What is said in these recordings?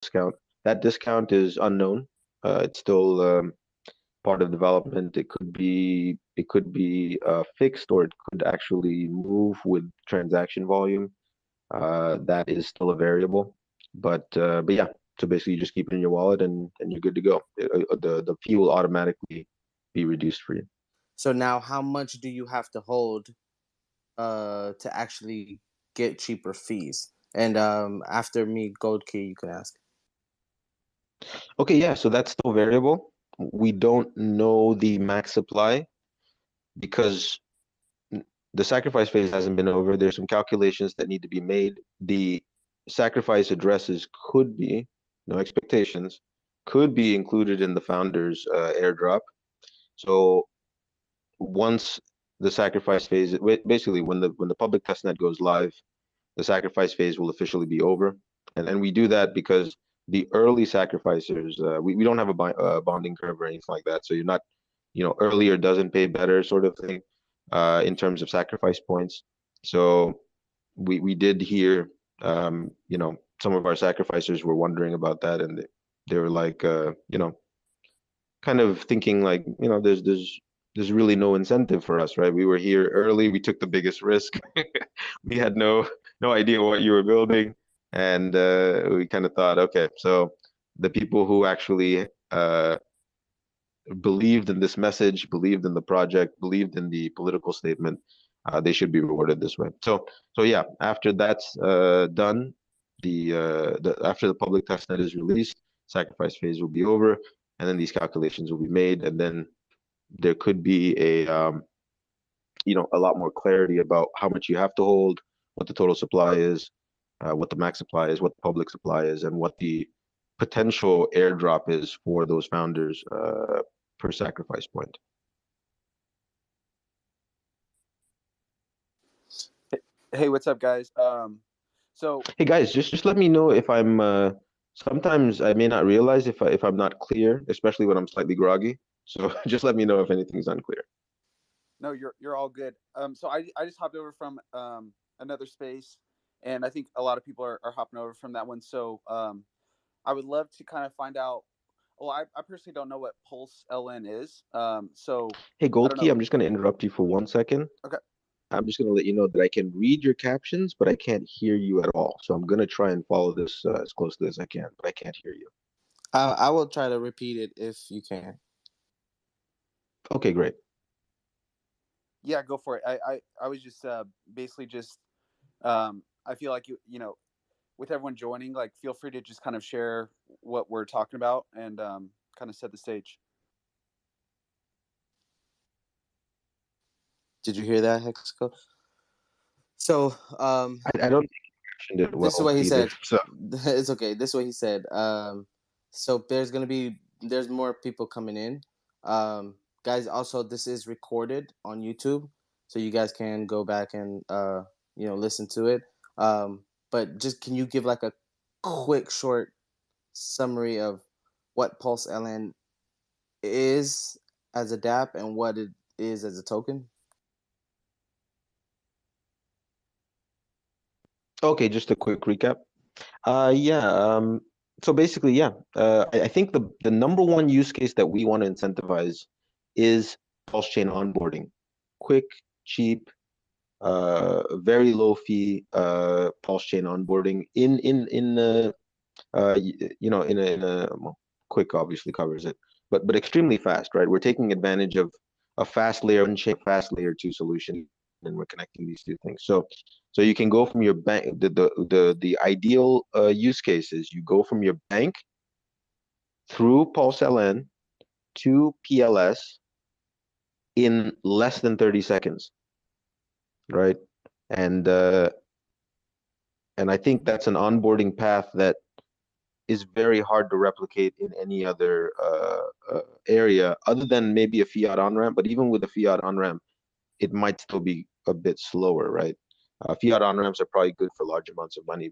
discount. That discount is unknown. It's still part of development. It could be fixed, or it could actually move with transaction volume. That is still a variable. But yeah, so basically you just keep it in your wallet and you're good to go. The fee will automatically be reduced for you. So now, how much do you have to hold to actually get cheaper fees? And after me, Gold Key, you can ask. Okay, yeah, so that's still variable. We don't know the max supply because the sacrifice phase hasn't been over. There's some calculations that need to be made. The sacrifice addresses could be, no expectations, could be included in the founder's airdrop. So once the sacrifice phase, basically when the public testnet goes live, the sacrifice phase will officially be over. And we do that because the early sacrificers, we don't have a bonding curve or anything like that. So you're not, earlier doesn't pay better sort of thing in terms of sacrifice points. So we did hear, some of our sacrificers were wondering about that, and they were like, kind of thinking like, there's really no incentive for us, right? We were here early, we took the biggest risk. We had no idea what you were building, and we kind of thought, okay, so the people who actually believed in this message, believed in the project, believed in the political statement, they should be rewarded this way. So yeah, after that's done, after the public testnet is released, sacrifice phase will be over, and then these calculations will be made, and then there could be a lot more clarity about how much you have to hold, what the total supply is, what the max supply is, what the public supply is, and what the potential airdrop is for those founders per sacrifice point. Hey, what's up, guys? So Hey guys, just let me know if I'm sometimes I may not realize if I'm not clear, especially when I'm slightly groggy. So just let me know if anything's unclear. no, you're all good. So I just hopped over from another space, and I think a lot of people are hopping over from that one. So I would love to kind of find out. Well, I personally don't know what Pulse LN is. So Hey I Gold don't Key, know. I'm just going to interrupt you for 1 second. Okay. I'm just going to let you know that I can read your captions, but I can't hear you at all. So I'm going to try and follow this as closely as I can, but I can't hear you. I will try to repeat it if you can. Okay, great. Yeah, go for it. I was just basically just I feel like you with everyone joining, like feel free to just kind of share what we're talking about and kind of set the stage. Did you hear that, Hexco? So I don't think you captioned it this is well what he either. said. So It's okay. This is what he said. So there's more people coming in. Guys, also this is recorded on YouTube, so you guys can go back and listen to it. But just can you give like a quick short summary of what Pulse LN is as a DApp and what it is as a token? okay, just a quick recap. Yeah. So basically, yeah. I think the number one use case that we want to incentivize is pulse chain onboarding, quick, cheap, very low fee pulse chain onboarding in well, quick obviously covers it, but extremely fast, right? We're taking advantage of a fast layer one chain, fast layer two solution, and we're connecting these two things. So you can go from your bank. The ideal use case is you go from your bank through Pulse LN to PLS in less than 30 seconds, right? And uh, and I think that's an onboarding path that is very hard to replicate in any other area other than maybe a fiat on ramp. But even with a fiat on ramp, it might still be a bit slower, right? Fiat on ramps are probably good for large amounts of money,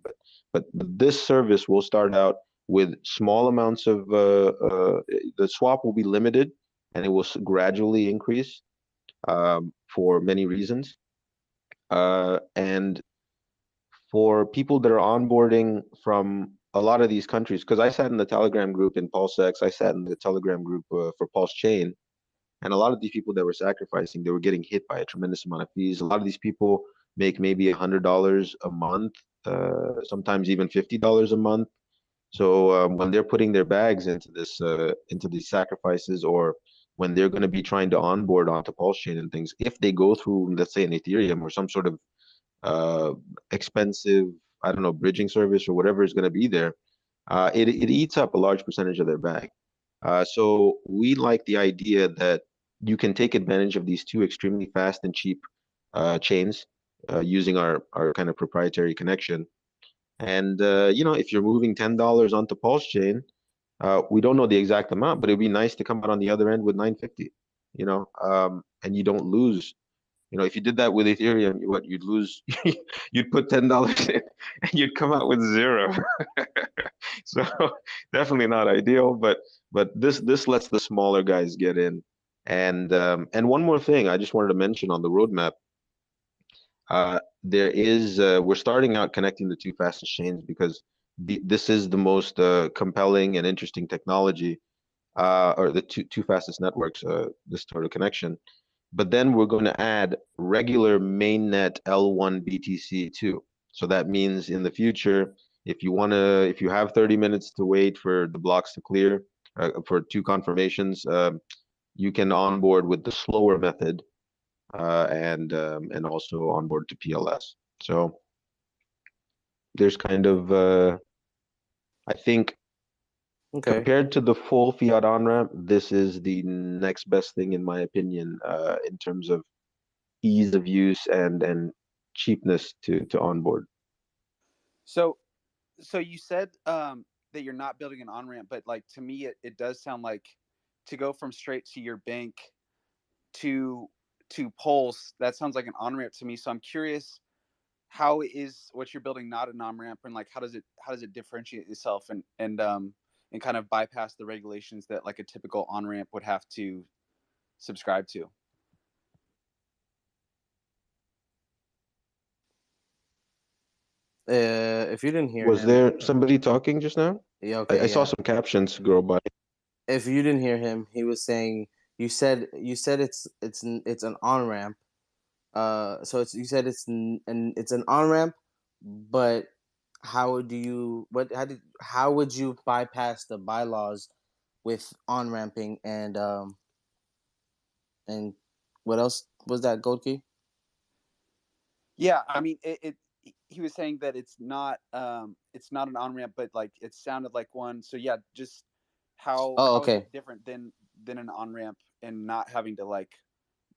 but this service will start out with small amounts of the swap will be limited, and it will gradually increase for many reasons. And for people that are onboarding from a lot of these countries, because I sat in the Telegram group in PulseX, I sat in the Telegram group for Pulsechain, and a lot of these people that were sacrificing, they were getting hit by a tremendous amount of fees. A lot of these people make maybe $100 a month, sometimes even $50 a month. So when they're putting their bags into this into these sacrifices, or when they're going to be trying to onboard onto Pulse Chain and things, if they go through, let's say, an Ethereum or some sort of uh, expensive, I don't know, bridging service or whatever is going to be there, it eats up a large percentage of their bag. So we like the idea that you can take advantage of these two extremely fast and cheap chains using our kind of proprietary connection. And if you're moving $10 onto Pulse Chain, we don't know the exact amount, but it'd be nice to come out on the other end with 950, and you don't lose. If you did that with Ethereum, what you'd lose, you'd put $10 in and you'd come out with zero. So definitely not ideal, but this lets the smaller guys get in. And one more thing I just wanted to mention on the roadmap, we're starting out connecting the two fastest chains because this is the most compelling and interesting technology, or the two fastest networks, this sort of connection. But then we're going to add regular mainnet L1 BTC too. So that means in the future, if you have 30 minutes to wait for the blocks to clear, for two confirmations, you can onboard with the slower method, and also onboard to PLS. So there's kind of, I think, Okay. compared to the full fiat on-ramp, this is the next best thing in my opinion, in terms of ease of use and cheapness to onboard. So so you said that you're not building an on ramp, but like to me, it does sound like to go from straight to your bank to Pulse. That sounds like an on ramp to me. So I'm curious, how is what you're building not an on ramp, and like how does it differentiate itself and kind of bypass the regulations that like a typical on ramp would have to subscribe to? If you didn't hear Was him, there somebody talking just now? yeah, I okay, saw yeah. some captions go by. If you didn't hear him, he was saying you said it's an on ramp. So you said it's an on ramp, but how would you bypass the bylaws with on ramping and what else was that, Gold Key? Yeah, I mean, he was saying that it's not an on ramp, but like it sounded like one. So yeah, just Oh, how is it okay. different than an on ramp and not having to like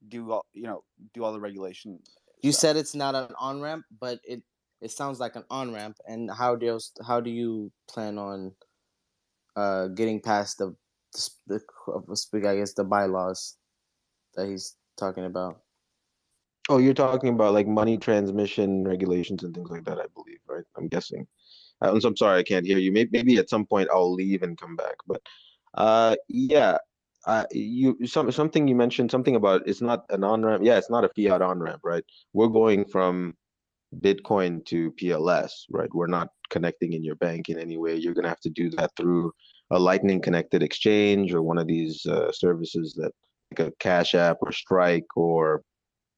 do all do all the regulation You stuff? said it's not an on ramp, but it sounds like an on ramp. And how do you plan on getting past I guess the bylaws that he's talking about? Oh, you're talking about like money transmission regulations and things like that, I believe, right? I'm guessing. I'm sorry, I can't hear you. Maybe at some point I'll leave and come back. But yeah, something you mentioned, something about it's not an on-ramp. Yeah, it's not a fiat on-ramp, right? We're going from Bitcoin to PLS, right? We're not connecting in your bank in any way. You're gonna have to do that through a Lightning connected exchange or one of these services that like a Cash App or Strike, or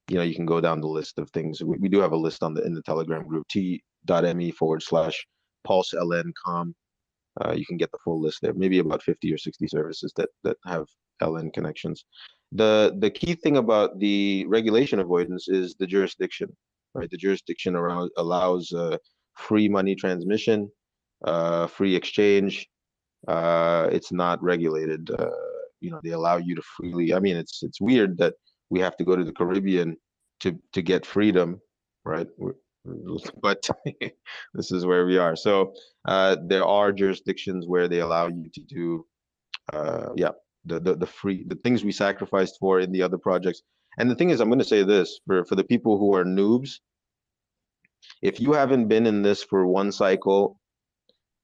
you can go down the list of things. We do have a list in the Telegram group, t.me/pulselncom. You can get the full list there, maybe about 50 or 60 services that have LN connections. The key thing about the regulation avoidance is the jurisdiction, right? The jurisdiction around allows free money transmission, free exchange. It's not regulated. They allow you to freely. I mean, it's weird that we have to go to the Caribbean to get freedom, right? But this is where we are. So there are jurisdictions where they allow you to do, yeah, the things we sacrificed for in the other projects. And the thing is, I'm going to say this for the people who are noobs, if you haven't been in this for one cycle,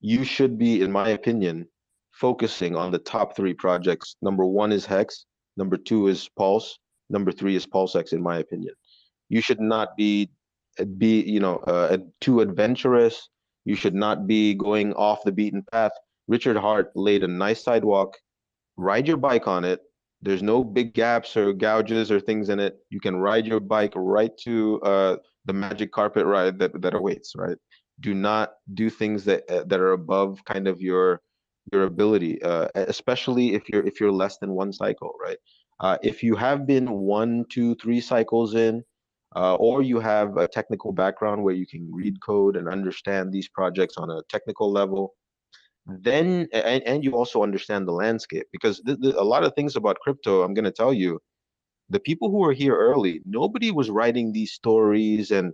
you should be, in my opinion, focusing on the top three projects. Number one is Hex. Number two is Pulse. Number three is PulseX, in my opinion. You should not be too adventurous. You should not be going off the beaten path. Richard Hart laid a nice sidewalk. Ride your bike on it. There's no big gaps or gouges or things in it. You can ride your bike right to the magic carpet ride that awaits, right? Do not do things that are above kind of your ability, especially if you're less than one cycle, right? If you have been one, two, three cycles in, or you have a technical background where you can read code and understand these projects on a technical level, then and you also understand the landscape because a lot of things about crypto, I'm going to tell you, the people who were here early, nobody was writing these stories and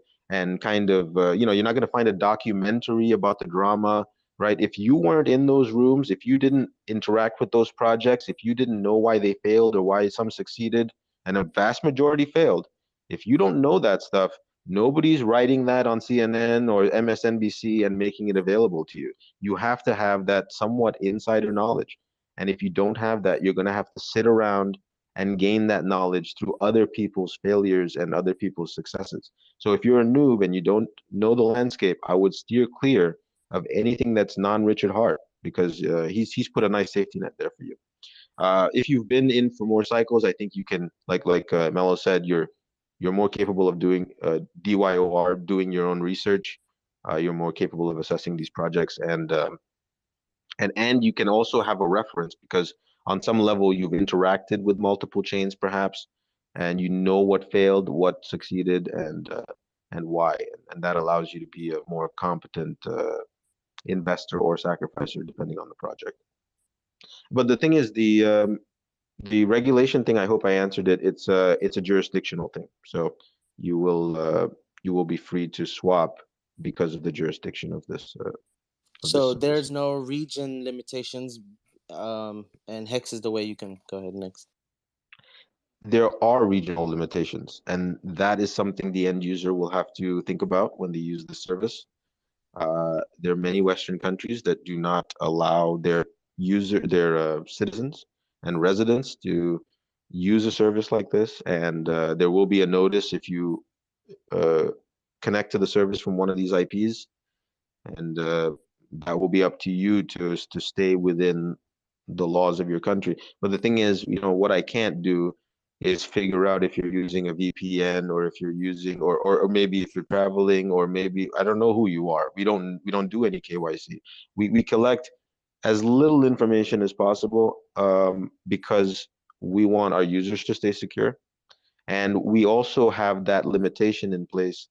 kind of you're not going to find a documentary about the drama, right? If you weren't in those rooms, if you didn't interact with those projects, if you didn't know why they failed or why some succeeded and a vast majority failed, if you don't know that stuff, nobody's writing that on CNN or MSNBC and making it available to you. You have to have that somewhat insider knowledge, and if you don't have that, you're going to have to sit around and gain that knowledge through other people's failures and other people's successes. So if you're a noob and you don't know the landscape, I would steer clear of anything that's non-Richard Hart because he's put a nice safety net there for you. If you've been in for more cycles, I think you can, like Mello said, you're more capable of doing DYOR, doing your own research. You're more capable of assessing these projects, and you can also have a reference because on some level you've interacted with multiple chains perhaps, and you know what failed, what succeeded, and why, and that allows you to be a more competent investor or sacrificer depending on the project. But the thing is, the regulation thing, I hope I answered it. It's a jurisdictional thing, so you will uh, you will be free to swap because of the jurisdiction of this of this So service. there's no region limitations, and hex is the way you can go ahead next. There are regional limitations, and that is something the end user will have to think about when they use the service. There are many Western countries that do not allow their citizens and residents to use a service like this, and there will be a notice if you uh, connect to the service from one of these IPs, and that will be up to you to stay within the laws of your country. But the thing is, what I can't do is figure out if you're using a VPN or if you're using or maybe if you're traveling or maybe I don't know who you are. We don't do any KYC. We collect as little information as possible because we want our users to stay secure. And we also have that limitation in place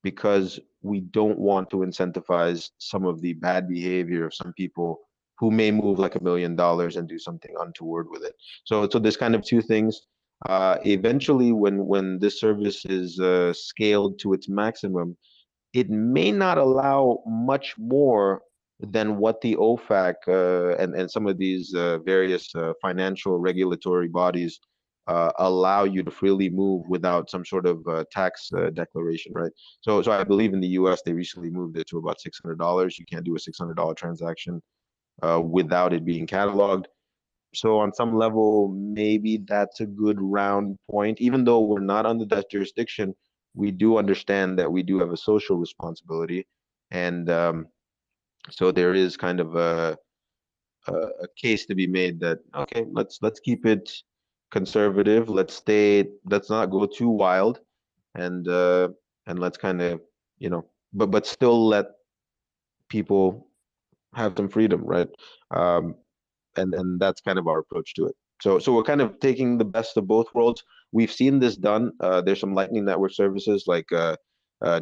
because we don't want to incentivize some of the bad behavior of some people who may move like $1 million and do something untoward with it. So there's kind of two things. Eventually, when this service is scaled to its maximum, it may not allow much more than what the OFAC and some of these various financial regulatory bodies allow you to freely move without some sort of tax declaration, right? So I believe in the US, they recently moved it to about $600. You can't do a $600 transaction without it being cataloged. So on some level, maybe that's a good round point. Even though we're not under that jurisdiction, we do understand that we do have a social responsibility, and so there is kind of a case to be made that okay, let's keep it conservative. Let's not go too wild, and let's kind of but still let people have some freedom, right? Um, and that's kind of our approach to it. So we're kind of taking the best of both worlds. We've seen this done. There's some Lightning Network services like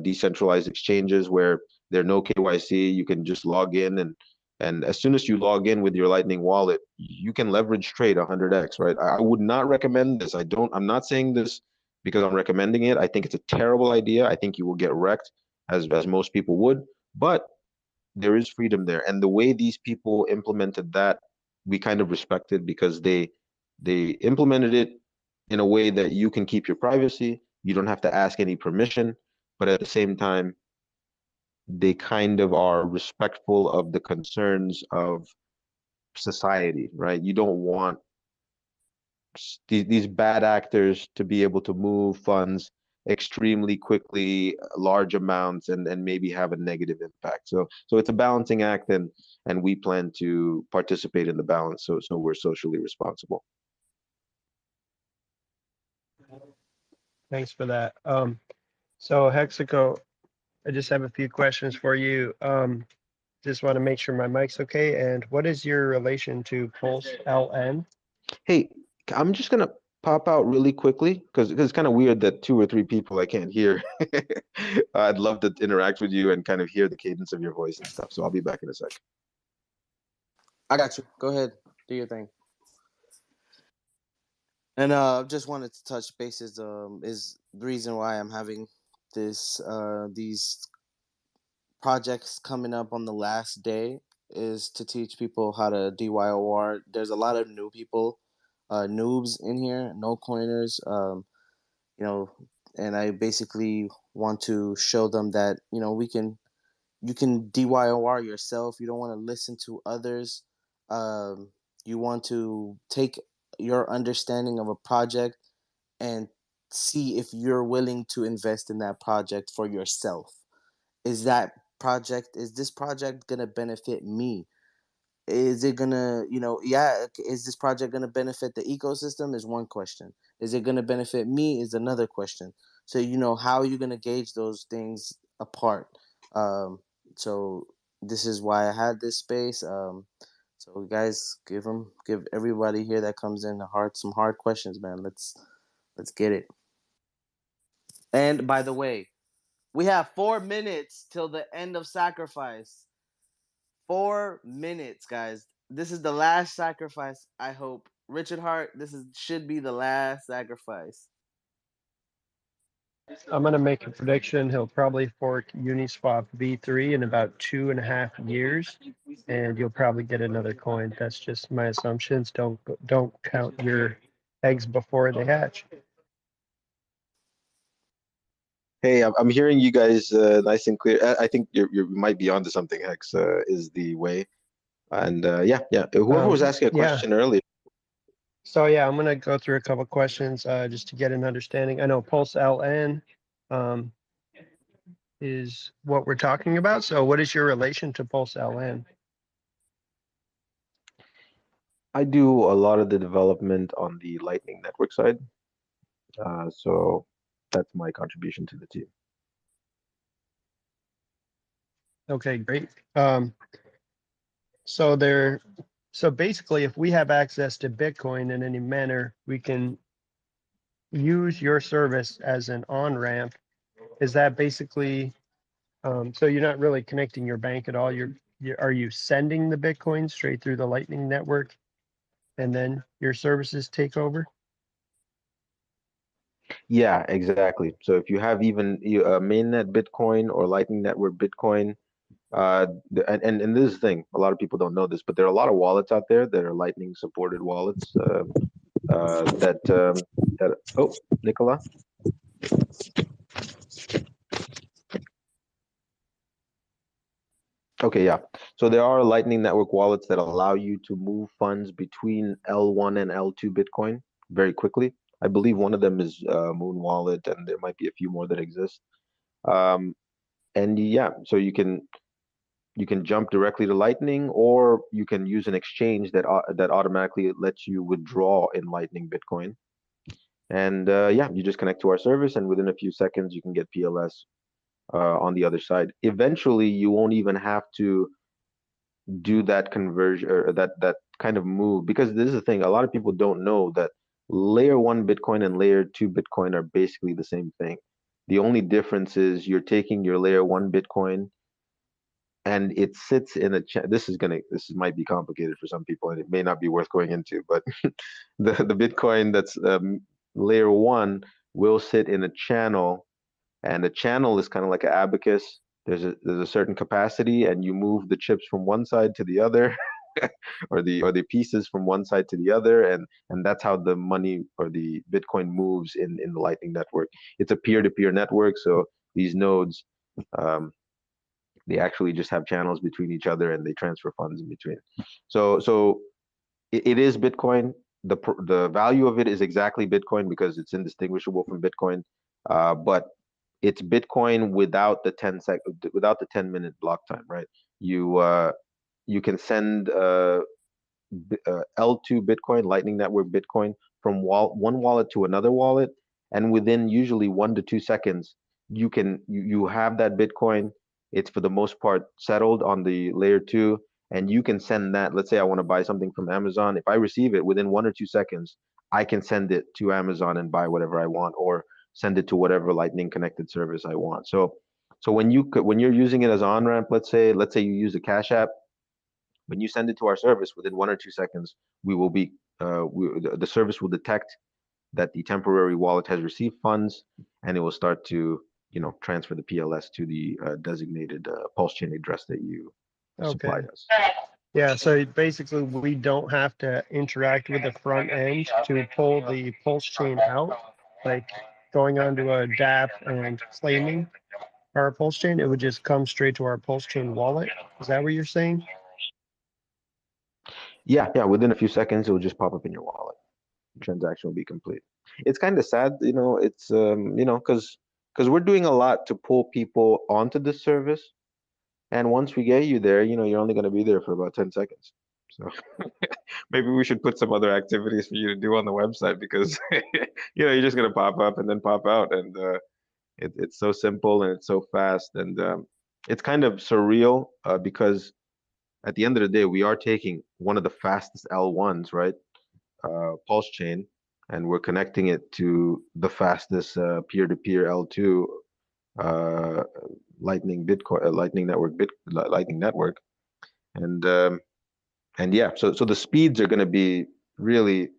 decentralized exchanges where there are no KYC. You can just log in and as soon as you log in with your Lightning wallet, you can leverage trade 100x, right? I would not recommend this. I'm not saying this because I'm recommending it. I think it's a terrible idea. I think you will get wrecked as most people would. But there is freedom there, and the way these people implemented that, we kind of respected because they implemented it in a way that you can keep your privacy, you don't have to ask any permission, but at the same time they kind of are respectful of the concerns of society, right? You don't want these bad actors to be able to move funds extremely quickly large amounts and maybe have a negative impact. So it's a balancing act, and we plan to participate in the balance, so we're socially responsible. Thanks for that. So Hexaco, I just have a few questions for you. Just want to make sure my mic's okay. And what is your relation to Pulse LN? Hey, I'm just gonna pop out really quickly because it's kind of weird that two or three people I can't hear. I'd love to interact with you and kind of hear the cadence of your voice and stuff. So I'll be back in a sec. I got you. Go ahead, do your thing. And just wanted to touch bases. Is the reason why I'm having these projects coming up on the last day is to teach people how to DYOR. There's a lot of new people, noobs in here, no coiners. You know, and I basically want to show them that you can DYOR yourself. You don't want to listen to others. You want to take your understanding of a project and see if you're willing to invest in that project for yourself. Is this project gonna benefit me? Is it gonna, is this project gonna benefit the ecosystem is one question. Is it gonna benefit me is another question. So how are you gonna gauge those things apart? So this is why I had this space. So guys, give everybody here that comes in some hard questions, man. Let's get it. And by the way, we have 4 minutes till the end of sacrifice. 4 minutes, guys. This is the last sacrifice, I hope. Richard Hart, should be the last sacrifice. I'm going to make a prediction. He'll probably fork Uniswap V3 in about 2.5 years, and you'll probably get another coin. That's just my assumptions. Don't count your eggs before they hatch. Hey, I'm hearing you guys nice and clear. I think you might be onto something. Hex is the way, and yeah. Whoever was asking a question earlier. So yeah, I'm gonna go through a couple of questions just to get an understanding. I know Pulse LN is what we're talking about. So what is your relation to Pulse LN? I do a lot of the development on the Lightning Network side, so that's my contribution to the team. Okay, great. So basically, if we have access to Bitcoin in any manner, we can use your service as an on-ramp. Is that basically, so you're not really connecting your bank at all? Are you sending the Bitcoin straight through the Lightning Network and then your services take over? Yeah, exactly. So if you have even mainnet Bitcoin or Lightning Network Bitcoin, and this is the thing, a lot of people don't know this, but there are a lot of wallets out there that are Lightning supported wallets that oh, Nicola. Okay, yeah. So there are Lightning Network wallets that allow you to move funds between L1 and L2 Bitcoin very quickly. I believe one of them is Moon Wallet, and there might be a few more that exist. Um, and yeah, so you can jump directly to Lightning, or you can use an exchange that automatically lets you withdraw in Lightning Bitcoin. And yeah, you just connect to our service, and within a few seconds, you can get PLS on the other side. Eventually, you won't even have to do that conversion or that kind of move, because this is the thing, a lot of people don't know that layer 1 Bitcoin and layer 2 Bitcoin are basically the same thing. The only difference is you're taking your layer 1 Bitcoin and it sits in a this might be complicated for some people and it may not be worth going into, but the Bitcoin that's layer 1 will sit in a channel, and the channel is kind of like an abacus. There's a certain capacity, and you move the chips from one side to the other, or the pieces from one side to the other, and that's how the money or the Bitcoin moves in the Lightning Network. It's a peer-to-peer network, so these nodes, they actually just have channels between each other, and they transfer funds in between. So it is Bitcoin. The value of it is exactly Bitcoin because it's indistinguishable from Bitcoin. but it's Bitcoin without the 10-minute block time, right? You you can send L2 Bitcoin, Lightning Network Bitcoin, from one wallet to another wallet, and within usually 1 to 2 seconds, you have that Bitcoin. It's for the most part settled on the layer two, and you can send that. Let's say I want to buy something from Amazon. If I receive it within 1 or 2 seconds, I can send it to Amazon and buy whatever I want, or send it to whatever Lightning connected service I want. So when you're using it as on ramp, let's say you use the Cash App, when you send it to our service within 1 or 2 seconds, we will be the service will detect that the temporary wallet has received funds, and it will start to transfer the PLS to the designated pulse chain address that you Okay. supplied us. Yeah, so basically we don't have to interact with the front end to pull the pulse chain out, like going onto a DApp and claiming our pulse chain. It would just come straight to our pulse chain wallet. Is that what you're saying? Yeah, within a few seconds, it will just pop up in your wallet. The transaction will be complete. It's kind of sad, it's because we're doing a lot to pull people onto this service, and once we get you there, you're only going to be there for about 10 seconds. So maybe we should put some other activities for you to do on the website, because you're just going to pop up and then pop out, and it's so simple and it's so fast, and it's kind of surreal, because at the end of the day, we are taking one of the fastest L1s, right? Pulse chain, and we're connecting it to the fastest peer-to-peer L2 uh, Lightning Network, and yeah, so the speeds are going to be really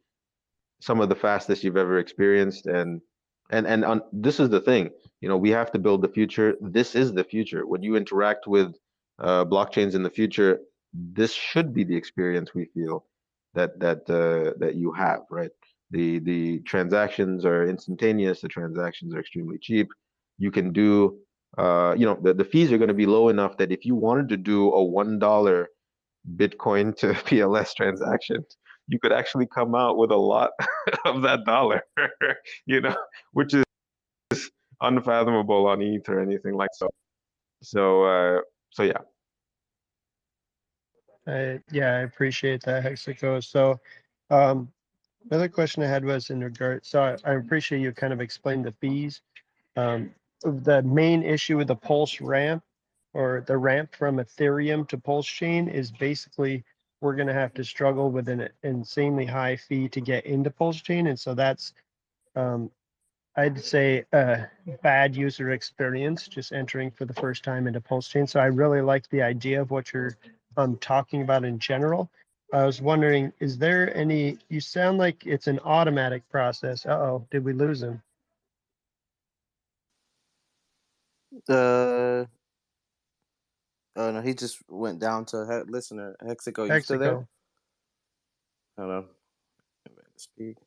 some of the fastest you've ever experienced, and this is the thing, we have to build the future. This is the future. When you interact with blockchains in the future, this should be the experience we feel that you have, right? The transactions are instantaneous. The transactions are extremely cheap. You can do the fees are going to be low enough that if you wanted to do a $1 Bitcoin to PLS transaction, you could actually come out with a lot of that dollar, you know, which is unfathomable on ETH or anything like so. So yeah. Yeah, I appreciate that, Hexaco. So, um, the other question I had was in regard. So I appreciate you kind of explained the fees. The main issue with the Pulse ramp, or the ramp from Ethereum to Pulse chain, is basically we're going to have to struggle with an insanely high fee to get into Pulse chain, and so that's um, I'd say a bad user experience just entering for the first time into Pulse chain. So I really like the idea of what you're talking about in general. I was wondering, is there any? You sound like it's an automatic process. Uh-oh, did we lose him? Uh, oh no, he just went down to listener. Hexico, you still there? Hexaco. Hello. Speak.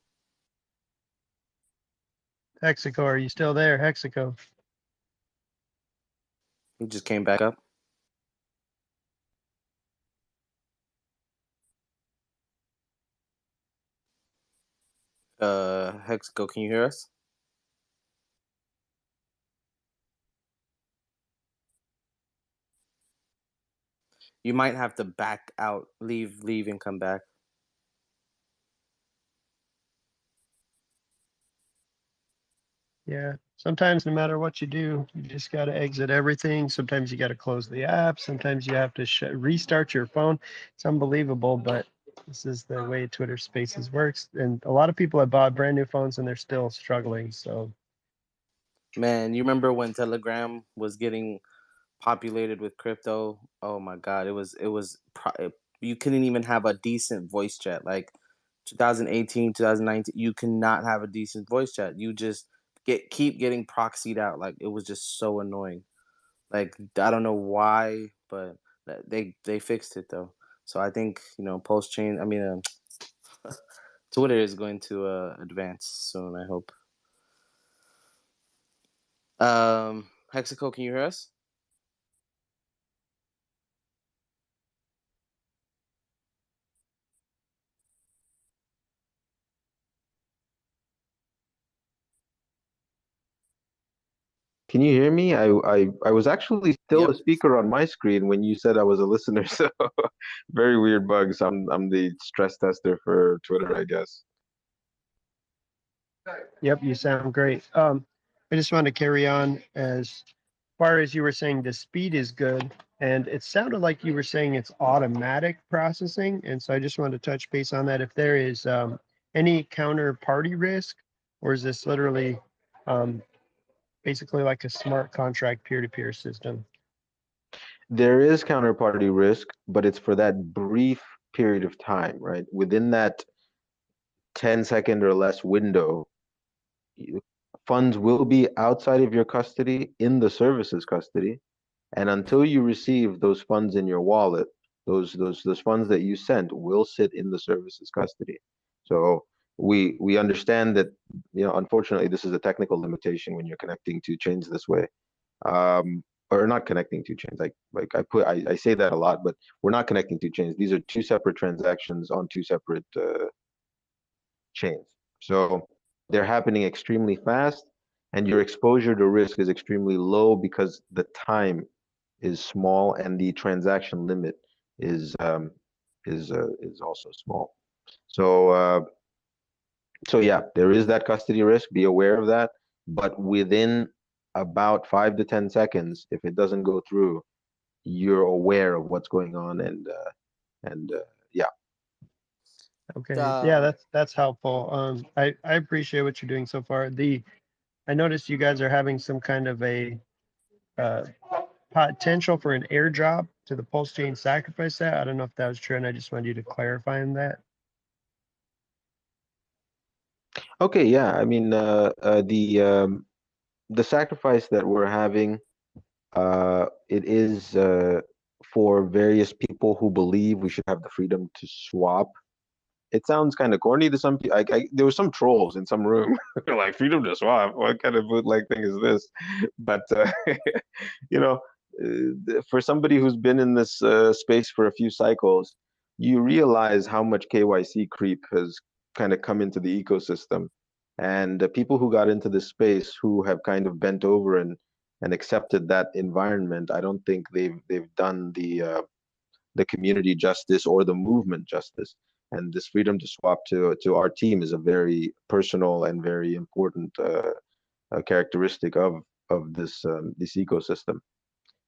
Hexaco, are you still there? Hexaco. He just came back up. Hexico, can you hear us? You might have to back out, leave, and come back. Yeah. Sometimes no matter what you do, you just got to exit everything. Sometimes you got to close the app. Sometimes you have to restart your phone. It's unbelievable, but this is the way Twitter Spaces works. And a lot of people have bought brand new phones and they're still struggling. So, Man, you remember when Telegram was getting populated with crypto? Oh my God, you couldn't even have a decent voice chat. Like 2018, 2019, you cannot have a decent voice chat. You just keep getting proxied out. Like it was just so annoying. Like I don't know why, but they fixed it though. So I think post chain. I mean, Twitter is going to advance soon. I hope. Hexico, can you hear us? Can you hear me? I was actually still a Yep. speaker on my screen when you said I was a listener, so very weird bugs. I'm the stress tester for Twitter, I guess. Yep, you sound great. I just want to carry on as far as you were saying the speed is good, and it sounded like you were saying it's automatic processing, and so I just wanted to touch base on that. If there is any counterparty risk, or is this literally um, basically like a smart contract peer-to-peer system? There is counterparty risk, but it's for that brief period of time, right? Within that 10-second or less window, you- funds will be outside of your custody in the service's custody. And until you receive those funds in your wallet, those funds that you sent will sit in the service's custody. So we understand that, unfortunately, this is a technical limitation when you're connecting two chains this way. Or not connecting two chains. I say that a lot, but we're not connecting two chains. These are two separate transactions on two separate chains. So they're happening extremely fast, and your exposure to risk is extremely low because the time is small and the transaction limit is is also small. So so yeah, there is that custody risk. Be aware of that. But within about 5 to 10 seconds, if it doesn't go through, you're aware of what's going on, and yeah. Okay, yeah, Um, that's helpful. I appreciate what you're doing so far. I noticed you guys are having some kind of a uh, potential for an airdrop to the Pulsechain sacrifice set. I don't know if that was true, and I just wanted you to clarify on that. Okay, yeah. I mean, the sacrifice that we're having, it is for various people who believe we should have the freedom to swap. It sounds kind of corny to some people. There were some trolls in some room like freedom to swap. What kind of bootleg thing is this? But you know, for somebody who's been in this space for a few cycles, you realize how much KYC creep has kind of come into the ecosystem, and the people who got into this space who have kind of bent over and accepted that environment. I don't think they've done the community justice or the movement justice. And this freedom to swap to our team is a very personal and very important characteristic of this ecosystem.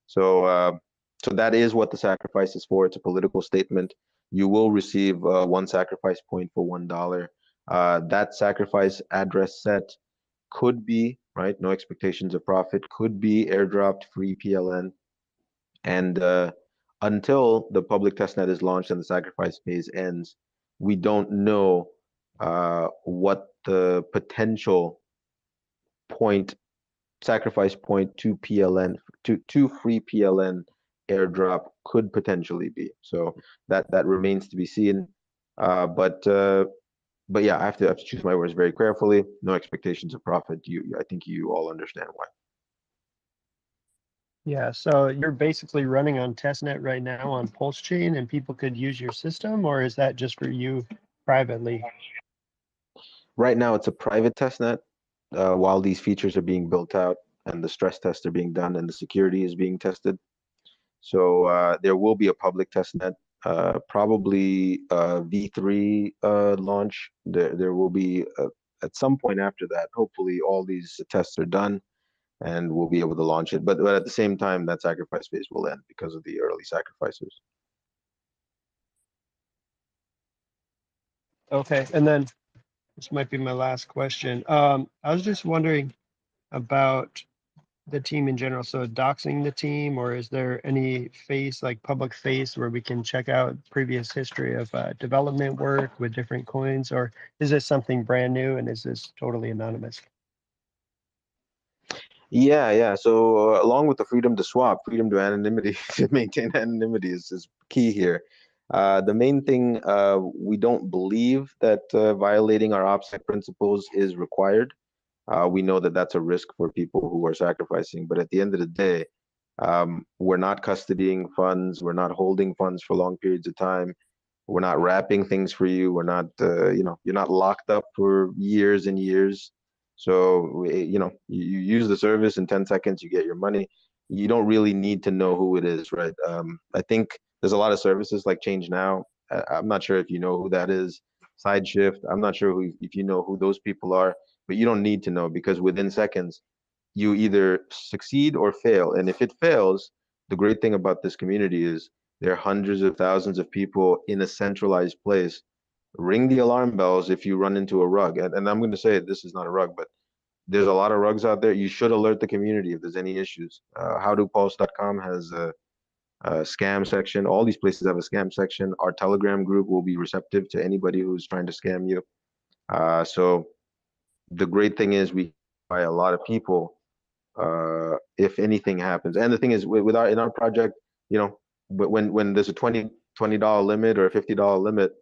So so that is what the sacrifice is for. It's a political statement. You will receive one sacrifice point for $1. That sacrifice address set could be, right, no expectations of profit, could be airdropped free PLN. And until the public testnet is launched and the sacrifice phase ends, we don't know what the potential point sacrifice point to PLN to free PLN airdrop could potentially be. So that remains to be seen. Uh, but uh, but yeah, I have to choose my words very carefully. No expectations of profit. I think you all understand why. Yeah, so you're basically running on testnet right now on Pulsechain, and people could use your system, or is that just for you privately? Right now, it's a private testnet while these features are being built out and the stress tests are being done and the security is being tested. So there will be a public testnet, probably V3 launch. There will be at some point after that. Hopefully, all these tests are done and we'll be able to launch it. But at the same time, that sacrifice phase will end because of the early sacrifices. Okay, and then this might be my last question. I was just wondering about the team in general. So doxing the team, or is there any face, like public face, where we can check out previous history of development work with different coins, or is this something brand new and is this totally anonymous? Yeah, yeah. So along with the freedom to swap, freedom to anonymity, to maintain anonymity is key here. The main thing, we don't believe that violating our OPSEC principles is required. We know that that's a risk for people who are sacrificing, but at the end of the day, we're not custodying funds. We're not holding funds for long periods of time. We're not wrapping things for you. We're not, you're not locked up for years and years. So, you use the service in 10 seconds, you get your money. You don't really need to know who it is, right? I think there's a lot of services like Change Now. I'm not sure if you know who that is. SideShift. I'm not sure if you know who those people are, but you don't need to know because within seconds, you either succeed or fail. And if it fails, the great thing about this community is there are hundreds of thousands of people in a centralized place. Ring the alarm bells if you run into a rug. And I'm going to say this is not a rug, but there's a lot of rugs out there. You should alert the community if there's any issues. Howdopulse.com has a scam section. All these places have a scam section. Our Telegram group will be receptive to anybody who's trying to scam you. So the great thing is we by a lot of people if anything happens. And the thing is, with our in our project, when there's a $20 limit or a $50 limit,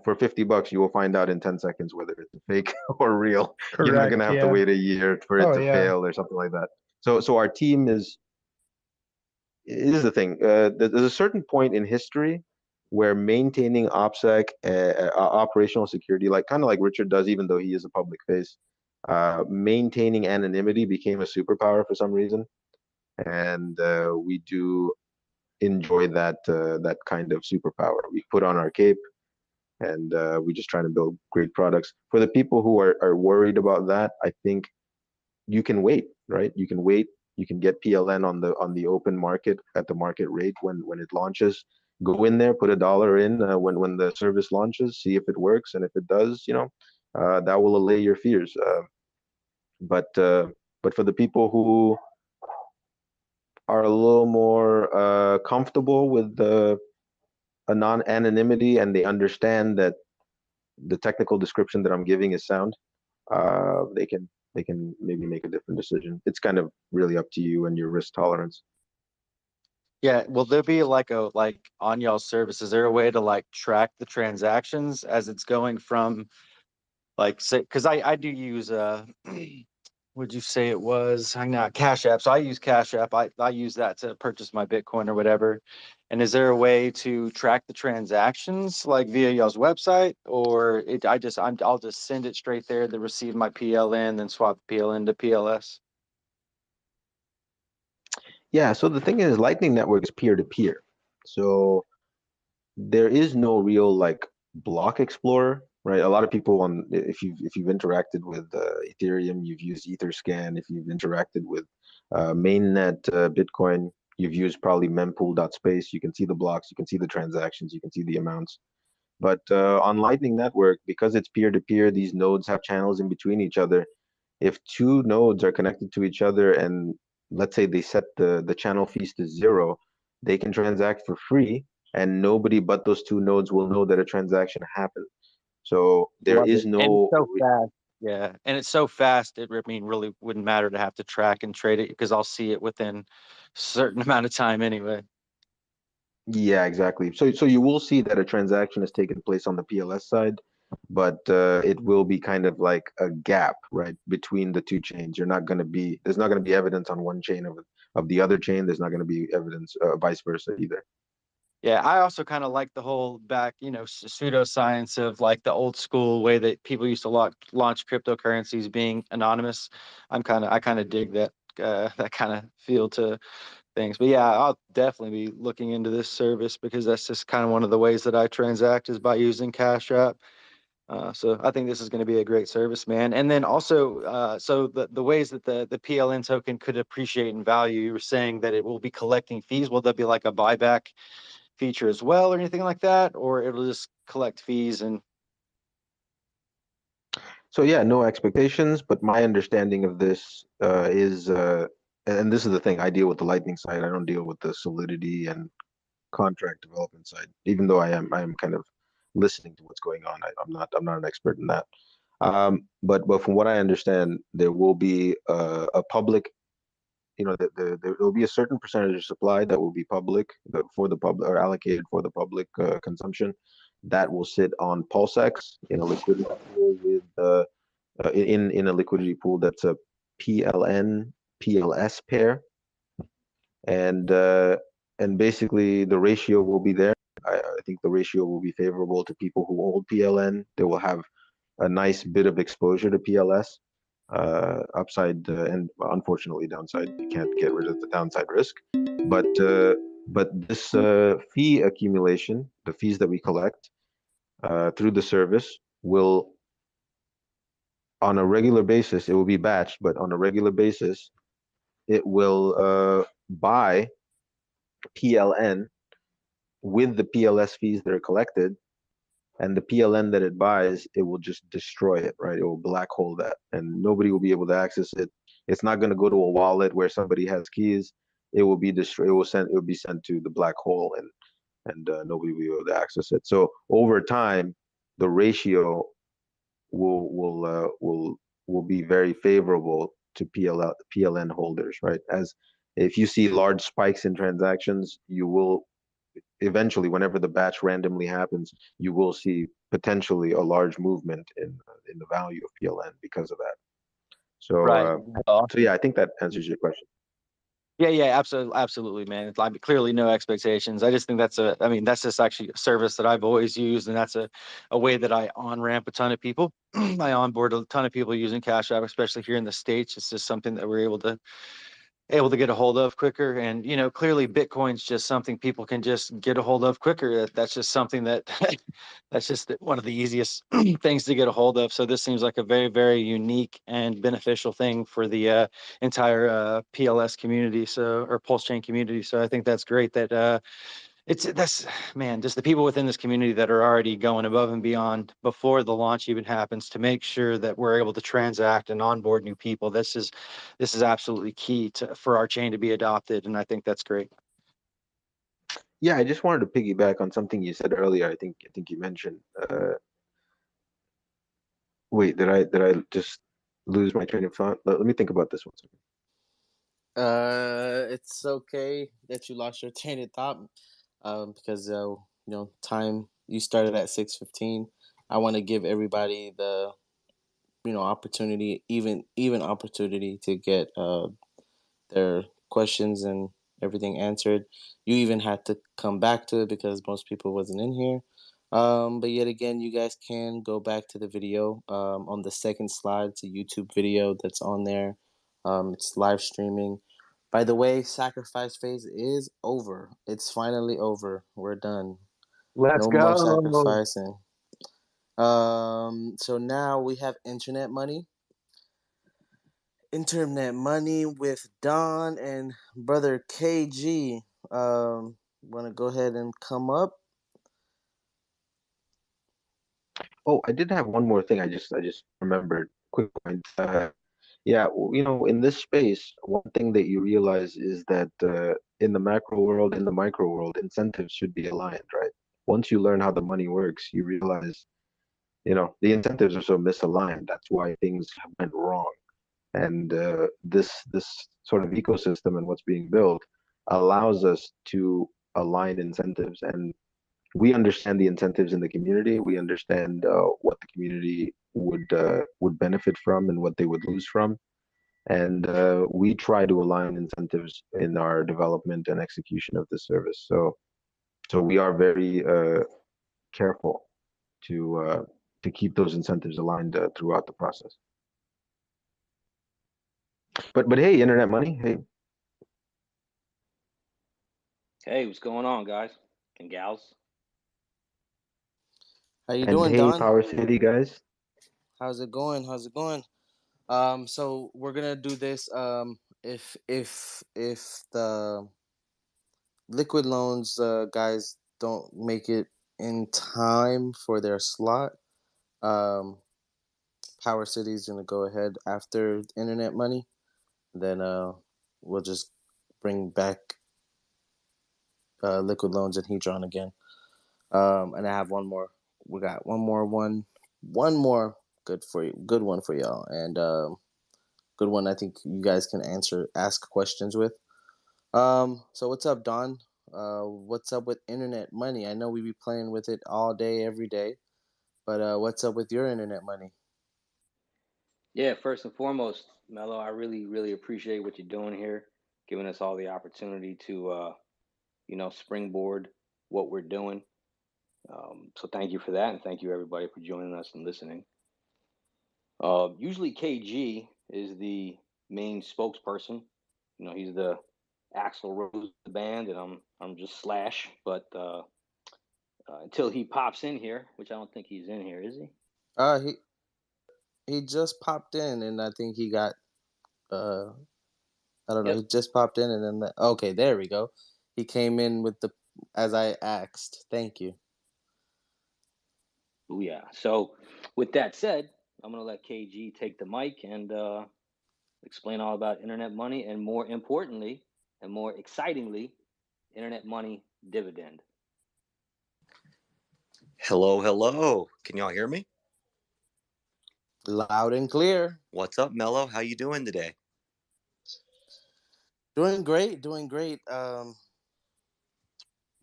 for $50, you will find out in 10 seconds whether it's fake or real. You're not gonna Correct. have to Yeah. wait a year for it Oh, to yeah. fail or something like that. So our team is it is the thing. There's a certain point in history where maintaining OPSEC, operational security, like kind of like Richard does, even though he is a public face, maintaining anonymity became a superpower for some reason, and we do enjoy that kind of superpower. We put on our cape, and we just trying to build great products. For the people who are worried about that, I think you can wait, right? You can wait. You can get PLN on the open market at the market rate when it launches. Go in there, put $1 in when the service launches, see if it works, and if it does, that will allay your fears. But for the people who are a little more comfortable with the a non-anonymity and they understand that the technical description that I'm giving is sound, they can maybe make a different decision. It's kind of really up to you and your risk tolerance. Yeah, will there be like on y'all service, is there a way to like track the transactions as it's going from like say because I do use would you say it was I'm not Cash App. So I use Cash App. I use that to purchase my Bitcoin or whatever. And is there a way to track the transactions like via y'all's website or I'll just send it straight there to receive my PLN, then swap the PLN to PLS? Yeah, so the thing is, Lightning Network is peer-to-peer. So there is no real like block explorer, right? A lot of people if you've interacted with Ethereum, you've used Etherscan. If you've interacted with mainnet Bitcoin, you've used probably mempool.space. You can see the blocks, you can see the transactions, you can see the amounts. But on Lightning Network, because it's peer-to-peer, these nodes have channels in between each other. If two nodes are connected to each other and let's say they set the channel fees to 0, they can transact for free and nobody but those two nodes will know that a transaction happened. So there Love is it. And it's no so fast. Yeah. And it's so fast. I mean, really wouldn't matter to have to track and trade it because I'll see it within a certain amount of time anyway. Yeah, exactly. So you will see that a transaction has taken place on the PLS side, but it will be kind of like a gap, right, between the two chains. There's not going to be evidence on one chain of the other chain. There's not going to be evidence vice versa either. Yeah. I also kind of like the whole back, pseudoscience of like the old school way that people used to launch cryptocurrencies being anonymous. I kind of dig that kind of feel to things. But yeah, I'll definitely be looking into this service because that's just kind of one of the ways that I transact is by using Cash App. So I think this is going to be a great service, man. And then also, so the ways that the PLN token could appreciate in value, you were saying that it will be collecting fees. Will there be like a buyback feature as well or anything like that? Or it'll just collect fees and So yeah, no expectations, but my understanding of this is, and this is the thing, I deal with the Lightning side. I don't deal with the Solidity and contract development side, even though I am kind of listening to what's going on. I'm not an expert in that. But from what I understand, there will be a public, there will be a certain percentage of supply that will be public for the public or allocated for the public consumption that will sit on PulseX in a liquidity pool with in a liquidity pool that's a PLN PLS pair, and basically the ratio will be there. I think the ratio will be favorable to people who hold PLN. They will have a nice bit of exposure to PLS. upside and unfortunately downside. You can't get rid of the downside risk, but this fee accumulation, the fees that we collect through the service, will on a regular basis, it will be batched, but on a regular basis, it will buy PLN with the PLS fees that are collected, and the PLN that it buys, it will just destroy it, right? It will black hole that, and nobody will be able to access it. It's not going to go to a wallet where somebody has keys. It will be destroyed. It will be sent to the black hole, and nobody will be able to access it. So over time, the ratio will will uh, will will be very favorable to PLN holders, right? As if you see large spikes in transactions, you will eventually, whenever the batch randomly happens, you will see potentially a large movement in the value of PLN because of that. So, Right. so yeah, I think that answers your question. Yeah, absolutely, man. It's like clearly no expectations. I just think I mean, that's just actually a service that I've always used, and that's a way that I on-ramp a ton of people. I onboard a ton of people using Cash App, especially here in the States. It's just something that we're able to get a hold of quicker. And, clearly Bitcoin's just something people can just get a hold of quicker. That's just something that that's just one of the easiest things to get a hold of. So this seems like a very, very unique and beneficial thing for the entire PLS community. Or Pulse Chain community. So I think that's great that that's man, just the people within this community that are already going above and beyond before the launch even happens to make sure that we're able to transact and onboard new people. This is absolutely key for our chain to be adopted, and I think that's great. Yeah, I just wanted to piggyback on something you said earlier. I think you mentioned. Wait, did I just lose my train of thought? Let me think about this one second. It's okay that you lost your train of thought, because time you started at 6:15. I want to give everybody the opportunity, even opportunity to get their questions and everything answered. You even had to come back to it because most people wasn't in here. But yet again, you guys can go back to the video. On the second slide, it's a YouTube video that's on there. It's live streaming. By the way, sacrifice phase is over. It's finally over. We're done. Let's No more go. sacrificing. So now we have internet money. Internet money with Don and brother KG. Want to go ahead and come up? Oh, I did have one more thing. I just remembered. Quick point. Yeah, in this space, one thing that you realize is that in the macro world, in the micro world, incentives should be aligned, right? Once you learn how the money works, you realize, the incentives are so misaligned. That's why things went wrong. And this sort of ecosystem and what's being built allows us to align incentives, and we understand the incentives in the community. We understand what the community would benefit from and what they would lose from, and we try to align incentives in our development and execution of the service. So we are very careful to keep those incentives aligned throughout the process. But hey, internet money. Hey, Hey, what's going on, guys and gals? How you and doing, hey, Don? Power City guys. How's it going? How's it going? So we're gonna do this. If the liquid loans guys don't make it in time for their slot, um, Power City's gonna go ahead after internet money. Then we'll just bring back liquid loans and Hedron again. And I have one more. We got one more good one for y'all, and good one. I think you guys can ask questions with. So what's up, Don? What's up with internet money? I know we be playing with it all day, every day, but what's up with your internet money? Yeah, first and foremost, Mello, I really, really appreciate what you're doing here, giving us all the opportunity to, springboard what we're doing. So thank you for that, and thank you everybody for joining us and listening. Usually KG is the main spokesperson. You know, he's the Axl Rose of the band, and I'm just Slash. But until he pops in here, which I don't think he's in here, is he? He just popped in, and I think he got I don't know. Yep. He just popped in, and then okay, there we go. He came in with the as I asked. Thank you. Oh yeah. So with that said, I'm gonna let KG take the mic and explain all about internet money, and more importantly, and more excitingly, internet money dividend. Hello, hello. Can y'all hear me? Loud and clear. What's up, Mello? How you doing today? Doing great. Doing great.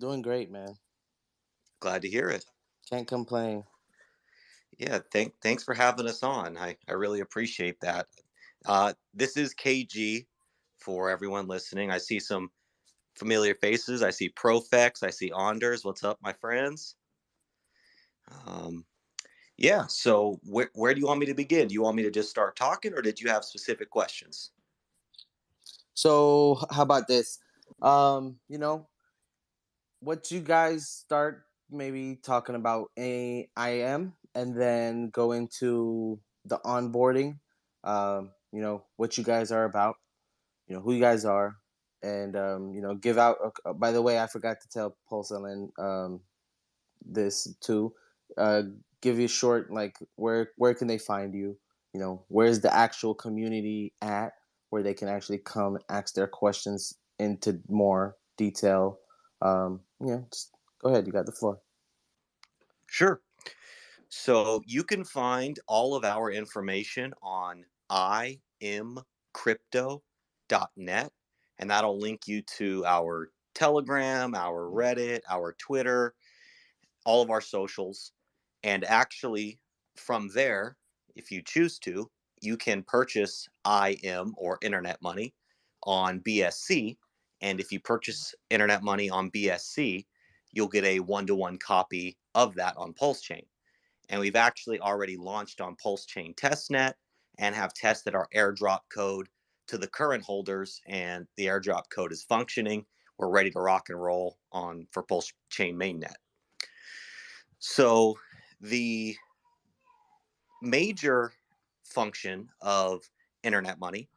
Doing great, man. Glad to hear it. Can't complain. Yeah, thanks for having us on. I really appreciate that. This is KG for everyone listening. I see some familiar faces. I see Profex. I see Anders. What's up, my friends? Yeah, so where do you want me to begin? Do you want me to just start talking, or did you have specific questions? So how about this? You know, what you guys start maybe talking about IM, and then go into the onboarding. You know what you guys are about. You know who you guys are, and you know give out. By the way, I forgot to tell Pulsechain this too. Give you a short like where can they find you? You know where's the actual community at where they can actually come ask their questions into more detail. Yeah, just go ahead. You got the floor. Sure. So you can find all of our information on imcrypto.net, and that'll link you to our Telegram, our Reddit, our Twitter, all of our socials. And actually, from there, if you choose to, you can purchase IM or Internet Money on BSC. And if you purchase Internet Money on BSC, you'll get a one-to-one copy of that on Pulsechain. And we've actually already launched on Pulsechain testnet and have tested our airdrop code to the current holders, and the airdrop code is functioning. We're ready to rock and roll for Pulsechain mainnet. So the major function of internet money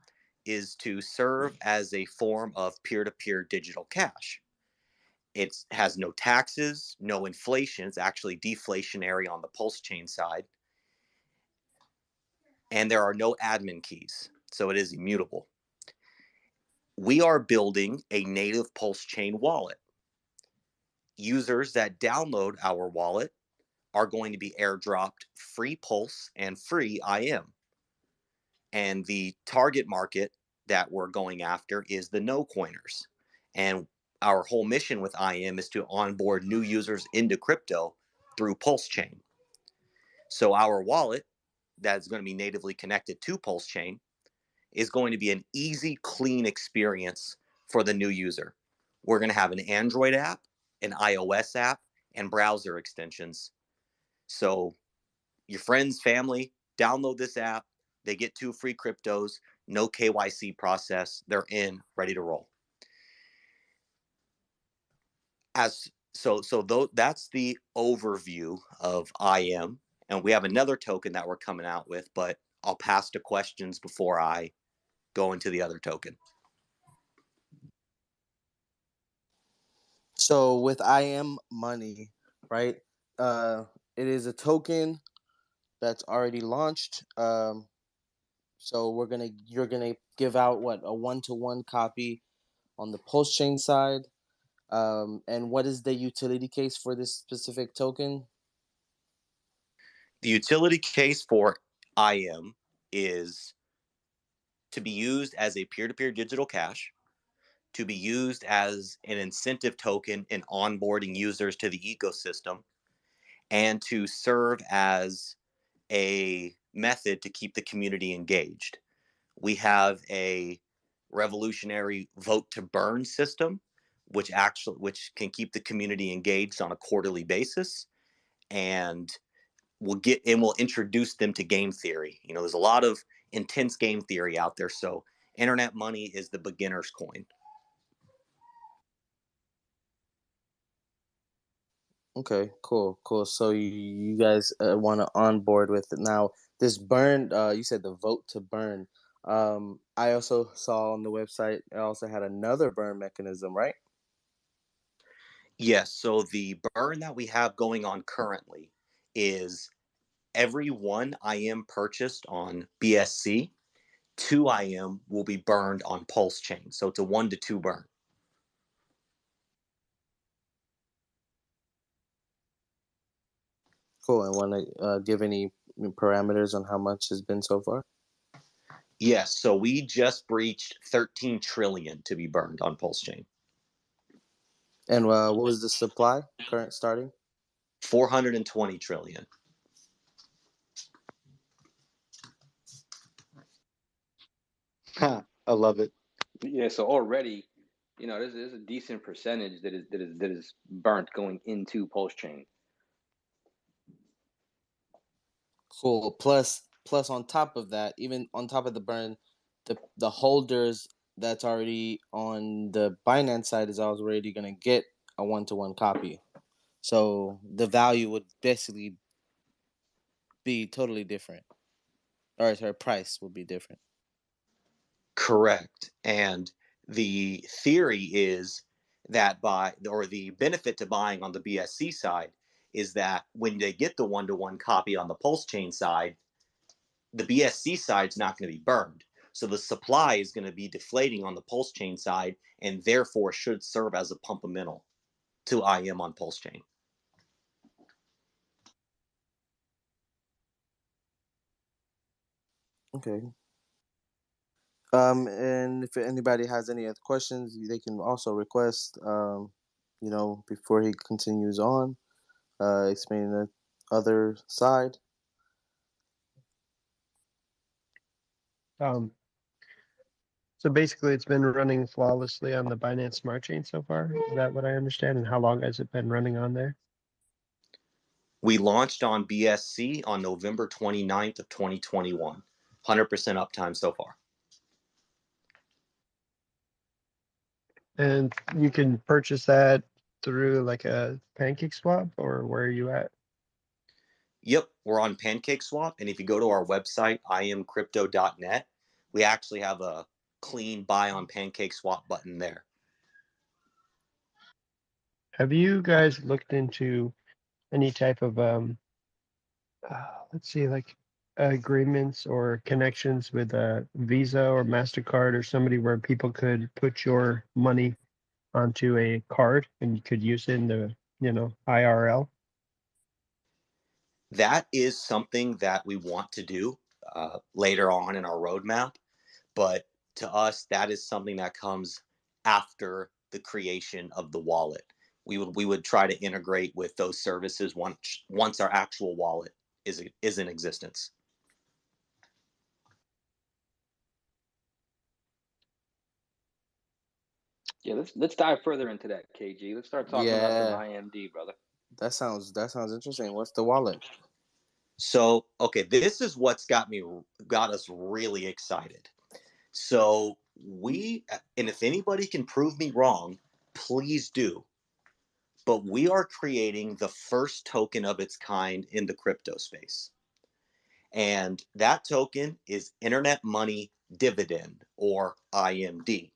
is to serve as a form of peer-to-peer digital cash. It has no taxes, no inflation. It's actually deflationary on the Pulsechain side. And there are no admin keys, so it is immutable. We are building a native Pulsechain wallet. Users that download our wallet are going to be airdropped free Pulse and free IM. And the target market that we're going after is the no coiners. And our whole mission with IM is to onboard new users into crypto through Pulsechain. So our wallet that's going to be natively connected to Pulsechain is going to be an easy, clean experience for the new user. We're going to have an Android app, an iOS app, and browser extensions. So your friends, family, download this app. They get 2 free cryptos, no KYC process. They're in, ready to roll. That's the overview of IM. And we have another token that we're coming out with, but I'll pass to questions before I go into the other token. So with IM money, right? It is a token that's already launched. So you're gonna give out what a 1-to-1 copy on the Pulsechain side. And what is the utility case for this specific token? The utility case for IM is to be used as a peer-to-peer digital cash, to be used as an incentive token in onboarding users to the ecosystem, and to serve as a method to keep the community engaged. We have a revolutionary vote to burn system, which can keep the community engaged on a quarterly basis, and we'll introduce them to game theory. You know, there's a lot of intense game theory out there. So internet money is the beginner's coin. Okay, cool. So you guys want to onboard with it now. This burn, you said the vote to burn. I also saw on the website it also had another burn mechanism, right? Yes. So the burn that we have going on currently is every one IM purchased on BSC, 2 IM will be burned on Pulsechain. So it's a 1 to 2 burn. Cool. And want to give any parameters on how much has been so far? Yes. So we just breached 13 trillion to be burned on Pulsechain. And what was the supply current starting? 420 trillion. I love it. Yeah, so already, there's a decent percentage that is burnt going into Pulsechain. Cool. Plus on top of that, even on top of the burn, the holders that's already on the Binance side is already going to get a 1-to-1 copy. So the value would basically be totally different, or her price would be different. Correct. And the theory is that the benefit to buying on the BSC side is that when they get the 1-to-1 copy on the Pulsechain side, the BSC side is not going to be burned. So the supply is going to be deflating on the Pulsechain side and therefore should serve as a pumpamental to IM on Pulsechain. Okay. And if anybody has any other questions, they can also request, before he continues on, explaining the other side. So basically, it's been running flawlessly on the Binance Smart Chain so far. Is that what I understand? And how long has it been running on there? We launched on BSC on November 29th of 2021. 100% uptime so far. And you can purchase that through like a pancake swap, or where are you at? Yep, we're on PancakeSwap. And if you go to our website, imcrypto.net, we actually have a clean buy on PancakeSwap button there. Have you guys looked into any type of let's see, like agreements or connections with Visa or MasterCard or somebody where people could put your money onto a card and you could use it in the, IRL? That is something that we want to do later on in our roadmap. But to us, that is something that comes after the creation of the wallet. We would try to integrate with those services once our actual wallet is in existence. Yeah, let's dive further into that, KG. Let's start talking about some IMD, brother. That sounds interesting. What's the wallet? So, okay, this is what's got us really excited. So and if anybody can prove me wrong, please do. But we are creating the first token of its kind in the crypto space. And that token is Internet Money Dividend, or IMD.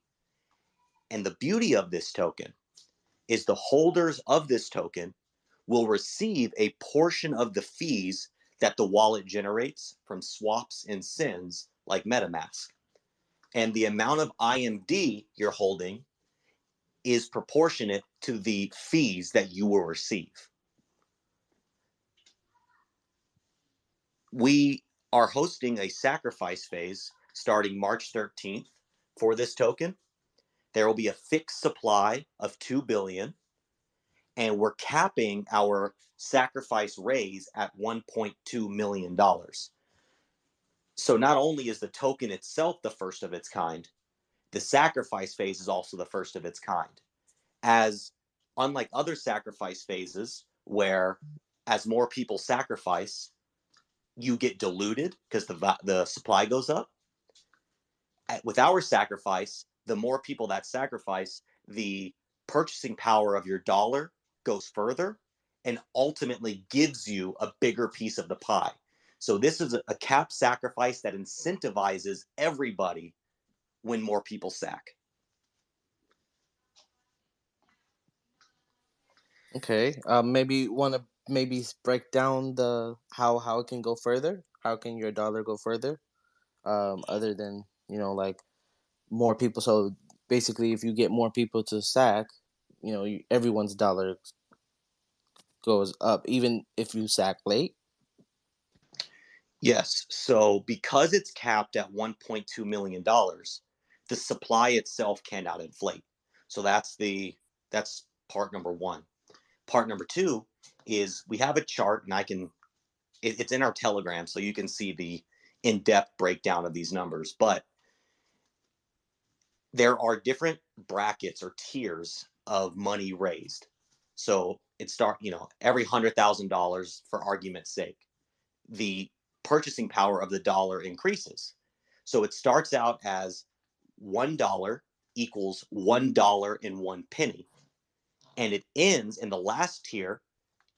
And the beauty of this token is the holders of this token will receive a portion of the fees that the wallet generates from swaps and SINs like MetaMask. And the amount of IMD you're holding is proportionate to the fees that you will receive. We are hosting a sacrifice phase starting March 13th for this token. There will be a fixed supply of 2 billion, and we're capping our sacrifice raise at $1.2 million. So not only is the token itself the first of its kind, the sacrifice phase is also the first of its kind. As unlike other sacrifice phases, where as more people sacrifice, you get diluted because the supply goes up. With our sacrifice, the more people that sacrifice, the purchasing power of your dollar goes further and ultimately gives you a bigger piece of the pie. So this is a cap sacrifice that incentivizes everybody when more people sack. Okay. Maybe want to maybe break down the how it can go further. How can your dollar go further? Other than like more people. So basically, if you get more people to sack, everyone's dollar goes up, even if you sack late. Yes. So because it's capped at $1.2 million, the supply itself cannot inflate. So that's part number one. Part number two is we have a chart, and it's in our Telegram, so you can see the in-depth breakdown of these numbers. But there are different brackets or tiers of money raised. So every $100,000, for argument's sake, the purchasing power of the dollar increases. So it starts out as $1 equals $1.01, and it ends in the last tier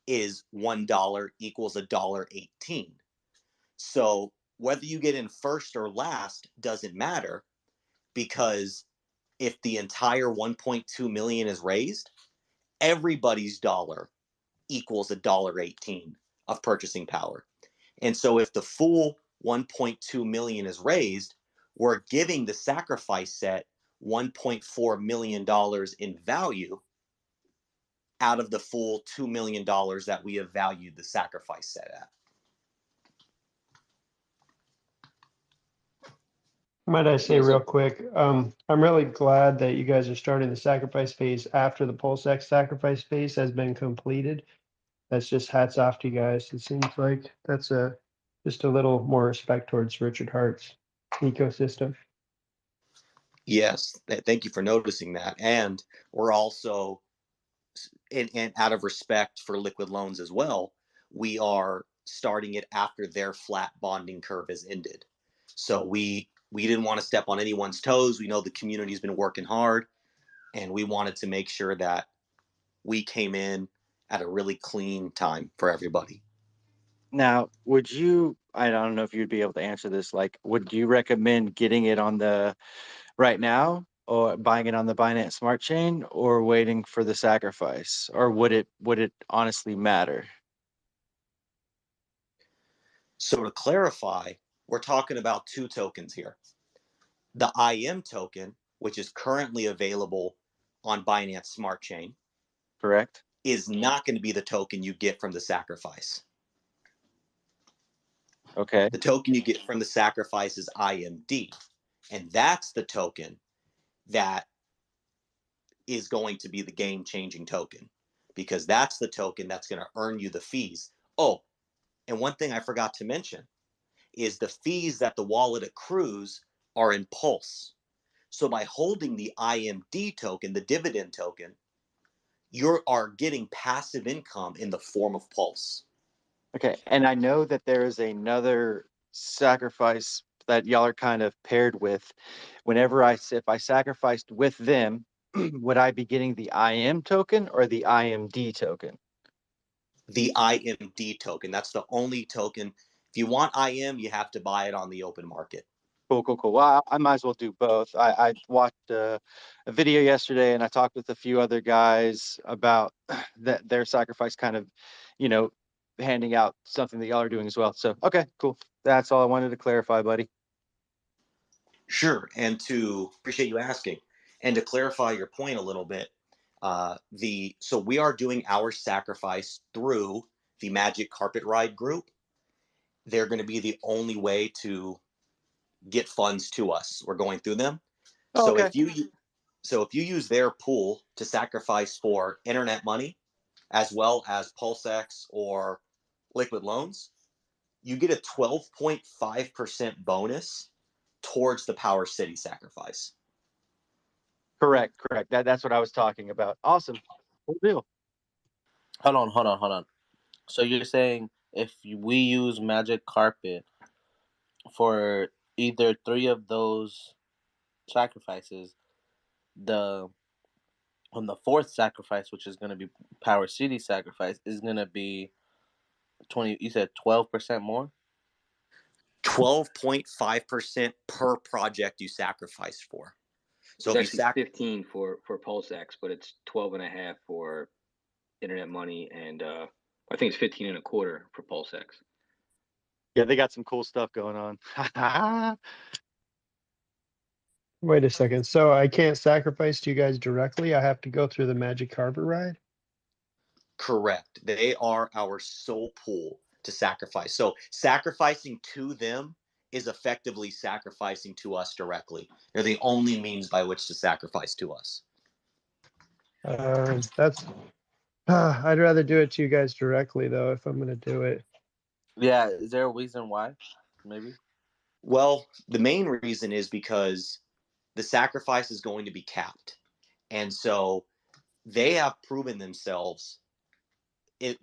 is $1 equals $1.18. So whether you get in first or last doesn't matter, because if the entire 1.2 million is raised, everybody's dollar equals $1.18 of purchasing power. And so if the full 1.2 million is raised, we're giving the sacrifice set $1.4 million in value out of the full $2 million that we have valued the sacrifice set at. Might I say Yeah, real so quick, I'm really glad that you guys are starting the sacrifice phase after the Pulsechain sacrifice phase has been completed. That's just hats off to you guys. It seems like that's just a little more respect towards Richard Hart's ecosystem. Yes, thank you for noticing that. And we're also, and out of respect for liquid loans as well, we are starting it after their flat bonding curve has ended. So we didn't want to step on anyone's toes. We know the community's been working hard, and we wanted to make sure that we came in at a really clean time for everybody. Now, I don't know if you'd be able to answer this, like, would you recommend getting it on the right now or buying it on the Binance Smart Chain or waiting for the sacrifice? Or would it honestly matter? So to clarify, we're talking about two tokens here. The IM token, which is currently available on Binance Smart Chain, Correct? is not going to be the token you get from the sacrifice. Okay. The token you get from the sacrifice is IMD. And that's the token that is going to be the game-changing token, because that's the token that's going to earn you the fees. Oh, and one thing I forgot to mention is the fees that the wallet accrues are in Pulse. So by holding the IMD token, the dividend token, you are getting passive income in the form of Pulse. Okay. And I know that there is another sacrifice that y'all are kind of paired with. If I sacrificed with them, would I be getting the IM token or the IMD token? The IMD token. That's the only token. If you want IM, you have to buy it on the open market. Cool, cool, cool. Well, I might as well do both. I watched a video yesterday, and I talked with a few other guys about their sacrifice, kind of, you know, handing out something that y'all are doing as well. So, okay, cool. That's all I wanted to clarify, buddy. Sure. And to appreciate you asking, and to clarify your point a little bit, so we are doing our sacrifice through the Magic Carpet Ride group. They're going to be the only way to get funds to us. We're going through them. Oh, So okay. if you use their pool to sacrifice for internet money, as well as PulseX or liquid loans, you get a 12.5% bonus towards the Power City sacrifice. Correct, correct. That's what I was talking about. Awesome. Cool deal. Hold on. So you're saying if we use Magic Carpet for either three of those sacrifices, the on the fourth sacrifice, which is going to be Power City sacrifice, is going to be 20. You said 12% more. 12.5% per project you sacrificed for. So it's actually 15 for PulseX, but it's 12.5 for Internet Money, and I think it's 15 and a quarter for PulseX. Yeah, they got some cool stuff going on. Wait a second. So I can't sacrifice to you guys directly. I have to go through the Magic Carpet ride. Correct. They are our sole pool to sacrifice. So sacrificing to them is effectively sacrificing to us directly. They're the only means by which to sacrifice to us. That's. I'd rather do it to you guys directly, though, if I'm going to do it. Yeah, is there a reason why? Maybe. Well, the main reason is because the sacrifice is going to be capped. And so they have proven themselves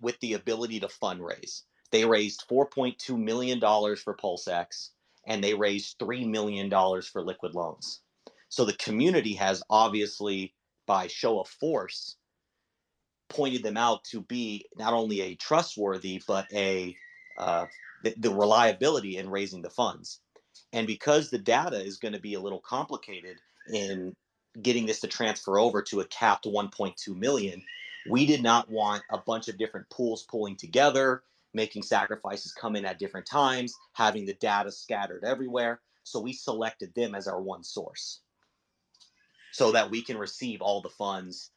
with the ability to fundraise. They raised $4.2 million for PulseX, and they raised $3 million for liquid loans. So the community has obviously, by show of force, pointed them out to be not only a trustworthy, but the reliability in raising the funds. And because the data is going to be a little complicated in getting this to transfer over to a capped 1.2 million, we did not want a bunch of different pools pulling together, making sacrifices come in at different times, having the data scattered everywhere. So we selected them as our one source so that we can receive all the funds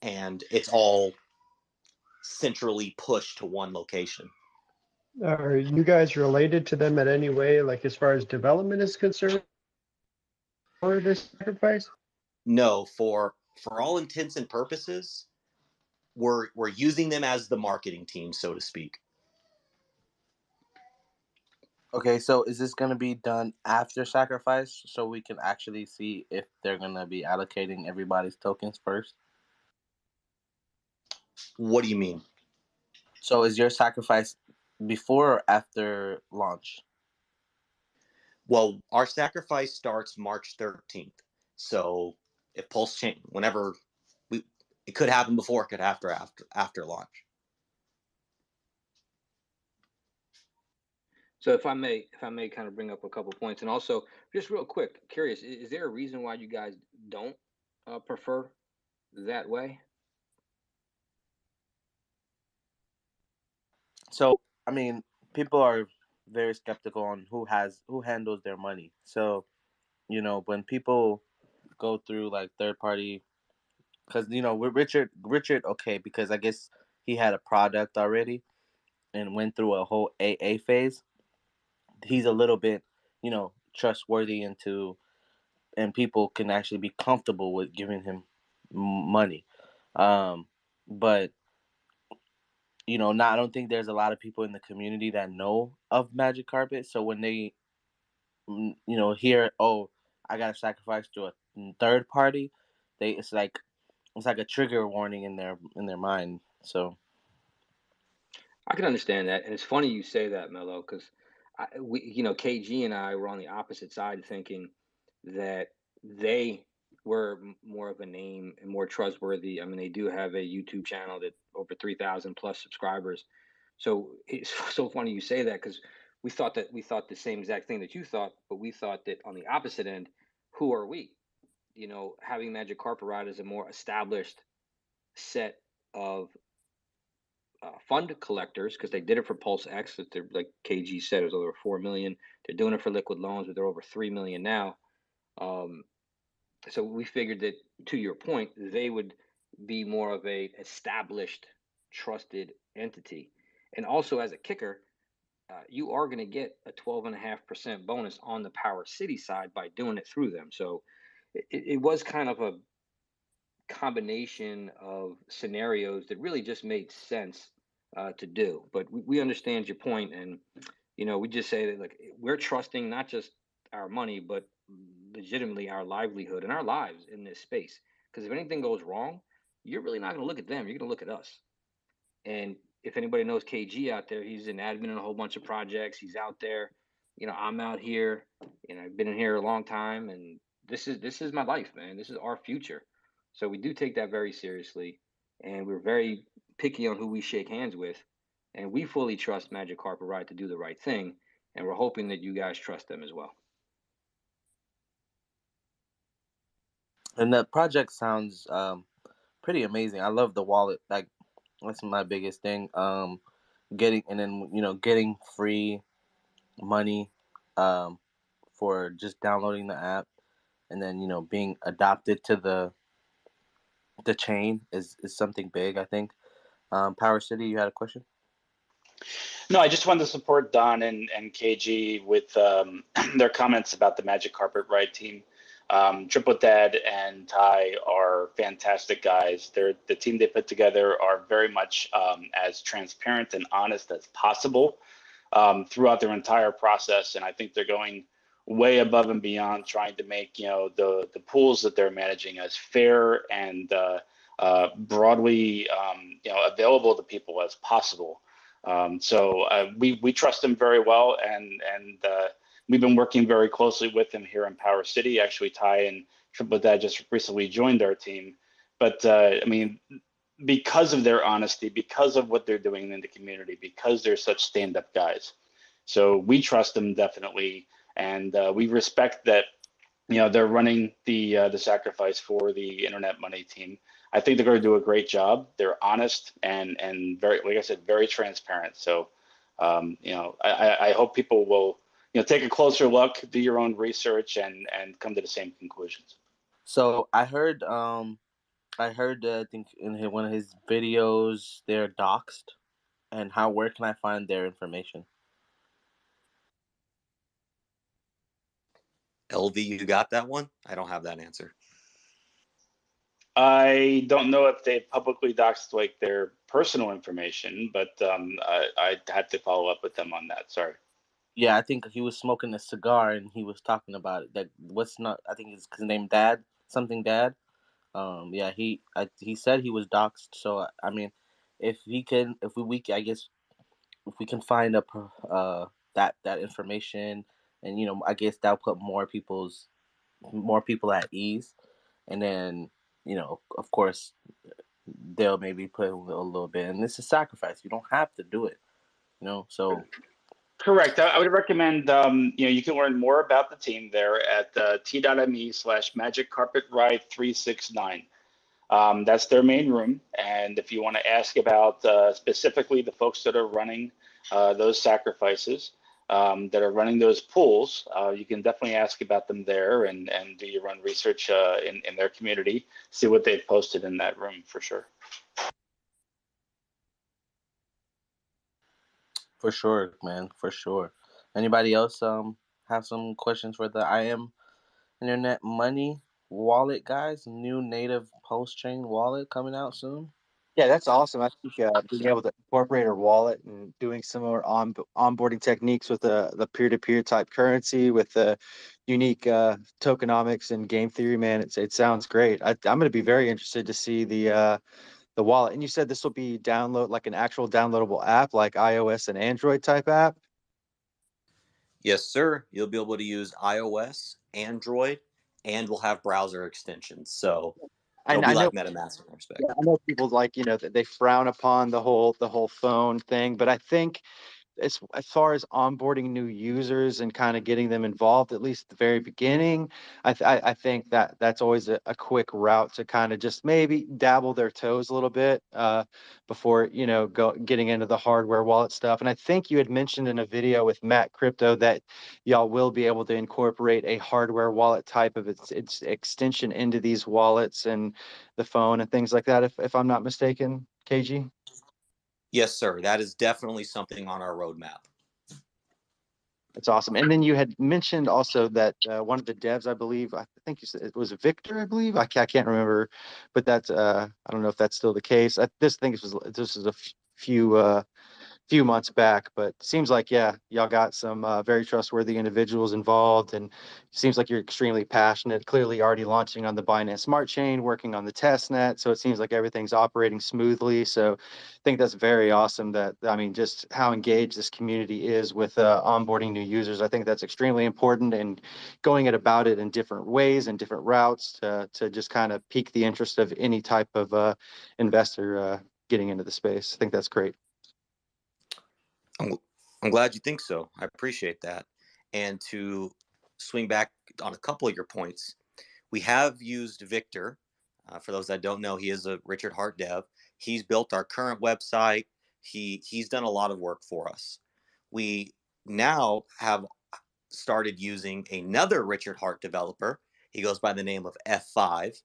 and it's all centrally pushed to one location. Are you guys related to them in any way, like as far as development is concerned, or this sacrifice? No, for all intents and purposes, we're using them as the marketing team, so to speak. Okay, so is this going to be done after sacrifice so we can actually see if they're going to be allocating everybody's tokens first? What do you mean? So is your sacrifice before or after launch? Well, our sacrifice starts March 13th. So if Pulsechain, whenever it could happen before, it could after launch. So if I may kind of bring up a couple points, and also just real quick, curious, is there a reason why you guys don't prefer that way? So, I mean, people are very skeptical on who handles their money. So, when people go through like third party, because with Richard, okay, because I guess he had a product already and went through a whole AA phase. He's a little bit, trustworthy and people can actually be comfortable with giving him money. But I don't think there's a lot of people in the community that know of Magic Carpet. So when they, hear, oh, I got to sacrifice to a third party, it's like a trigger warning in their mind. So I can understand that, and it's funny you say that, Mello, because KG and I were on the opposite side, thinking that they were more of a name and more trustworthy. I mean, they do have a YouTube channel that over 3,000 plus subscribers. So it's so funny you say that because we thought the same exact thing that you thought, but we thought that on the opposite end, who are we? Having Magic Carpet Ride is a more established set of fund collectors because they did it for Pulse X. That they're like KG said, it was over 4 million. They're doing it for liquid loans, but they're over 3 million now. So we figured that, to your point, they would be more of a established, trusted entity. And also, as a kicker, you are going to get a 12.5% bonus on the Power City side by doing it through them. So it was kind of a combination of scenarios that really just made sense to do. But we understand your point, and we just say that like we're trusting not just our money, but legitimately our livelihood and our lives in this space. Because if anything goes wrong, you're really not going to look at them; you're going to look at us. And if anybody knows KG out there, he's an admin in a whole bunch of projects. He's out there. I'm out here, and I've been in here a long time, and this is my life, man. This is our future. So we do take that very seriously, and we're very picky on who we shake hands with, and we fully trust Magic Carpet Ride to do the right thing, and we're hoping that you guys trust them as well. And the project sounds pretty amazing. I love the wallet. Like, that's my biggest thing. Getting free money for just downloading the app, and then being adopted to the chain is something big, I think. Power City, you had a question? No, I just wanted to support Don and KG with their comments about the Magic Carpet Ride team. Triple Dad and Ty are fantastic guys. The team they put together are very much as transparent and honest as possible throughout their entire process, and I think they're going way above and beyond trying to make the pools that they're managing as fair and broadly available to people as possible. So we trust them very well, and we've been working very closely with them here in Power City. Actually, Ty and Triple Dad just recently joined our team, but I mean, because of their honesty, because of what they're doing in the community, because they're such stand-up guys. So we trust them definitely, and we respect that. They're running the sacrifice for the Internet Money team. I think they're going to do a great job. They're honest and very, like I said, very transparent. So, I hope people will take a closer look, do your own research, and come to the same conclusions. So I heard I think in one of his videos they're doxxed, and where can I find their information? LV, you got that one? I don't have that answer. I don't know if they've publicly doxed like their personal information, but I'd have to follow up with them on that. Sorry. Yeah, I think he was smoking a cigar and he was talking about it. That I think his name Dad, something Dad. Yeah, he said he was doxxed. So I mean, if I guess if we can find that information, and I guess that'll put more people at ease, and then of course they'll maybe put a little bit, and it's a sacrifice. You don't have to do it, so. Correct. I would recommend, you can learn more about the team there at t.me/Magic Carpet Ride 369. That's their main room. And if you want to ask about specifically the folks that are running those sacrifices, that are running those pools, you can definitely ask about them there and do your own research in their community, see what they've posted in that room for sure. For sure, man. For sure. Anybody else have some questions for the I Am Internet Money wallet, guys? New native Pulsechain wallet coming out soon. Yeah, that's awesome. I think being able to incorporate our wallet and doing similar onboarding techniques with the peer-to-peer type currency with the unique tokenomics and game theory, man, it sounds great. I'm going to be very interested to see the wallet. And you said this will be like an actual downloadable app, like iOS and Android type app. Yes, sir. You'll be able to use iOS, Android, and we'll have browser extensions. So it'll be like MetaMask in that respect. Yeah, I know people they frown upon the whole phone thing, but I think as far as onboarding new users and kind of getting them involved, at least at the very beginning, I think that's always a quick route to kind of just maybe dabble their toes a little bit before getting into the hardware wallet stuff. And I think you had mentioned in a video with Matt Crypto that y'all will be able to incorporate a hardware wallet type of its extension into these wallets and the phone and things like that, if I'm not mistaken, KG. Yes, sir. That is definitely something on our roadmap. That's awesome. And then you had mentioned also that one of the devs, I think you said it was Victor, I believe. I can't remember, but that's I don't know if that's still the case. This is a few few months back, but seems like, yeah, y'all got some very trustworthy individuals involved, and seems like you're extremely passionate, clearly already launching on the Binance Smart Chain, working on the test net. So it seems like everything's operating smoothly. So I think that's very awesome that, I mean, just how engaged this community is with onboarding new users. I think that's extremely important, and going about it in different ways and different routes to just kind of pique the interest of any type of investor getting into the space. I think that's great. I'm glad you think so. I appreciate that. And to swing back on a couple of your points, we have used Victor. For those that don't know, he is a Richard Hart dev. He's built our current website. He's done a lot of work for us. We now have started using another Richard Hart developer. He goes by the name of F5,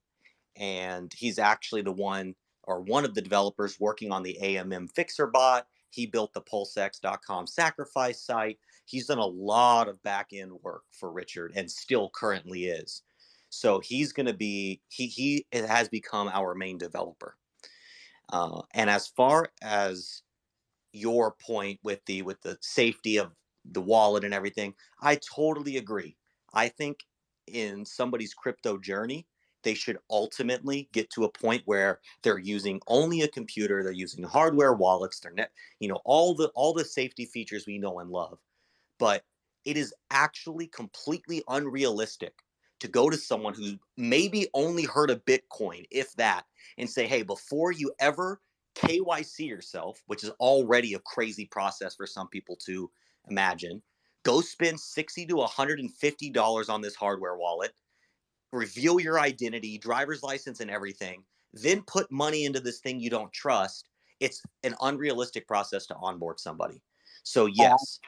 and he's actually the one or one of the developers working on the AMM Fixer bot. He built the pulsex.com sacrifice site. He's done a lot of back end work for Richard and still currently is. So he's going to be, he has become our main developer. And as far as your point with the safety of the wallet and everything, I totally agree. I think in somebody's crypto journey, they should ultimately get to a point where they're using only a computer, they're using hardware wallets, they're net, all the safety features we know and love. But it is actually completely unrealistic to go to someone who maybe only heard of Bitcoin, if that, and say, hey, before you ever KYC yourself, which is already a crazy process for some people to imagine, go spend $60 to $150 on this hardware wallet, reveal your identity, driver's license, and everything, then put money into this thing you don't trust. It's an unrealistic process to onboard somebody. So yes.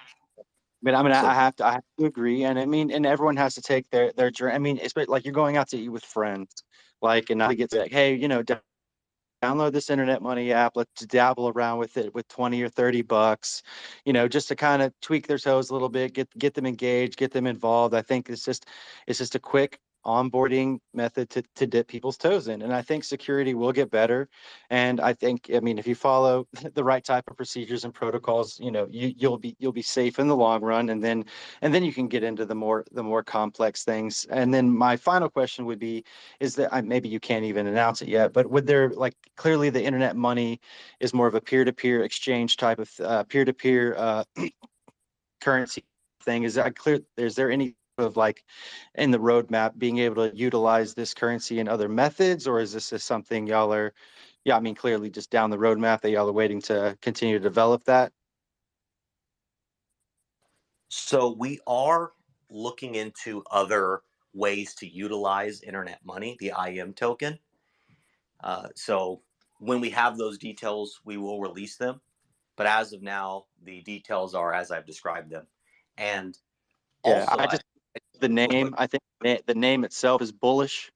I have to agree, and I mean, and everyone has to take their journey. I mean, it's like you're going out to eat with friends, like, and not get to like, hey, download this internet money app. Let's dabble around with it with 20 or 30 bucks, just to kind of tweak their toes a little bit, get them engaged, get them involved. I think it's just a quick onboarding method to dip people's toes in. And I think security will get better. And I think, I mean, if you follow the right type of procedures and protocols, you'll be safe in the long run. And then you can get into the more complex things. And then my final question would be, is that maybe you can't even announce it yet, but would there, like, clearly the internet money is more of a peer-to-peer exchange type of peer-to-peer currency thing. Is there any of, like, in the roadmap being able to utilize this currency in other methods, or is this just something y'all are, yeah, I mean, clearly just down the roadmap that y'all are waiting to continue to develop that? So we are looking into other ways to utilize internet money, the IM token. So when we have those details, we will release them. But as of now, the details are as I've described them. And Yeah, also, the name, I think the name itself is bullish.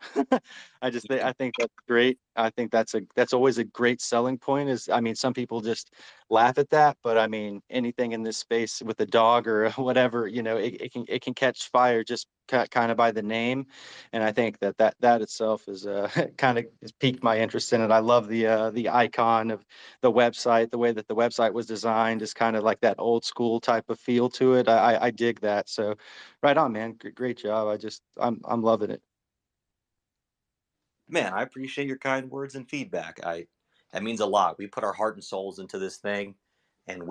I think that's great. I think that's always a great selling point. Is, I mean, some people just laugh at that, but I mean, anything in this space with a dog or whatever, it can catch fire just kind of by the name. And I think that itself is kind of has piqued my interest in it. I love the icon of the website, the way that the website was designed is kind of like that old school type of feel to it. I dig that. So right on, man. Great job. I'm loving it. man, I appreciate your kind words and feedback. That means a lot. We put our heart and souls into this thing, and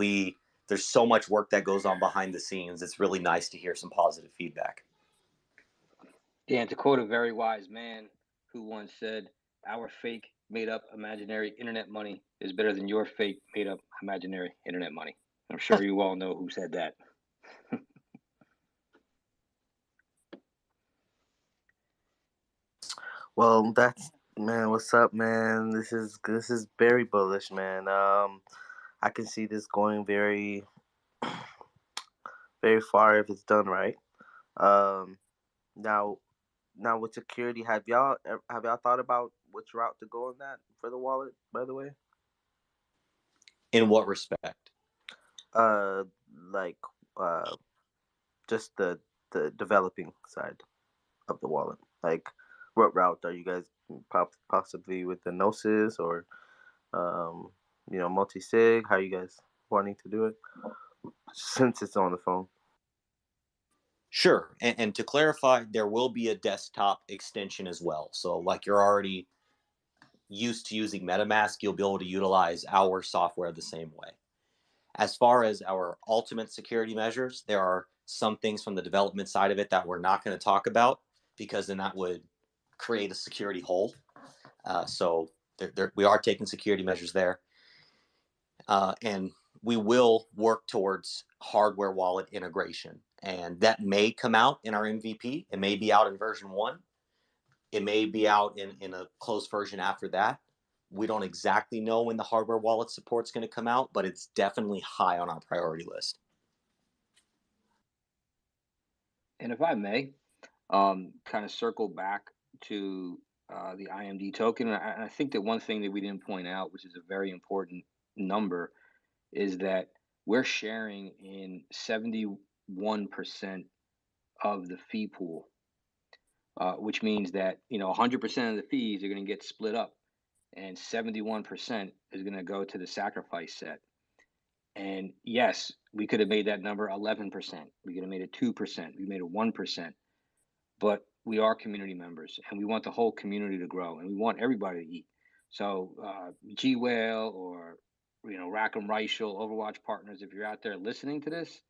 there's so much work that goes on behind the scenes. It's really nice to hear some positive feedback. Yeah, and to quote a very wise man who once said, our fake made up imaginary internet money is better than your fake made up imaginary internet money. I'm sure you all know who said that. Well, that's man. What's up, man? This is very bullish, man. I can see this going very, very far if it's done right. Um, now, with security, have y'all thought about which route to go on that for the wallet? By the way, In what respect? like just the developing side of the wallet. Like, what route are you guys possibly with the Gnosis or multi sig? How you guys? wanting to do it since it's on the phone. Sure. And to clarify, there will be a desktop extension as well. So like you're already used to using MetaMask, you'll be able to utilize our software the same way. As far as our ultimate security measures, there are some things from the development side of it that we're not going to talk about because then that would create a security hole. So we are taking security measures there. And we will work towards hardware wallet integration. And that may come out in our MVP. It may be out in version 1. It may be out in a closed version after that. We don't exactly know when the hardware wallet support is going to come out, but it's definitely high on our priority list. And if I may, kind of circle back to the IMD token, I think that one thing that we didn't point out, which is a very important number, is that we're sharing in 71% of the fee pool, which means that 100% of the fees are going to get split up, and 71% is going to go to the sacrifice set. And yes, we could have made that number 11%. We could have made it 2%. We made it 1%. But we are community members, and we want the whole community to grow, and we want everybody to eat. So G Whale or Rackham Reichel, Overwatch partners, if you're out there listening to this,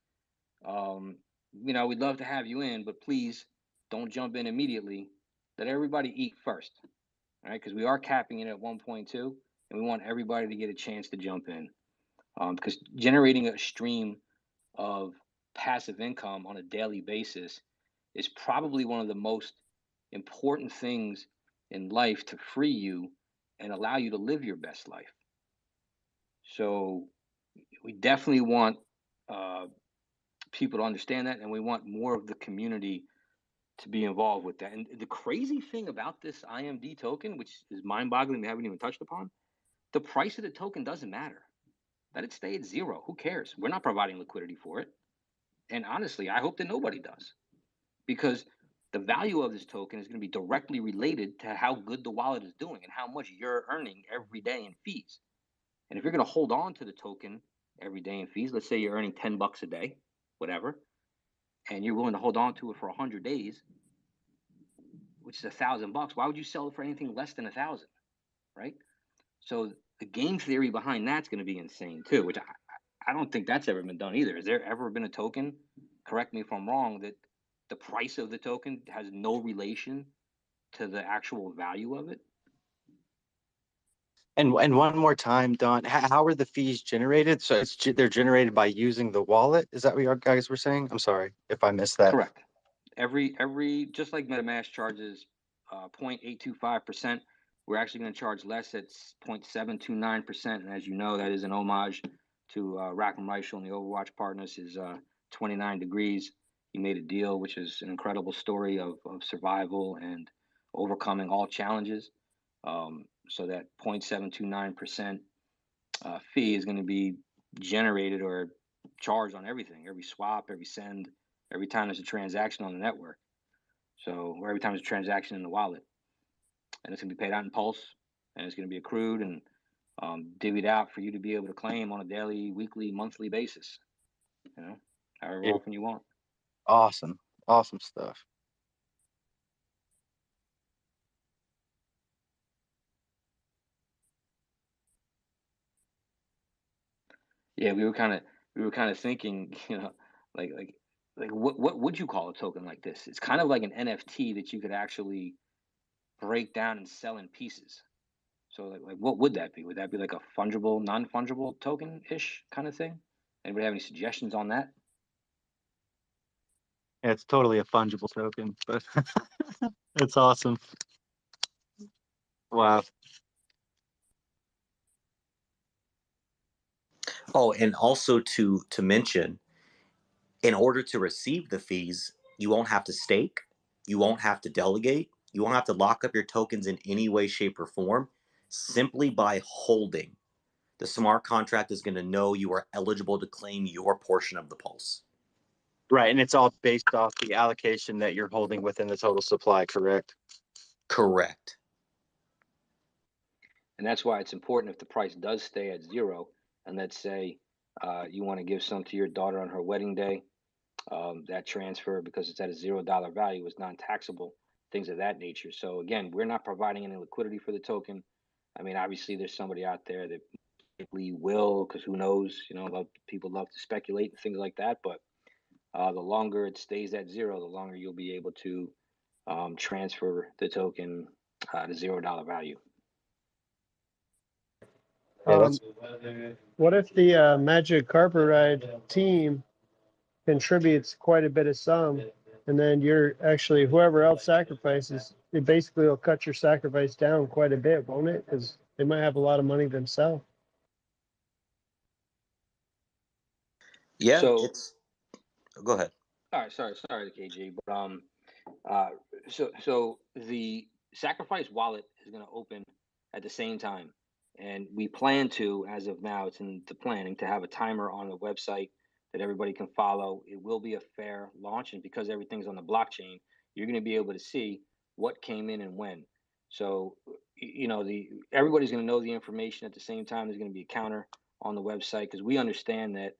we'd love to have you in, but please don't jump in immediately. Let everybody eat first, all right? Because we are capping it at 1.2, and we want everybody to get a chance to jump in. Because generating a stream of passive income on a daily basis is probably one of the most important things in life to free you and allow you to live your best life. So we definitely want people to understand that, and we want more of the community to be involved with that. And the crazy thing about this IMD token, which is mind-boggling, we haven't even touched upon, the price of the token doesn't matter. Let it stay at 0. Who cares? We're not providing liquidity for it. And honestly, I hope that nobody does, because the value of this token is going to be directly related to how good the wallet is doing and how much you're earning every day in fees. And if you're going to hold on to the token every day in fees, let's say you're earning $10 a day, whatever, and you're willing to hold on to it for 100 days, which is $1,000, why would you sell it for anything less than 1,000, right? So the game theory behind that's going to be insane too, which I don't think that's ever been done either. Has there ever been a token, correct me if I'm wrong, that the price of the token has no relation to the actual value of it? And one more time, Don, how are the fees generated? So they're generated by using the wallet. Is that what you guys were saying? I'm sorry if I missed that. Correct. Every just like MetaMask charges 0.825%, we're actually going to charge less at 0.729%. And as you know, that is an homage to Rackham Reichel and the Overwatch partners. His 29 Degrees. He made a deal, which is an incredible story of survival and overcoming all challenges. So that 0.729% fee is going to be generated or charged on everything, every swap, every send, every time there's a transaction on the network. So, or every time there's a transaction in the wallet. And it's going to be paid out in Pulse, and it's going to be accrued and divvied out for you to be able to claim on a daily, weekly, monthly basis. However often you want. Awesome stuff. Yeah, we were kind of thinking, like what would you call a token like this? It's kind of like an NFT that you could actually break down and sell in pieces. So like what would that be? Would that be like a fungible, non-fungible token-ish kind of thing? Anybody have any suggestions on that? Yeah, it's totally a fungible token, but it's awesome. Wow. Oh, and also to mention, in order to receive the fees, you won't have to stake, you won't have to delegate, you won't have to lock up your tokens in any way, shape, or form. Simply by holding, the smart contract is going to know you are eligible to claim your portion of the pulse. Right, and it's all based off the allocation that you're holding within the total supply, correct? Correct. And that's why it's important if the price does stay at 0, and let's say You want to give some to your daughter on her wedding day. That transfer, because it's at a $0 value, is non-taxable, things of that nature. So again, we're not providing any liquidity for the token. I mean, obviously there's somebody out there that likely will, because who knows, people love to speculate and things like that. But the longer it stays at zero, the longer you'll be able to transfer the token to $0 value. Yeah, What if the Magic Carpet Ride team contributes quite a bit of sum, and then you're actually, whoever else sacrifices, it basically will cut your sacrifice down quite a bit, won't it? Because they might have a lot of money themselves. Yeah, So, go ahead. all right, sorry, KG, but so the sacrifice wallet is going to open at the same time, and we plan to, as of now, it's in the planning to have a timer on the website that everybody can follow. It will be a fair launch, and because everything's on the blockchain, you're going to be able to see what came in and when. So, everybody's going to know the information at the same time. There's going to be a counter on the website because we understand that.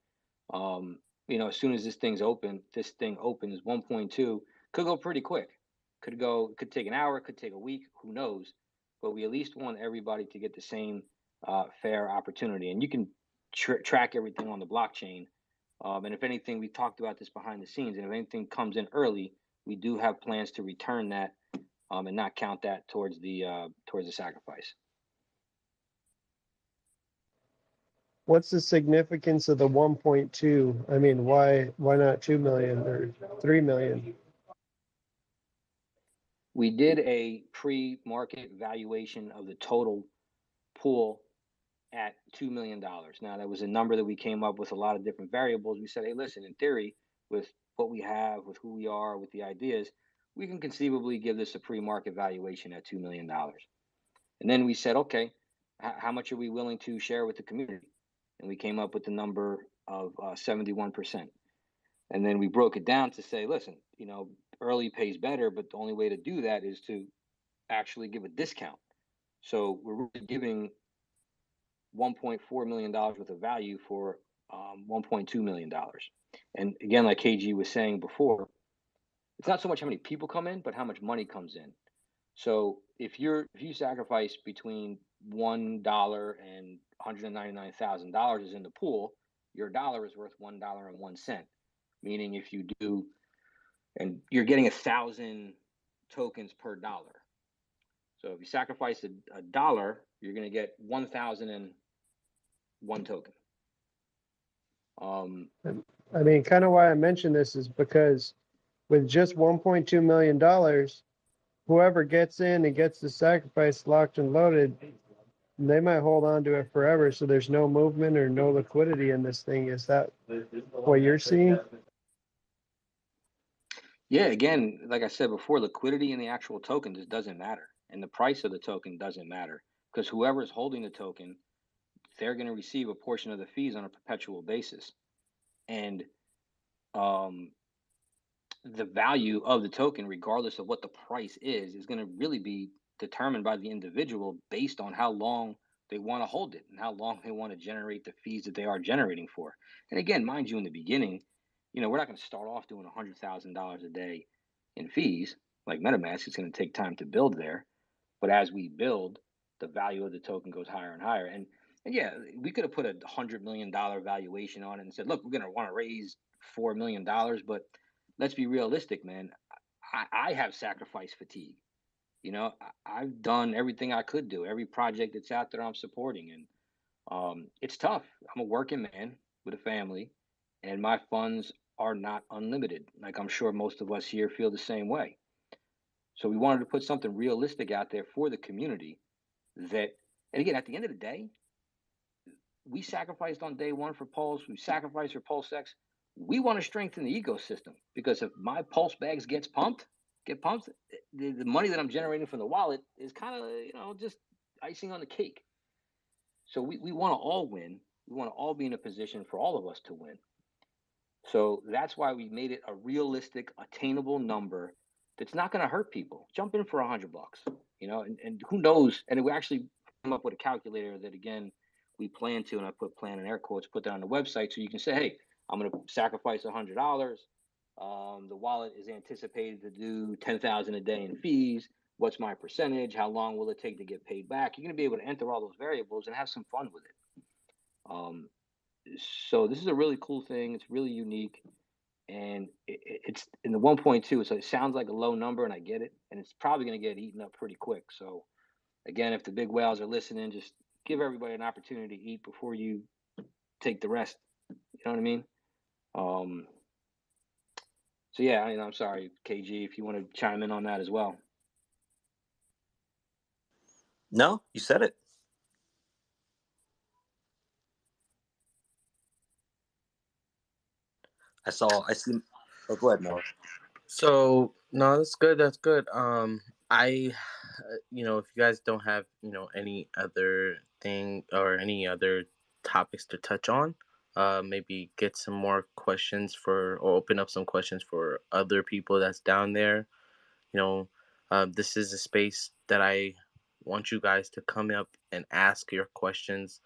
As soon as this thing opens, 1.2 could go pretty quick. Could take an hour, could take a week, who knows? But we at least want everybody to get the same fair opportunity. And you can track everything on the blockchain. And if anything, we talked about this behind the scenes. And if anything comes in early, we do have plans to return that and not count that towards the sacrifice. What's the significance of the 1.2? I mean, why not 2 million or 3 million? We did a pre-market valuation of the total pool at $2 million. Now, that was a number that we came up with a lot of different variables. We said, hey, listen, in theory, with what we have, with who we are, with the ideas, we can conceivably give this a pre-market valuation at $2 million. And then we said, okay, how much are we willing to share with the community? And we came up with the number of 71%. And then we broke it down to say, listen, early pays better, but the only way to do that is to actually give a discount. So we're really giving $1.4 million worth of value for $1.2 million. And again, like KG was saying before, it's not so much how many people come in, but how much money comes in. So if you sacrifice between $1 and $199,000 is in the pool, your dollar is worth $1.01. Meaning if you do, and you're getting 1,000 tokens per dollar. So if you sacrifice a dollar, you're going to get 1,001 token. I mean, kind of why I mention this is because with just $1.2 million, whoever gets in and gets the sacrifice locked and loaded, they might hold on to it forever. So there's no movement or no liquidity in this thing. Is that what you're seeing? Yeah, again, like I said before, liquidity in the actual token just doesn't matter. And the price of the token doesn't matter because whoever's holding the token, they're going to receive a portion of the fees on a perpetual basis. And the value of the token, regardless of what the price is going to really be determined by the individual based on how long they want to hold it and how long they want to generate the fees that they are generating for. And again, mind you, in the beginning, we're not going to start off doing $100,000 a day in fees like MetaMask. It's going to take time to build there. But as we build, the value of the token goes higher and higher. And yeah, we could have put $100 million valuation on it and said, look, we're going to want to raise $4 million. But let's be realistic, man. I have sacrifice fatigue. I've done everything I could do, every project that's out there I'm supporting. And it's tough. I'm a working man with a family, and my funds are not unlimited. Like I'm sure most of us here feel the same way. So we wanted to put something realistic out there for the community that, and again, at the end of the day, we sacrificed on day one for Pulse. We sacrificed for PulseX. We want to strengthen the ecosystem because if my Pulse bags get pumped, the money that I'm generating from the wallet is kind of, just icing on the cake. So we want to all win. We want to all be in a position for all of us to win. So that's why we made it a realistic, attainable number that's not going to hurt people. Jump in for $100, and who knows? And we actually came up with a calculator that, again, we plan to, and I put plan in air quotes, put that on the website so you can say, hey, I'm going to sacrifice $100. The wallet is anticipated to do 10,000 a day in fees. What's my percentage? How long will it take to get paid back? You're going to be able to enter all those variables and have some fun with it. So this is a really cool thing. It's really unique, and it's in the 1.2. So it sounds like a low number, and I get it, and it's probably going to get eaten up pretty quick. So again, if the big whales are listening, just give everybody an opportunity to eat before you take the rest. You know what I mean? So yeah, I'm sorry, KG, if you want to chime in on that as well. No, you said it. I see. Oh, go ahead, Noah. So no, that's good. That's good. I, if you guys don't have any other thing or any other topics to touch on, maybe get some more questions or open up some questions for other people that's down there. This is a space that I want you guys to come up and ask your questions.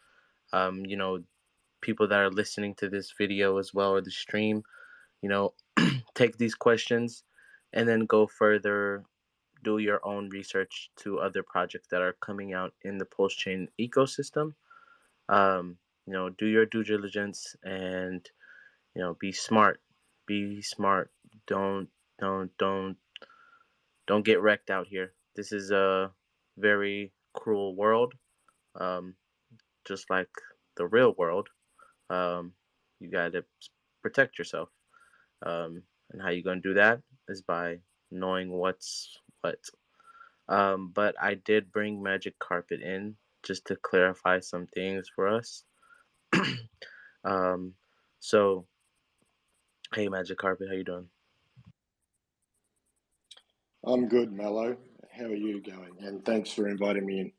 People that are listening to this video as well or the stream, take these questions and then go further, do your own research to other projects that are coming out in the Pulsechain ecosystem. Do your due diligence and be smart. Be smart. Don't get wrecked out here. This is a very cruel world, just like the real world. You gotta protect yourself. And how you're gonna do that is by knowing what's what. But I did bring Magic Carpet in just to clarify some things for us. um, so, hey, Magic Carpet, how you doing? I'm good, Mello. How are you going? And thanks for inviting me in.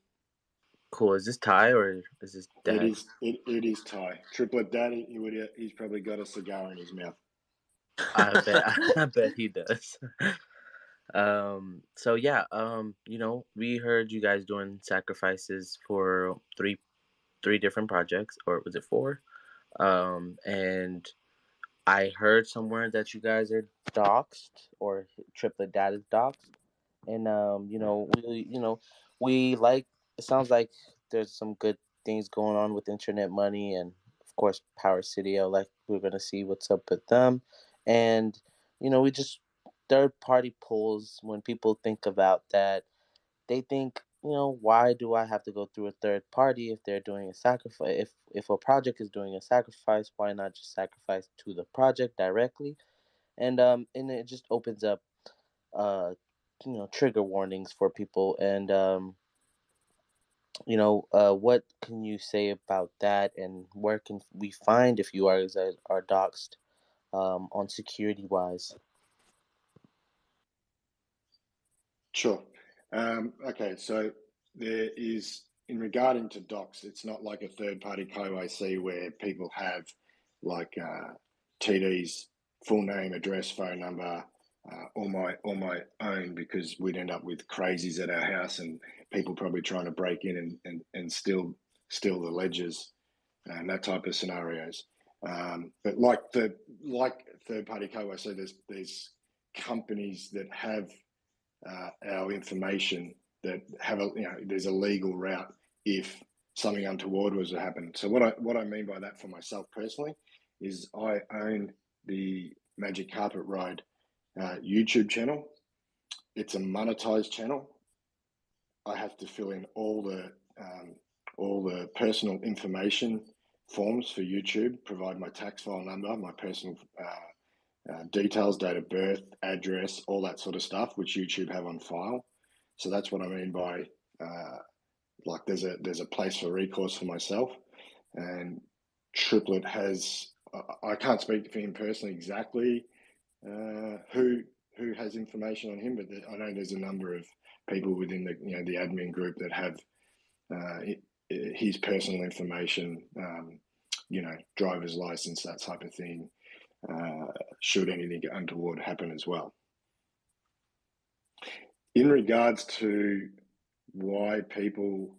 Cool. Is this Ty or is this Dad? It is Ty. Triplet Daddy. He's probably got a cigar in his mouth. I bet he does. So yeah, we heard you guys doing sacrifices for three different projects, or was it four? And I heard somewhere that you guys are doxxed, or Triplet Dad is doxxed, and we like. It sounds like there's some good things going on with internet money, and of course Power City. Like we're gonna see what's up with them, and we just third party polls. When people think about that, they think, why do I have to go through a third party if they're doing a sacrifice? If a project is doing a sacrifice, why not just sacrifice to the project directly? And it just opens up trigger warnings for people. And what can you say about that? And where can we find if you are doxxed on security wise? Sure. Okay, so there is, in regarding to docs, it's not like a third-party KYC where people have like TD's full name, address, phone number, or my own, because we'd end up with crazies at our house and people probably trying to break in and steal the ledgers and that type of scenarios. But like third-party KYC, there's companies that have our information that have there's a legal route if something untoward was to happen. So what I mean by that for myself personally is I own the Magic Carpet Ride YouTube channel. It's a monetized channel. I have to fill in all the personal information forms for YouTube, provide my tax file number, my personal details, date of birth, address, all that sort of stuff, which YouTube have on file. So that's what I mean by like there's a place for recourse for myself. And Triplet has, I can't speak for him personally exactly who has information on him, but I know there's a number of people within the admin group that have his personal information, driver's license, that type of thing. Should anything untoward happen as well. In regards to why people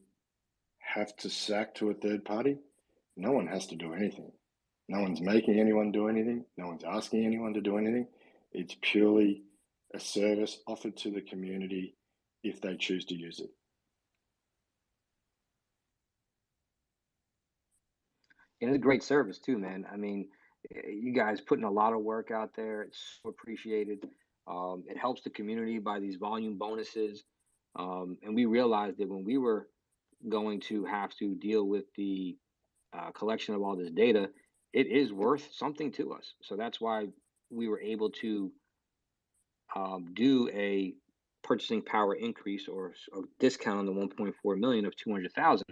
have to sack to a third party, no one has to do anything. No one's making anyone do anything. No one's asking anyone to do anything. It's purely a service offered to the community if they choose to use it. And it's a great service too, man. I mean, you guys putting a lot of work out there. It's so appreciated. It helps the community by these volume bonuses. And we realized that when we were going to have to deal with the collection of all this data, it is worth something to us. So that's why we were able to do a purchasing power increase or a discount on the 1.4 million of 200,000,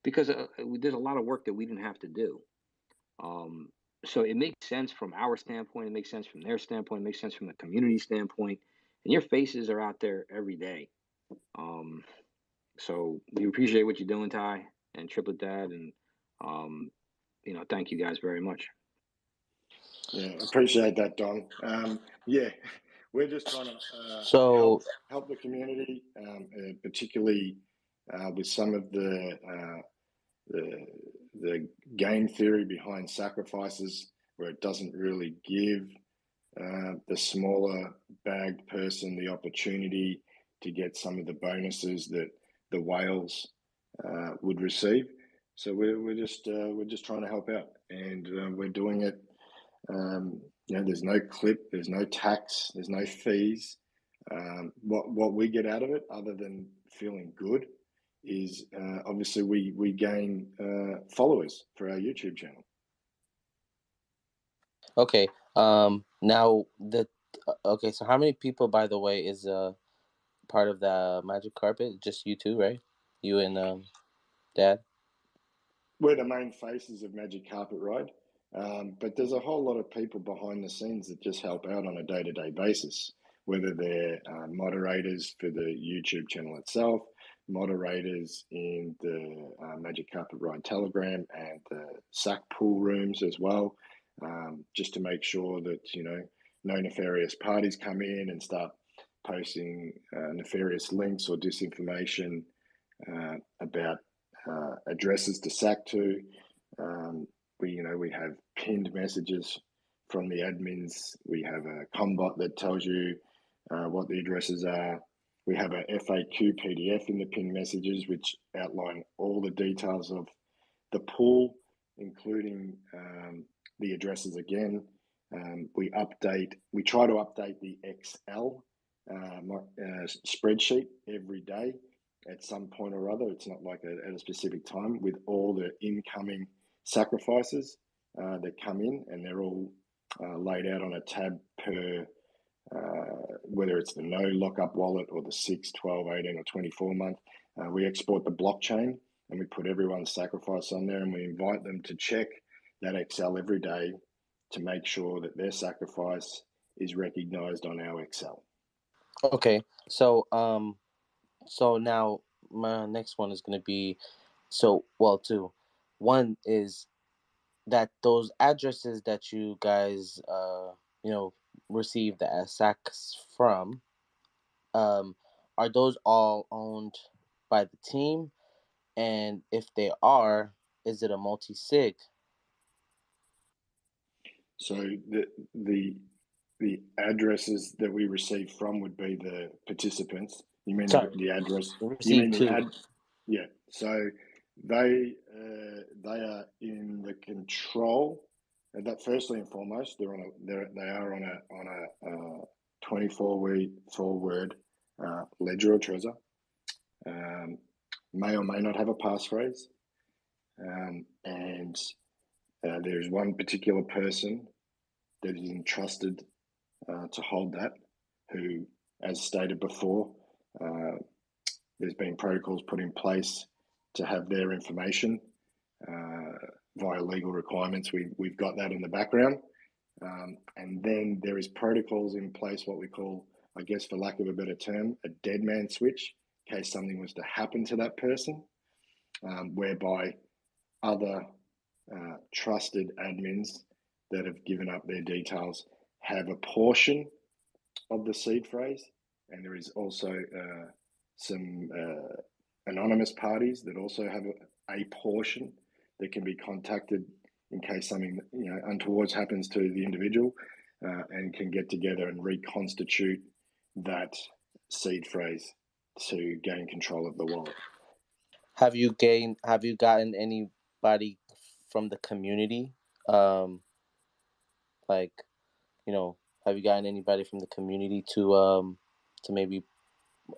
because there's a lot of work that we didn't have to do. So it makes sense from our standpoint. It makes sense from their standpoint. It makes sense from the community standpoint. And your faces are out there every day. So we appreciate what you're doing, Ty and Triplet Dad, and thank you guys very much. Yeah, appreciate that, Don. Yeah, we're just trying to So help the community, particularly with some of the game theory behind sacrifices, where it doesn't really give the smaller bagged person the opportunity to get some of the bonuses that the whales would receive. So we're just trying to help out, and we're doing it. There's no clip, there's no tax, there's no fees. What we get out of it, other than feeling good, is obviously we gain followers for our YouTube channel. okay, so how many people, by the way, is part of the Magic Carpet? Just you two, right? You and Dad? We're the main faces of Magic Carpet Ride, but there's a whole lot of people behind the scenes that just help out on a day-to-day basis, whether they're moderators for the YouTube channel itself, moderators in the Magic Carpet Ride Telegram and the SAC pool rooms as well, just to make sure that, no nefarious parties come in and start posting nefarious links or disinformation about addresses to SAC to. We have pinned messages from the admins. We have a combot that tells you what the addresses are. We have a FAQ PDF in the pinned messages, which outline all the details of the pool, including the addresses again. We try to update the Excel spreadsheet every day at some point or other. It's not like at a specific time, with all the incoming sacrifices that come in, and they're all laid out on a tab per whether it's the no lockup wallet or the 6, 12, 18 or 24 month. We export the blockchain and we put everyone's sacrifice on there, and we invite them to check that Excel every day to make sure that their sacrifice is recognized on our Excel. Okay, so now my next one is going to be, two. One is that those addresses that you guys receive the sacks from, are those all owned by the team? And if they are, is it a multi-sig? So the addresses that we receive from would be the participants. You mean the address? You mean the ad? Yeah. So they are in the control. That firstly and foremost, they are on a 24-week forward ledger or trezor. May or may not have a passphrase, and there is one particular person that is entrusted to hold that, who, as stated before, there's been protocols put in place to have their information via legal requirements. We've got that in the background. And then there is protocols in place, what we call, I guess for lack of a better term, a dead man switch, in case something was to happen to that person, whereby other trusted admins that have given up their details have a portion of the seed phrase, and there is also some anonymous parties that also have a portion that can be contacted in case something untoward happens to the individual, and can get together and reconstitute that seed phrase to gain control of the wallet. Have you gotten anybody from the community? Like, have you gotten anybody from the community to maybe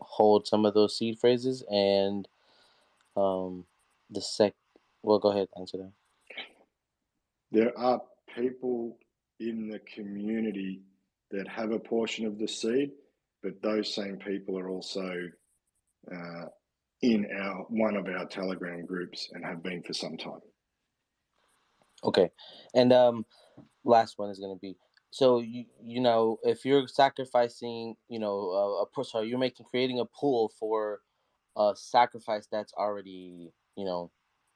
hold some of those seed phrases? And the sec well, go ahead, answer that. There are people in the community that have a portion of the seed, but those same people are also in one of our Telegram groups and have been for some time. Okay, and last one is going to be, so if you're sacrificing, you're creating a pool for a sacrifice that's already,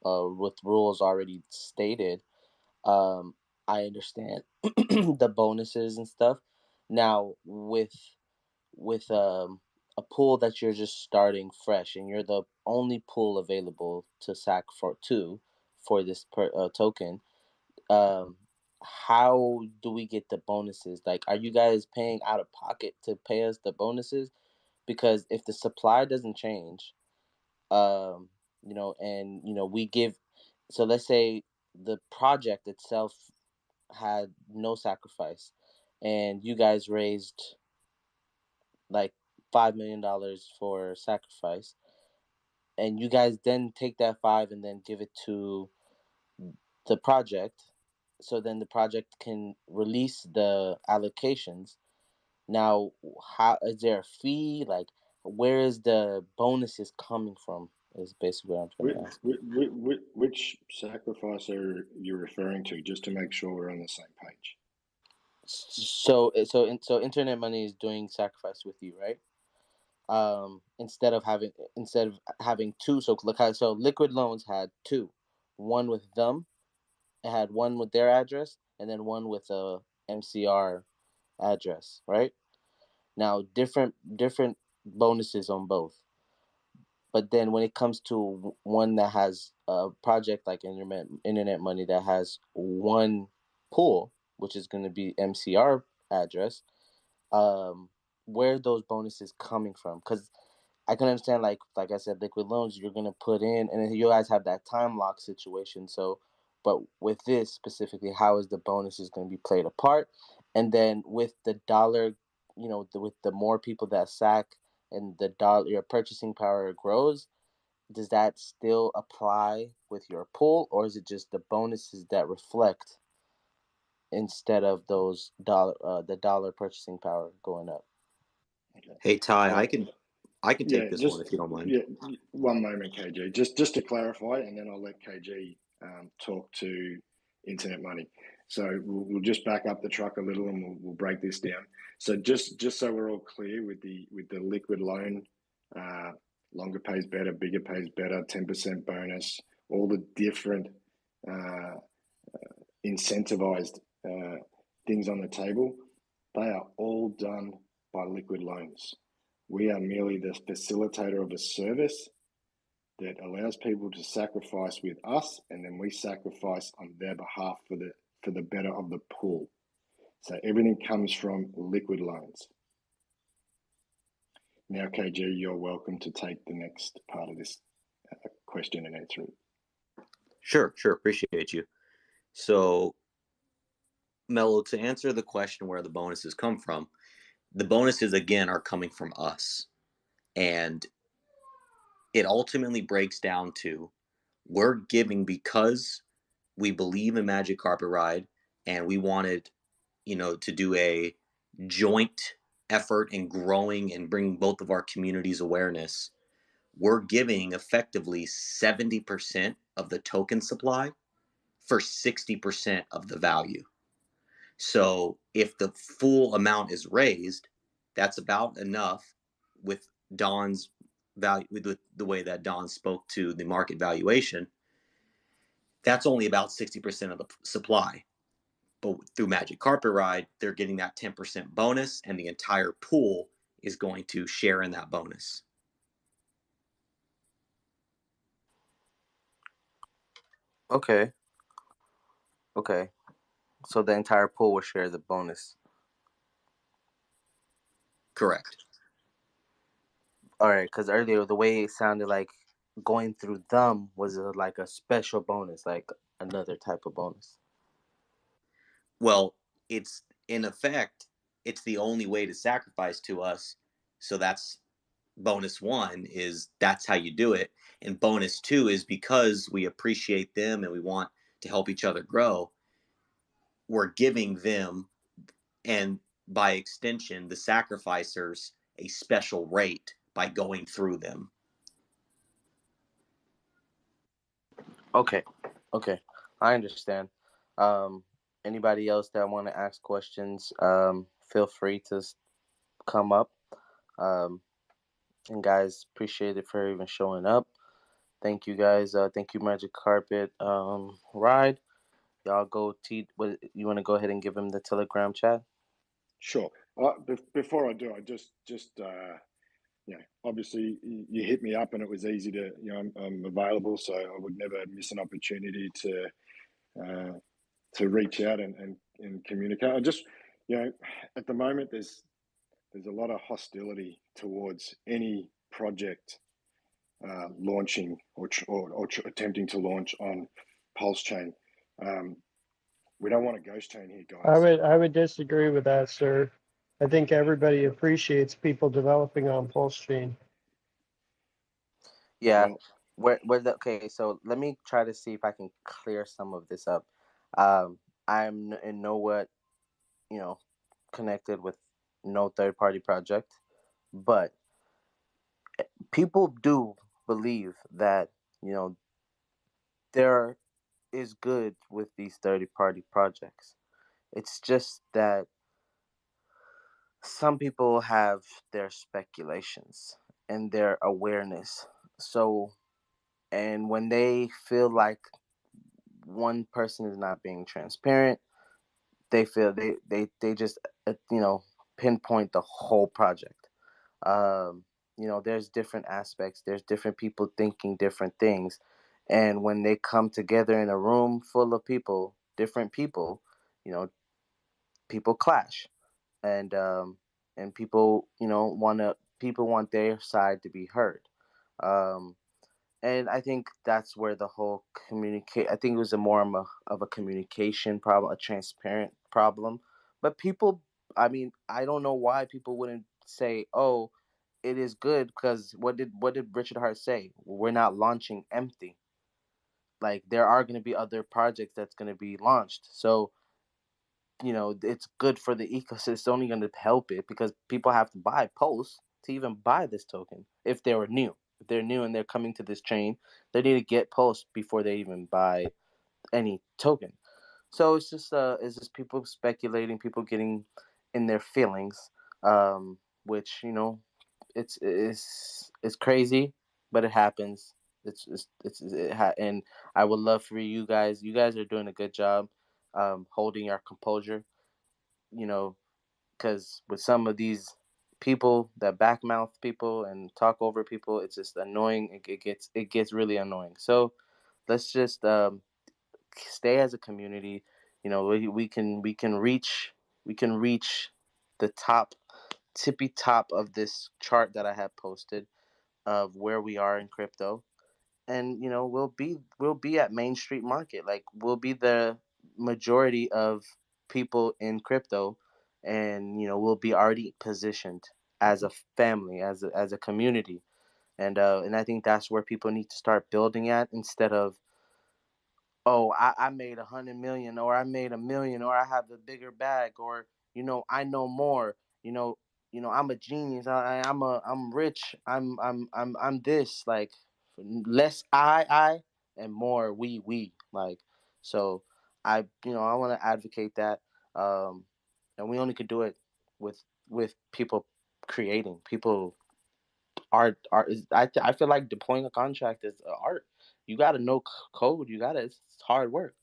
with rules already stated. I understand the bonuses and stuff. Now with a pool that you're just starting fresh and you're the only pool available to sack for this token, how do we get the bonuses? Like, are you guys paying out of pocket to pay us the bonuses? Because if the supply doesn't change, we give, so let's say the project itself had no sacrifice and you guys raised like $5 million for sacrifice, and you guys then take that 5 and then give it to the project, so then the project can release the allocations. Now, how is there a fee? Like, where is the bonuses coming from? Is basically what I'm trying to ask. Which sacrifice are you referring to, just to make sure we're on the same page? So Internet Money is doing sacrifice with you, right? Instead of having two. So Liquid Loans had two, one with them, it had one with their address, and then one with a MCR address, right? Now, different bonuses on both. But then when it comes to one that has a project like Internet Money that has one pool, which is going to be MCR address, where are those bonuses coming from? Because I can understand, like I said, Liquid Loans, you're going to put in, and then you guys have that time lock situation. So, but with this specifically, how is the bonuses going to be played apart? And then with the dollar, with the more people that sack and the dollar, your purchasing power grows, does that still apply with your pool, or is it just the bonuses that reflect instead of those the dollar purchasing power going up? Okay. Hey Ty, I can take this one if you don't mind. Yeah, one moment, KG. Just to clarify, and then I'll let KG talk to Internet Money. So we'll just back up the truck a little, and we'll break this down. So just so we're all clear with the Liquid Loan, longer pays better, bigger pays better, 10% bonus, all the different incentivized things on the table, they are all done by Liquid Loans. We are merely the facilitator of a service that allows people to sacrifice with us, and then we sacrifice on their behalf for the better of the pool. So everything comes from Liquid Loans. Now, KG, you're welcome to take the next part of this question and answer it. Sure. Appreciate you. So, Mello, to answer the question where the bonuses come from, the bonuses, again, are coming from us. And it ultimately breaks down to, we're giving because we believe in Magic Carpet Ride, and we wanted, to do a joint effort in growing and bringing both of our communities awareness. We're giving effectively 70% of the token supply for 60% of the value. So if the full amount is raised, that's about enough with Don's value, with the way that Don spoke to the market valuation. That's only about 60% of the supply. But through Magic Carpet Ride, they're getting that 10% bonus, and the entire pool is going to share in that bonus. Okay. Okay. So the entire pool will share the bonus. Correct. All right, because earlier the way it sounded like going through them was like a special bonus, like another type of bonus. Well, it's in effect, it's the only way to sacrifice to us. So that's bonus one, is that's how you do it. And bonus two is because we appreciate them and we want to help each other grow, we're giving them, and by extension, the sacrificers, a special rate by going through them. Okay. Okay. I understand. Um, Anybody else that want to ask questions, feel free to come up. Um, and guys, appreciate it for even showing up. Thank you guys. Thank you, Magic Carpet. Ride. Y'all go. What you want to go ahead and give him the Telegram chat? Sure. Before I do, I just obviously you hit me up and it was easy to, I'm available, so I would never miss an opportunity to reach out and communicate. I just, at the moment there's a lot of hostility towards any project launching or attempting to launch on Pulsechain. We don't want a ghost chain here, guys. I would disagree with that, sir. I think everybody appreciates people developing on Pulsechain. Yeah. Well, Okay, so let me try to see if I can clear some of this up. I'm in no what, you know, connected with no third party project, but people do believe that, you know, there is good with these third party projects. It's just that some people have their speculations and their awareness. So, and when they feel like one person is not being transparent, they feel they just pinpoint the whole project. um there's different aspects, there's different people thinking different things, and when they come together in a room full of people, different people, you know people clash, and people people want their side to be heard. um and I think that's where the whole communicate. I think it was of a communication problem, a transparent problem. But people, I mean, I don't know why people wouldn't say, "Oh, it is good," because what did Richard Hart say? We're not launching empty. Like there are going to be other projects that's going to be launched. So it's good for the ecosystem. It's only going to help it because people have to buy Pulse to even buy this token if they were new. If they're new and they're coming to this chain, they need to get Pulse before they even buy any token. So it's just people speculating, people getting in their feelings, which it's crazy, but it happens. And I would love for you guys. You guys are doing a good job, holding your composure. You know, because with some of these people that backmouth people and talk over people, it's just annoying. It gets really annoying. So let's just stay as a community. We can reach the tippy top of this chart that I have posted of where we are in crypto, and we'll be at Main Street Market. Like we'll be the majority of people in crypto, and we'll be already positioned as a family, as a community, and I think that's where people need to start building at, instead of, oh, I made 100 million, or I made 1 million, or I have a bigger bag, or I know more. I'm a genius. I'm rich. I'm this. Like less I and more we like. So I want to advocate that, um, and we only could do it with people creating, people. Art is, I feel like deploying a contract is art. You got to know code. It's hard work.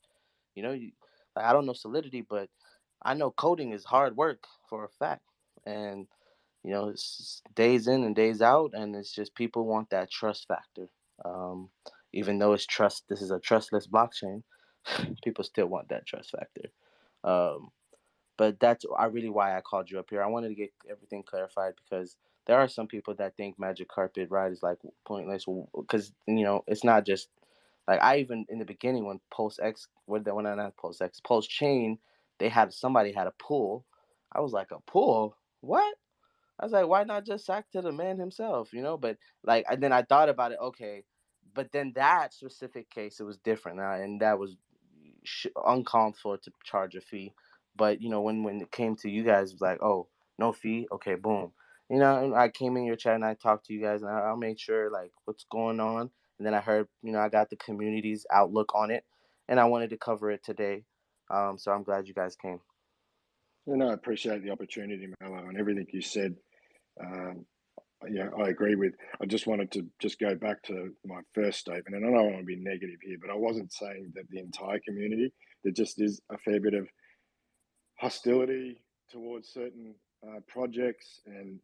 Like, I don't know Solidity, but I know coding is hard work for a fact. And it's days in and days out, and it's just people want that trust factor. even though this is a trustless blockchain, people still want that trust factor. Um, but that's really why I called you up here. I wanted to get everything clarified because there are some people that think Magic Carpet Ride is like pointless because it's not just like I even in the beginning when Pulse X when I not Pulse X Pulse Chain somebody had a pool. I was like, a pool? What? I was like, why not just sack to the man himself, But like, and then I thought about it. Okay, but then that specific case, it was different, and that was uncalled for to charge a fee. But when it came to you guys, it was like, oh, no fee. Okay, boom. And I came in your chat and I talked to you guys, and I'll make sure like what's going on. And then I heard, I got the community's outlook on it, and I wanted to cover it today. So I'm glad you guys came. And I appreciate the opportunity, Mello, and everything you said. Yeah, I agree with. I just wanted to just go back to my first statement, and I don't want to be negative here, but I wasn't saying that the entire community. There just is a fair bit of hostility towards certain projects, and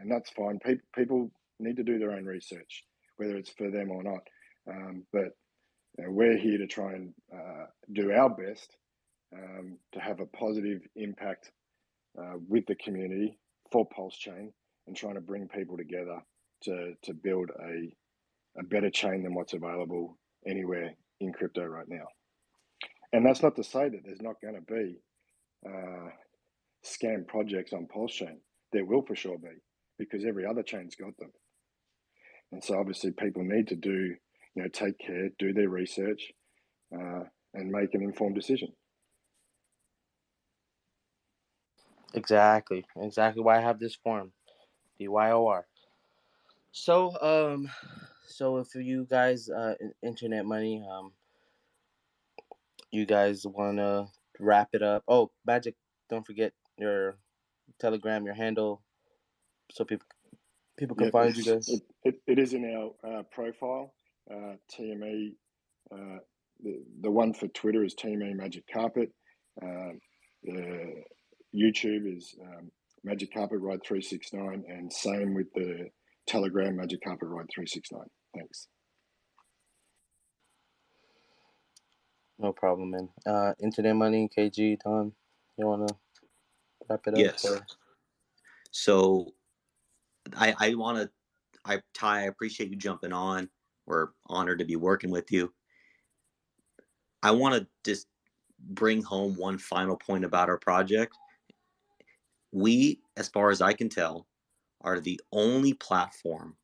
that's fine. People need to do their own research, whether it's for them or not. But we're here to try and do our best to have a positive impact with the community for Pulsechain and trying to bring people together to build a better chain than what's available anywhere in crypto right now. And that's not to say that there's not going to be scam projects on Pulsechain. There will for sure be, because every other chain's got them. And so obviously people need to do, take care, do their research, and make an informed decision. Exactly why I have this form, DYOR. So so if you guys internet money, you guys want to wrap it up. Oh, Magic, don't forget your Telegram, your handle, so people can Yep, find you guys. it is in our profile, TME. The one for Twitter is TME Magic Carpet. The YouTube is Magic Carpet Ride 369, and same with the Telegram Magic Carpet Ride 369. Thanks. No problem, man. Internet money, KG, Don, you want to wrap it up? Yes. Or? So I want to, Ty, I appreciate you jumping on. We're honored to be working with you. I want to just bring home one final point about our project. We, as far as I can tell, are the only platform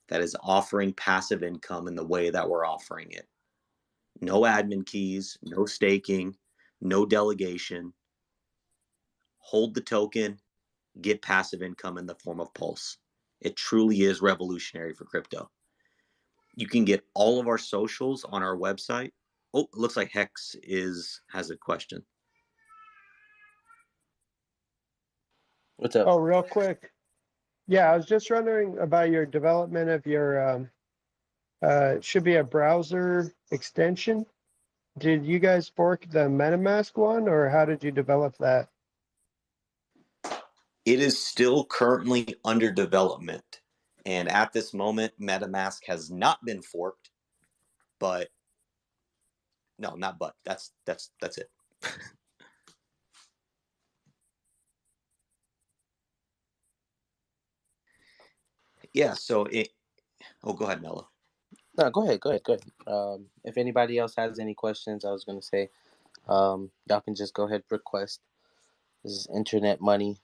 that is offering passive income in the way that we're offering it. No admin keys, no staking, no delegation. Hold the token, get passive income in the form of Pulse. It truly is revolutionary for crypto. You can get all of our socials on our website. Oh, it looks like Hex has a question. What's up? Oh, real quick. Yeah, I was just wondering about your development of your should be a browser extension. Did you guys fork the MetaMask one, or how did you develop that? It is still currently under development. And at this moment, MetaMask has not been forked, but no, not but. That's it. Yeah, so go ahead, Mello. No, go ahead. If anybody else has any questions, I was going to say, y'all can just go ahead request. This is internet money.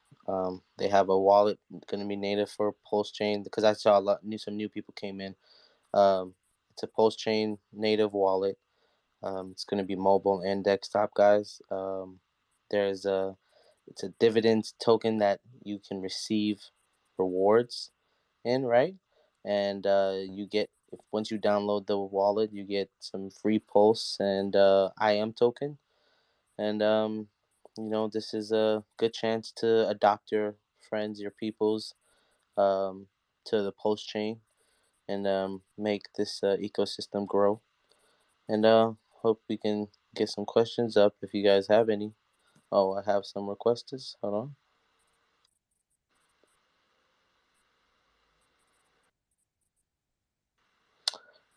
They have a wallet going to be native for Pulsechain because I saw some new people came in. It's a Pulsechain native wallet. It's going to be mobile and desktop, guys. It's a dividends token that you can receive rewards in, right? And you get once you download the wallet, you get some free Pulse and IM token, and this is a good chance to adopt your friends, your peoples, to the Pulsechain and make this ecosystem grow. And hope we can get some questions up if you guys have any. Oh, I have some requesters. Hold on.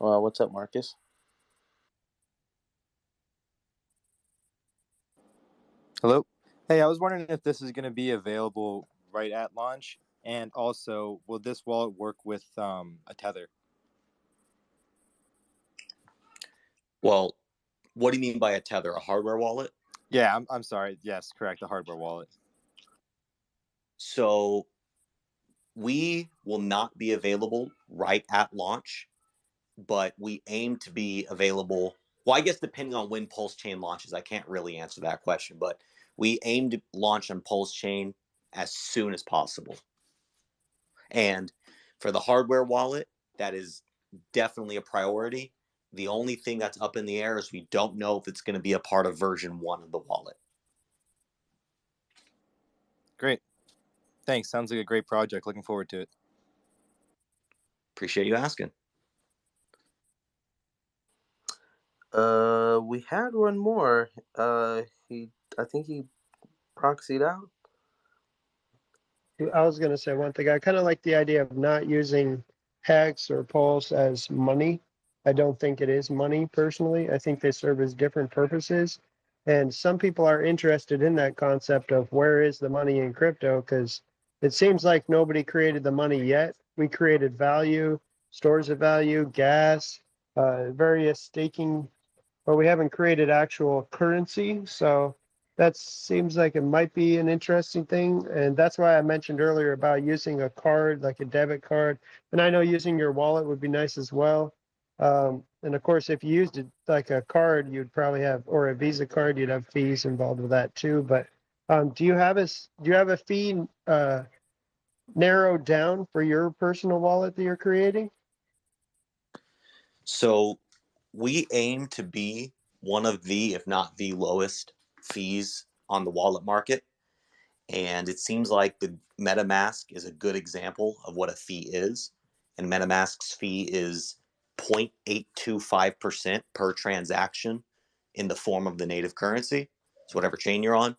What's up, Marcus? Hello. Hey, I was wondering if this is going to be available right at launch, and also, will this wallet work with a tether? Well, what do you mean by a tether? A hardware wallet? Yeah, I'm sorry. Yes, correct. The hardware wallet. So we will not be available right at launch, but we aim to be available. Well, I guess depending on when Pulsechain launches, I can't really answer that question, but we aim to launch on Pulsechain as soon as possible. And for the hardware wallet, that is definitely a priority. The only thing that's up in the air is we don't know if it's going to be a part of version 1 of the wallet. Great. Thanks. Sounds like a great project. Looking forward to it. Appreciate you asking. We had one more. I think he proxied out. I was going to say one thing. I kind of like the idea of not using Hex or Pulse as money. I don't think it is money personally. I think they serve as different purposes. And some people are interested in that concept of where is the money in crypto, because it seems like nobody created the money yet. We created value, stores of value, gas, various staking, but we haven't created actual currency. So that seems like it might be an interesting thing. And that's why I mentioned earlier about using a card, like a debit card. And I know using your wallet would be nice as well. And of course, if you used it like a card, you'd probably have, or a Visa card, you'd have fees involved with that too. But do you have a fee narrowed down for your personal wallet that you're creating? So we aim to be one of the, if not the lowest fees on the wallet market. And it seems like the MetaMask is a good example of what a fee is. And MetaMask's fee is 0.825% per transaction in the form of the native currency. So whatever chain you're on,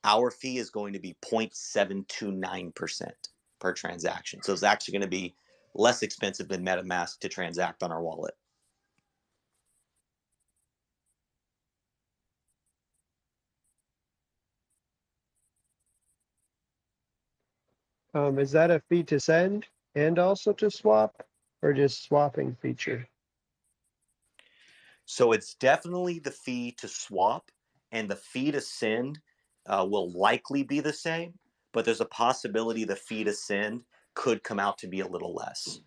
our fee is going to be 0.729% per transaction. So it's actually going to be less expensive than MetaMask to transact on our wallet. Is that a fee to send and also to swap, or just swapping feature? So it's definitely the fee to swap, and the fee to send will likely be the same, but there's a possibility the fee to send could come out to be a little less.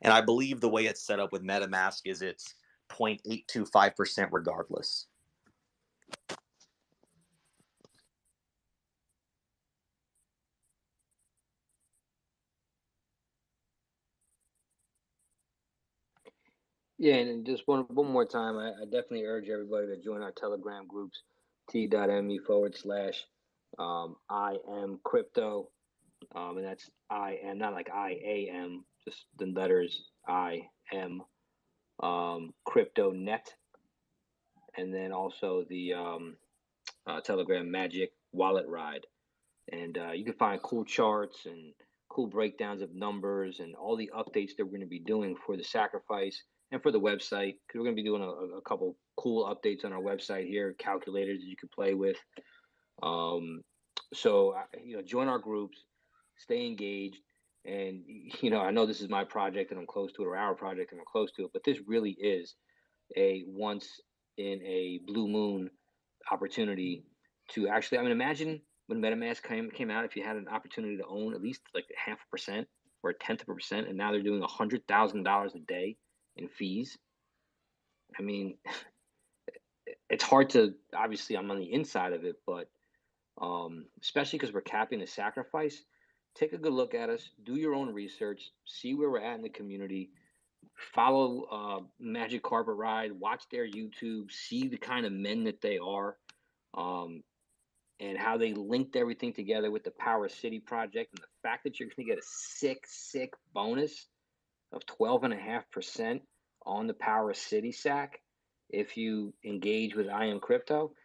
And I believe the way it's set up with MetaMask is it's 0.825% regardless. Yeah, and just one more time, I definitely urge everybody to join our Telegram groups, t.me/I am crypto. And that's I am, not like I am, just the letters I am, crypto net. And then also the Telegram Magic Wallet Ride. And you can find cool charts and cool breakdowns of numbers and all the updates that we're going to be doing for the sacrifice and for the website, because we're going to be doing a couple cool updates on our website here, calculators that you can play with. So join our groups, stay engaged, and I know this is my project and I'm close to it, or our project and I'm close to it, but this really is a once in a blue moon opportunity to actually, imagine when MetaMask came out, if you had an opportunity to own at least like 0.5% or 0.1%, and now they're doing $100,000 a day in fees. I mean, it's hard to, obviously I'm on the inside of it, but especially because we're capping the sacrifice. Take a good look at us, do your own research, see where we're at in the community, follow Magic Carpet Ride, watch their YouTube, see the kind of men that they are, and how they linked everything together with the Power City project, and the fact that you're going to get a sick bonus of 12.5% on the Power City SAC if you engage with I Am Crypto.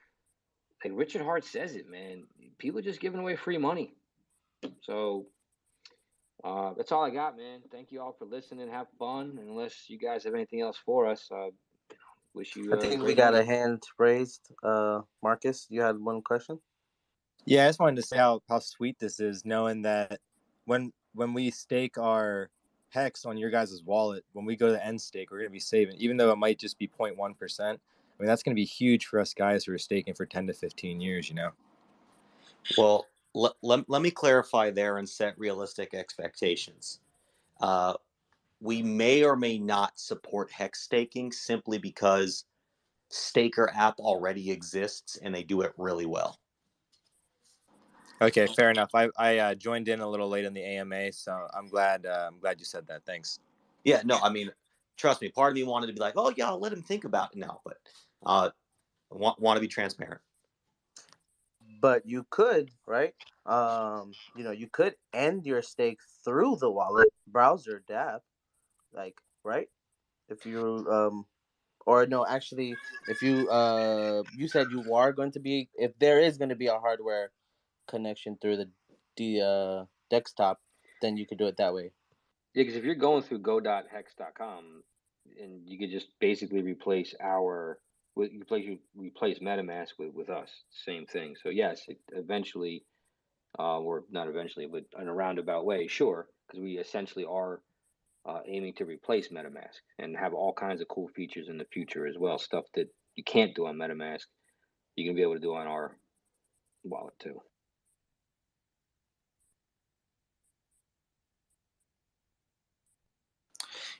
like Richard Hart says it, man. People just giving away free money. So that's all I got, man. Thank you all for listening. Have fun. Unless you guys have anything else for us, wish you I a think we great got night. a hand raised. Marcus, you had one question? Yeah, I just wanted to say how sweet this is, knowing that when we stake our hex on your guys' wallet, when we go to the end stake, we're going to be saving, even though it might just be 0.1%. I mean, that's going to be huge for us guys who are staking for 10 to 15 years, you know? Well, let me clarify there and set realistic expectations. We may or may not support hex staking simply because Staker app already exists and they do it really well. Okay, fair enough. I joined in a little late in the AMA, so I'm glad you said that. Thanks. Yeah, no, I mean, trust me, part of me wanted to be like, oh yeah, I'll let him think about it now, but want to be transparent. But you could, right? You could end your stake through the wallet browser dApp, like, right? If you or no, actually, if you said you are going to be, if there is going to be a hardware connection through the desktop, then you could do it that way. Yeah, because if you're going through go.hex.com, and you could just basically replace MetaMask with us, same thing. So yes, eventually, or not eventually, but in a roundabout way, sure, because we essentially are aiming to replace MetaMask and have all kinds of cool features in the future as well. Stuff that you can't do on MetaMask, you're gonna be able to do on our wallet too.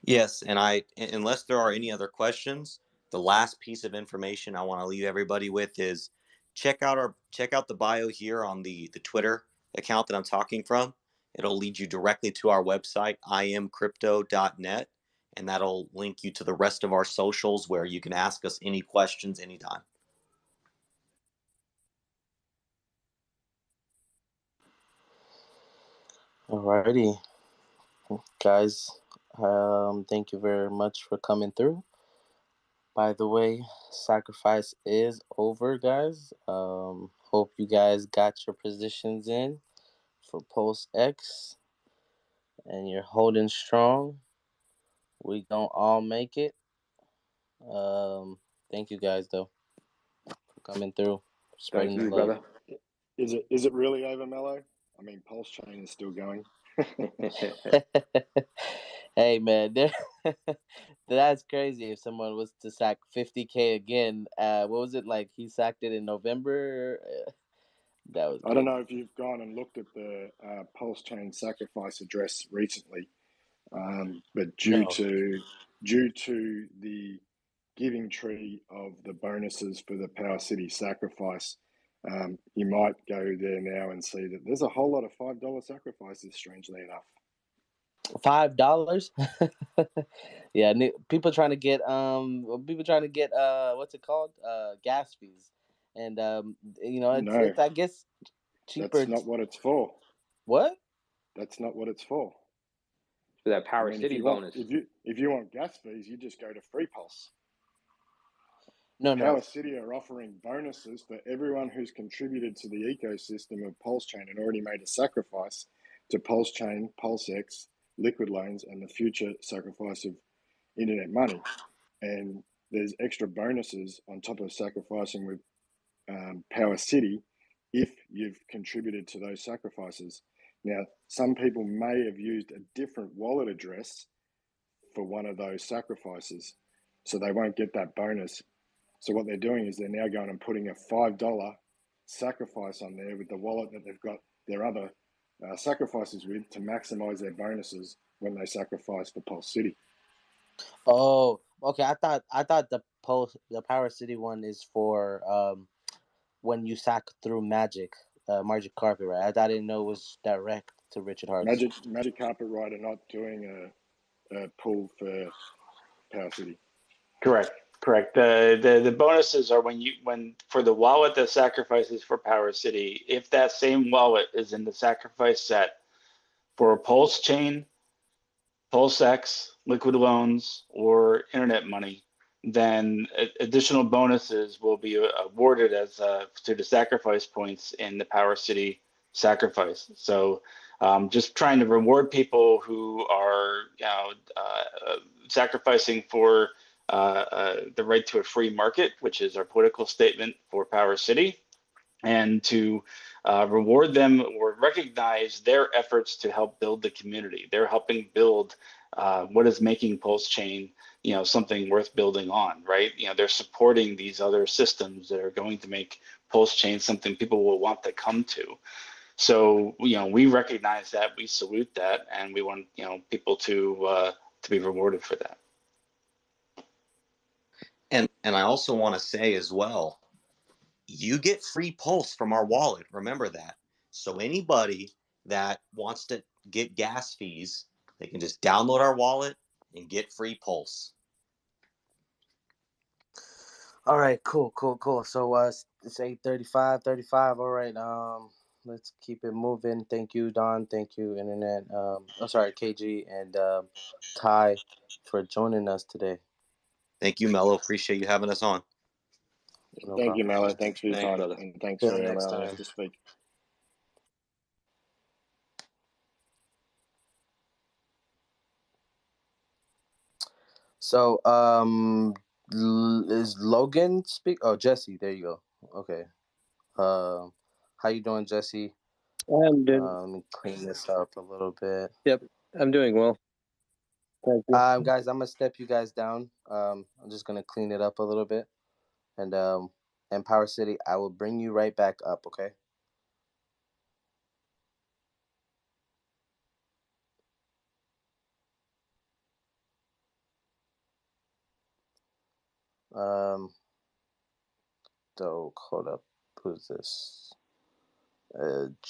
Yes, and unless there are any other questions, the last piece of information I want to leave everybody with is check out the bio here on the Twitter account that I'm talking from. It'll lead you directly to our website, imcrypto.net, and that'll link you to the rest of our socials where you can ask us any questions anytime. Alrighty, guys. Thank you very much for coming through. By the way, sacrifice is over, guys. Hope you guys got your positions in for Post X, and you're holding strong. We don't all make it. Thank you guys though for coming through, Thank spreading the you, love. brother. Is it really over, Mello? I mean, Pulsechain is still going. Hey man, that's crazy. If someone was to sack 50K again, what was it like? He sacked it in November. That was I don't crazy. know if you've gone and looked at the Pulsechain sacrifice address recently, but due No. to the giving tree of the bonuses for the Power City sacrifice, you might go there now and see that there's a whole lot of $5 sacrifices, strangely enough. $5. Yeah, people trying to get what's it called, gas fees, and No, it's I guess cheaper. that's not what it's for. What? That's not what it's for. For that I Power mean, City bonus. if you want gas fees, you just go to Free Pulse. No. Power City are offering bonuses for everyone who's contributed to the ecosystem of Pulsechain and already made a sacrifice to Pulsechain, PulseX, liquid loans, and the future sacrifice of internet money. And there's extra bonuses on top of sacrificing with Power City if you've contributed to those sacrifices. Now, some people may have used a different wallet address for one of those sacrifices, so they won't get that bonus. So what they're doing is they're now going and putting a $5 sacrifice on there with the wallet that they've got their other sacrifices with to maximize their bonuses when they sacrifice for Pulse City. Oh, okay. I thought the Power City one is for when you sack through Magic Carpet, right? I didn't know it was direct to Richard Hart's. Magic Carpet Ride are not doing a pull for Power City. Correct. The bonuses are when for the wallet that sacrifices for Power City, if that same wallet is in the sacrifice set for Pulsechain, PulseX, liquid loans, or internet money, then additional bonuses will be awarded as to the sacrifice points in the Power City sacrifice. So just trying to reward people who are sacrificing for the right to a free market, which is our political statement for Power City, and to reward them or recognize their efforts to help build the community. They're helping build what is making Pulsechain, something worth building on, right? They're supporting these other systems that are going to make Pulsechain something people will want to come to. So, we recognize that, we salute that, and we want, people to be rewarded for that. And I also want to say as well, you get free Pulse from our wallet. Remember that. So anybody that wants to get gas fees, they can just download our wallet and get free Pulse. All right, cool. So it's 8:35. All right, let's keep it moving. Thank you, Don. Thank you, Internet. KG and Ty for joining us today. Thank you, Mello. Appreciate you having us on. No Thank you, problem. Mello. Thanks for your Thanks, time. brother. And thanks See for you next allowing us time. to speak. So, is Logan speak? Oh, Jesse. There you go. Okay. How you doing, Jesse? I'm doing. Let me clean this up a little bit. Yep, I'm doing well. Thank you. Guys, I'm gonna step you guys down. I'm just gonna clean it up a little bit, and Power City, I will bring you right back up. Okay. So hold up. Who's this?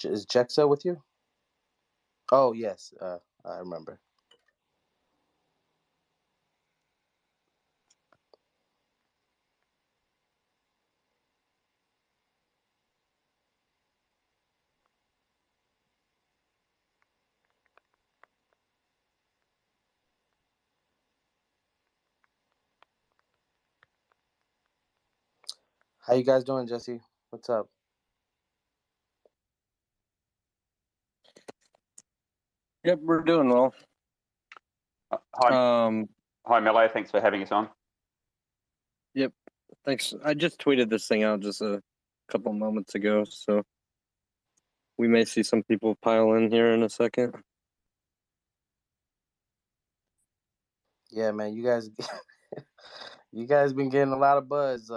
Is Jexa with you? Oh yes. I remember. How you guys doing, Jesse? What's up? Yep, we're doing well. Hi, Mello. Thanks for having us on. Yep, thanks. I just tweeted this thing out just a couple moments ago, so we may see some people pile in here in a second. Yeah, man, you guys, you guys been getting a lot of buzz.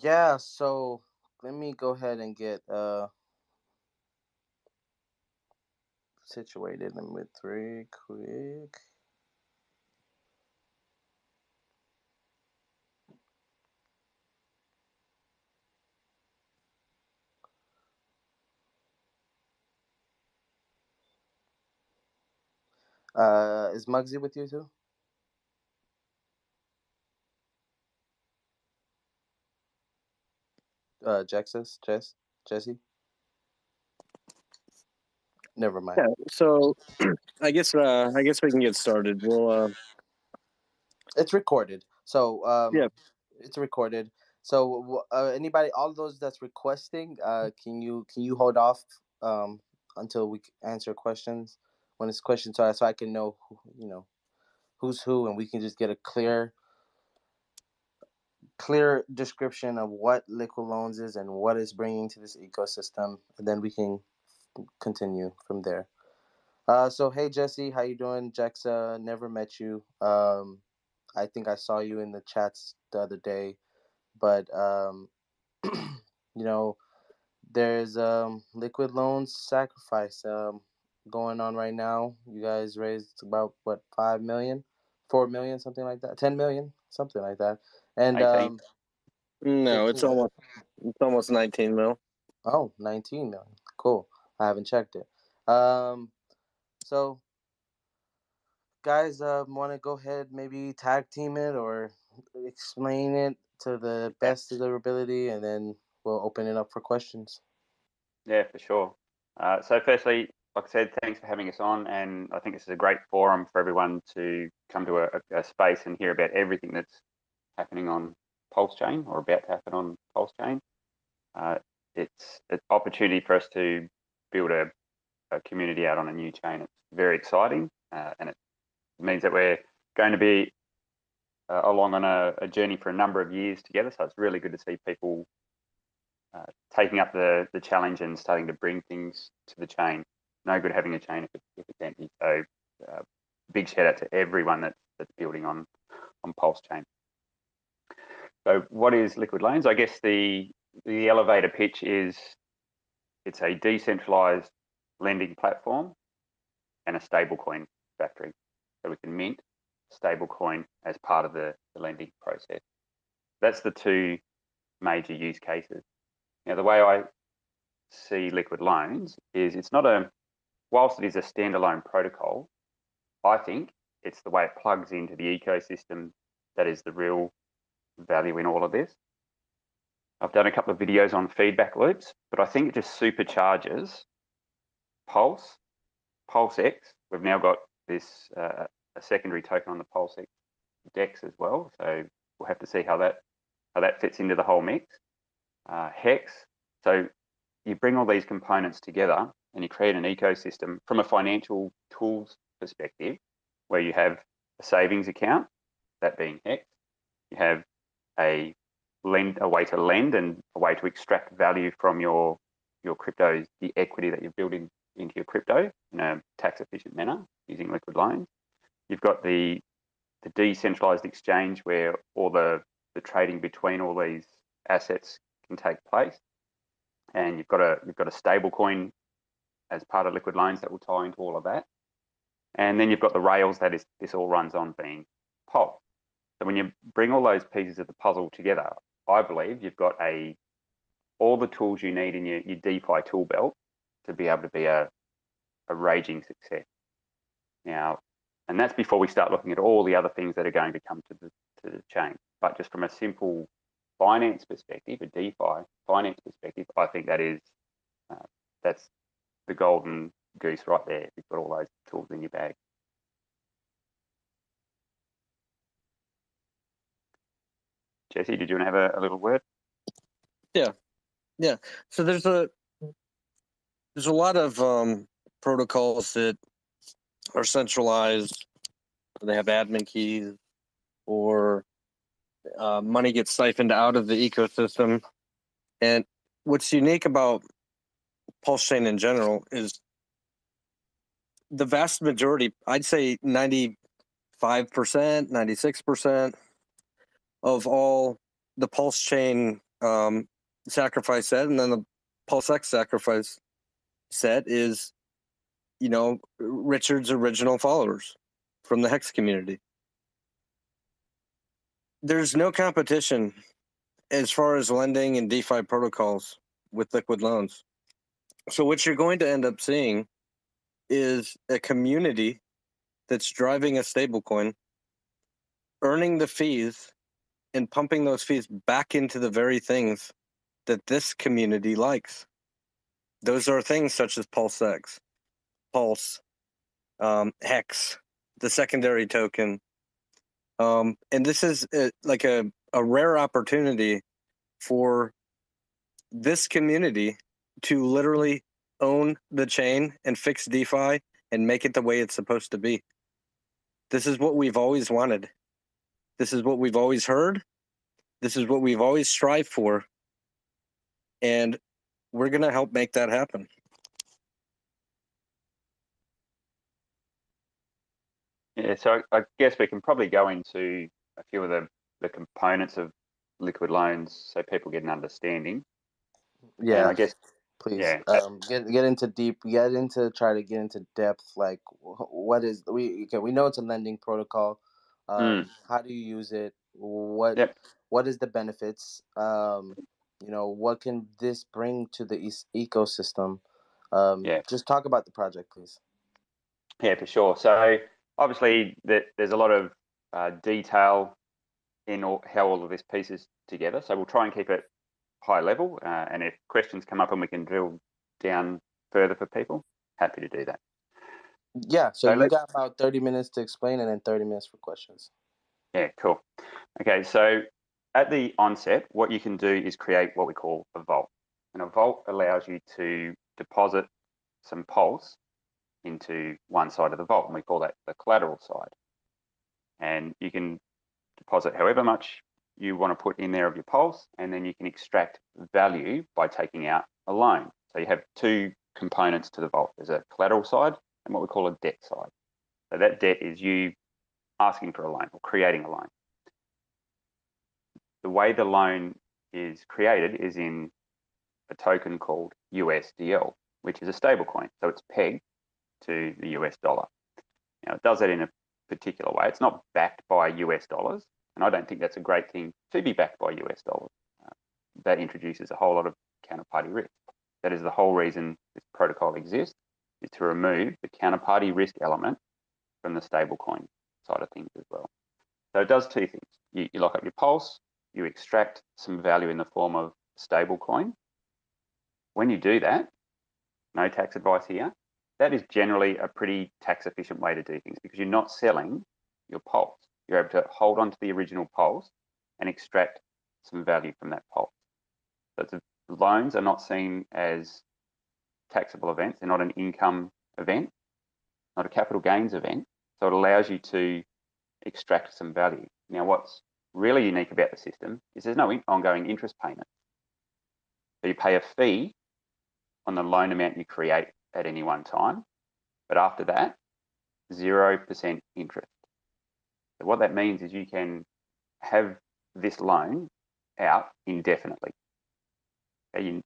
Yeah. So let me go ahead and get situated in with three quick. Is Muggsy with you too? Jesse? Never mind. Yeah. So I guess we can get started. We'll It's recorded. So yeah. it's recorded. So anybody, all those that's requesting, can you hold off until we answer questions when it's questions, so I can know who's who, and we can just get a clear description of what Liquid Loans is and what it's bringing to this ecosystem, and then we can continue from there. So hey Jesse, how you doing? Jexa, never met you. I think I saw you in the chats the other day, but there's Liquid Loans sacrifice going on right now. You guys raised about what, 5 million, 4 million, something like that, 10 million, something like that, and 18. No, 15. it's almost 19 mil. Oh, 19 million. Cool. I haven't checked it. So guys, want to go ahead, maybe tag team it or explain it to the best of their ability, and then we'll open it up for questions. Yeah, for sure. So firstly, like I said, thanks for having us on, and I think this is a great forum for everyone to come to a space and hear about everything that's happening on Pulsechain or about to happen on Pulsechain. It's an opportunity for us to build a community out on a new chain. It's very exciting, and it means that we're going to be along on a journey for a number of years together. So it's really good to see people taking up the challenge and starting to bring things to the chain. No good having a chain if it's empty. So big shout out to everyone that's building on Pulsechain. So what is Liquid Loans? I guess the elevator pitch is it's a decentralized lending platform and a stablecoin factory. So we can mint stablecoin as part of the lending process. That's the two major use cases. Now, the way I see Liquid Loans is it's not whilst it is a standalone protocol, I think it's the way it plugs into the ecosystem that is the real value in all of this. I've done a couple of videos on feedback loops, but I think it just supercharges PulseX. We've now got this a secondary token on the PulseX DEX as well, so we'll have to see how that fits into the whole mix. Hex. So you bring all these components together and you create an ecosystem from a financial tools perspective, where you have a savings account, that being Hex. You have a way to lend and a way to extract value from your cryptos, the equity that you're building into your crypto in a tax efficient manner using Liquid Loans. You've got the decentralized exchange where all the trading between all these assets can take place, and you've got a stable coin as part of Liquid Loans that will tie into all of that. And then you've got the rails that this all runs on, being Pulse. So when you bring all those pieces of the puzzle together, I believe you've got all the tools you need in your DeFi tool belt to be able to be a raging success. Now, and that's before we start looking at all the other things that are going to come to the chain. But just from a simple finance perspective, a DeFi finance perspective, I think that's the golden goose right there. You've got all those tools in your bag. Jesse, did you want to have a little word? Yeah. So there's a lot of protocols that are centralized. They have admin keys, or money gets siphoned out of the ecosystem. And what's unique about Pulsechain in general is the vast majority, I'd say 95%, 96% of all the Pulsechain sacrifice set, and then the PulseX sacrifice set is, Richard's original followers from the Hex community. There's no competition as far as lending and DeFi protocols with Liquid Loans. So what you're going to end up seeing is a community that's driving a stablecoin, earning the fees, and pumping those fees back into the very things that this community likes. Those are things such as PulseX, Pulse, Hex, the secondary token. And this is like a rare opportunity for this community to literally own the chain and fix DeFi and make it the way it's supposed to be. This is what we've always wanted. This is what we've always heard. This is what we've always strived for. And we're going to help make that happen. Yeah, so I guess we can probably go into a few of the components of Liquid Loans so people get an understanding. Yeah, and I guess, please. yeah, Get into try to get into depth. Like, what is we know it's a lending protocol. How do you use it? What is the benefits? What can this bring to the ecosystem? Just talk about the project, please. Yeah, for sure. So obviously there's a lot of detail in how all of this pieces together. So we'll try and keep it high level. And if questions come up and we can drill down further for people, happy to do that. Yeah, so So you let's, got about 30 minutes to explain and then 30 minutes for questions. yeah, cool. Okay, so at the onset, what you can do is create what we call a vault. And a vault allows you to deposit some pulse into one side of the vault, and we call that the collateral side. And you can deposit however much you want to put in there of your pulse, and then you can extract value by taking out a loan. So you have two components to the vault. There's a collateral side and what we call a debt side. So that debt is you asking for a loan or creating a loan. The way the loan is created is in a token called USDL, which is a stable coin. So it's pegged to the US dollar. Now, it does that in a particular way. It's not backed by US dollars, and I don't think that's a great thing to be backed by US dollars. That introduces a whole lot of counterparty risk. That is the whole reason this protocol exists, is to remove the counterparty risk element from the stablecoin side of things as well. So it does two things. You lock up your pulse, you extract some value in the form of stablecoin. When you do that, no tax advice here, that is generally a pretty tax efficient way to do things because you're not selling your pulse. You're able to hold on to the original pulse and extract some value from that pulse. So loans are not seen as taxable events. They're not an income event, not a capital gains event. So it allows you to extract some value. Now, what's really unique about the system is there's no ongoing interest payment. So you pay a fee on the loan amount you create at any one time, but after that, 0% interest. So what that means is you can have this loan out indefinitely. If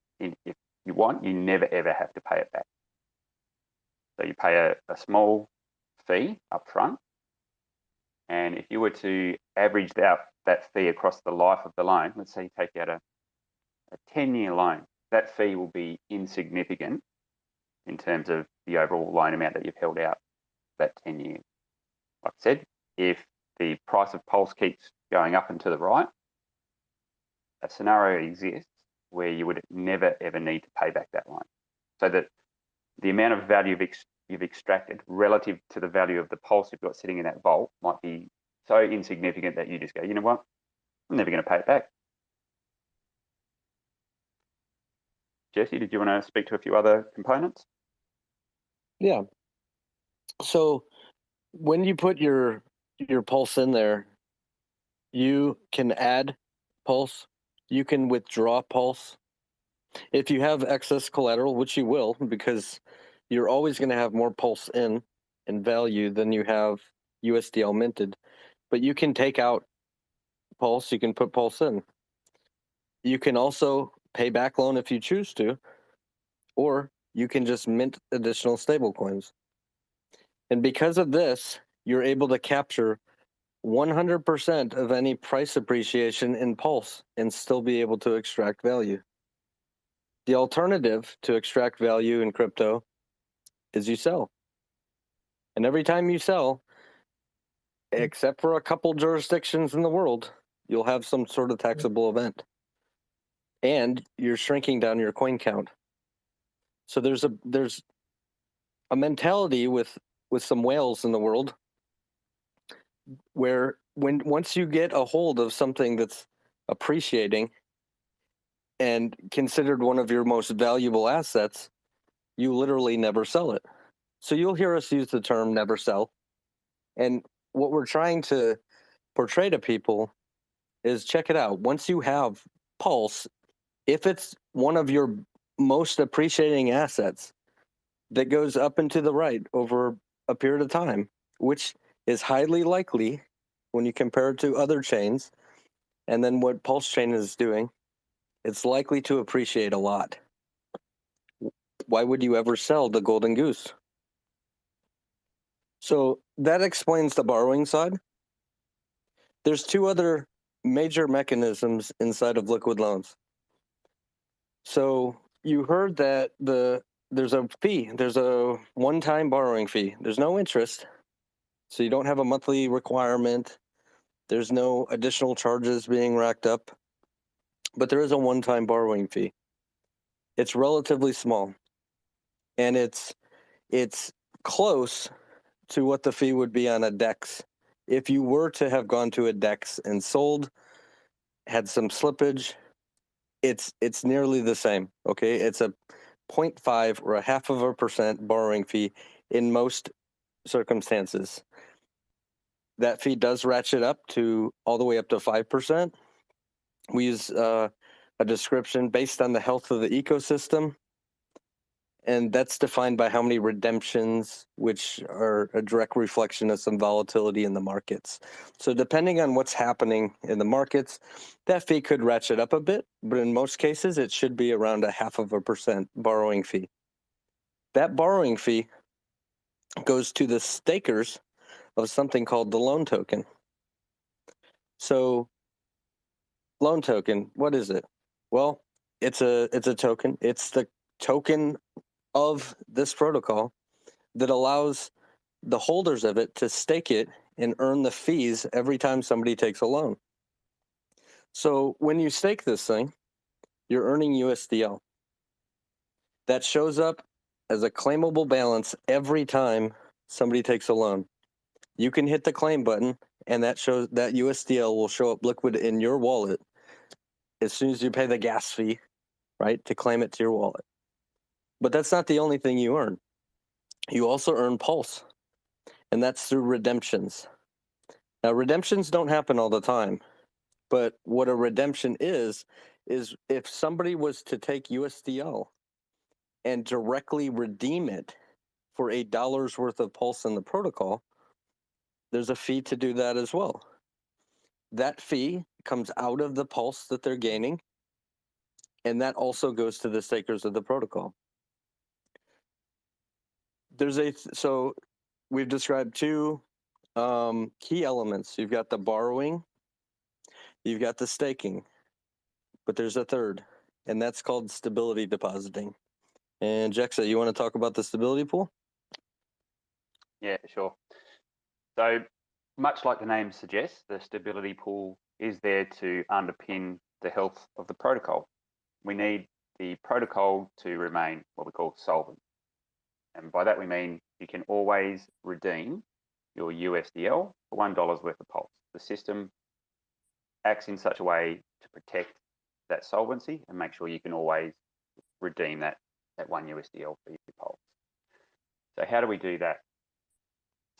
you want, you never ever have to pay it back. So you pay a small fee up front, and if you were to average that fee across the life of the loan, let's say you take out a 10-year loan, that fee will be insignificant in terms of the overall loan amount that you've held out that 10 years. Like I said, if the price of Pulse keeps going up and to the right, a scenario exists where you would never ever need to pay back that loan. So that the amount of value you've extracted relative to the value of the Pulse you've got sitting in that vault might be so insignificant that you just go, you know what, I'm never going to pay it back. Jesse, did you want to speak to a few other components? Yeah. So when you put your pulse in there, you can add pulse, you can withdraw pulse. If you have excess collateral, which you will, because you're always going to have more pulse in value than you have USDL minted, but you can take out pulse, you can put pulse in. You can also pay back loan if you choose to, or you can just mint additional stable coins. And because of this, you're able to capture 100% of any price appreciation in Pulse and still be able to extract value. The alternative to extract value in crypto is you sell. And every time you sell, except for a couple jurisdictions in the world, you'll have some sort of taxable event. And you're shrinking down your coin count. So there's a mentality with some whales in the world where once you get a hold of something that's appreciating and considered one of your most valuable assets, you literally never sell it. So you'll hear us use the term never sell. And what we're trying to portray to people is check it out. Once you have Pulse, if it's one of your most appreciating assets that goes up and to the right over a period of time, which is highly likely when you compare it to other chains, and then what Pulsechain is doing, it's likely to appreciate a lot. Why would you ever sell the Golden Goose? So that explains the borrowing side. There's two other major mechanisms inside of liquid loans. So you heard that there's a fee. There's a one-time borrowing fee. There's no interest, so you don't have a monthly requirement. There's no additional charges being racked up, but there is a one-time borrowing fee. It's relatively small, and it's it's close to what the fee would be on a DEX. If you were to have gone to a DEX and sold, had some slippage, it's nearly the same. Okay, it's a 0.5 or a 0.5% borrowing fee in most circumstances. That fee does ratchet up to all the way up to 5%. We use a description based on the health of the ecosystem, and that's defined by how many redemptions, which are a direct reflection of some volatility in the markets. So depending on what's happening in the markets, that fee could ratchet up a bit, but in most cases, it should be around a 0.5% borrowing fee. That borrowing fee goes to the stakers of something called the loan token. So loan token, what is it? Well, it's a token. It's the token of this protocol that allows the holders of it to stake it and earn the fees every time somebody takes a loan. So when you stake this thing, you're earning USDL. That shows up as a claimable balance every time somebody takes a loan. You can hit the claim button, and that shows that USDL will show up liquid in your wallet as soon as you pay the gas fee, right, to claim it to your wallet. But that's not the only thing you earn. You also earn Pulse, and that's through redemptions. Now, redemptions don't happen all the time, but what a redemption is if somebody was to take USDL and directly redeem it for $8 worth of Pulse in the protocol, there's a fee to do that as well. That fee comes out of the Pulse that they're gaining, and that also goes to the stakers of the protocol. So we've described two key elements. You've got the borrowing, you've got the staking, but there's a third, and that's called stability depositing. And Jexa, you want to talk about the stability pool? Yeah, sure. So much like the name suggests, the stability pool is there to underpin the health of the protocol. We need the protocol to remain what we call solvent. And by that we mean you can always redeem your USDL for $1 worth of Pulse. The system acts in such a way to protect that solvency and make sure you can always redeem that 1 USDL for your Pulse. So how do we do that?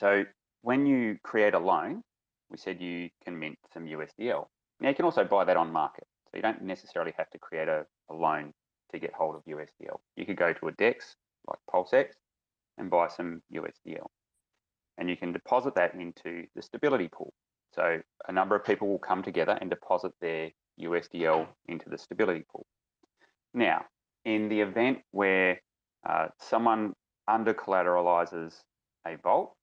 So when you create a loan, we said you can mint some USDL. Now you can also buy that on market. So you don't necessarily have to create a loan to get hold of USDL. You could go to a DEX like Pulsex and buy some USDL. And you can deposit that into the stability pool. So a number of people will come together and deposit their USDL into the stability pool. Now, in the event where someone under collateralizes a vault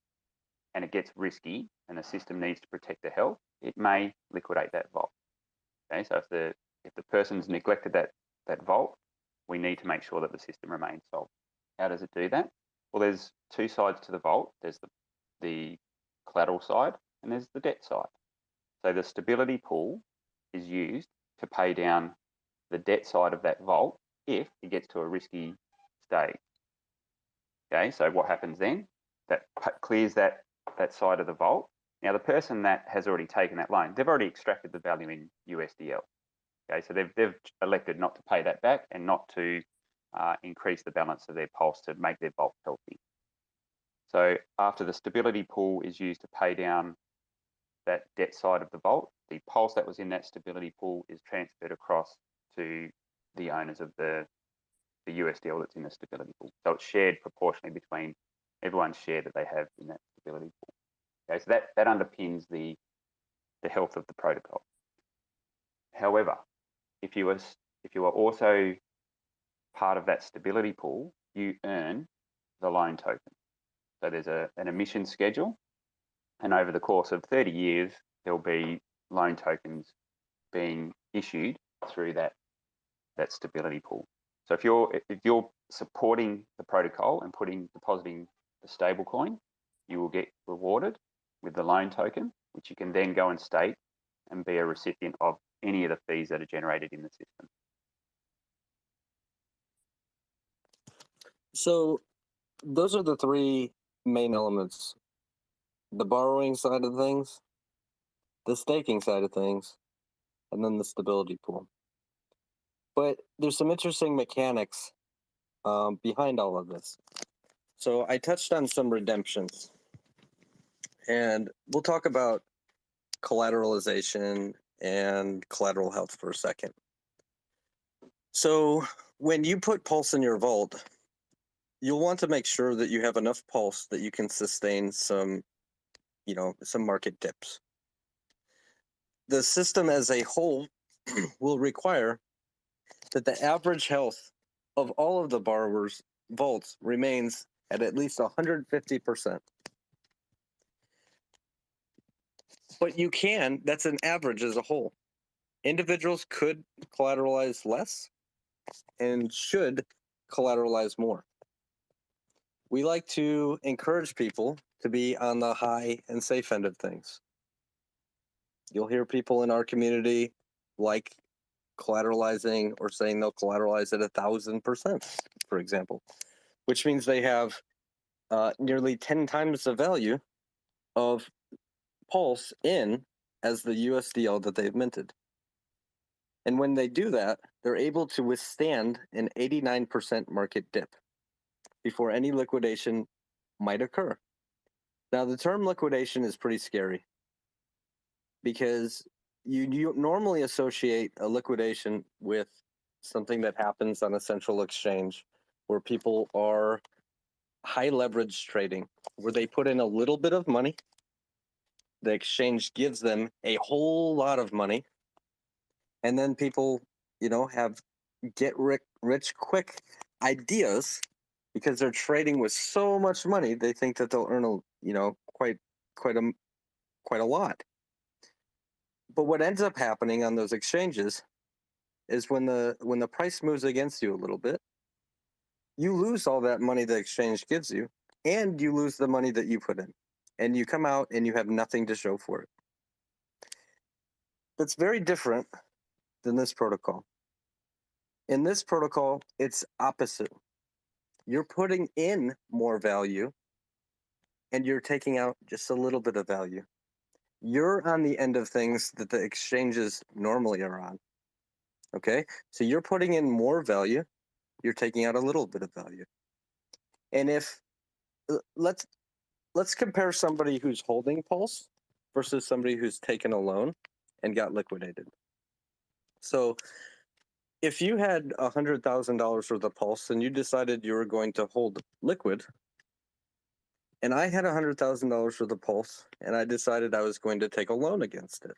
and it gets risky and the system needs to protect their health, it may liquidate that vault. Okay, so if the person's neglected that vault, we need to make sure that the system remains solvent. How does it do that? Well, there's two sides to the vault. There's the collateral side and there's the debt side. So the stability pool is used to pay down the debt side of that vault if it gets to a risky stage. Okay, so what happens then? That clears that side of the vault. Now, the person that has already taken that loan, they've already extracted the value in USDL. Okay, so they've elected not to pay that back and not to increase the balance of their Pulse to make their vault healthy. So after the stability pool is used to pay down that debt side of the vault, the Pulse that was in that stability pool is transferred across to the owners of the USDL that's in the stability pool. So it's shared proportionally between everyone's share that they have in that stability pool. Okay, so that underpins the health of the protocol. However, if you are also part of that stability pool, you earn the loan token. So there's an emission schedule, and over the course of 30 years, there'll be loan tokens being issued through that stability pool. So if you're supporting the protocol and depositing the stable coin, you will get rewarded with the loan token, which you can then go and stake and be a recipient of any of the fees that are generated in the system. So those are the three main elements: the borrowing side of things, the staking side of things, and then the stability pool. But there's some interesting mechanics behind all of this. So I touched on some redemptions, and we'll talk about collateralization and collateral health for a second. So when you put Pulse in your vault, you'll want to make sure that you have enough Pulse that you can sustain some, some market dips. The system as a whole will require that the average health of all of the borrowers' vaults remains at least 150%. But that's an average as a whole. Individuals could collateralize less and should collateralize more. We like to encourage people to be on the high and safe end of things. You'll hear people in our community like collateralizing or saying they'll collateralize at 1,000%, for example, which means they have nearly 10 times the value of Pulse in as the USDL that they've minted. And when they do that, they're able to withstand an 89% market dip before any liquidation might occur. Now, the term liquidation is pretty scary because you normally associate a liquidation with something that happens on a central exchange where people are high leverage trading, where they put in a little bit of money, the exchange gives them a whole lot of money, and then people, have get rich quick ideas because they're trading with so much money. They think that they'll earn quite a lot. But what ends up happening on those exchanges is when the price moves against you a little bit, you lose all that money the exchange gives you, and you lose the money that you put in, and you come out and you have nothing to show for it. That's very different than this protocol. In this protocol, it's opposite. You're putting in more value, and you're taking out just a little bit of value. You're on the end of things that the exchanges normally are on. Okay? So you're putting in more value, you're taking out a little bit of value. And let's compare somebody who's holding Pulse versus somebody who's taken a loan and got liquidated. So if you had $100,000 worth of Pulse and you decided you were going to hold liquid, and I had $100,000 worth of Pulse and I decided I was going to take a loan against it,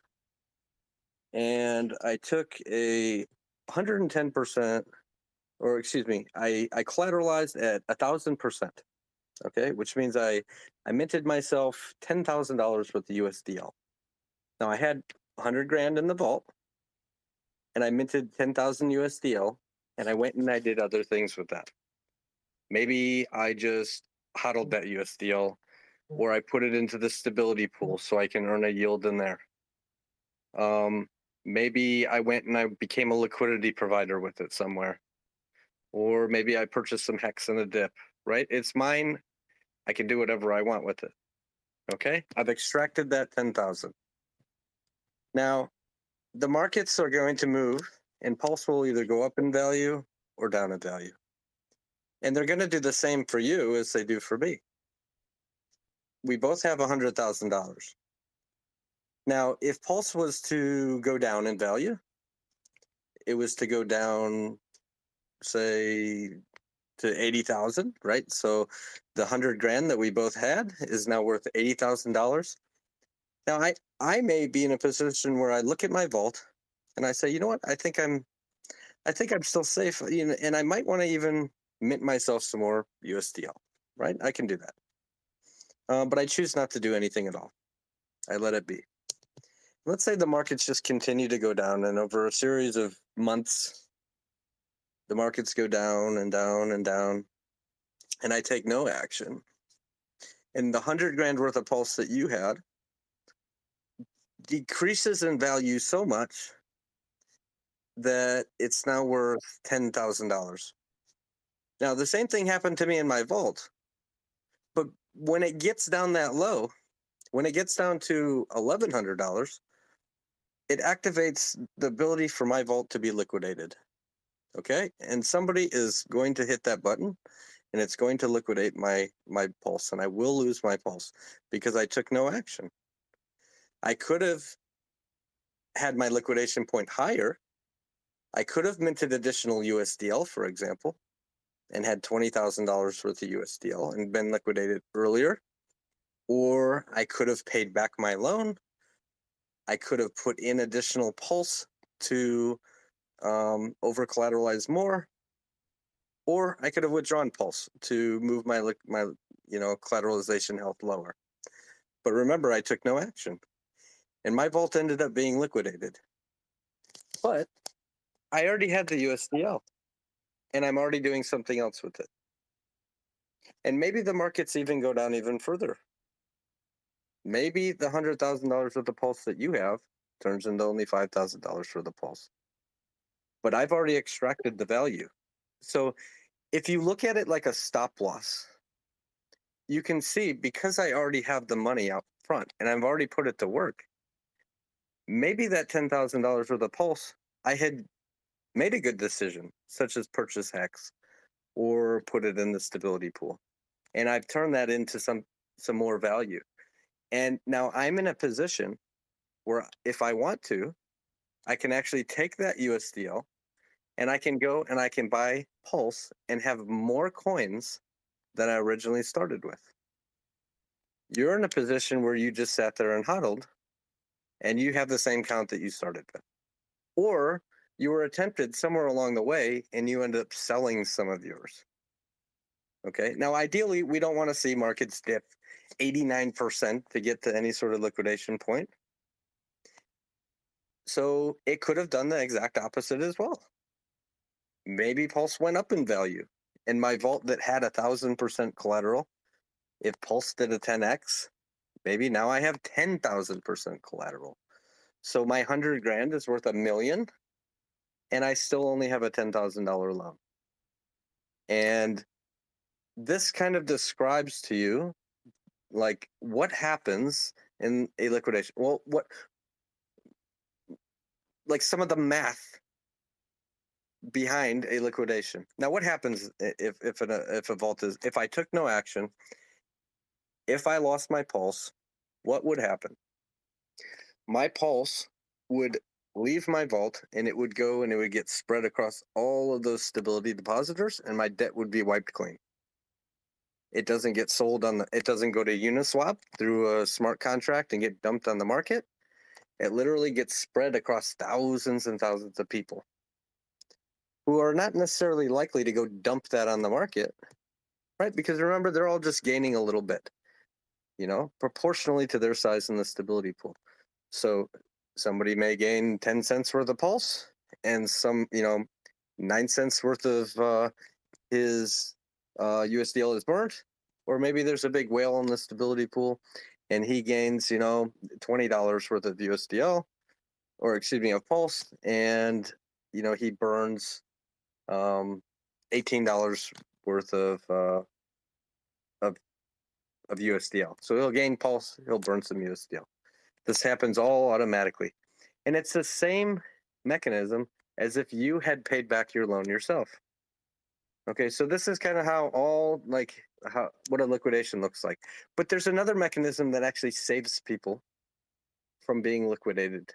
and I took a 110%, or excuse me, I collateralized at 1,000%. Okay, which means I minted myself $10,000 worth of USDL. Now I had 100 grand in the vault, and I minted 10,000 USDL, and I went and I did other things with that. Maybe I just hodled that USDL, or I put it into the stability pool so I can earn a yield in there. Maybe I went and I became a liquidity provider with it somewhere, or maybe I purchased some hex in a dip. Right? It's mine. I can do whatever I want with it. Okay? I've extracted that 10,000. Now, the markets are going to move, and Pulse will either go up in value or down in value. And they're going to do the same for you as they do for me. We both have $100,000. Now, if Pulse was to go down in value, it was to go down, say, to 80,000, right? So the 100 grand that we both had is now worth $80,000. Now I may be in a position where I look at my vault and I say, you know what? I think I'm still safe, and I might want to even mint myself some more USDL, right? I can do that. But I choose not to do anything at all. I let it be. Let's say the markets just continue to go down, and over a series of months, the markets go down and down and down, and I take no action. And the 100 grand worth of Pulse that you had decreases in value so much that it's now worth $10,000. Now, the same thing happened to me in my vault. But when it gets down that low, when it gets down to $1,100, it activates the ability for my vault to be liquidated. Okay, and somebody is going to hit that button, and it's going to liquidate my pulse, and I will lose my pulse because I took no action. I could have had my liquidation point higher. I could have minted additional USDL, for example, and had $20,000 worth of USDL and been liquidated earlier. Or I could have paid back my loan. I could have put in additional pulse to over collateralize more, or I could have withdrawn pulse to move my collateralization health lower. But remember, I took no action, and my vault ended up being liquidated. But I already had the USDL, and I'm already doing something else with it. And maybe the markets even go down even further. Maybe the $100,000 worth of pulse that you have turns into only $5,000 for the pulse. But I've already extracted the value. So if you look at it like a stop loss, you can see, because I already have the money out front and I've already put it to work, maybe that $10,000 worth of pulse, I had made a good decision, such as purchase hex or put it in the stability pool. And I've turned that into some more value. And now I'm in a position where if I want to, I can actually take that USDL and I can go and I can buy Pulse and have more coins than I originally started with. You're in a position where you just sat there and hodled and you have the same count that you started with. Or you were tempted somewhere along the way and you end up selling some of yours. Okay. Now, ideally, we don't want to see markets dip 89% to get to any sort of liquidation point. So it could have done the exact opposite as well. Maybe Pulse went up in value, and my vault that had 1,000% collateral, if Pulse did a 10x, maybe now I have 10,000% collateral. So my 100 grand is worth $1 million, and I still only have a $10,000 loan. And this kind of describes to you, like, what happens in a liquidation. Well, like some of the math behind a liquidation. Now, what happens if a vault is, if I took no action, if I lost my pulse, what would happen? My pulse would leave my vault and it would go and it would get spread across all of those stability depositors, and my debt would be wiped clean. It doesn't get sold it doesn't go to Uniswap through a smart contract and get dumped on the market. It literally gets spread across thousands and thousands of people who are not necessarily likely to go dump that on the market, right? Because remember, they're all just gaining a little bit, proportionally to their size in the stability pool. So somebody may gain 10 cents worth of pulse, and 9 cents worth of his USDL is burnt, or maybe there's a big whale in the stability pool and he gains, $20 worth of USDL, or excuse me, of pulse, and he burns $18 worth of USDL. So he'll gain pulse, he'll burn some USDL. This happens all automatically. And it's the same mechanism as if you had paid back your loan yourself. Okay, so this is kind of what a liquidation looks like. But there's another mechanism that actually saves people from being liquidated.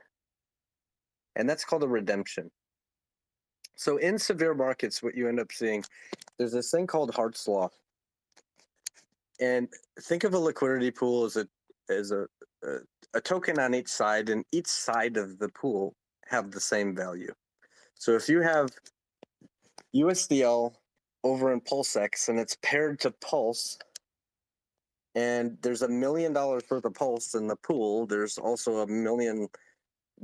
And that's called a redemption. So in severe markets, what you end up seeing, there's this thing called Hart's Law. And think of a liquidity pool as a token on each side, and each side of the pool have the same value. So if you have USDL over in PulseX and it's paired to Pulse, and there's $1 million worth of Pulse in the pool, there's also $1 million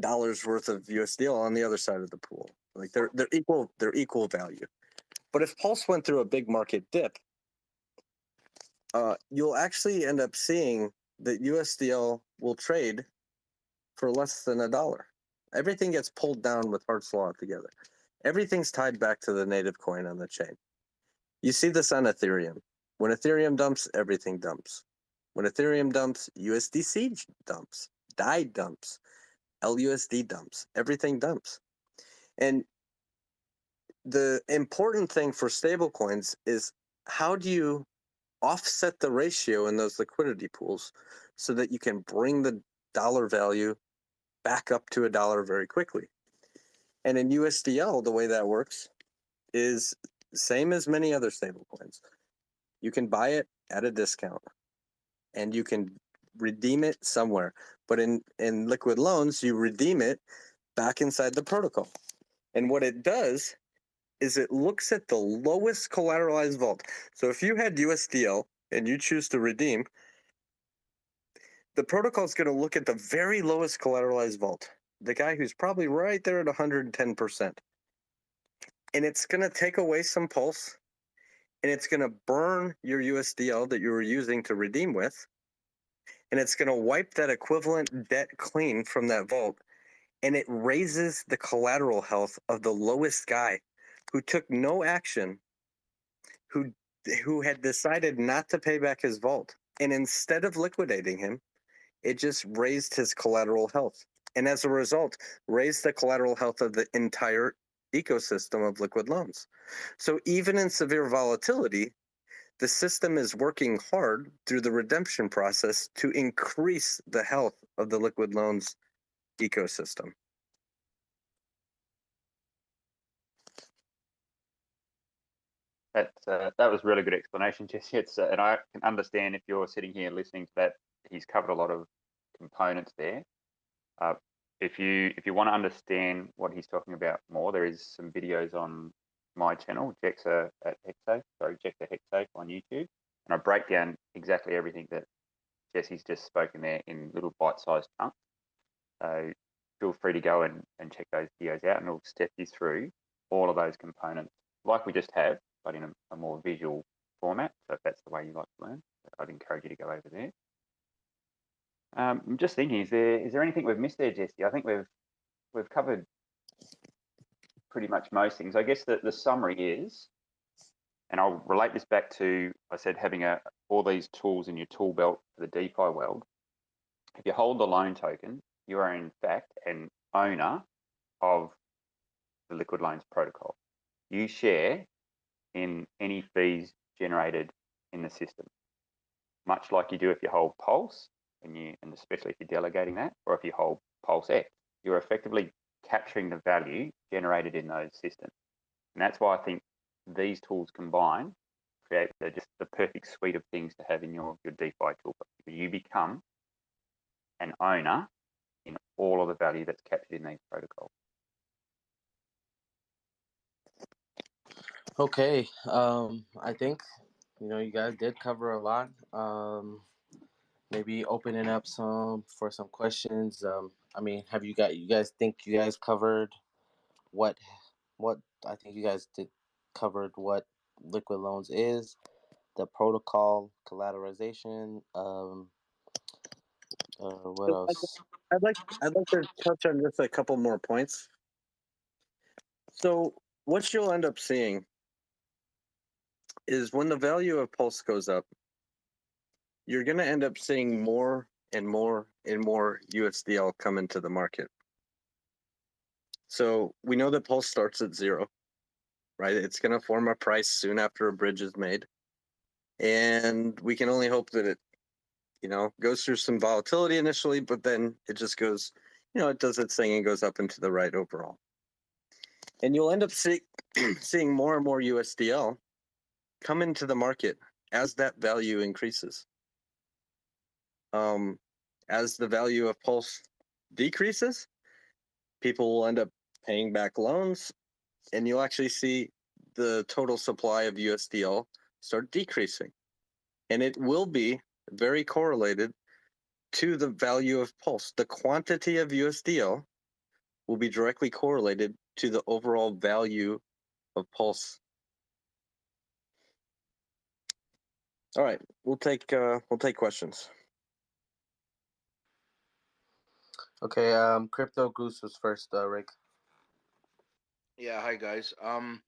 worth of USDL on the other side of the pool. Like they're equal value. But if Pulse went through a big market dip, you'll actually end up seeing that USDL will trade for less than $1. Everything gets pulled down with Hart's Law together. Everything's tied back to the native coin on the chain. You see this on Ethereum. When Ethereum dumps, everything dumps. When Ethereum dumps, USDC dumps, DAI dumps, LUSD dumps, everything dumps. And the important thing for stablecoins is how do you offset the ratio in those liquidity pools so that you can bring the dollar value back up to $1 very quickly. And in USDL, the way that works is same as many other stablecoins. You can buy it at a discount and you can redeem it somewhere. But in liquid loans, you redeem it back inside the protocol. And what it does is it looks at the lowest collateralized vault. So if you had USDL and you choose to redeem, the protocol is going to look at the very lowest collateralized vault, the guy who's probably right there at 110%. And it's going to take away some pulse, and it's going to burn your USDL that you were using to redeem with, and it's going to wipe that equivalent debt clean from that vault, and it raises the collateral health of the lowest guy who took no action, who had decided not to pay back his vault. And instead of liquidating him, it just raised his collateral health. And as a result, raised the collateral health of the entire ecosystem of liquid loans. So even in severe volatility, the system is working hard through the redemption process to increase the health of the liquid loans ecosystem. That was really good explanation, Jesse. And I can understand if you're sitting here listening to that, he's covered a lot of components there. If you want to understand what he's talking about more, there is some videos on my channel, Jexa Hexafe on YouTube, and I break down exactly everything that Jesse's just spoken there in little bite-sized chunks. So feel free to go and check those videos out, and it'll step you through all of those components, like we just have, but in a more visual format. So if that's the way you like to learn, I'd encourage you to go over there. I'm just thinking, is there anything we've missed there, Jesse? I think we've covered pretty much most things. I guess the summary is, and I'll relate this back to, I said, having all these tools in your tool belt for the DeFi world. If you hold the loan token, you are in fact an owner of the Liquid Loans protocol. You share in any fees generated in the system, much like you do if you hold Pulse, and especially if you're delegating that, or if you hold Pulse X, you're effectively capturing the value generated in those systems. And that's why I think these tools combined create just the perfect suite of things to have in your DeFi toolbox. You become an owner in all of the value that's captured in these protocols. Okay. I think you guys did cover a lot. Maybe opening up for some questions. I mean, you guys think you guys covered what I think you guys did covered what liquid loans is, the protocol, collateralization. What So else? I'd like to touch on just a couple more points. So what you'll end up seeing is when the value of Pulse goes up, you're going to end up seeing more and more and more USDL come into the market. So we know that Pulse starts at 0, right? It's going to form a price soon after a bridge is made. And we can only hope that it, goes through some volatility initially, but then it just goes, it does its thing and goes up into the right overall. And you'll end up seeing more and more USDL come into the market as that value increases. As the value of Pulse decreases, people will end up paying back loans, and you'll actually see the total supply of USDL start decreasing. And it will be very correlated to the value of Pulse. The quantity of USDL will be directly correlated to the overall value of Pulse. All right, we'll take questions. Okay. Crypto Goose was first. Rick. Yeah, hi guys. Can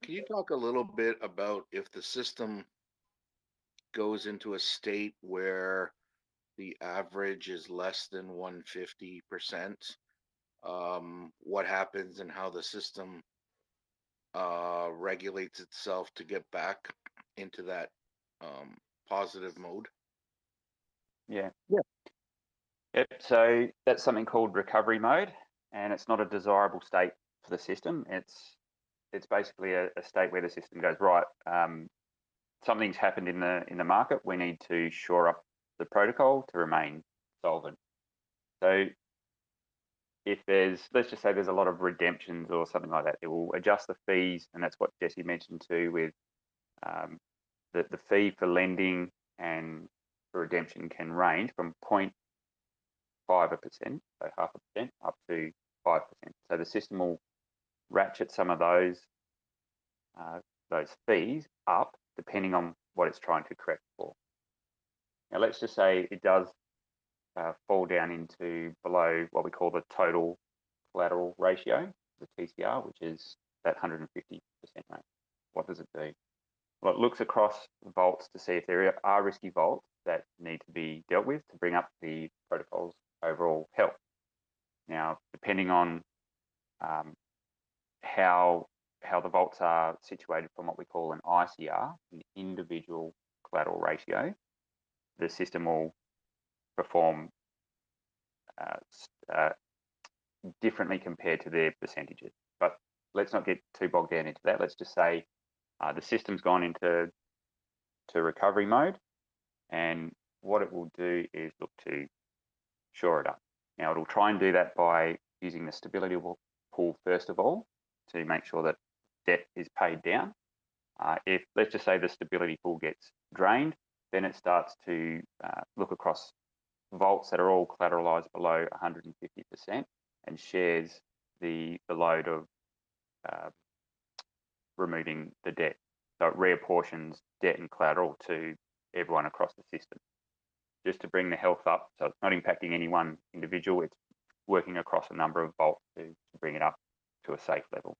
you talk a little bit about if the system goes into a state where the average is less than 150%, what happens and how the system regulates itself to get back into that positive mode? Yeah. Yeah. Yep. So that's something called recovery mode, and it's not a desirable state for the system. It's basically a state where the system goes, right, something's happened in the market. We need to shore up the protocol to remain solvent. So if let's just say there's a lot of redemptions or something like that, it will adjust the fees, and that's what Jesse mentioned too, with the fee for lending and for redemption can range from 0.5%, so 0.5%, up to 5%. So the system will ratchet some of those fees up depending on what it's trying to correct for. Now let's just say it does fall down into below what we call the total collateral ratio, the TCR, which is that 150% range. What does it do? Well, it looks across vaults to see if there are risky vaults that need to be dealt with to bring up the protocol's overall health. Now, depending on how the vaults are situated from what we call an ICR, an individual collateral ratio, the system will perform differently compared to their percentages. But let's not get too bogged down into that. Let's just say the system's gone into recovery mode, and what it will do is look to shore it up. Now, it'll try and do that by using the stability pool first of all to make sure that debt is paid down. If, let's just say, the stability pool gets drained, then it starts to look across vaults that are all collateralized below 150% and shares the load of removing the debt. So it reapportions debt and collateral to everyone across the system, just to bring the health up. So it's not impacting any one individual, it's working across a number of vaults to bring it up to a safe level.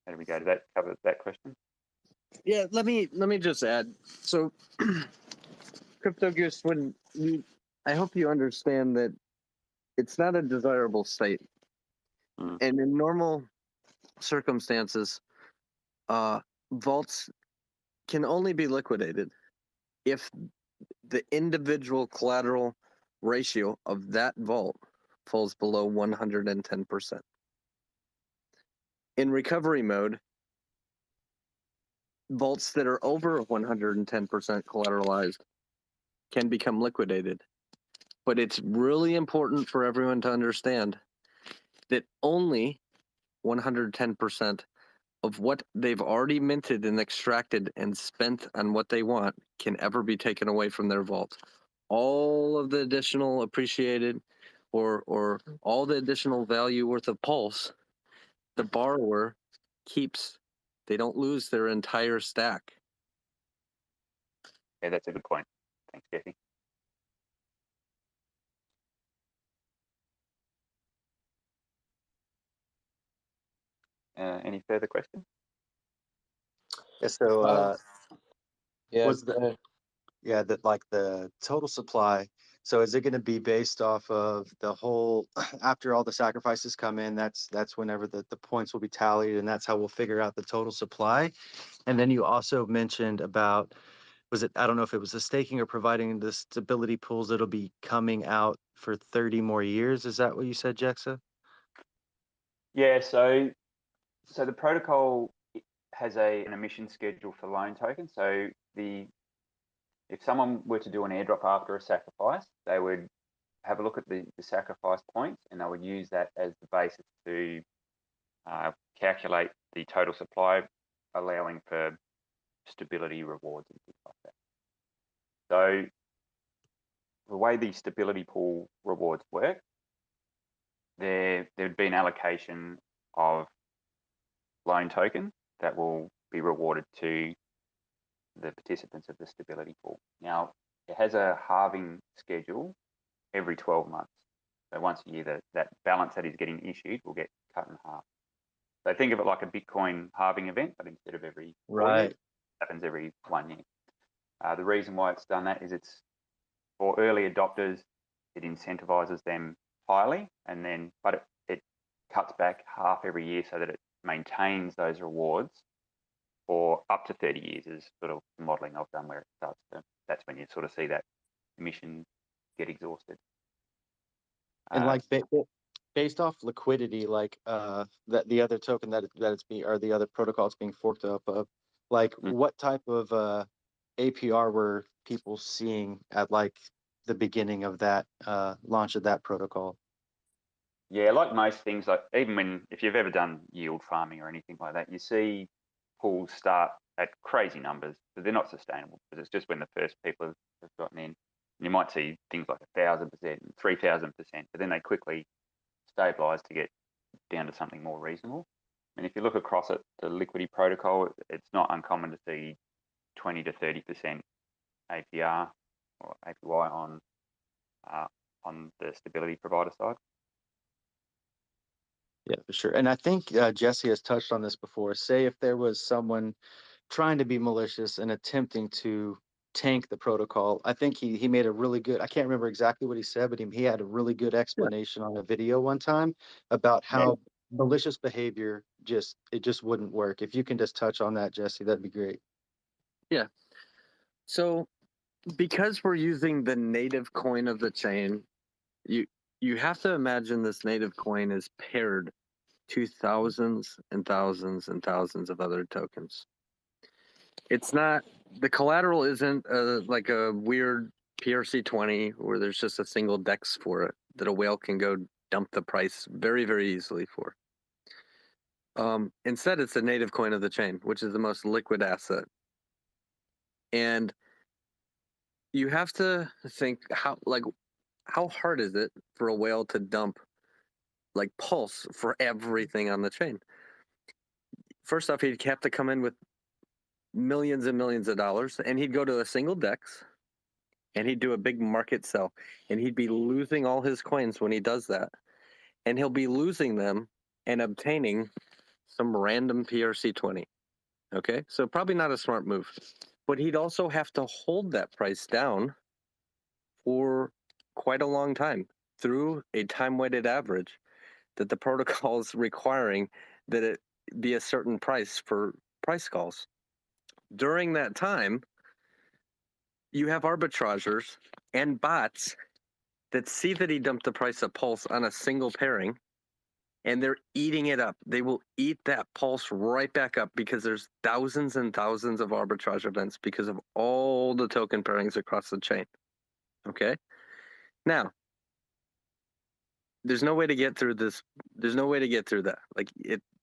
There we go. Did that cover that question? Yeah, let me just add. So, Crypto Goose, I hope you understand that it's not a desirable state, and in normal circumstances, vaults can only be liquidated if the individual collateral ratio of that vault falls below 110%. In recovery mode, vaults that are over 110% collateralized can become liquidated. But it's really important for everyone to understand that only 110% of what they've already minted and extracted and spent on what they want can ever be taken away from their vault. All of the additional appreciated or all the additional value worth of Pulse, the borrower keeps. They don't lose their entire stack. Yeah, that's a good point. Thanks, Jesse. Any further questions? Yeah, so Yeah, was the like the total supply. So is it going to be based off of the whole after all the sacrifices come in? That's whenever the points will be tallied, and that's how we'll figure out the total supply. And then you also mentioned about, was it, I don't know if it was the staking or providing the stability pools that'll be coming out for 30 more years. Is that what you said, Jexa? Yeah, so the protocol has an emission schedule for loan tokens. So if someone were to do an airdrop after a sacrifice, they would have a look at the sacrifice points, and they would use that as the basis to calculate the total supply, allowing for stability rewards and things like that. So the way the stability pool rewards work, there'd be an allocation of loan tokens that will be rewarded to the participants of the stability pool. Now, it has a halving schedule every 12 months. So once a year, that balance that is getting issued will get cut in half. So think of it like a Bitcoin halving event, but instead of every 4 years, Right. it happens every 1 year. The reason why it's done that is it's for early adopters. It incentivizes them highly, but it cuts back half every year so that it maintains those rewards for up to 30 years. Is sort of the modelling I've done where it starts to. That's when you sort of see that emission get exhausted. And like based off liquidity, like that the other token that it's being, or the other protocol it's being forked up of, like what type of APR were people seeing at like the beginning of that launch of that protocol? Yeah, like most things, like even if you've ever done yield farming or anything like that, you see pools start at crazy numbers, but they're not sustainable because it's just when the first people have gotten in. You might see things like 1,000%, 3,000%, but then they quickly stabilize to get down to something more reasonable. And if you look across at the liquidity protocol, it's not uncommon to see 20 to 30% APR or APY on the stability provider side. Yeah, for sure. And I think Jesse has touched on this before. Say if there was someone trying to be malicious and attempting to tank the protocol, I think he made a really good, I can't remember exactly what he said, but he had a really good explanation on a video one time about how malicious behavior just wouldn't work. If you can just touch on that, Jesse, that'd be great. Yeah. So because we're using the native coin of the chain, you have to imagine this native coin is paired to thousands and thousands and thousands of other tokens. It's not, the collateral isn't like a weird PRC20 where there's just a single DEX for it that a whale can go dump the price very, very easily for. Instead, it's a native coin of the chain, which is the most liquid asset. And you have to think how hard is it for a whale to dump like Pulse for everything on the chain? First off, he'd have to come in with millions and millions of dollars, and he'd go to a single DEX, and he'd do a big market sell, and he'd be losing all his coins when he does that, and he'll be losing them and obtaining some random PRC20. Okay, so probably not a smart move, but he'd also have to hold that price down for quite a long time through a time-weighted average that the protocol is requiring that it be a certain price for price calls. During that time, you have arbitrageurs and bots that see that he dumped the price of Pulse on a single pairing, and they're eating it up. They will eat that Pulse right back up because there's thousands and thousands of arbitrage events because of all the token pairings across the chain. Okay? Now, there's no way to get through this. There's no way to get through that. Like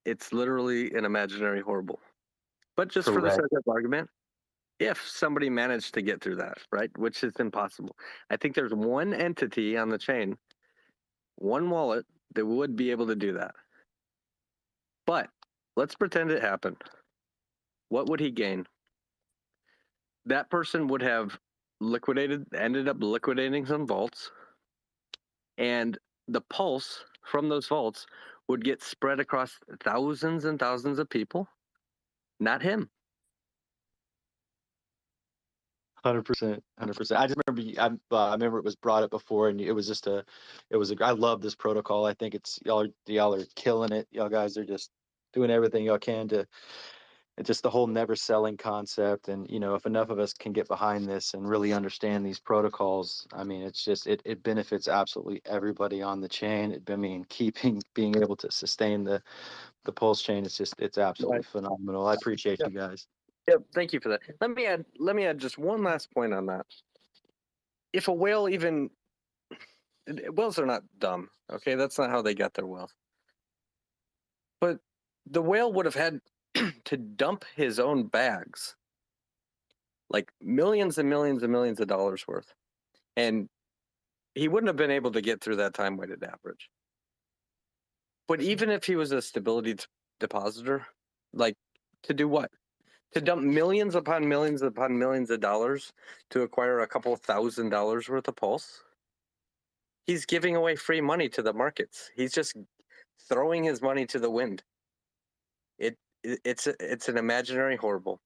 it's literally an imaginary horrible. But just for the sake of argument, if somebody managed to get through that, right, which is impossible, I think there's one entity on the chain, one wallet that would be able to do that. But let's pretend it happened. What would he gain? That person would have ended up liquidating some vaults, and the pulse from those vaults would get spread across thousands and thousands of people, not him. 100%, 100%. I just remember, I remember it was brought up before, and it was just I love this protocol. I think it's y'all are killing it. Y'all guys are just doing everything y'all can to. It's just the whole never selling concept, and if enough of us can get behind this and really understand these protocols, I mean, it's just it benefits absolutely everybody on the chain. Being able to sustain the Pulse chain, it's absolutely phenomenal. I appreciate you guys. Yep, thank you for that. Let me add just one last point on that. If a whale whales are not dumb, okay? That's not how they got their wealth. But the whale would have had to dump his own bags, like millions and millions and millions of dollars worth. And he wouldn't have been able to get through that time-weighted average. But even if he was a stability depositor, like to do what? To dump millions upon millions upon millions of dollars to acquire a couple $1,000s worth of Pulse? He's giving away free money to the markets. He's just throwing his money to the wind. It's an imaginary horrible.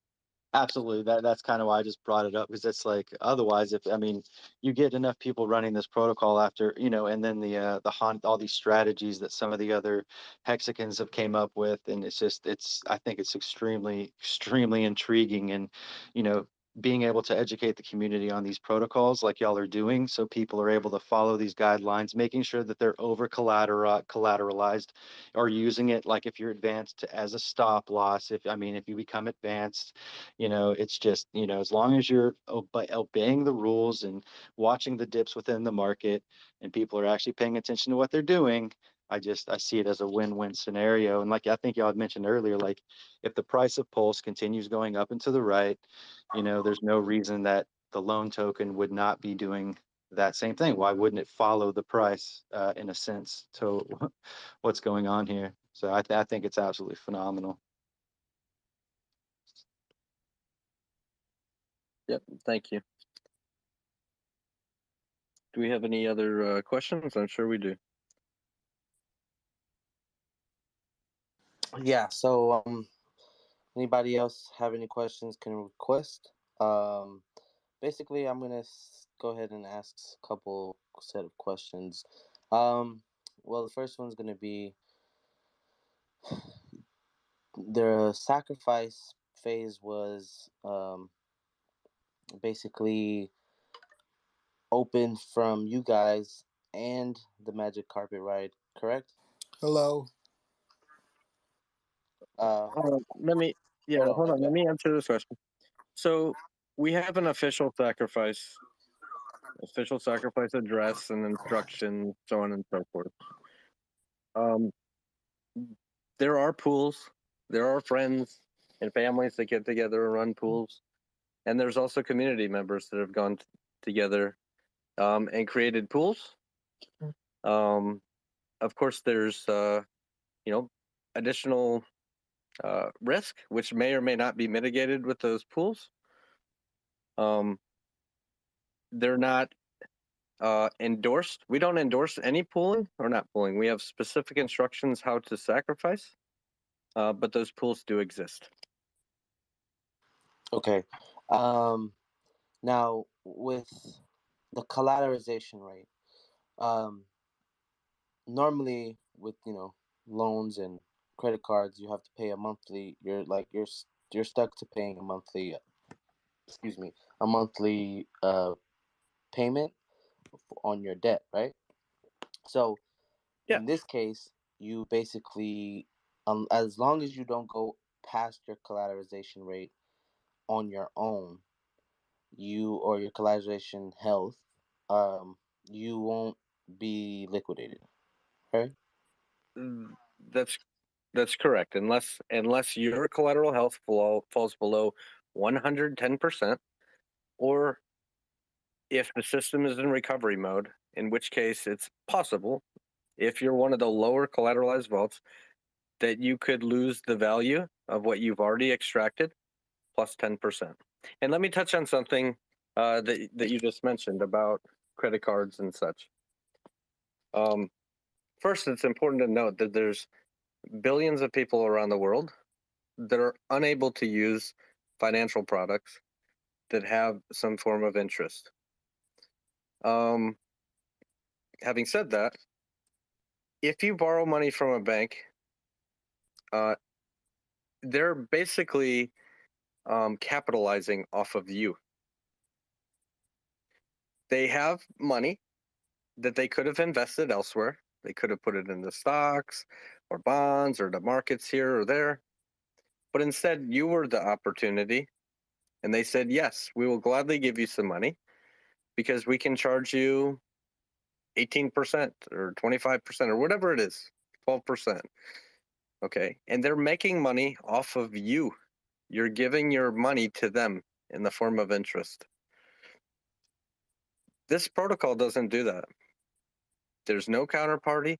Absolutely. That's kind of why I just brought it up, because it's like, otherwise, if I mean, you get enough people running this protocol after, and then all these strategies that some of the other hexagons have came up with, and I think it's extremely, extremely intriguing, and you know, being able to educate the community on these protocols like y'all are doing, so people are able to follow these guidelines, making sure that they're over collateralized, or using it like if you're advanced as a stop loss. If you become advanced, it's just, as long as you're obeying the rules and watching the dips within the market, and people are actually paying attention to what they're doing, I see it as a win-win scenario. And like I think y'all had mentioned earlier, like if the price of Pulse continues going up and to the right, there's no reason that the loan token would not be doing that same thing. Why wouldn't it follow the price, in a sense, to what's going on here? So I think it's absolutely phenomenal. Yep. Thank you. Do we have any other questions? I'm sure we do. Yeah. So anybody else have any questions can request. Basically, I'm gonna go ahead and ask a couple set of questions. Well, the first one's gonna be the sacrifice phase was basically open from you guys and the Magic Carpet Ride, correct? Hello. Let me, Hold on. hold on. Okay. Let me answer this question. So we have an official sacrifice address and instruction, so on and so forth. Um, there are pools, there are friends and families that get together and run pools, and there's also community members that have gone together and created pools. Of course, there's additional risk, which may or may not be mitigated with those pools. They're not endorsed. We don't endorse any pooling or not pooling. We have specific instructions how to sacrifice, but those pools do exist. Okay. Now with the collateralization rate, normally with loans and credit cards, you have to pay a monthly. You're stuck to paying a monthly. Excuse me, a monthly payment on your debt, right? So Yeah. in this case, you basically, as long as you don't go past your collateralization rate on your own, you or your collateralization health, you won't be liquidated, right? That's correct. Unless your collateral health falls below 110%, or if the system is in recovery mode, in which case it's possible, if you're one of the lower collateralized vaults, that you could lose the value of what you've already extracted plus 10%. And let me touch on something that you just mentioned about credit cards and such. First, it's important to note that there's billions of people around the world that are unable to use financial products that have some form of interest. Having said that, if you borrow money from a bank, they're basically capitalizing off of you. They have money that they could have invested elsewhere. They could have put it into stocks or bonds or the markets here or there. But instead, you were the opportunity. And they said, yes, we will gladly give you some money because we can charge you 18% or 25% or whatever it is, 12%. Okay. And they're making money off of you. You're giving your money to them in the form of interest. This protocol doesn't do that. There's no counterparty.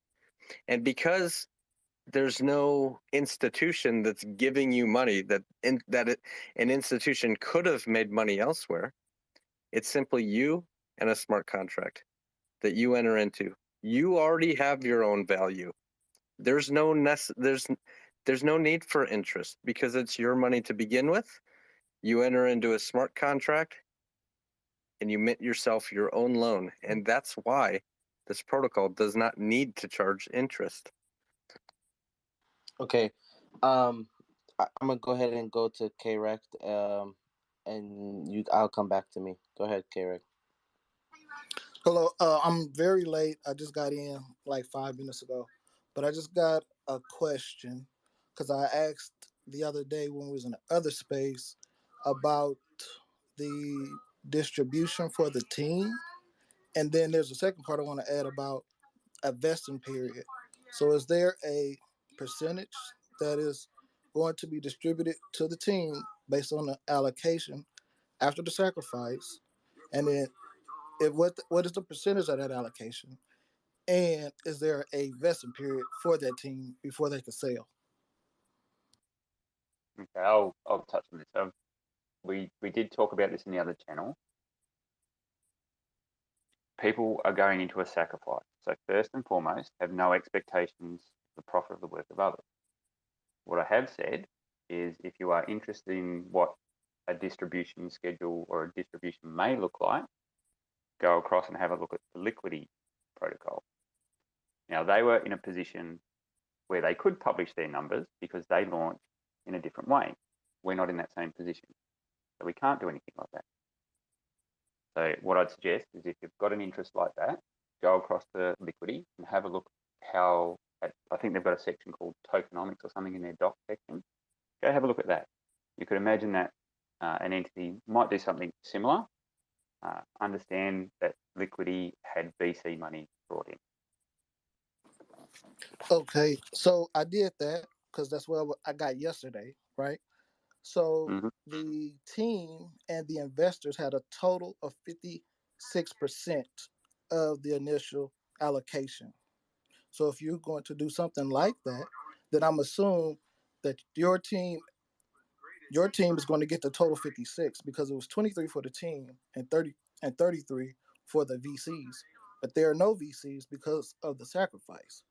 And because there's no institution that's giving you money an institution could have made money elsewhere, it's simply you and a smart contract that you enter into. You already have your own value. There's There's no need for interest because it's your money to begin with. You enter into a smart contract and you mint yourself your own loan. And that's why this protocol does not need to charge interest. Okay. I'm gonna go ahead and go to K-Rect, and I'll come back to me. Go ahead, K-Rect. Hello, I'm very late. I just got in like 5 minutes ago, but I just got a question because I asked the other day when we was in the other space about the distribution for the team, and then there's a second part I want to add about a vesting period. So, is there a percentage that is going to be distributed to the team based on the allocation after the sacrifice, and then what is the percentage of that allocation? And is there a vesting period for that team before they can sell? Okay, I'll touch on this. We did talk about this in the other channel. People are going into a sacrifice. So first and foremost, have no expectations of the profit of the work of others. What I have said is if you are interested in what a distribution schedule or a distribution may look like, go across and have a look at the liquidity protocol. Now, they were in a position where they could publish their numbers because they launched in a different way. We're not in that same position. So we can't do anything like that. So what I'd suggest is if you've got an interest like that, go across to liquidity and have a look how, I think they've got a section called tokenomics or something in their doc section. Go have a look at that. You could imagine that an entity might do something similar. Understand that liquidity had VC money brought in. Okay, so I did that because that's what I got yesterday, right? So the team and the investors had a total of 56% of the initial allocation. So if you're going to do something like that, then I'm assuming that your team is going to get the total 56 because it was 23 for the team and 33 for the VCs. But there are no VCs because of the sacrifice.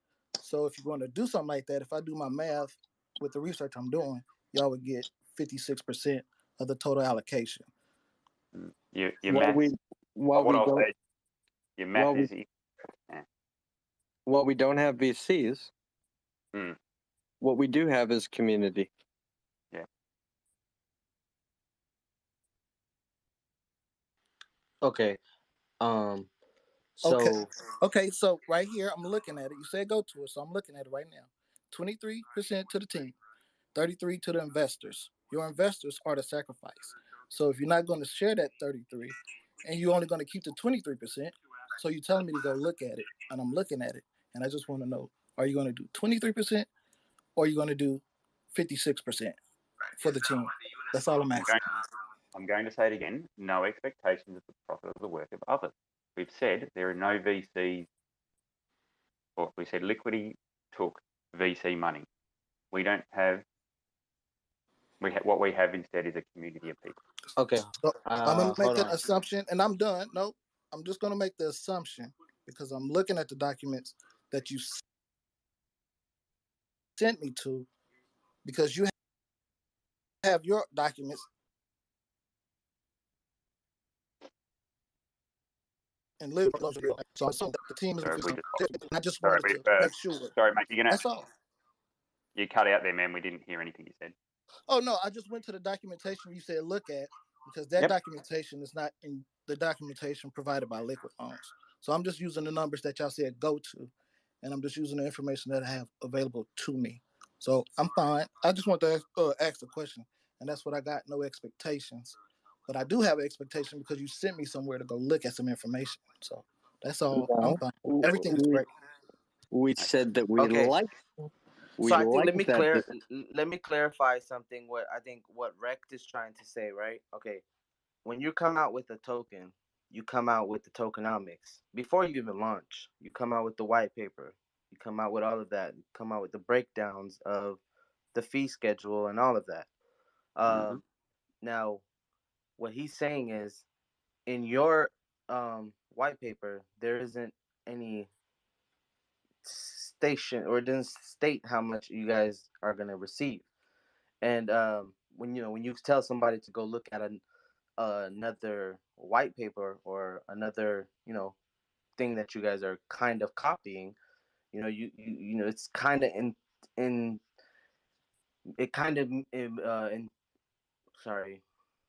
So if you're going to do something like that, if I do my math with the research I'm doing, y'all would get 56% of the total allocation. Your math. What I'll say, your math is. While we don't have VCs, what we do have is community. Yeah. Okay. So okay. So right here, I'm looking at it. You said go to it, so I'm looking at it right now. 23% to the team, 33 to the investors. Your investors are the sacrifice. So if you're not going to share that 33, and you're only going to keep the 23%, so you're telling me to go look at it, and I'm looking at it, and I just want to know: are you going to do 23%, or are you going to do 56% for the team? That's all I'm asking. I'm going to say it again. No expectations of the profit of the work of others. We've said there are no VCs, or we said liquidity took VC money. We don't have. What we have instead is a community of people. Okay. So I'm gonna make an assumption, and I'm done. Nope. I'm just gonna make the assumption because I'm looking at the documents that you sent me to, because you have your documents and literally. So I'm assuming that the team is. I just wanted to make sure. Sorry, mate. That's all. You cut out there, man. We didn't hear anything you said. Oh no, I just went to the documentation you said look at, because that documentation is not in the documentation provided by Liquid Loans. So I'm just using the numbers that y'all said go to, and I'm just using the information that I have available to me. So I'm fine. I just want to ask the question, and that's what I got. No expectations, but I do have an expectation because you sent me somewhere to go look at some information. So that's all. I'm fine. Everything is great. We said that we like. So I think let me clarify something. What Rect is trying to say, right? Okay, when you come out with a token, you come out with the tokenomics before you even launch. You come out with the white paper. You come out with all of that. You come out with the breakdowns of the fee schedule and all of that. Now, what he's saying is, in your white paper, there isn't any station, or it didn't state how much you guys are gonna receive. And when you tell somebody to go look at another white paper or another thing that you guys are kind of copying, it's kind of in it kind of in sorry,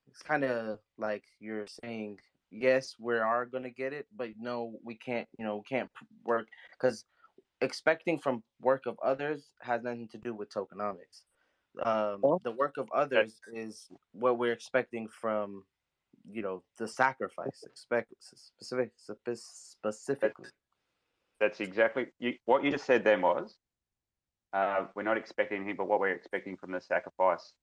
it's kind of like you're saying, yes, we are gonna get it, but no, we can't. We can't work, because expecting from work of others has nothing to do with tokenomics. Well, The work of That, others is what we're expecting from the sacrifice. Expect that specifically. that's exactly what you just said. Then was we're not expecting anything, but what we're expecting from the sacrifice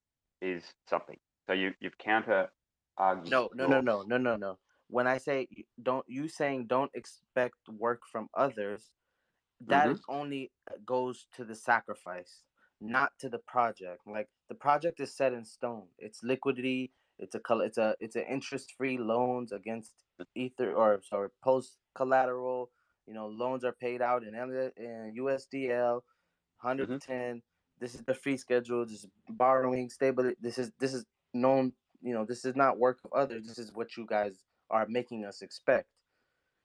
is something. So you've counter argued No, no, no, your. no, no, no, no. When I say don't expect work from others, that Hmm. is only goes to the sacrifice, not to the project. Like, the project is set in stone. It's liquidity. It's a it's an interest free loans against ether, or sorry, post collateral. Loans are paid out in USDL, Hmm. 110. This is the fee schedule. This is borrowing stability. This is known. This is not work of others. This is what you guys are making us expect.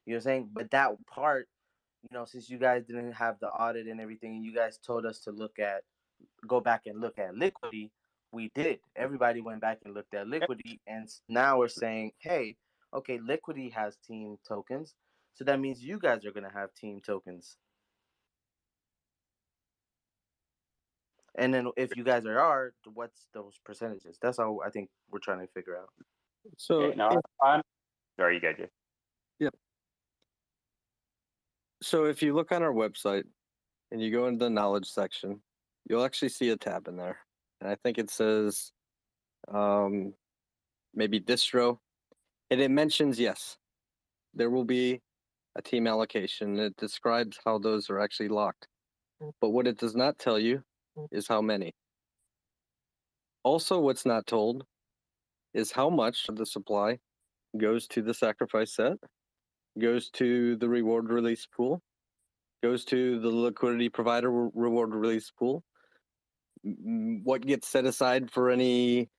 You know what I'm saying? But that part, since you guys didn't have the audit and everything, and you guys told us to go back and look at liquidity, we did. Everybody went back and looked at Yep. liquidity, and now we're saying, hey, okay, liquidity has team tokens, so that means you guys are gonna have team tokens. And then if you guys are, what's those percentages? That's all I think we're trying to figure out. so Yeah. No. if, Sorry, you go, Jeff. yep. So if you look on our website and you go into the knowledge section, you'll actually see a tab in there, and I think it says um, maybe distro, and it mentions, yes, there will be a team allocation. It describes how those are actually locked, but what it does not tell you is how many. Also, what's not told is how much of the supply goes to the sacrifice set, goes to the reward release pool, goes to the liquidity provider reward release pool, what gets set aside for any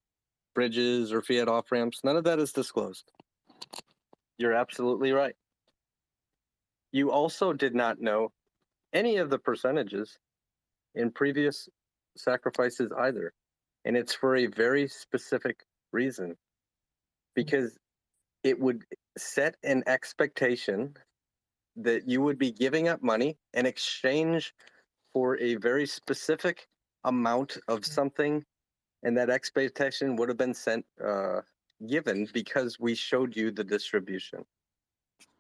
bridges or fiat off ramps. None of that is disclosed. You're absolutely right. You also did not know any of the percentages in previous sacrifices either. And it's for a very specific reason, because it would set an expectation that you would be giving up money in exchange for a very specific amount of something, and that expectation would have been given because we showed you the distribution.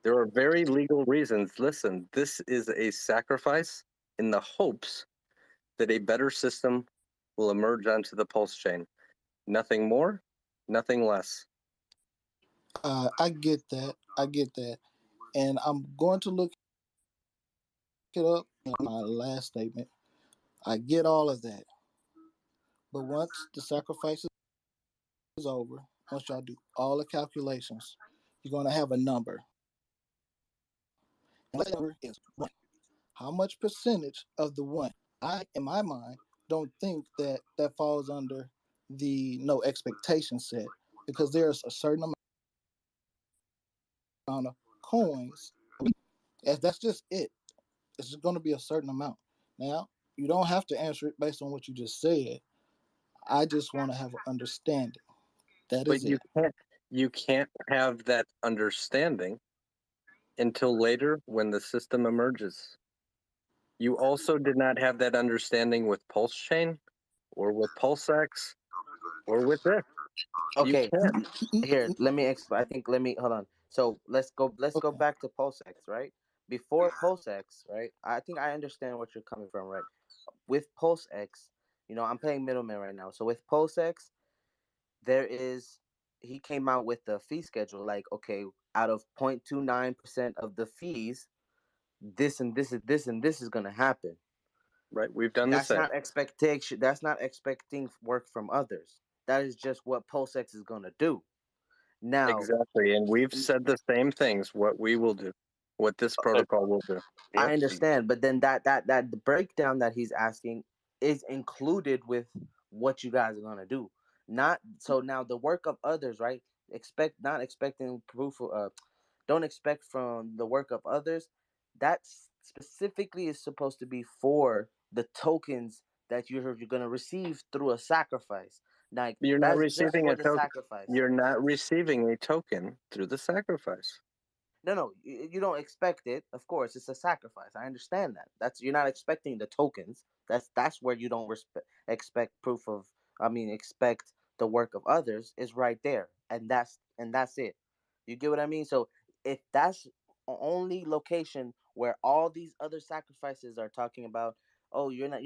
There are very legal reasons. Listen, this is a sacrifice in the hopes that a better system will emerge onto the pulse chain. Nothing more, nothing less. I get that. I get that. And I'm going to look it up in my last statement. I get all of that. But once the sacrifice is over, once y'all do all the calculations, you're going to have a number. And that number is one. How much percentage of the one? In my mind, don't think that falls under the no expectation set, because there's a certain amount of coins. If that's just it, it's just going to be a certain amount. Now, you don't have to answer it based on what you just said. I just want to have an understanding. That But is it. you can't have that understanding until later when the system emerges. You also did not have that understanding with Pulse Chain or with PulseX or with this. You Okay, can't. here, let me explain. I think let me hold on. So let's go Okay. back to Pulsex, right? Before Pulsex, right? I think I understand what you're coming from, right? With Pulsex, I'm playing middleman right now. So with Pulsex, there is he came out with the fee schedule, like, okay, out of 0.29% of the fees, this and this is this and this is gonna happen. Right, we've done the That's same. not expectation. That's not expecting work from others. That is just what Pulsex is gonna do. Now, Exactly. And we've said the same things, what we will do. what this protocol will do. I Yep. understand, but then that the breakdown that he's asking is included with what you guys are gonna do. Not so now the work of others, right? Expect not expecting proof of don't expect from the work of others. That specifically is supposed to be for the tokens that you're gonna receive through a sacrifice. Like You're not that's just receiving for a the token. sacrifice. You're not receiving a token through the sacrifice. No, you don't expect it. Of course, it's a sacrifice. I understand that. That's you're not expecting the tokens. That's where you don't expect proof of. I mean, expect the work of others is right there, and that's it. You get what I mean? So if that's only location where all these other sacrifices are talking about, oh, you're not,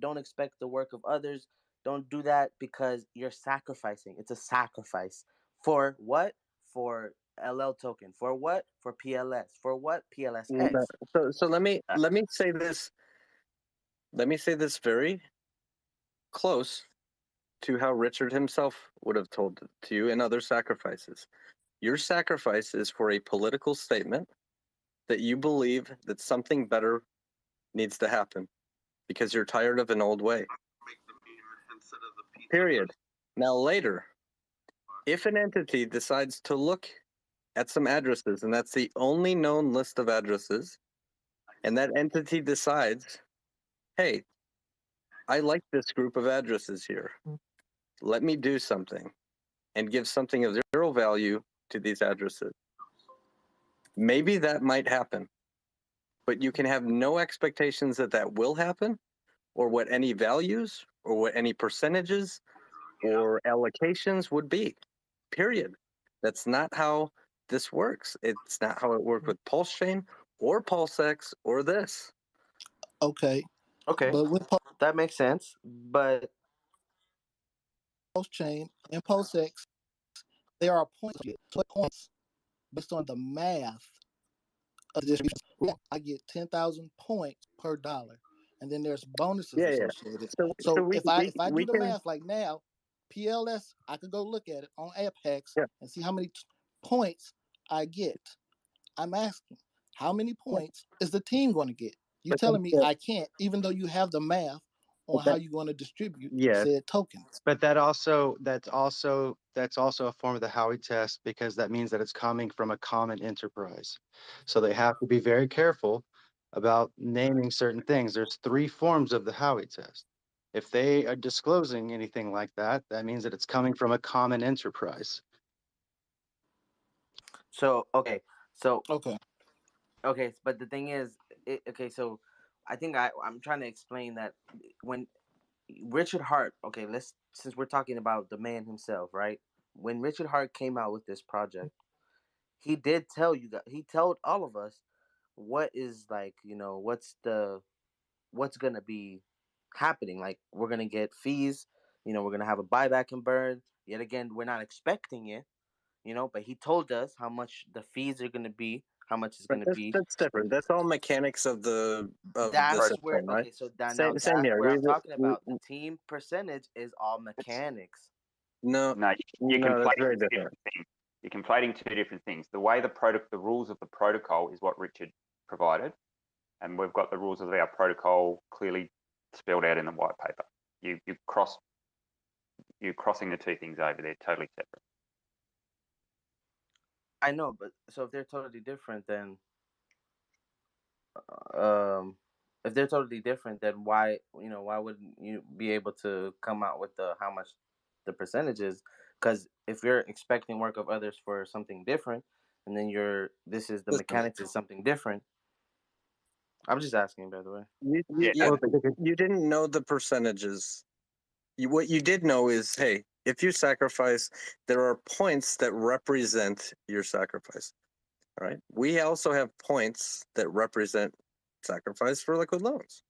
don't expect the work of others. Don't do that because you're sacrificing. It's a sacrifice for what? For LL token. For what? For PLS. For what? No. PLSX. So let me say this. Let me say this very close to how Richard himself would have told it to you in other sacrifices. Your sacrifice is for a political statement that you believe that something better needs to happen because you're tired of an old way. Period. Now later, if an entity decides to look at some addresses, and that's the only known list of addresses, and that entity decides, hey, I like this group of addresses here. Let me do something and give something of zero value to these addresses. Maybe that might happen, but you can have no expectations that that will happen, or what any values, or what any percentages, or allocations would be. Period. That's not how this works. It's not how it worked with Pulsechain or PulseX or this. Okay, Okay, but with that makes sense. But Pulsechain and PulseX, there are points based on the math of the distribution. I get 10,000 points per dollar, and then there's bonuses Yeah, yeah. associated. So So if I do we the can, math like now, PLS, I could go look at it on Apex yeah. and see how many points I get. I'm asking, how many points is the team going to get? You But telling me yeah, I can't, even though you have the math on how that, you're going to distribute yeah, said tokens. But that's also a form of the Howey test because that means that it's coming from a common enterprise. So they have to be very careful about naming certain things. There's three forms of the Howey test. If they are disclosing anything like that, that means that it's coming from a common enterprise. so okay, so Okay. okay, but the thing is, okay, so I think I'm trying to explain that when Richard Hart, okay, let's since we're talking about the man himself, right? When Richard Hart came out with this project, he did tell you that he told all of us what is like, what's gonna be happening. Like we're gonna get fees, we're gonna have a buyback and burn. Yet again, we're not expecting it, but he told us how much the fees are gonna be, how much it's but gonna be. that's different. That's all mechanics of the That's system, where right? okay, so now Same that's here. where I'm talking about. The team percentage is all mechanics. No, No, you're no, that's conflating very two different. different things. You're conflating two different things. The way the rules of the protocol is what Richard provided, and we've got the rules of our protocol clearly spelled out in the white paper. You're crossing the two things over. They're totally separate. I know, but so if they're totally different, then um, if they're totally different, then why wouldn't you be able to come out with the how much the percentages? Because if you're expecting work of others for something different, and then this is the Listen, mechanics is something different. I'm just asking, by the way. Yeah, yeah, Well, but you didn't know the percentages. What you did know is, hey, if you sacrifice, there are points that represent your sacrifice. All right. We also have points that represent sacrifice for liquid loans.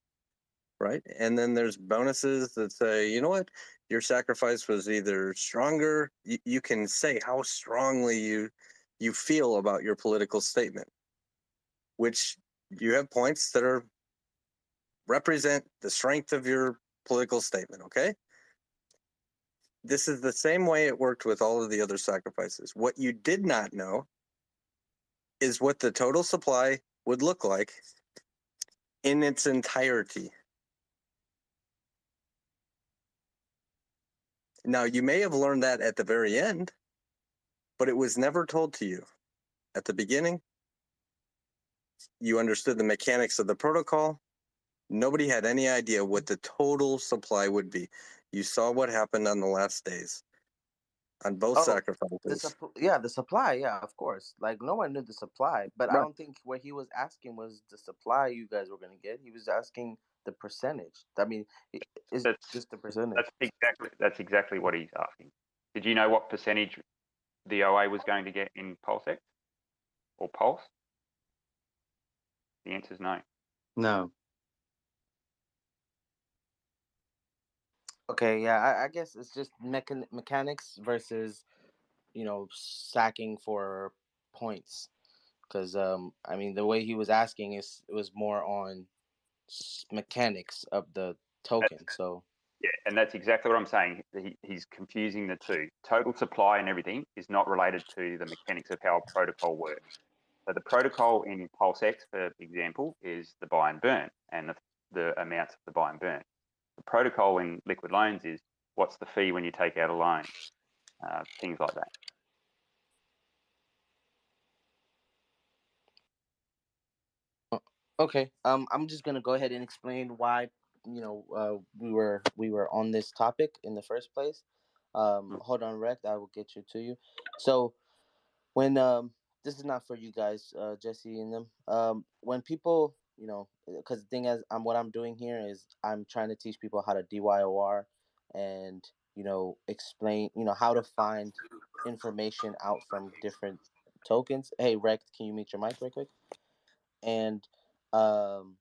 Right. And then there's bonuses that say, you know what, your sacrifice was either stronger. You can say how strongly you feel about your political statement, which you have points that are represent the strength of your political statement. Okay. This is the same way it worked with all of the other sacrifices. What you did not know is what the total supply would look like in its entirety. Now, you may have learned that at the very end, but it was never told to you. At the beginning, you understood the mechanics of the protocol. Nobody had any idea what the total supply would be. You saw what happened on the last days on both sacrifices. The supply, yeah, of course. Like, no one knew the supply, but I Right. don't think what he was asking was the supply you guys were going to get. He was asking the percentage. I mean, it's That's just the percentage. that's exactly what he's asking. Did you know what percentage the OA was going to get in Pulsex or Pulse? The answer is no. No. Okay, yeah, I guess it's just mechanics versus, sacking for points. Because I mean, the way he was asking it was more on mechanics of the token. So Yeah, and that's exactly what I'm saying. He's confusing the two. Total supply and everything is not related to the mechanics of how a protocol works. So the protocol in PulseX, for example, is the buy and burn and the amounts of the buy and burn. The protocol in liquid loans is what's the fee when you take out a loan, things like that. okay, I'm just gonna go ahead and explain why we were on this topic in the first place. Hold on, Rect, I will get to you. So when this is not for you guys, Jesse and them. When people, because the thing is, what I'm doing here is I'm trying to teach people how to DYOR and explain how to find information out from different tokens. Hey, Rect, can you mute your mic right quick? And um,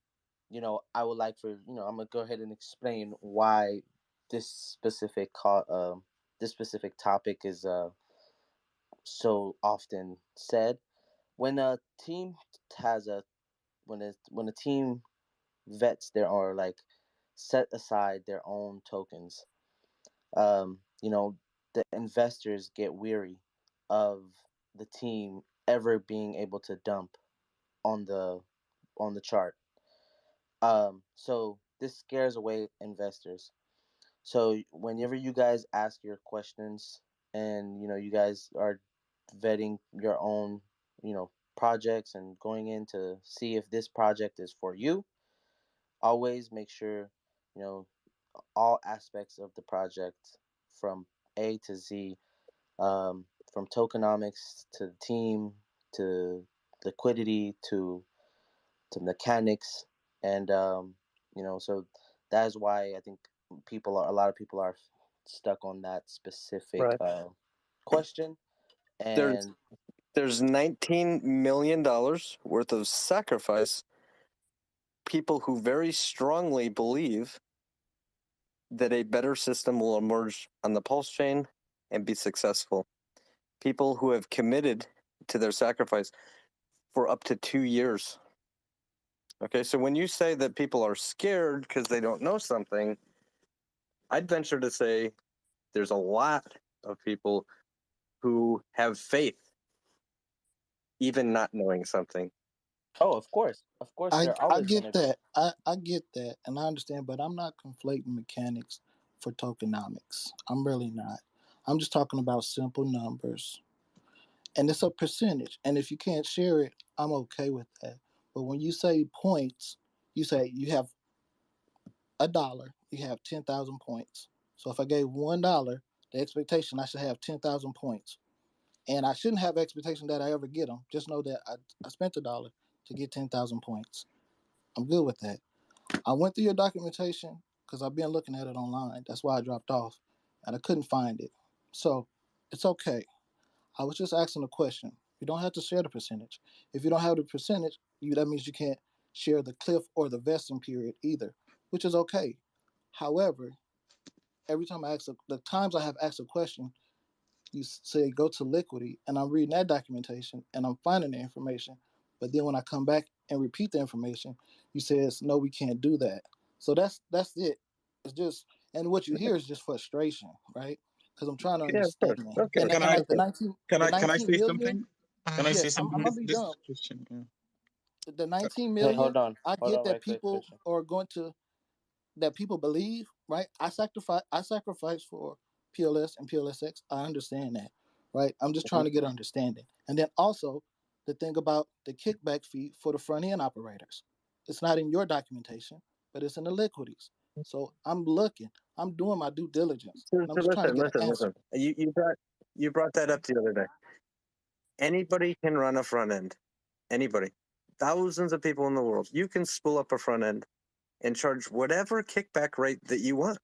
I would like for I'm gonna go ahead and explain why this specific this specific topic is so often said. When a team has a when a team vets their or like set aside their own tokens, the investors get weary of the team ever being able to dump on the chart. So this scares away investors. So whenever you guys ask your questions and you guys are vetting your own projects and going in to see if this project is for you, always make sure you know all aspects of the project from A to Z, from tokenomics to the team to liquidity to mechanics, and so that is why I think a lot of people are stuck on that specific Right. question. There's And $19 million worth of sacrifice. People who very strongly believe that a better system will emerge on the Pulse chain and be successful. People who have committed to their sacrifice for up to 2 years. Okay, so when you say that people are scared because they don't know something, I'd venture to say there's a lot of people who have faith, even not knowing something. oh, of course, I they're I always going get to be. that. I get that, and I understand, but I'm not conflating mechanics for tokenomics. I'm really not. I'm just talking about simple numbers, and it's a percentage. And if you can't share it, I'm okay with that. But when you say points, you say you have $1, you have 10,000 points. So if I gave $1, the expectation I should have 10,000 points, and I shouldn't have expectation that I ever get them. Just know that I spent $1 to get 10,000 points. I'm good with that. I went through your documentation because I've been looking at it online. That's why I dropped off, and I couldn't find it. So it's okay. I was just asking a question. You don't have to share the percentage. If you don't have the percentage, that means you can't share the cliff or the vesting period either, which is okay. However, every time the times I have asked a question, you say go to liquidity, and I'm reading that documentation and I'm finding the information. But then when I come back and repeat the information, you says no, we can't do that. So that's it. It's just, and what you hear is just frustration, right? Because I'm trying to Yeah, of course. understand. Okay. And Can I like the 19 can the I 19 say million. something? Can I say Yes, I'm something? gonna be This done. is Christian. Yeah. the 19 Hey, million. hold on. I Hold get on that right quick, people Christian. are going to that people believe, right? I sacrifice for PLS and PLSX. I understand that, right? I'm just trying to get understanding. And then also the thing about the kickback fee for the front end operators. It's not in your documentation, but it's in the liquidities. So I'm looking, I'm doing my due diligence, So, and I'm so just trying to listen, get an listen, answer. listen. You brought that up the other day. Anybody can run a front end. Anybody. Thousands of people in the world. You can spool up a front end and charge whatever kickback rate that you want.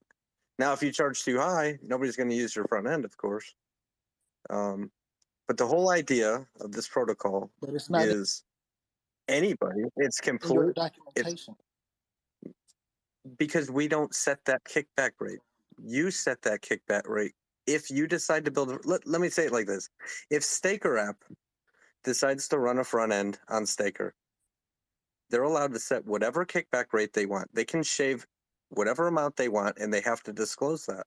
Now, if you charge too high, nobody's going to use your front end, of course. But the whole idea of this protocol But it's not is anybody. It's in your complete. It's documentation. because we don't set that kickback rate. You set that kickback rate. If you decide to build, let me say it like this: if Staker app decides to run a front end on Staker, they're allowed to set whatever kickback rate they want. They can shave whatever amount they want, and they have to disclose that.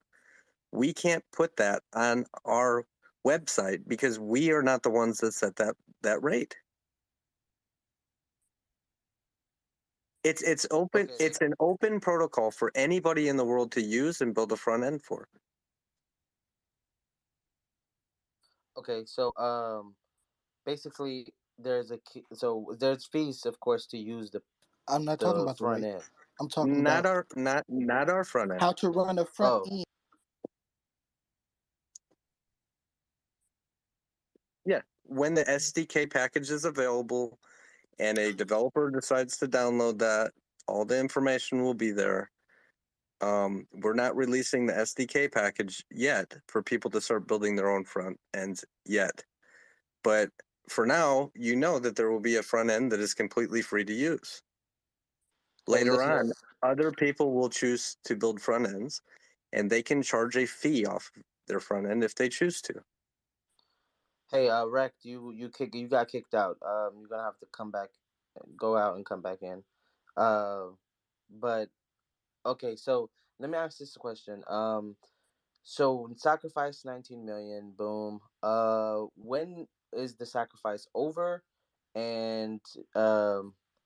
We can't put that on our website because we are not the ones that set that rate. It's open. Okay. It's an open protocol for anybody in the world to use and build a front end for. Okay. So basically, so there's fees, of course, to use I'm not talking the about the front rate. end. I'm talking Not about our not our front end. how to run a front Oh, end. Yeah, when the SDK package is available and a developer decides to download that, all the information will be there. We're not releasing the SDK package yet for people to start building their own front ends yet. But for now, you know that there will be a front end that is completely free to use. hey, Later on, other people will choose to build front ends, and they can charge a fee off their front end if they choose to. hey, Rec, you got kicked out. You're gonna have to come back, go out and come back in. Uh, but okay, so let me ask this question. So sacrifice 19 million, boom. When is the sacrifice over? And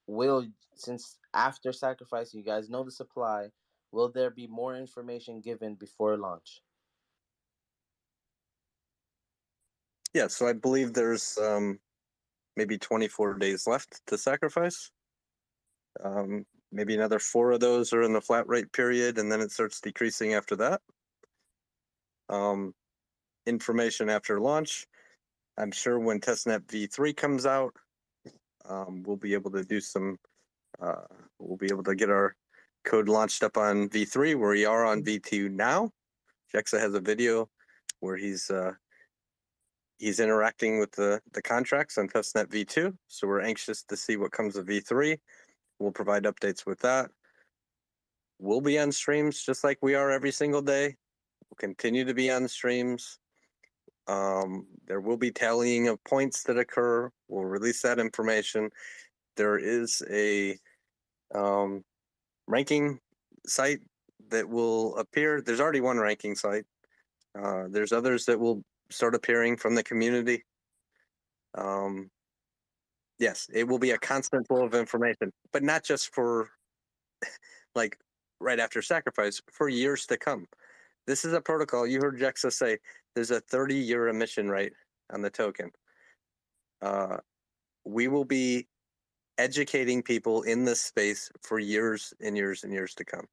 will since after sacrifice, you guys know the supply, will there be more information given before launch? Yeah, so I believe there's maybe 24 days left to sacrifice. Maybe another 4 of those are in the flat rate period, and then it starts decreasing after that. Information after launch. I'm sure when testnet v3 comes out, we'll be able to do some. We'll be able to get our code launched up on v3, where we are on v2 now. Jexa has a video where he's interacting with the contracts on testnet v2. So we're anxious to see what comes of v3. We'll provide updates with that. We'll be on streams just like we are every single day. We'll continue to be on streams. There will be tallying of points that occur. We'll release that information. There is a ranking site that will appear. There's already one ranking site. There's others that will start appearing from the community. Yes, it will be a constant flow of information, but not just for like right after sacrifice, for years to come. This is a protocol. You heard Jexa say there's a 30-year emission rate on the token. We will be educating people in this space for years and years and years to come.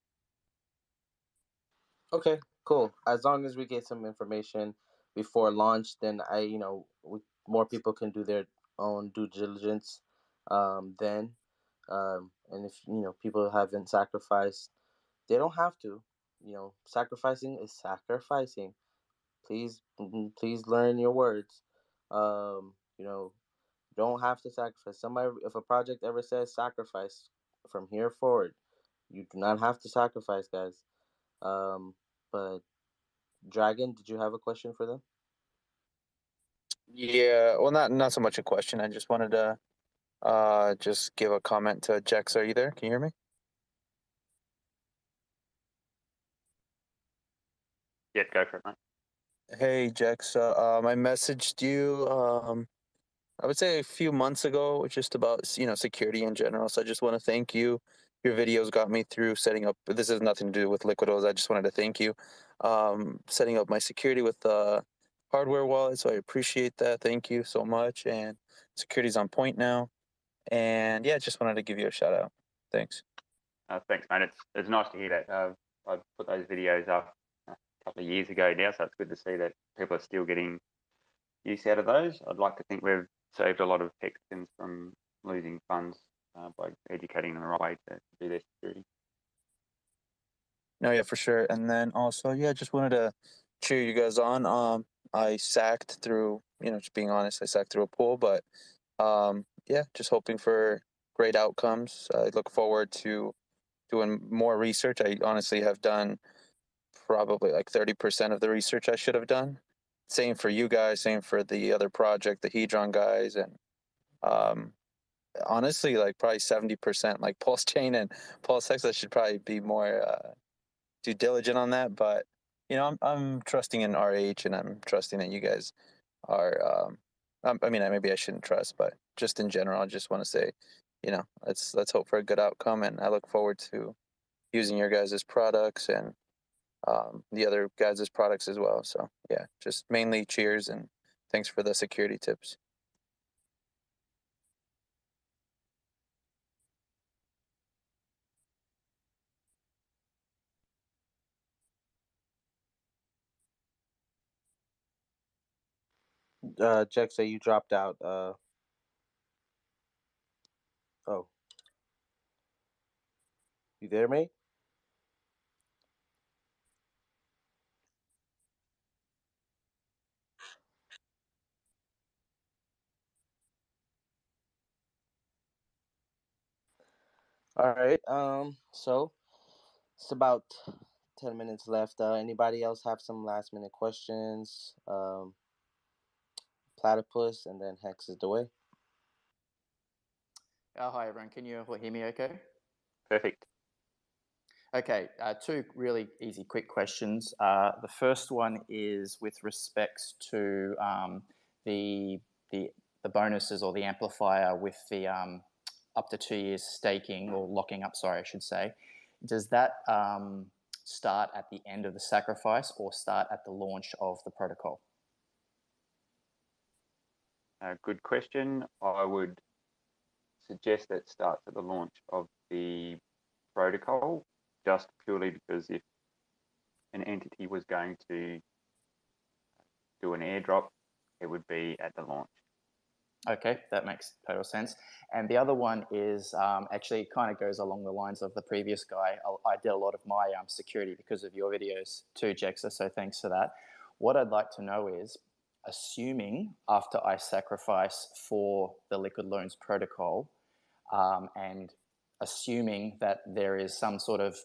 Okay, cool. As long as we get some information before launch, then more people can do their own due diligence. Then, and if people haven't sacrificed, they don't have to. Sacrificing is sacrificing. Please learn your words. Don't have to sacrifice. Somebody, if a project ever says sacrifice from here forward, you do not have to sacrifice, guys. But Dragon, did you have a question for them? Yeah, well, not so much a question. I just wanted to just give a comment to Jex. Are you there? Can you hear me? Yeah, go for it, mate. Hey, Jex. I messaged you I would say a few months ago, just about security in general. So I just want to thank you. Your videos got me through setting up. This has nothing to do with Liquidos. I just wanted to thank you, setting up my security with the hardware wallet. So I appreciate that. Thank you so much. And security's on point now. And yeah, just wanted to give you a shout out. Thanks. Thanks, mate. It's nice to hear that. I put those videos up a couple of years ago now, so it's good to see that people are still getting use out of those. I'd like to think we've saved a lot of Texans from losing funds by educating them the right way to do their security. No, yeah, for sure. And then also, yeah, just wanted to cheer you guys on. I sacked through, just being honest, I sacked through a pool, but yeah, just hoping for great outcomes. I look forward to doing more research. I honestly have done probably like 30% of the research I should have done. Same for you guys, same for the other project, the Hedron guys, and honestly, like probably 70%, like Pulsechain and Pulsex. I should probably be more due diligent on that, but I'm trusting in RH, and I'm trusting that you guys are. I mean, maybe I shouldn't trust, but just in general, I just want to say, let's hope for a good outcome, and I look forward to using your guys' products and the other guys' products as well. So yeah, just mainly cheers and thanks for the security tips. Jexa, you dropped out. Oh, you there, mate? All right. So it's about 10 minutes left. Anybody else have some last minute questions? Platypus, and then Hex is the way. Hi, everyone. Can you all hear me okay? Perfect. Okay, two really easy, quick questions. The first one is with respects to the bonuses or the amplifier with the up to 2 years staking or locking up. Sorry, I should say. Does that start at the end of the sacrifice or start at the launch of the protocol? Good question. I would suggest that starts at the launch of the protocol, just purely because if an entity was going to do an airdrop, it would be at the launch. Okay, that makes total sense. And the other one is actually kind of goes along the lines of the previous guy. I did a lot of my security because of your videos too, Jexa, so thanks for that. What I'd like to know is, assuming after I sacrifice for the Liquid Loans protocol, and assuming that there is some sort of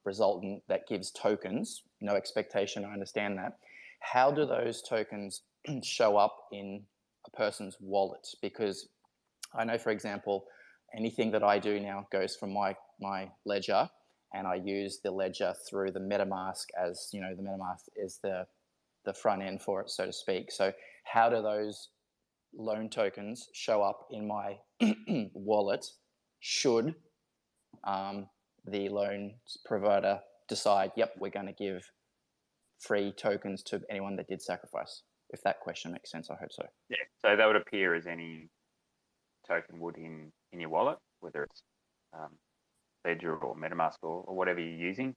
resultant that gives tokens, no expectation, I understand that. How do those tokens show up in a person's wallet? Because I know, for example, anything that I do now goes from my ledger, and I use the ledger through the MetaMask as, the MetaMask is the front end for it, so to speak. So how do those loan tokens show up in my wallet should the loan provider decide, yep, we're going to give free tokens to anyone that did sacrifice? If that question makes sense, I hope so. Yeah, so that would appear as any token would in your wallet, whether it's Ledger or MetaMask or whatever you're using.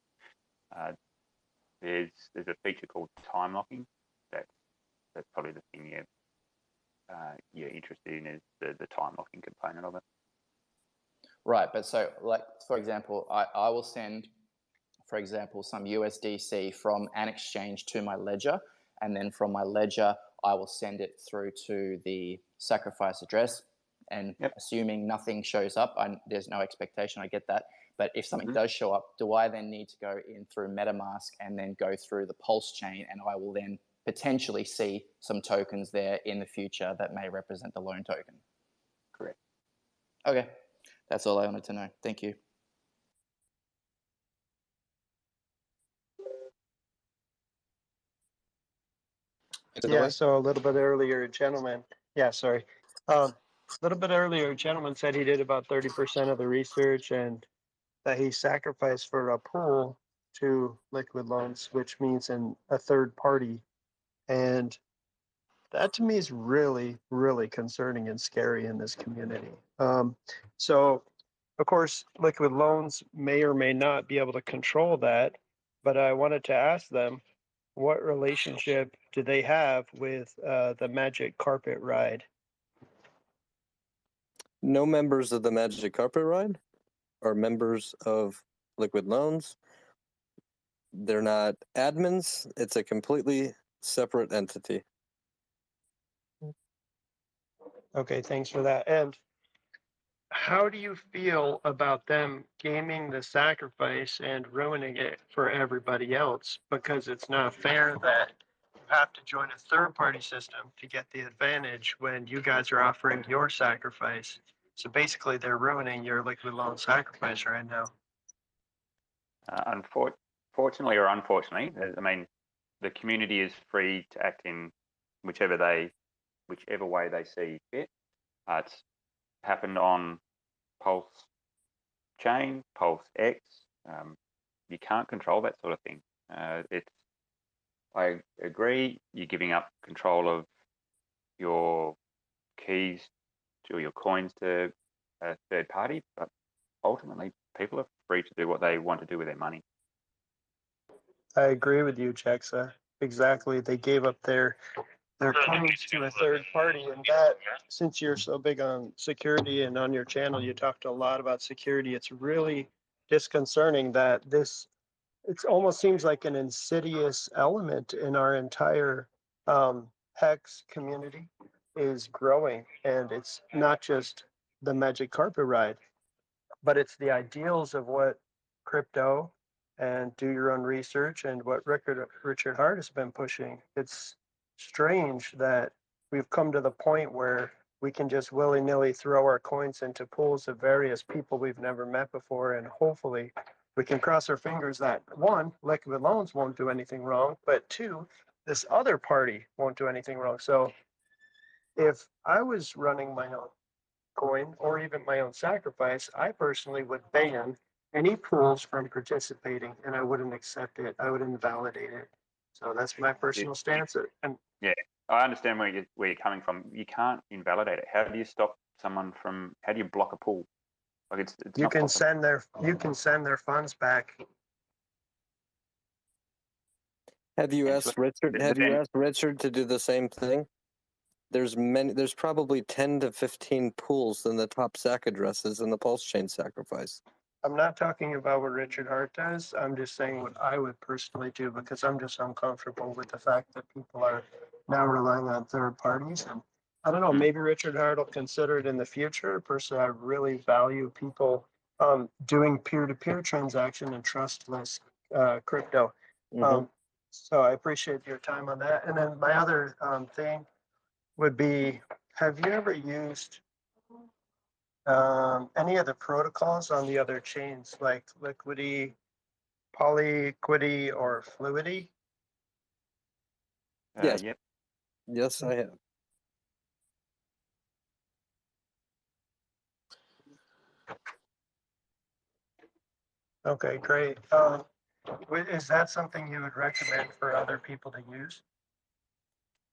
There's a feature called time locking. That's probably the thing you're interested in, is the time locking component of it. Right, but so like, for example, I will send, for example, some USDC from an exchange to my ledger, and then from my ledger, I will send it through to the sacrifice address. And assuming nothing shows up, there's no expectation, I get that. But if something does show up, do I then need to go in through MetaMask and then go through the Pulsechain, and I will then potentially see some tokens there in the future that may represent the loan token? Correct. Okay, that's all I wanted to know. Thank you. Yeah, so a little bit earlier, gentlemen Yeah, sorry. A little bit earlier, a gentleman said he did about 30% of the research and that he sacrificed for a pool to liquid loans, which means a third party. And that to me is really, really concerning and scary in this community. So, of course, liquid loans may or may not be able to control that, but I wanted to ask them what relationship do they have with the Magic Carpet Ride? No members of the Magic Carpet Ride are members of Liquid Loans. They're not admins. It's a completely separate entity. Okay, thanks for that. And how do you feel about them gaming the sacrifice and ruining it for everybody else? Because it's not fair that you have to join a third party system to get the advantage when you guys are offering your sacrifice. So basically, they're ruining your liquid loan sacrifice right now. Fortunately or unfortunately, I mean, the community is free to act in whichever way they see fit. It's happened on Pulse Chain, Pulse X. You can't control that sort of thing. I agree. You're giving up control of your keys or your coins to a third party, but ultimately, people are free to do what they want to do with their money. I agree with you, Jexa. Exactly. They gave up their coins to a third party, and that, since you're so big on security and on your channel you talked a lot about security, it's really disconcerting that it almost seems like an insidious element in our entire hex community is growing, and it's not just the Magic Carpet Ride, but it's the ideals of what crypto and do your own research and what Richard Hart has been pushing. It's strange that we've come to the point where we can just willy-nilly throw our coins into pools of various people we've never met before, and hopefully we can cross our fingers that one, liquid loans won't do anything wrong, but two, this other party won't do anything wrong. So if I was running my own coin or even my own sacrifice, I personally would ban any pools from participating, and I wouldn't accept it. I would invalidate it. So that's my personal stance. And yeah, I understand where you're coming from. You can't invalidate it. How do you stop someone from? How do you block a pool? Like it's you not can possible. send their funds back. Have you asked Richard? Have you asked Richard to do the same thing? There's probably 10 to 15 pools in the top SAC addresses in the Pulse Chain sacrifice. I'm not talking about what Richard Hart does. I'm just saying what I would personally do, because I'm just uncomfortable with the fact that people are now relying on third parties. And I don't know, maybe Richard Hart will consider it in the future. Personally, I really value people doing peer-to-peer transaction and trustless crypto. So I appreciate your time on that. And then my other thing would be, have you ever used any of the protocols on the other chains like Liquidity, Polyquidity, or Fluidity? Yes. Yep. Yes, I have. Okay, great. Is that something you would recommend for other people to use?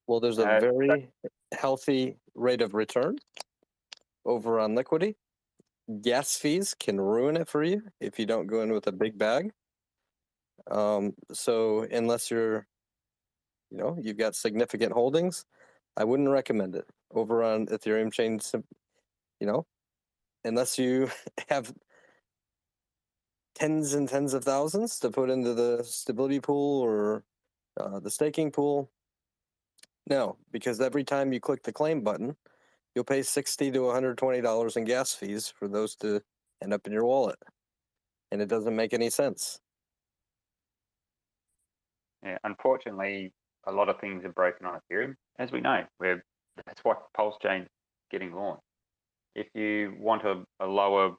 Well, there's a very healthy rate of return over on Liquidity. Gas fees can ruin it for you if you don't go in with a big bag. So unless you've got significant holdings, I wouldn't recommend it. Over on Ethereum chain, unless you have tens and tens of thousands to put into the stability pool or the staking pool. No, because every time you click the claim button, you'll pay $60 to $120 in gas fees for those to end up in your wallet. And it doesn't make any sense. Yeah, unfortunately, a lot of things are broken on Ethereum, as we know. That's why Pulse Chain's getting launched. If you want a lower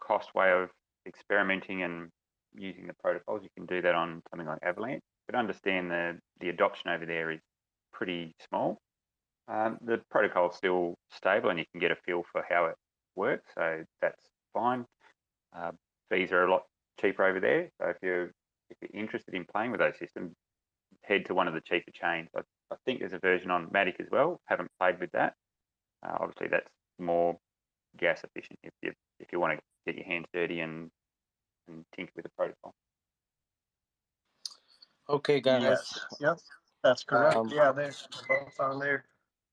cost way of experimenting and using the protocols, you can do that on something like Avalanche. But understand the adoption over there is pretty small. The protocol is still stable, and you can get a feel for how it works, so that's fine. Fees are a lot cheaper over there, so if you're interested in playing with those systems, head to one of the cheaper chains. I think there's a version on Matic as well. Haven't played with that. Obviously, that's more gas efficient if you want to get your hands dirty and tinker with the protocol. Okay, guys. Yes. Yep. That's correct. Um, Yeah, they're both on there.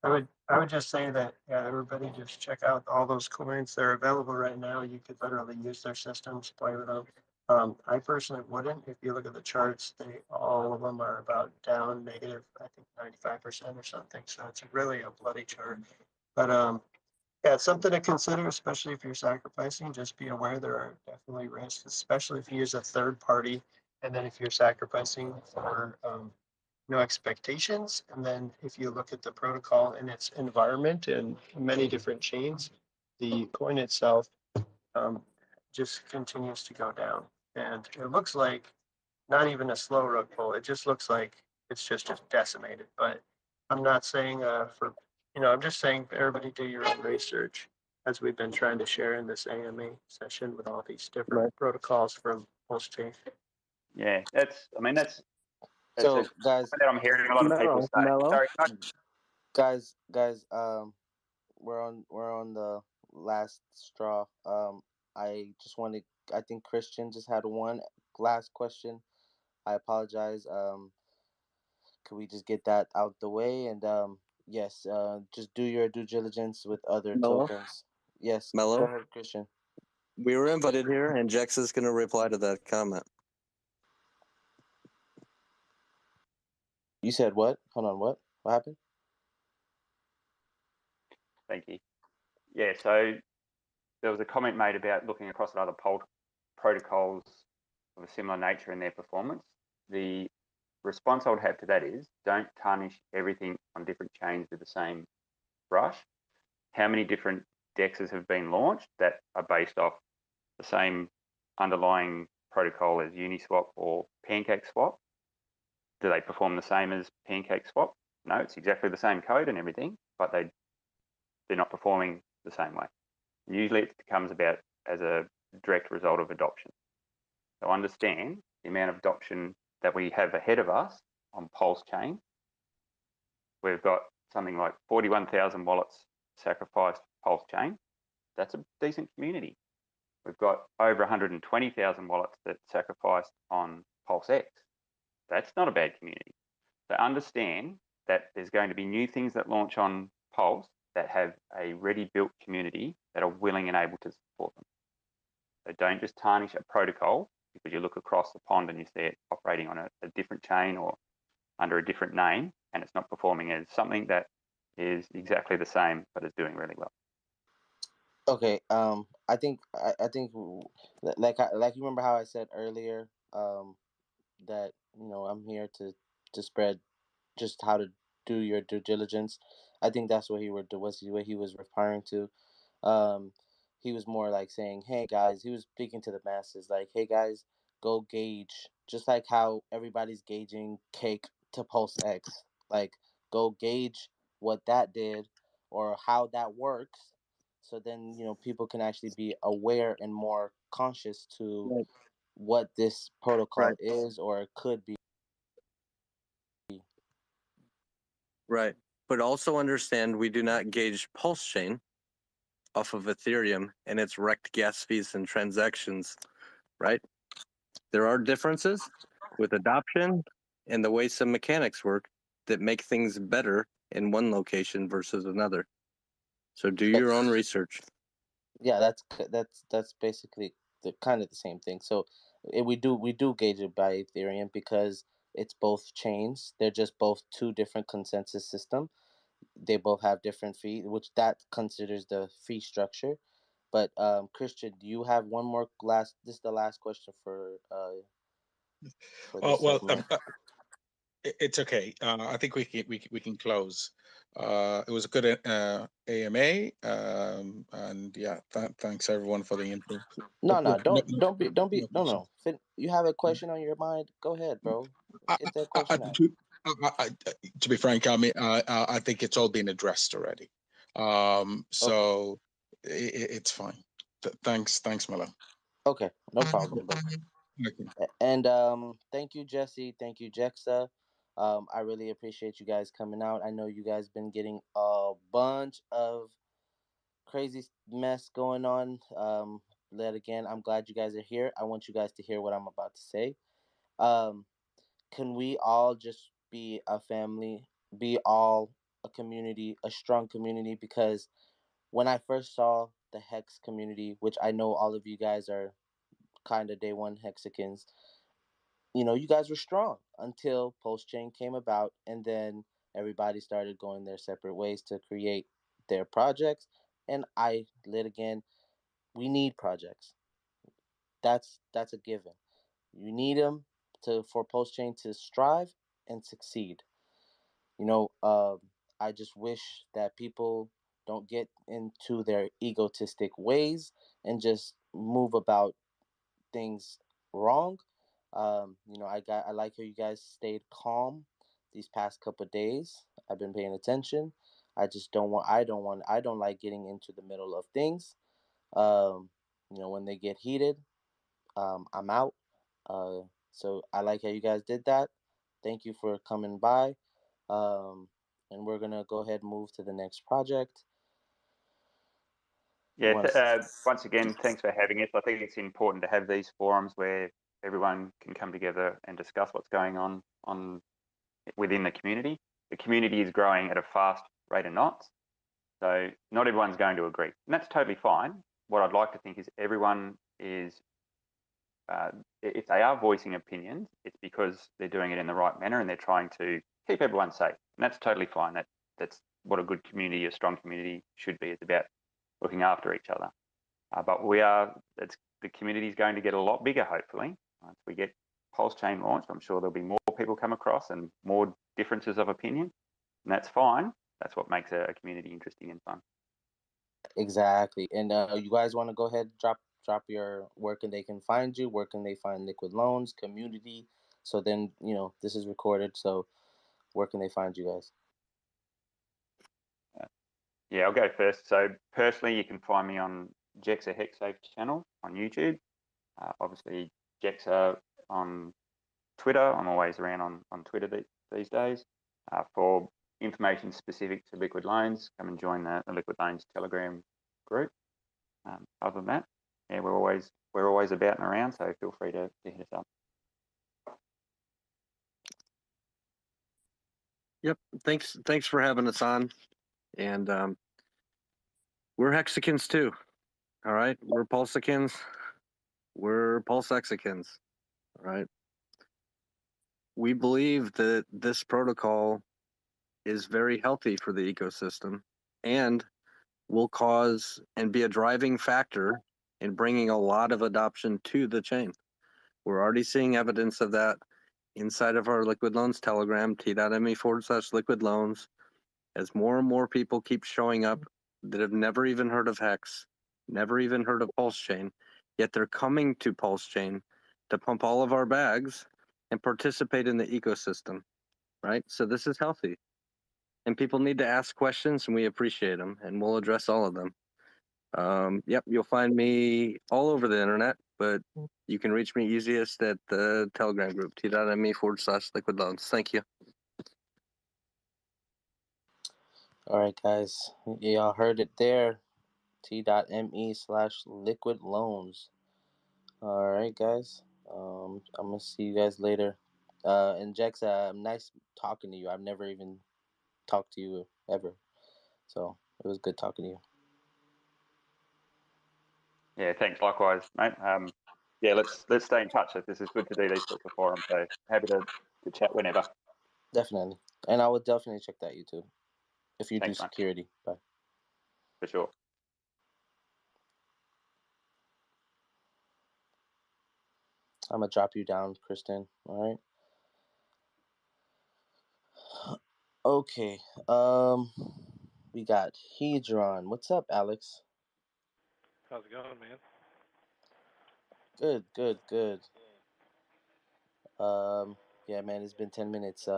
I would just say that everybody just check out all those coins. They're available right now. You could literally use their systems, play with them. I personally wouldn't. If you look at the charts, all of them are about down negative, I think 95% or something. So it's really a bloody chart. But yeah, it's something to consider, especially if you're sacrificing. Just be aware there are definitely risks, especially if you use a third party, and then if you're sacrificing for no expectations. And then if you look at the protocol and its environment and many different chains, the coin itself um, just continues to go down. And it looks like not even a slow rug pull. It just looks like it's just decimated. But I'm not saying I'm just saying everybody do your own research, as we've been trying to share in this AMA session with all these different protocols from Pulsechain. Yeah, that's so, a guys, that I'm hearing a lot of people say. Sorry, guys, we're on the last straw. I just wanted. I think Christian just had one last question. I apologize. Could we just get that out the way? And yes, just do your due diligence with other Mello? tokens. Yes, Mello? go ahead, Christian. We were invited here, and Jex is going to reply to that comment. You said what? Hold on, what? What happened? Thank you. Yeah, so there was a comment made about looking across at other protocols of a similar nature in their performance. The response I would have to that is don't tarnish everything on different chains with the same brush. How many different dexes have been launched that are based off the same underlying protocol as Uniswap or PancakeSwap? Do they perform the same as PancakeSwap? No, it's exactly the same code and everything, but they're not performing the same way. Usually it comes about as a direct result of adoption. So understand the amount of adoption that we have ahead of us on Pulsechain. We've got something like 41,000 wallets sacrificed Pulsechain. That's a decent community. We've got over 120,000 wallets that sacrificed on PulseX. That's not a bad community. So understand that there's going to be new things that launch on Pulse that have a ready-built community that are willing and able to support them. So don't just tarnish a protocol because you look across the pond and you see it operating on a different chain or under a different name, and it's not performing as something that is exactly the same but is doing really well. Okay. I think like you remember how I said earlier that I'm here to spread just how to do your due diligence. I think that's what what he was referring to. He was more like saying, "Hey guys," he was speaking to the masses, like, "Hey guys, go gauge, just like how everybody's gauging Cake to Pulse X. Like, go gauge what that did or how that works, so then people can actually be aware and more conscious to Right. what this protocol Right. is or it could be." Right. But also understand we do not gauge Pulsechain off of Ethereum and its wrecked gas fees and transactions, right? There are differences with adoption and the way some mechanics work that make things better in one location versus another. So do your own research. Yeah, that's basically kind of the same thing. So we do gauge it by Ethereum because it's both chains. They're just both two different consensus system. They both have different fee, which that considers the fee structure. But Christian, do you have one more last? This is the last question for this segment. It's okay. I think we can close. It was a good AMA, and yeah, thanks everyone for the input. No, don't be. No. You have a question on your mind? Go ahead, bro. Get that question out. To be frank, I mean, I think it's all been addressed already. So it's fine. Thanks, Melo. Okay, no problem. And thank you, Jesse. Thank you, Jexa. I really appreciate you guys coming out. I know you guys been getting a bunch of crazy mess going on. Yet again, I'm glad you guys are here. I want you guys to hear what I'm about to say. Um, can we all just be a family, be all a community, a strong community? Because when I first saw the Hex community, which I know all of you guys are kind of day one Hexicans, you guys were strong until Pulsechain came about, and then everybody started going their separate ways to create their projects. And I lit again. We need projects. That's a given. You need them for Pulsechain to strive and succeed. You know, I just wish that people don't get into their egotistic ways and just move about things wrong. I like how you guys stayed calm these past couple of days. I've been paying attention. I don't like getting into the middle of things. When they get heated, I'm out. Uh, so I like how you guys did that. Thank you for coming by. And we're gonna go ahead and move to the next project. Yeah, once again, thanks for having us. I think it's important to have these forums where everyone can come together and discuss what's going on within the community. The community is growing at a fast rate of knots, so not everyone's going to agree, and that's totally fine. What I'd like to think is everyone is, if they are voicing opinions, it's because they're doing it in the right manner and they're trying to keep everyone safe, and that's totally fine. That's what a good community, a strong community should be. It's about looking after each other. But the community is going to get a lot bigger, hopefully. Once we get Pulsechain launched, I'm sure there'll be more people come across and more differences of opinion, and that's fine. That's what makes a community interesting and fun. Exactly. And you guys want to go ahead, drop your where can they can find you? Where can they find Liquid Loans community? So then this is recorded. So where can they find you guys? Yeah, I'll go first. So personally, you can find me on Jexa HexSafe channel on YouTube. Obviously, Jexa on Twitter. I'm always around on Twitter these days. For information specific to Liquid Loans, come and join the Liquid Loans Telegram group. Other than that, yeah, we're always about and around, so feel free to hit us up. Yep. Thanks for having us on. And we're Hexicans too. All right. We're Pulsicans. We're Pulsexicans. All right. We believe that this protocol is very healthy for the ecosystem and will cause and be a driving factor in bringing a lot of adoption to the chain. We're already seeing evidence of that inside of our Liquid Loans Telegram, t.me/liquid loans, as more and more people keep showing up that have never even heard of Hex, never even heard of Pulsechain, yet they're coming to Pulsechain to pump all of our bags and participate in the ecosystem, right? So this is healthy. And people need to ask questions, and we appreciate them, and we'll address all of them. Yep, you'll find me all over the internet, but you can reach me easiest at the Telegram group, t.me/liquid loans. Thank you. All right, guys. Y'all heard it there. t.me/liquid loans. All right, guys. I'm gonna see you guys later. And Jex, nice talking to you. I've never even talked to you ever, so it was good talking to you. Yeah, thanks. Likewise, mate. Yeah, let's stay in touch. This is good to do these sorts of forums. So happy to chat whenever. Definitely, and I would definitely check that YouTube if you Thanks, do mate. security. Bye. For sure. I'm gonna drop you down, Kristen. All right. Okay. We got Hedron. What's up, Alex? How's it going, man? Good. Yeah, man, it's been 10 minutes.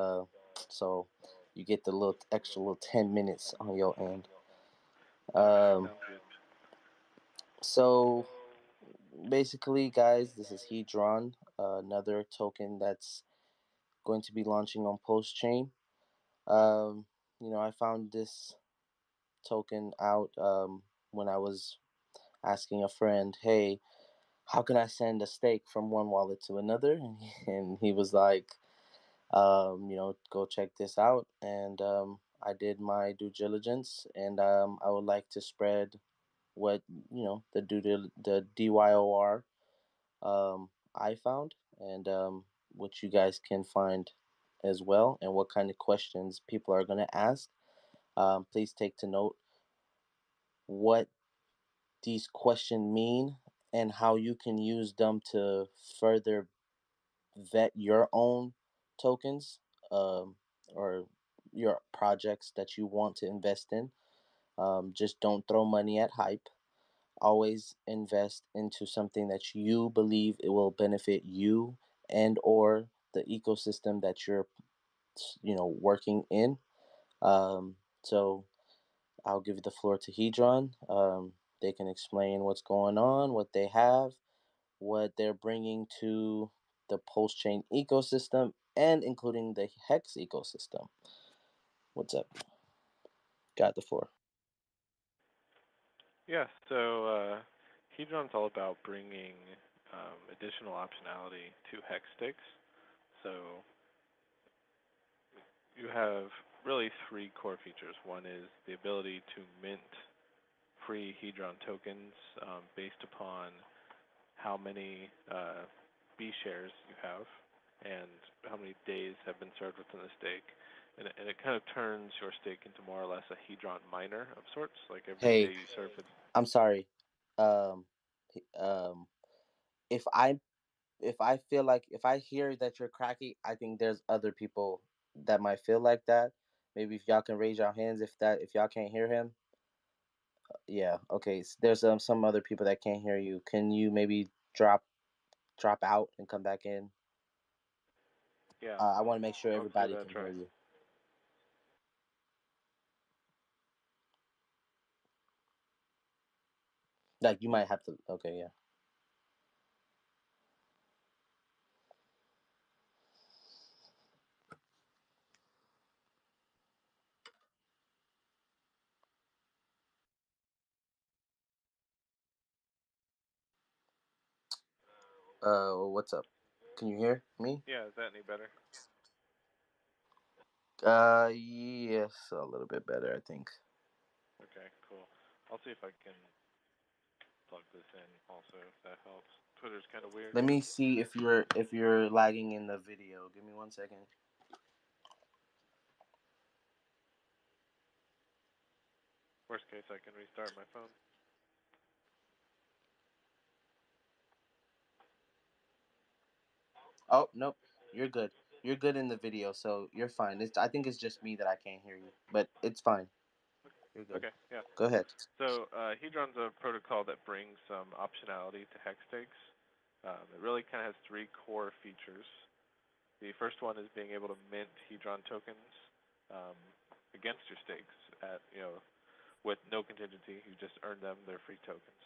So you get the little extra little 10 minutes on your end. All right, Um, sounds good. so basically, guys, this is Hedron, another token that's going to be launching on Pulsechain. I found this token out when I was asking a friend, "Hey, how can I send a stake from one wallet to another?" And he was like, go check this out. And I did my due diligence, and I would like to spread what the DYOR I found, and what you guys can find as well, and what kind of questions people are going to ask. Please take to note what these questions mean and how you can use them to further vet your own tokens, or your projects that you want to invest in. Just don't throw money at hype. Always invest into something that you believe it will benefit you and or the ecosystem that you're working in. So I'll give the floor to Hedron. They can explain what's going on, what they have, what they're bringing to the post chain ecosystem, and including the Hex ecosystem. What's up? Got the floor. Yeah, so Hedron's all about bringing additional optionality to hex stakes. So you have really three core features. One is the ability to mint free Hedron tokens based upon how many B shares you have and how many days have been served within the stake. And it kind of turns your stake into more or less a Hedron miner of sorts. Like every Hey, day you serve it. I'm sorry. Um, um, if I feel like if I hear that you're cracky, I think there's other people that might feel like that. Maybe if y'all can raise your hands if y'all can't hear him. Yeah, okay. There's some other people that can't hear you. Can you maybe drop out and come back in? Yeah, I want to make sure I'll give everybody that a can try. hear you. Like you might have to. Okay, yeah. What's up? Can you hear me? Yeah, is that any better? Yes, a little bit better, I think. Okay, cool. I'll see if I can plug this in also, if that helps. Twitter's kind of weird. Let me see if you're lagging in the video. Give me 1 second. Worst case, I can restart my phone. Oh, nope. You're good. You're good in the video, so you're fine. I think it's just me that I can't hear you, but it's fine. You're good. Okay, yeah. Go ahead. So Hedron's a protocol that brings some optionality to hex stakes. It really kind of has three core features. The first one is being able to mint Hedron tokens against your stakes at with no contingency. You just earn them; they're free tokens.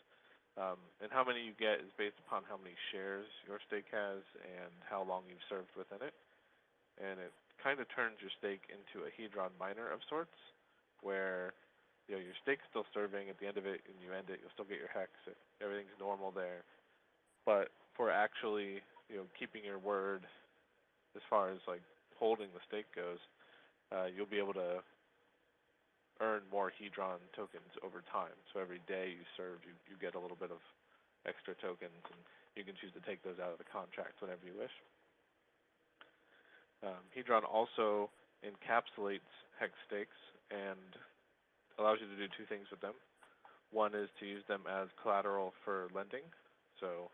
And how many you get is based upon how many shares your stake has and how long you've served within it. And it kind of turns your stake into a Hedron miner of sorts, where your stake's still serving at the end of it, and you end it, you'll still get your hex. Everything's normal there. But for actually keeping your word as far as like holding the stake goes, you'll be able to earn more Hedron tokens over time. So every day you serve, you get a little bit of extra tokens, and you can choose to take those out of the contract whenever you wish. Hedron also encapsulates hex stakes and allows you to do two things with them. One is to use them as collateral for lending. So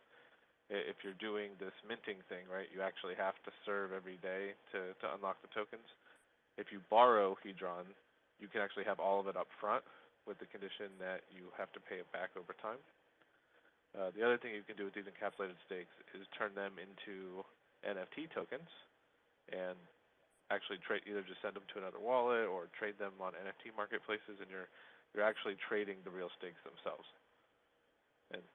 if you're doing this minting thing, right, you actually have to serve every day to unlock the tokens. If you borrow Hedron, you can actually have all of it up front with the condition that you have to pay it back over time. The other thing you can do with these encapsulated stakes is turn them into NFT tokens, and actually trade, either just send them to another wallet or trade them on NFT marketplaces, and you're actually trading the real stakes themselves. And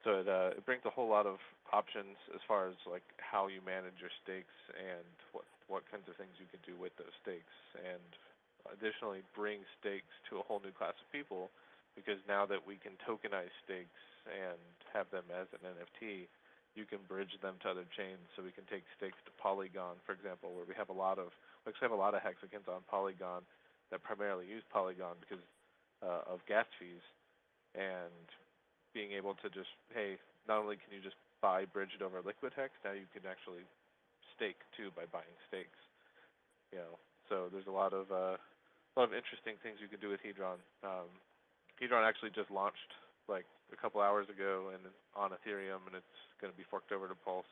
so it brings a whole lot of options as far as like how you manage your stakes and what kinds of things you can do with those stakes, and additionally brings stakes to a whole new class of people, because now that we can tokenize stakes and have them as an NFT, you can bridge them to other chains. So we can take stakes to Polygon, for example, where we actually have a lot of hexagons on Polygon that primarily use Polygon because of gas fees, and being able to just, hey, not only can you just buy bridged over liquid hex, now you can actually stake too by buying stakes. You know, so there's a lot of interesting things you can do with Hedron. Hedron actually just launched like a couple hours ago and on Ethereum, and it's going to be forked over to Pulse.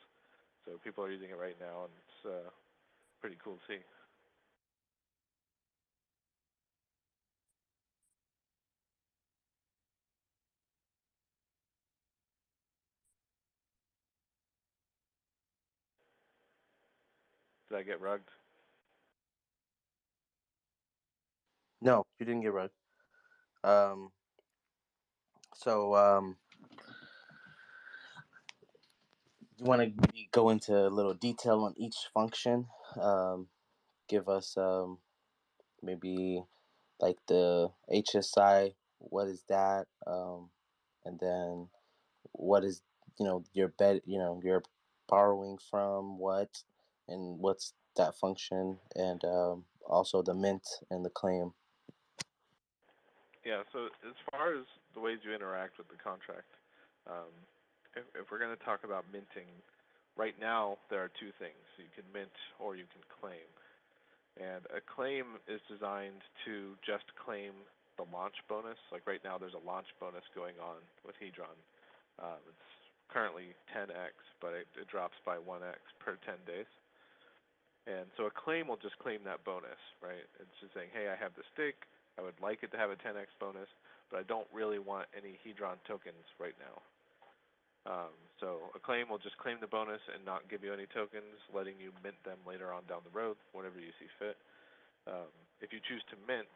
So people are using it right now, and it's pretty cool to see. Did I get rugged? No, you didn't get rugged. So you want to go into a little detail on each function? Give us maybe like the HSI. What is that? And then what is your bet? You're borrowing from what, and what's that function, and also the mint and the claim. Yeah, so as far as the ways you interact with the contract, if we're going to talk about minting, right now there are two things. You can mint or you can claim. And a claim is designed to just claim the launch bonus. Like right now there's a launch bonus going on with Hedron. It's currently 10x, but it drops by 1x per 10 days. And so a claim will just claim that bonus, right? It's just saying, hey, I have the stake. I would like it to have a 10x bonus, but I don't really want any Hedron tokens right now. So a claim will just claim the bonus and not give you any tokens, letting you mint them later on down the road, whenever you see fit. If you choose to mint,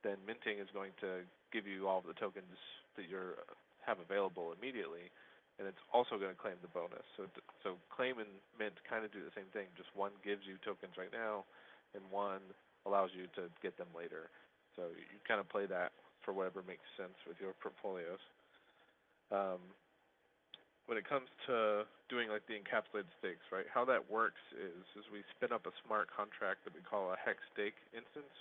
then minting is going to give you all of the tokens that you have available immediately, and it's also going to claim the bonus. So claim and mint kind of do the same thing. Just one gives you tokens right now, and one allows you to get them later. So you kind of play that for whatever makes sense with your portfolios. When it comes to doing like the encapsulated stakes, right? How that works is we spin up a smart contract that we call a hex stake instance.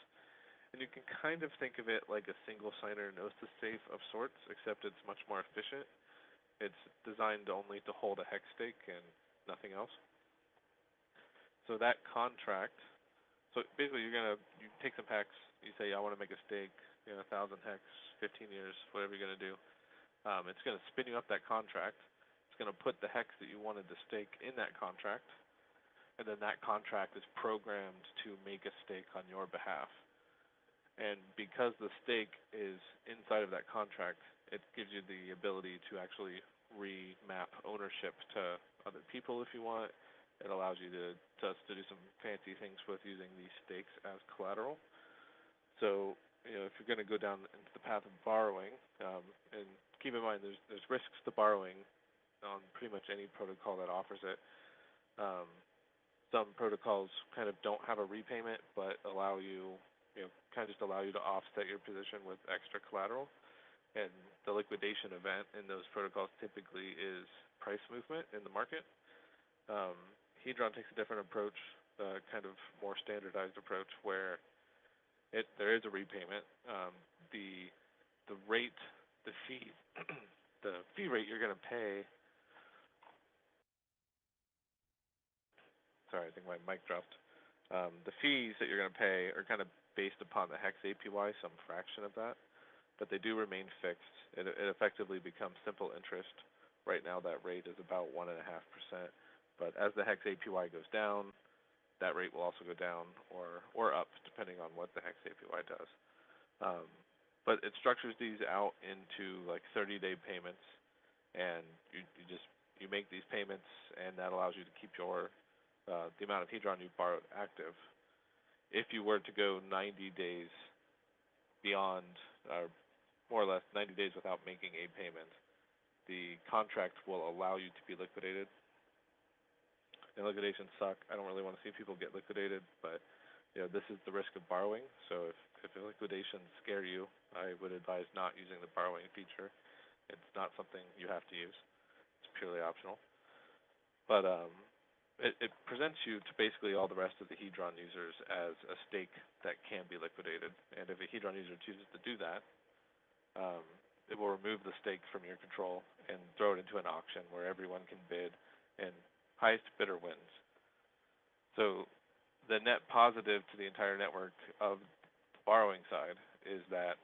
And you can kind of think of it like a single signer Gnosis safe of sorts, except it's much more efficient. It's designed only to hold a hex stake and nothing else. So that contract, so basically you take some hex, you say I want to make a stake, 1,000 hex, 15 years, whatever you're going to do. It's going to spin you up that contract. It's going to put the hex that you wanted to stake in that contract, and then that contract is programmed to make a stake on your behalf. And because the stake is inside of that contract, it gives you the ability to actually remap ownership to other people if you want. It allows you to do some fancy things with using these stakes as collateral. So, if you're going to go down into the path of borrowing, and keep in mind there's risks to borrowing on pretty much any protocol that offers it. Some protocols kind of don't have a repayment, but allow you, kind of just allow you to offset your position with extra collateral. And the liquidation event in those protocols typically is price movement in the market. Hedron takes a different approach, kind of more standardized approach, where there is a repayment. The rate, the fee, the fee rate you're going to pay. Sorry, I think my mic dropped. The fees that you're going to pay are kind of based upon the hex APY, some fraction of that, but they do remain fixed. It effectively becomes simple interest. Right now that rate is about 1.5%, but as the hex APY goes down, that rate will also go down or up, depending on what the hex APY does. But it structures these out into like 30-day payments, and you make these payments, and that allows you to keep your the amount of Hedron you borrowed active. If you were to go 90 days beyond, or more or less 90 days without making a payment, the contract will allow you to be liquidated. And liquidations suck. I don't really want to see people get liquidated, but this is the risk of borrowing. So if liquidations scare you, I would advise not using the borrowing feature. It's not something you have to use. It's purely optional. But it presents you to basically all the rest of the Hedron users as a stake that can be liquidated. And if a Hedron user chooses to do that, it will remove the stake from your control and throw it into an auction where everyone can bid, and highest bidder wins. So the net positive to the entire network of the borrowing side is that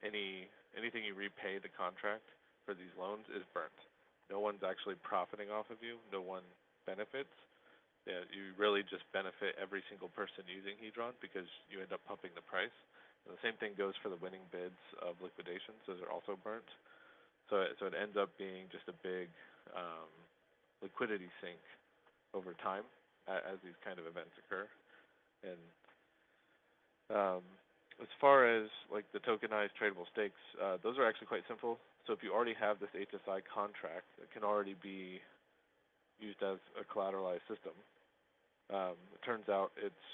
anything you repay the contract for these loans is burnt. No one's actually profiting off of you. No one benefits. You really just benefit every single person using Hedron because you end up pumping the price. And the same thing goes for the winning bids of liquidations. Those are also burnt. So it ends up being just a big liquidity sink over time as these kind of events occur. And as far as like the tokenized tradable stakes, those are actually quite simple. So if you already have this HSI contract, it can already be used as a collateralized system. It turns out it's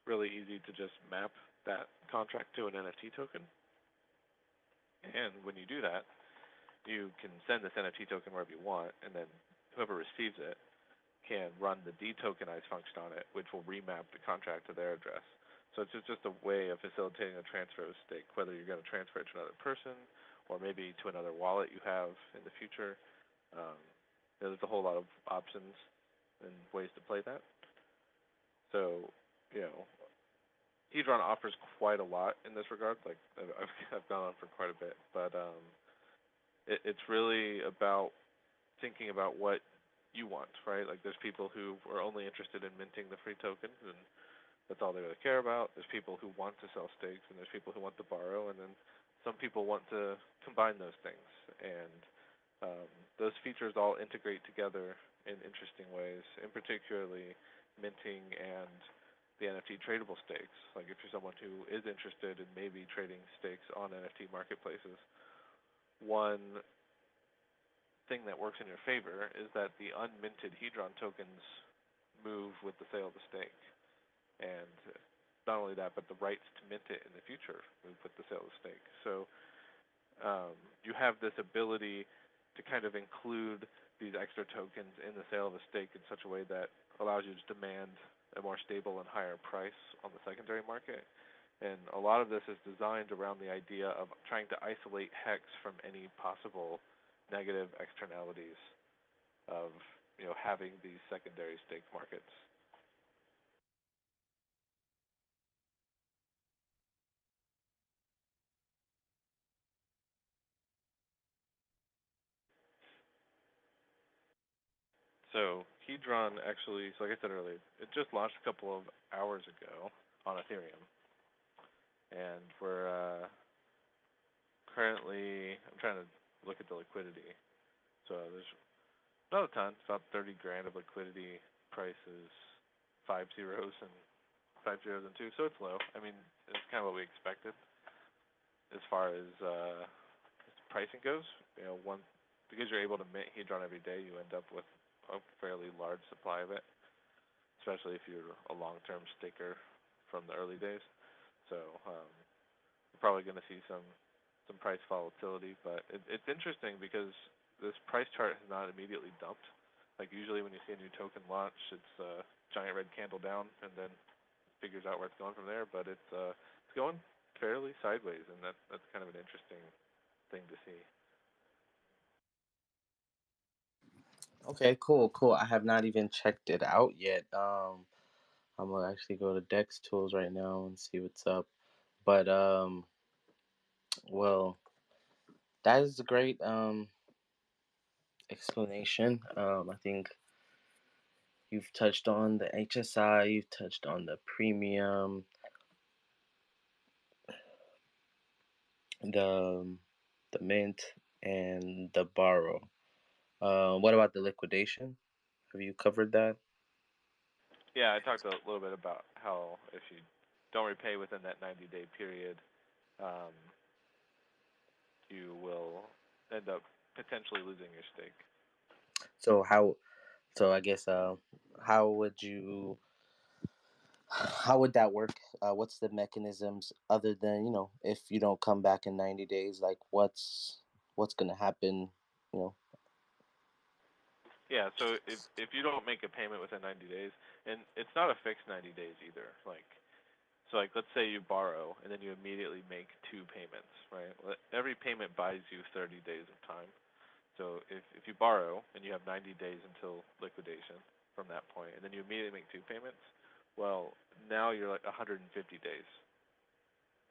really easy to just map that contract to an NFT token. And when you do that, you can send this NFT token wherever you want, and then whoever receives it can run the detokenize function on it, which will remap the contract to their address. So it's just a way of facilitating a transfer of stake, whether you're going to transfer it to another person or maybe to another wallet you have in the future. There's a whole lot of options and ways to play that. So, Hedron offers quite a lot in this regard. Like I've gone on for quite a bit, but it's really about thinking about what you want, right? Like there's people who are only interested in minting the free tokens, and that's all they really care about. There's people who want to sell stakes, and there's people who want to borrow, and then some people want to combine those things. And those features all integrate together in interesting ways, in particularly minting and the NFT tradable stakes. Like if you're someone who is interested in maybe trading stakes on NFT marketplaces, one thing that works in your favor is that the unminted Hedron tokens move with the sale of the stake. And not only that, but the rights to mint it in the future move with the sale of the stake. So you have this ability to kind of include these extra tokens in the sale of a stake in such a way that allows you to demand a more stable and higher price on the secondary market. And a lot of this is designed around the idea of trying to isolate HEX from any possible negative externalities of having these secondary stake markets. So Hedron actually, so like I said earlier, it just launched a couple of hours ago on Ethereum, and we're currently, I'm trying to look at the liquidity. So there's not a ton, it's about 30 grand of liquidity. Price is 5 zeros and 5 zeros and 2, so it's low. I mean, it's kind of what we expected as far as pricing goes. Because you're able to mint Hedron every day, you end up with a fairly large supply of it, especially if you're a long-term staker from the early days. So you're probably going to see some price volatility, but it's interesting because this price chart has not immediately dumped. Like usually when you see a new token launch, it's a giant red candle down and then figures out where it's going from there, but it's going fairly sideways, and that's kind of an interesting thing to see. Okay, cool. I have not even checked it out yet. I'm gonna actually go to Dex Tools right now and see what's up. But well, that is a great explanation. I think you've touched on the HSI, you've touched on the premium, the mint, and the borrow. What about the liquidation? Have you covered that? Yeah, I talked a little bit about how if you don't repay within that 90-day period, um, you will end up potentially losing your stake. So I guess how would you how would that work? What's the mechanisms other than, if you don't come back in 90 days, like what's gonna happen, you know? Yeah, so if you don't make a payment within 90 days, and it's not a fixed 90 days either. Like let's say you borrow and then you immediately make two payments, right? Every payment buys you 30 days of time. So if you borrow and you have 90 days until liquidation from that point, and then you immediately make two payments, well, now you're like 150 days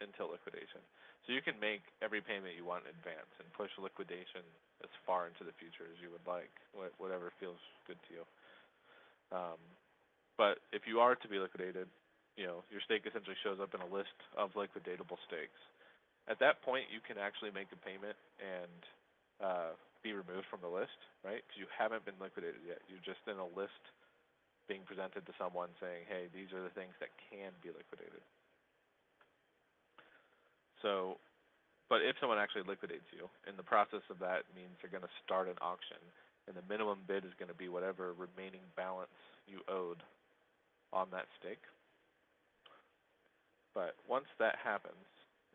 until liquidation. So you can make every payment you want in advance and push liquidation as far into the future as you would like, whatever feels good to you. But if you are to be liquidated, your stake essentially shows up in a list of liquidatable stakes. At that point, you can actually make a payment and be removed from the list, right? Because you haven't been liquidated yet. You're just in a list being presented to someone saying, hey, these are the things that can be liquidated. So, but if someone actually liquidates you, in the process of that means they're going to start an auction, and the minimum bid is going to be whatever remaining balance you owed on that stake. But once that happens,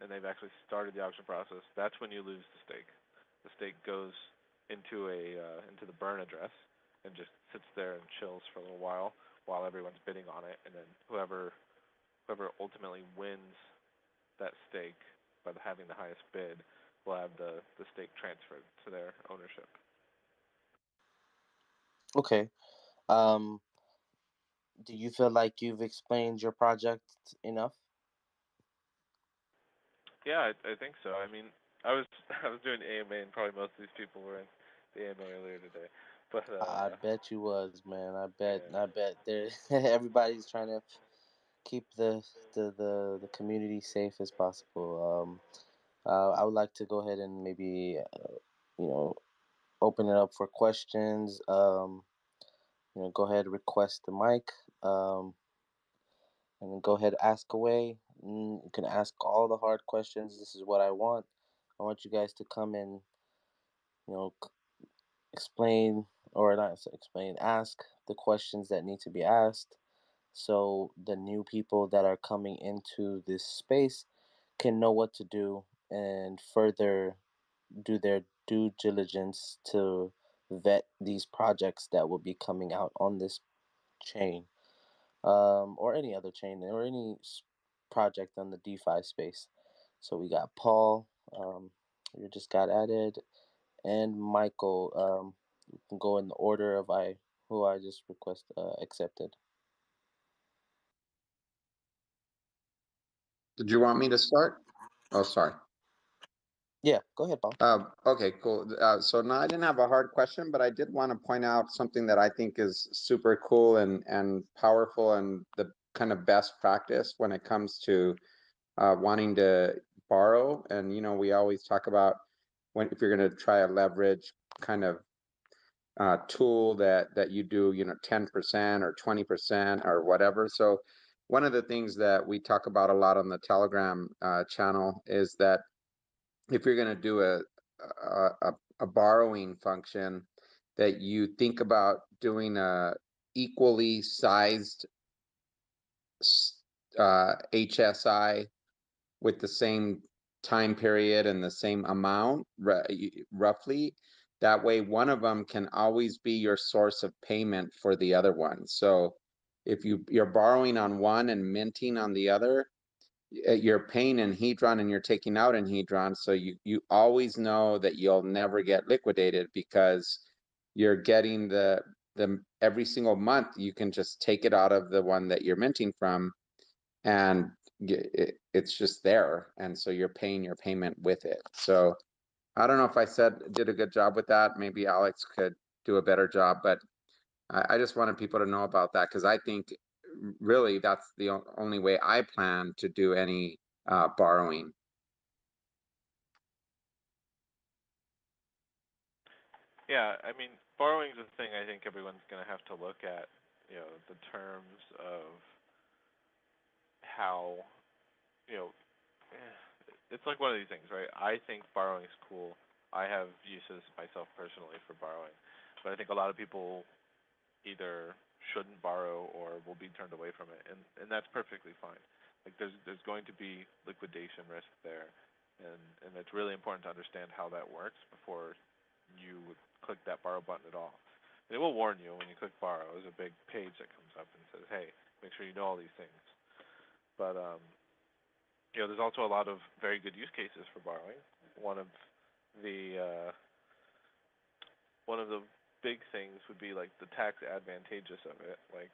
and they've actually started the auction process, that's when you lose the stake. The stake goes into into the burn address and just sits there and chills for a little while everyone's bidding on it, and then whoever ultimately wins that stake by having the highest bid will have the stake transferred to their ownership. Okay. Um, do you feel like you've explained your project enough? Yeah, I think so. I mean, I was I was doing AMA, and probably most of these people were in the AMA earlier today. But I bet you was, man. yeah, I bet there everybody's trying to keep the community safe as possible. I would like to go ahead and maybe you know open it up for questions. Go ahead, request the mic, and then go ahead, ask away. You can ask all the hard questions. This is what I want. I want you guys to come and you know explain, or not explain, ask the questions that need to be asked, so the new people that are coming into this space can know what to do and further do their due diligence to vet these projects that will be coming out on this chain, or any other chain, or any project on the DeFi space. So we got Paul, you just got added, and Michael. You can go in the order of who I just accepted. Did you want me to start? Oh, sorry. Yeah, go ahead, Paul. Okay, cool. So no, I didn't have a hard question, but I did want to point out something that I think is super cool and powerful, and the kind of best practice when it comes to wanting to borrow. And we always talk about if you're going to try a leverage kind of tool that you do 10% or 20% or whatever. So one of the things that we talk about a lot on the Telegram channel is that if you're going to do a borrowing function, that you think about doing a equally sized HSI with the same time period and the same amount, roughly. That way, one of them can always be your source of payment for the other one. So if you're borrowing on one and minting on the other, you're paying in Hedron and you're taking out in Hedron. So you always know that you'll never get liquidated, because you're getting the every single month you can just take it out of the one that you're minting from, and it's just there, and so you're paying your payment with it. So I don't know if I did a good job with that. Maybe Alex could do a better job, but I just wanted people to know about that, because I think really that's the only way I plan to do any borrowing. Yeah, I mean, borrowing is a thing I think everyone's going to have to look at the terms of how, you know, it's like one of these things, right? I think borrowing is cool. I have uses myself personally for borrowing, but I think a lot of people either shouldn't borrow or will be turned away from it, and that's perfectly fine. Like there's going to be liquidation risk there, and it's really important to understand how that works before you click that borrow button at all. And it will warn you when you click borrow. There's a big page that comes up and says, "Hey, make sure you know all these things." But there's also a lot of very good use cases for borrowing. One of the one of the big things would be like the tax advantageous of it. Like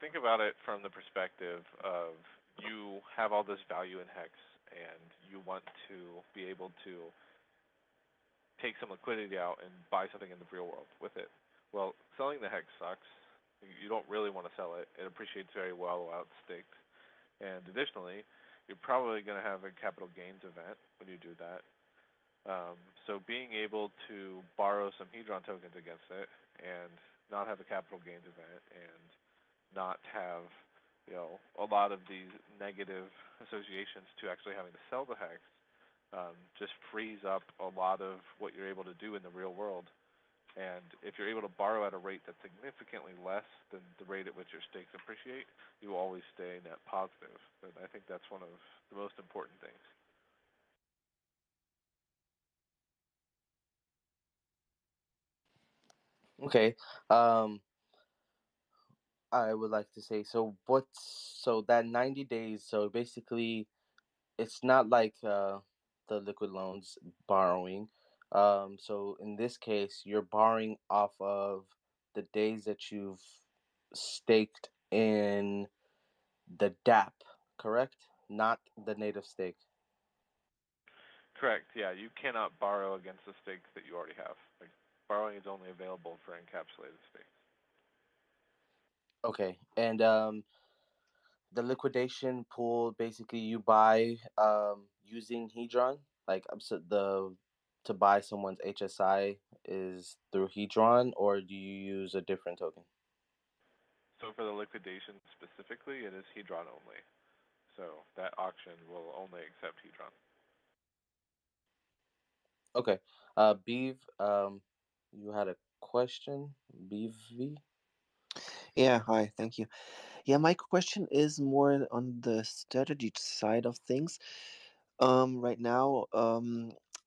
think about it from the perspective of you have all this value in Hex and you want to be able to take some liquidity out and buy something in the real world with it. Well, selling the Hex sucks. You don't really want to sell it. It appreciates very well while it's staked. And additionally, you're probably going to have a capital gains event when you do that. So being able to borrow some Hedron tokens against it and not have a capital gains event and not have a lot of these negative associations to actually having to sell the Hex just frees up a lot of what you're able to do in the real world. And if you're able to borrow at a rate that's significantly less than the rate at which your stakes appreciate, you will always stay net positive. And I think that's one of the most important things. Okay. I would like to say, so that 90 days, so basically it's not like the liquid loans borrowing. So in this case, you're borrowing off of the days that you've staked in the DApp, correct? Not the native stake. Correct. Yeah, you cannot borrow against the stakes that you already have. Like borrowing is only available for encapsulated stakes. Okay, and the liquidation pool, basically you buy using Hedron, like so to buy someone's HSI is through Hedron, or do you use a different token? So for the liquidation specifically, it is Hedron only. So that auction will only accept Hedron. Okay. Beeve, you had a question, BV? Yeah, hi, thank you. Yeah, my question is more on the strategy side of things. Right now,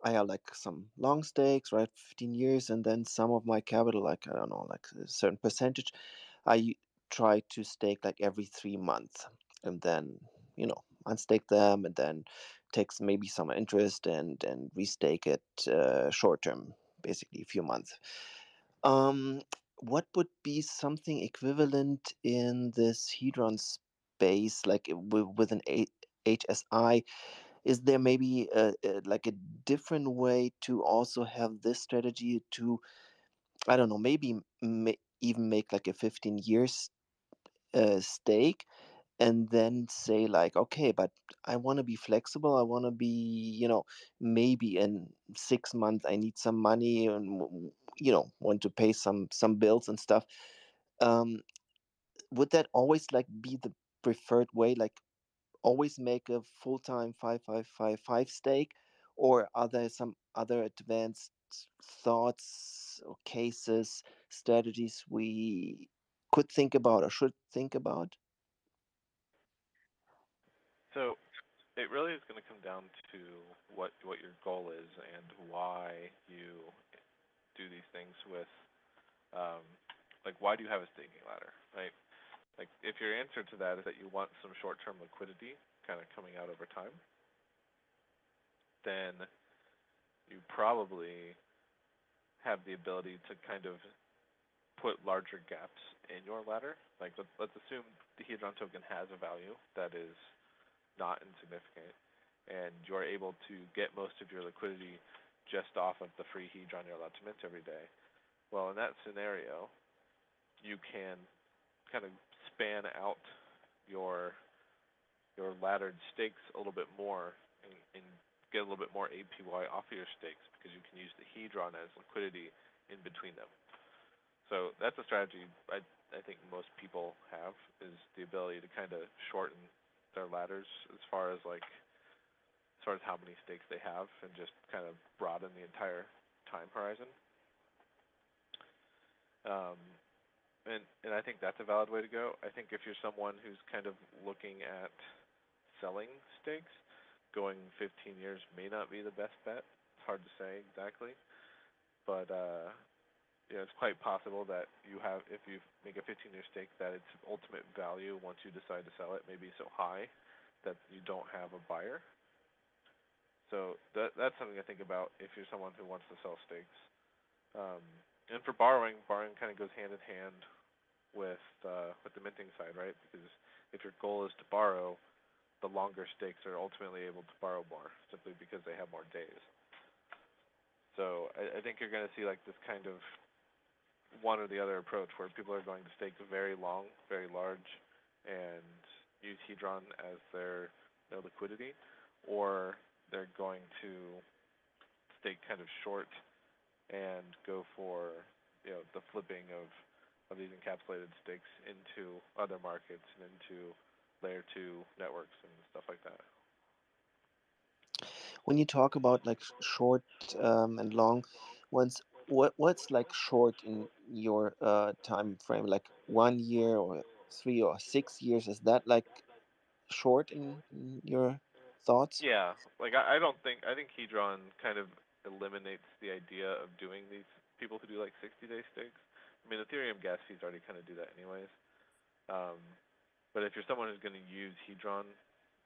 I have like some long stakes, right, 15 years, and then some of my capital, like I don't know, like a certain percentage, I try to stake like every 3 months, and then unstake them, and then takes maybe some interest and restake it short term, basically a few months. Um, what would be something equivalent in this Hedron space, like with an HSI? Is there maybe like a different way to also have this strategy to, I don't know, maybe even make like a 15 years stake, and then say like, okay, but I want to be flexible. I want to be, maybe in 6 months I need some money and want to pay some bills and stuff. Um, would that always like be the preferred way? Like always make a full-time 5555 stake, or are there some other advanced thoughts or cases, strategies we could think about or should think about? So it really is going to come down to what your goal is and why you do these things with, like why do you have a staking ladder, right? Like if your answer to that is that you want some short-term liquidity kind of coming out over time, then you probably have the ability to kind of put larger gaps in your ladder. Like let's assume the Hedron token has a value that is not insignificant, and you're able to get most of your liquidity just off of the free Hedron you're allowed to mint every day. Well, in that scenario, you can kind of span out your laddered stakes a little bit more and get a little bit more APY off of your stakes because you can use the Hedron as liquidity in between them. So that's a strategy I think most people have, is the ability to kind of shorten their ladders as far as how many stakes they have, and just kind of broaden the entire time horizon. And I think that's a valid way to go. I think if you're someone who's kind of looking at selling stakes, going 15 years may not be the best bet. It's hard to say exactly, but it's quite possible that if you make a 15-year stake, that its ultimate value once you decide to sell it may be so high that you don't have a buyer. So that's something to think about if you're someone who wants to sell stakes. And for borrowing kind of goes hand in hand with the minting side, right? Because if your goal is to borrow, the longer stakes are ultimately able to borrow more, simply because they have more days. So I think you're going to see like this kind of one or the other approach, where people are going to stake very long, very large, and use Hedron as their liquidity, or they're going to stake kind of short and go for the flipping of these encapsulated stakes into other markets and into layer 2 networks and stuff like that. When you talk about like short and long ones, what's like short in your time frame? Like 1 year or 3 or 6 years? Is that like short in your thoughts? Yeah, like I think Hedron kind of eliminates the idea of doing these people who do like 60-day stakes. I mean, Ethereum gas fees already kind of do that anyways. But if you're someone who's going to use Hedron,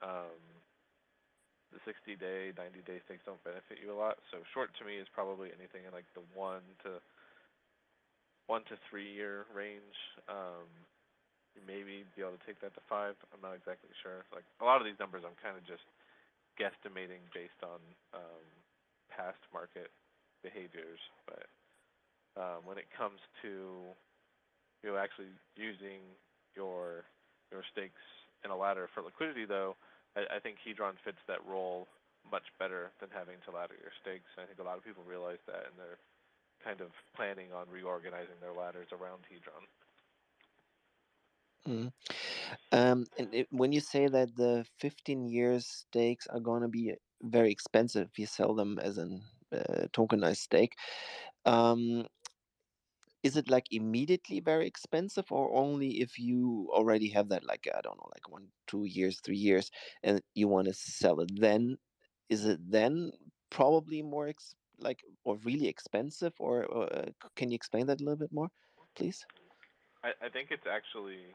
the 60-day, 90-day stakes don't benefit you a lot. So short to me is probably anything in like the 1 to 3 year range. You maybe be able to take that to 5. I'm not exactly sure. Like a lot of these numbers, I'm kind of just guesstimating based on past market behaviors. But when it comes to actually using your stakes in a ladder for liquidity, though, I think Hedron fits that role much better than having to ladder your stakes. And I think a lot of people realize that, and they're kind of planning on reorganizing their ladders around Hedron. Mm. When you say that the 15 years stakes are going to be very expensive if you sell them as a tokenized stake, is it like immediately very expensive, or only if you already have that, like, I don't know, like 1, 2 years, 3 years, and you want to sell it? Then is it then probably more or really expensive, or can you explain that a little bit more, please? I think it's actually,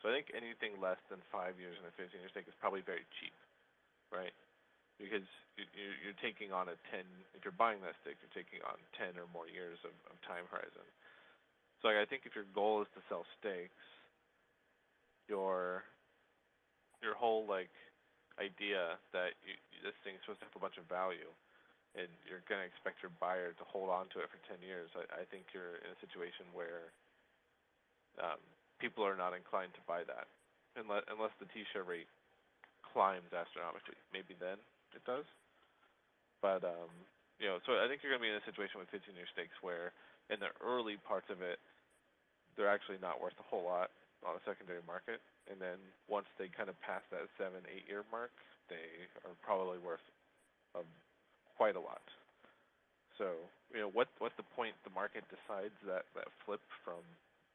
so I think anything less than 5 years in a 15-year stake is probably very cheap, right? Because you're taking on if you're buying that stake, you're taking on 10 or more years of time horizon. So I think if your goal is to sell stakes, your whole idea that this thing's supposed to have a bunch of value, and you're going to expect your buyer to hold on to it for 10 years, I think you're in a situation where people are not inclined to buy that, unless the T-share rate climbs astronomically. Maybe then it does. But so I think you're going to be in a situation with 15-year stakes where in the early parts of it, they're actually not worth a whole lot on a secondary market, and then once they kind of pass that 7-8 year mark, they are probably worth quite a lot. So what's the point the market decides that flip from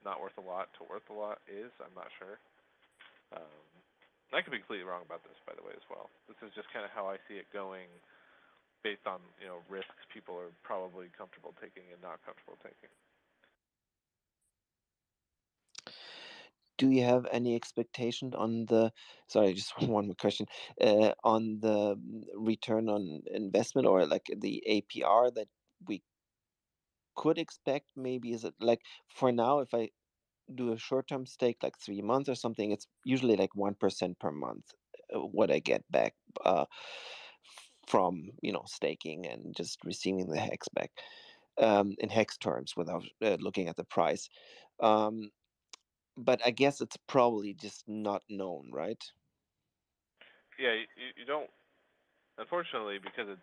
not worth a lot to worth a lot is? I'm not sure. I could be completely wrong about this, by the way, as well. This is just kind of how I see it going, based on risks people are probably comfortable taking and not comfortable taking. Do you have any expectation on sorry, just one more question, on the return on investment, or like the APR that we could expect? Maybe, is it like, for now, if I do a short-term stake, like 3 months or something, it's usually like 1% per month, what I get back from staking and just receiving the hex back, in hex terms, without looking at the price. But I guess it's probably just not known, right? Yeah, you don't, unfortunately, because it's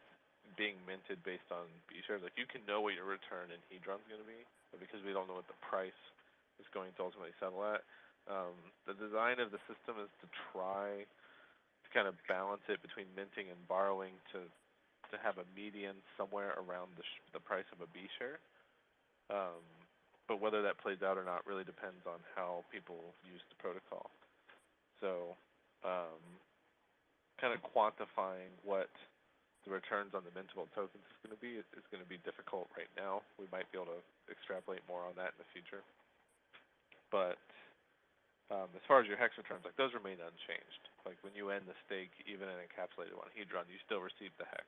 being minted based on B shares. Like, you can know what your return in Hedron's going to be, but because we don't know what the price is going to ultimately settle at, the design of the system is to try to kind of balance it between minting and borrowing to have a median somewhere around the price of a B share. But whether that plays out or not really depends on how people use the protocol. So kind of quantifying what the returns on the mintable tokens is going to be is going to be difficult right now. We might be able to extrapolate more on that in the future. But as far as your hex returns, like, those remain unchanged. Like, when you end the stake, even in encapsulated on Hedron, you still receive the hex.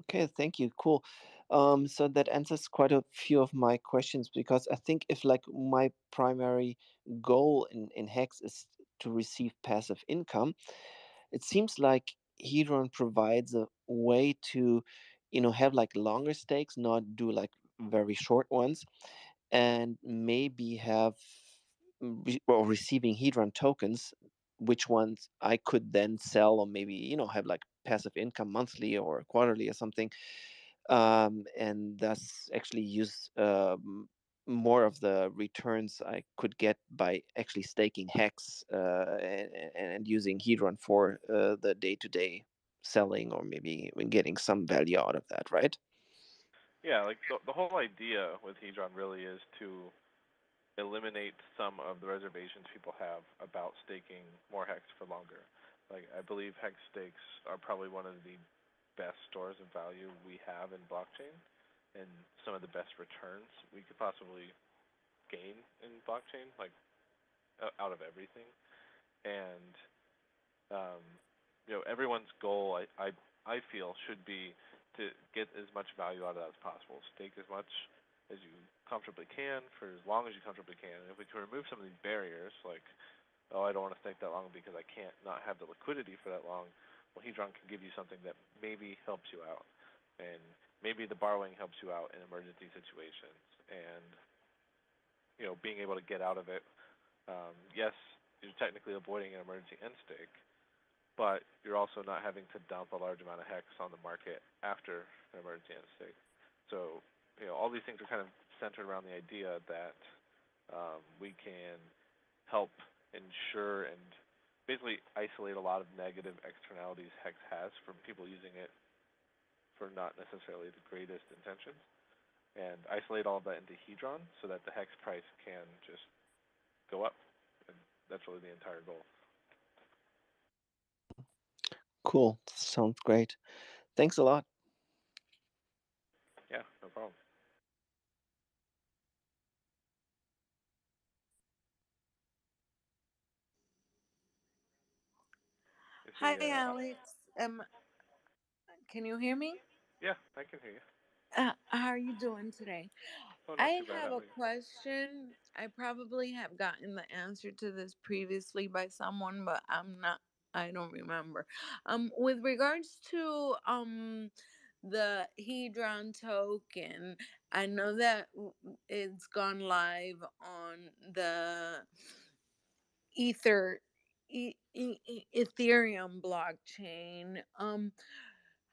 Okay, thank you. Cool. So that answers quite a few of my questions, because I think if, like, my primary goal in Hex is to receive passive income, it seems like Hedron provides a way to, have like longer stakes, not do like very short ones, and maybe have receiving Hedron tokens, which ones I could then sell, or maybe, have like passive income monthly or quarterly or something, and thus actually use more of the returns I could get by actually staking Hex and using Hedron for the day-to-day selling, or maybe even getting some value out of that, right? Yeah, like, the whole idea with Hedron really is to eliminate some of the reservations people have about staking more Hex for longer. Like, I believe Hex stakes are probably one of the best stores of value we have in blockchain, and some of the best returns we could possibly gain in blockchain, like, out of everything. And everyone's goal, I feel, should be to get as much value out of that as possible. Stake as much as you comfortably can for as long as you comfortably can. And if we can remove some of these barriers, like, I don't want to stake that long because I can't not have the liquidity for that long, well, Hedron can give you something that maybe helps you out. And maybe the borrowing helps you out in emergency situations. And, being able to get out of it, yes, you're technically avoiding an emergency end stake, but you're also not having to dump a large amount of Hex on the market after an emergency end stake. So, all these things are kind of centered around the idea that we can help ensure and basically isolate a lot of negative externalities Hex has from people using it for not necessarily the greatest intentions, and isolate all of that into Hedron so that the Hex price can just go up. And that's really the entire goal. Cool. Sounds great. Thanks a lot. Yeah, no problem. Hi, Alex. Can you hear me? Yeah, I can hear you. How are you doing today? Oh, not I too bad. have How a are you? question. I probably have gotten the answer to this previously by someone, but I don't remember. With regards to the Hedron token, I know that it's gone live on the Ethereum blockchain.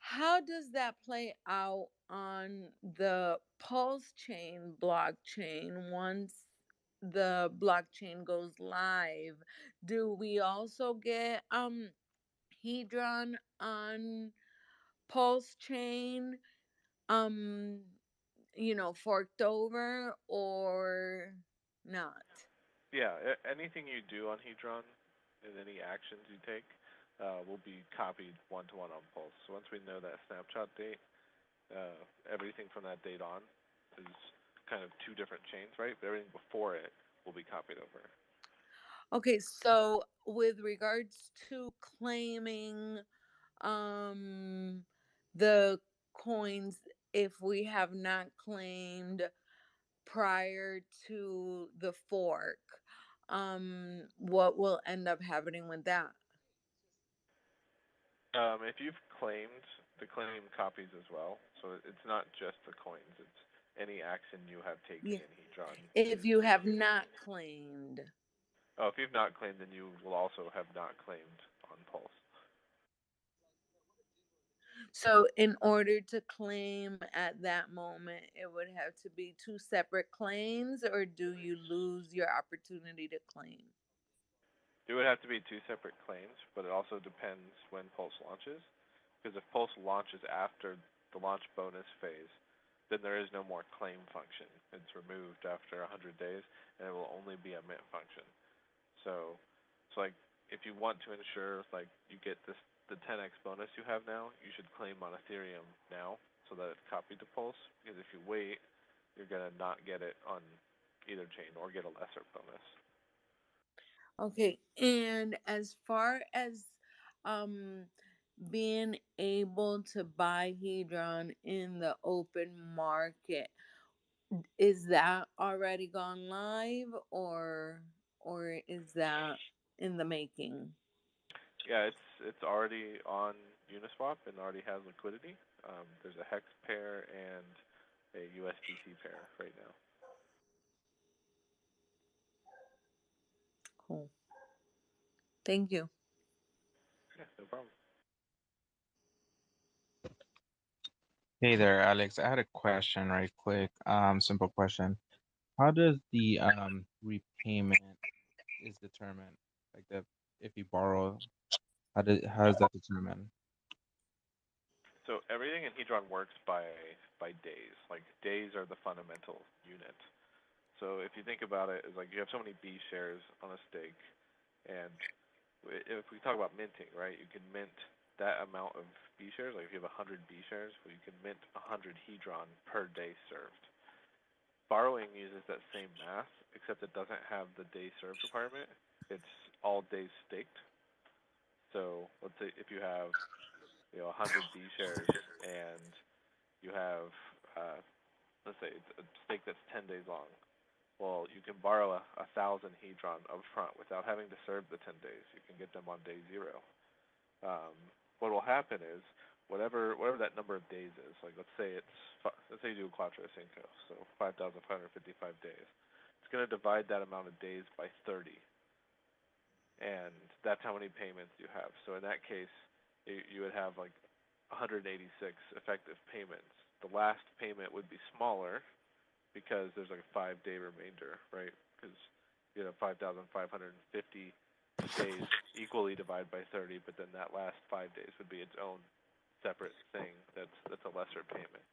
How does that play out on the Pulsechain blockchain once the blockchain goes live? Do we also get Hedron on Pulsechain forked over or not? Yeah, anything you do on Hedron and any actions you take will be copied one-to-one on Pulse. So once we know that snapshot date, everything from that date on is kind of two different chains, right? But everything before it will be copied over. Okay, so with regards to claiming the coins, if we have not claimed prior to the fork, what will end up happening with that? If you've claimed, the claim copies as well. So it's not just the coins. It's any action you have taken Yeah. in Hedron. If you have not claimed. Oh, if you've not claimed, then you will also have not claimed on Pulse. So, in order to claim at that moment, it would have to be two separate claims, or do you lose your opportunity to claim? It would have to be two separate claims, but it also depends when Pulse launches. Because if Pulse launches after the launch bonus phase, then there is no more claim function. It's removed after 100 days, and it will only be a mint function. So, it's like if you want to ensure like you get this the 10x bonus you have now, you should claim on Ethereum now so that it's copied to Pulse. Because if you wait, you're gonna not get it on either chain or get a lesser bonus. Okay, and as far as um being able to buy Hedron in the open market, is that already gone live, or is that in the making? Yeah, it's already on Uniswap and already has liquidity. There's a hex pair and a USDT pair right now. Cool. Thank you. Yeah, no problem. Hey there, Alex. I had a question right quick. Simple question. How does the repayment is determined? Like the if you borrow, how is that determined? So everything in Hedron works by days. Like days are the fundamental unit. So if you think about it, it's like you have so many B shares on a stake, and if we talk about minting, right, you can mint that amount of B shares. Like if you have 100 B shares, well, you can mint 100 Hedron per day served. Borrowing uses that same math, except it doesn't have the day served requirement. It's all days staked. So let's say if you have 100 B shares and you have let's say it's a stake that's 10 days long. Well, you can borrow 1,000 Hedron up front without having to serve the 10 days. You can get them on day zero. What will happen is whatever that number of days is, like let's say you do a Quattro Cinco, so 5,555 days. It's going to divide that amount of days by 30, and that's how many payments you have. So in that case, you would have like 186 effective payments. The last payment would be smaller because there's like a 5-day remainder, right? Because you have 5,550 days equally divided by 30, but then that last 5 days would be its own separate thing. That's a lesser payment.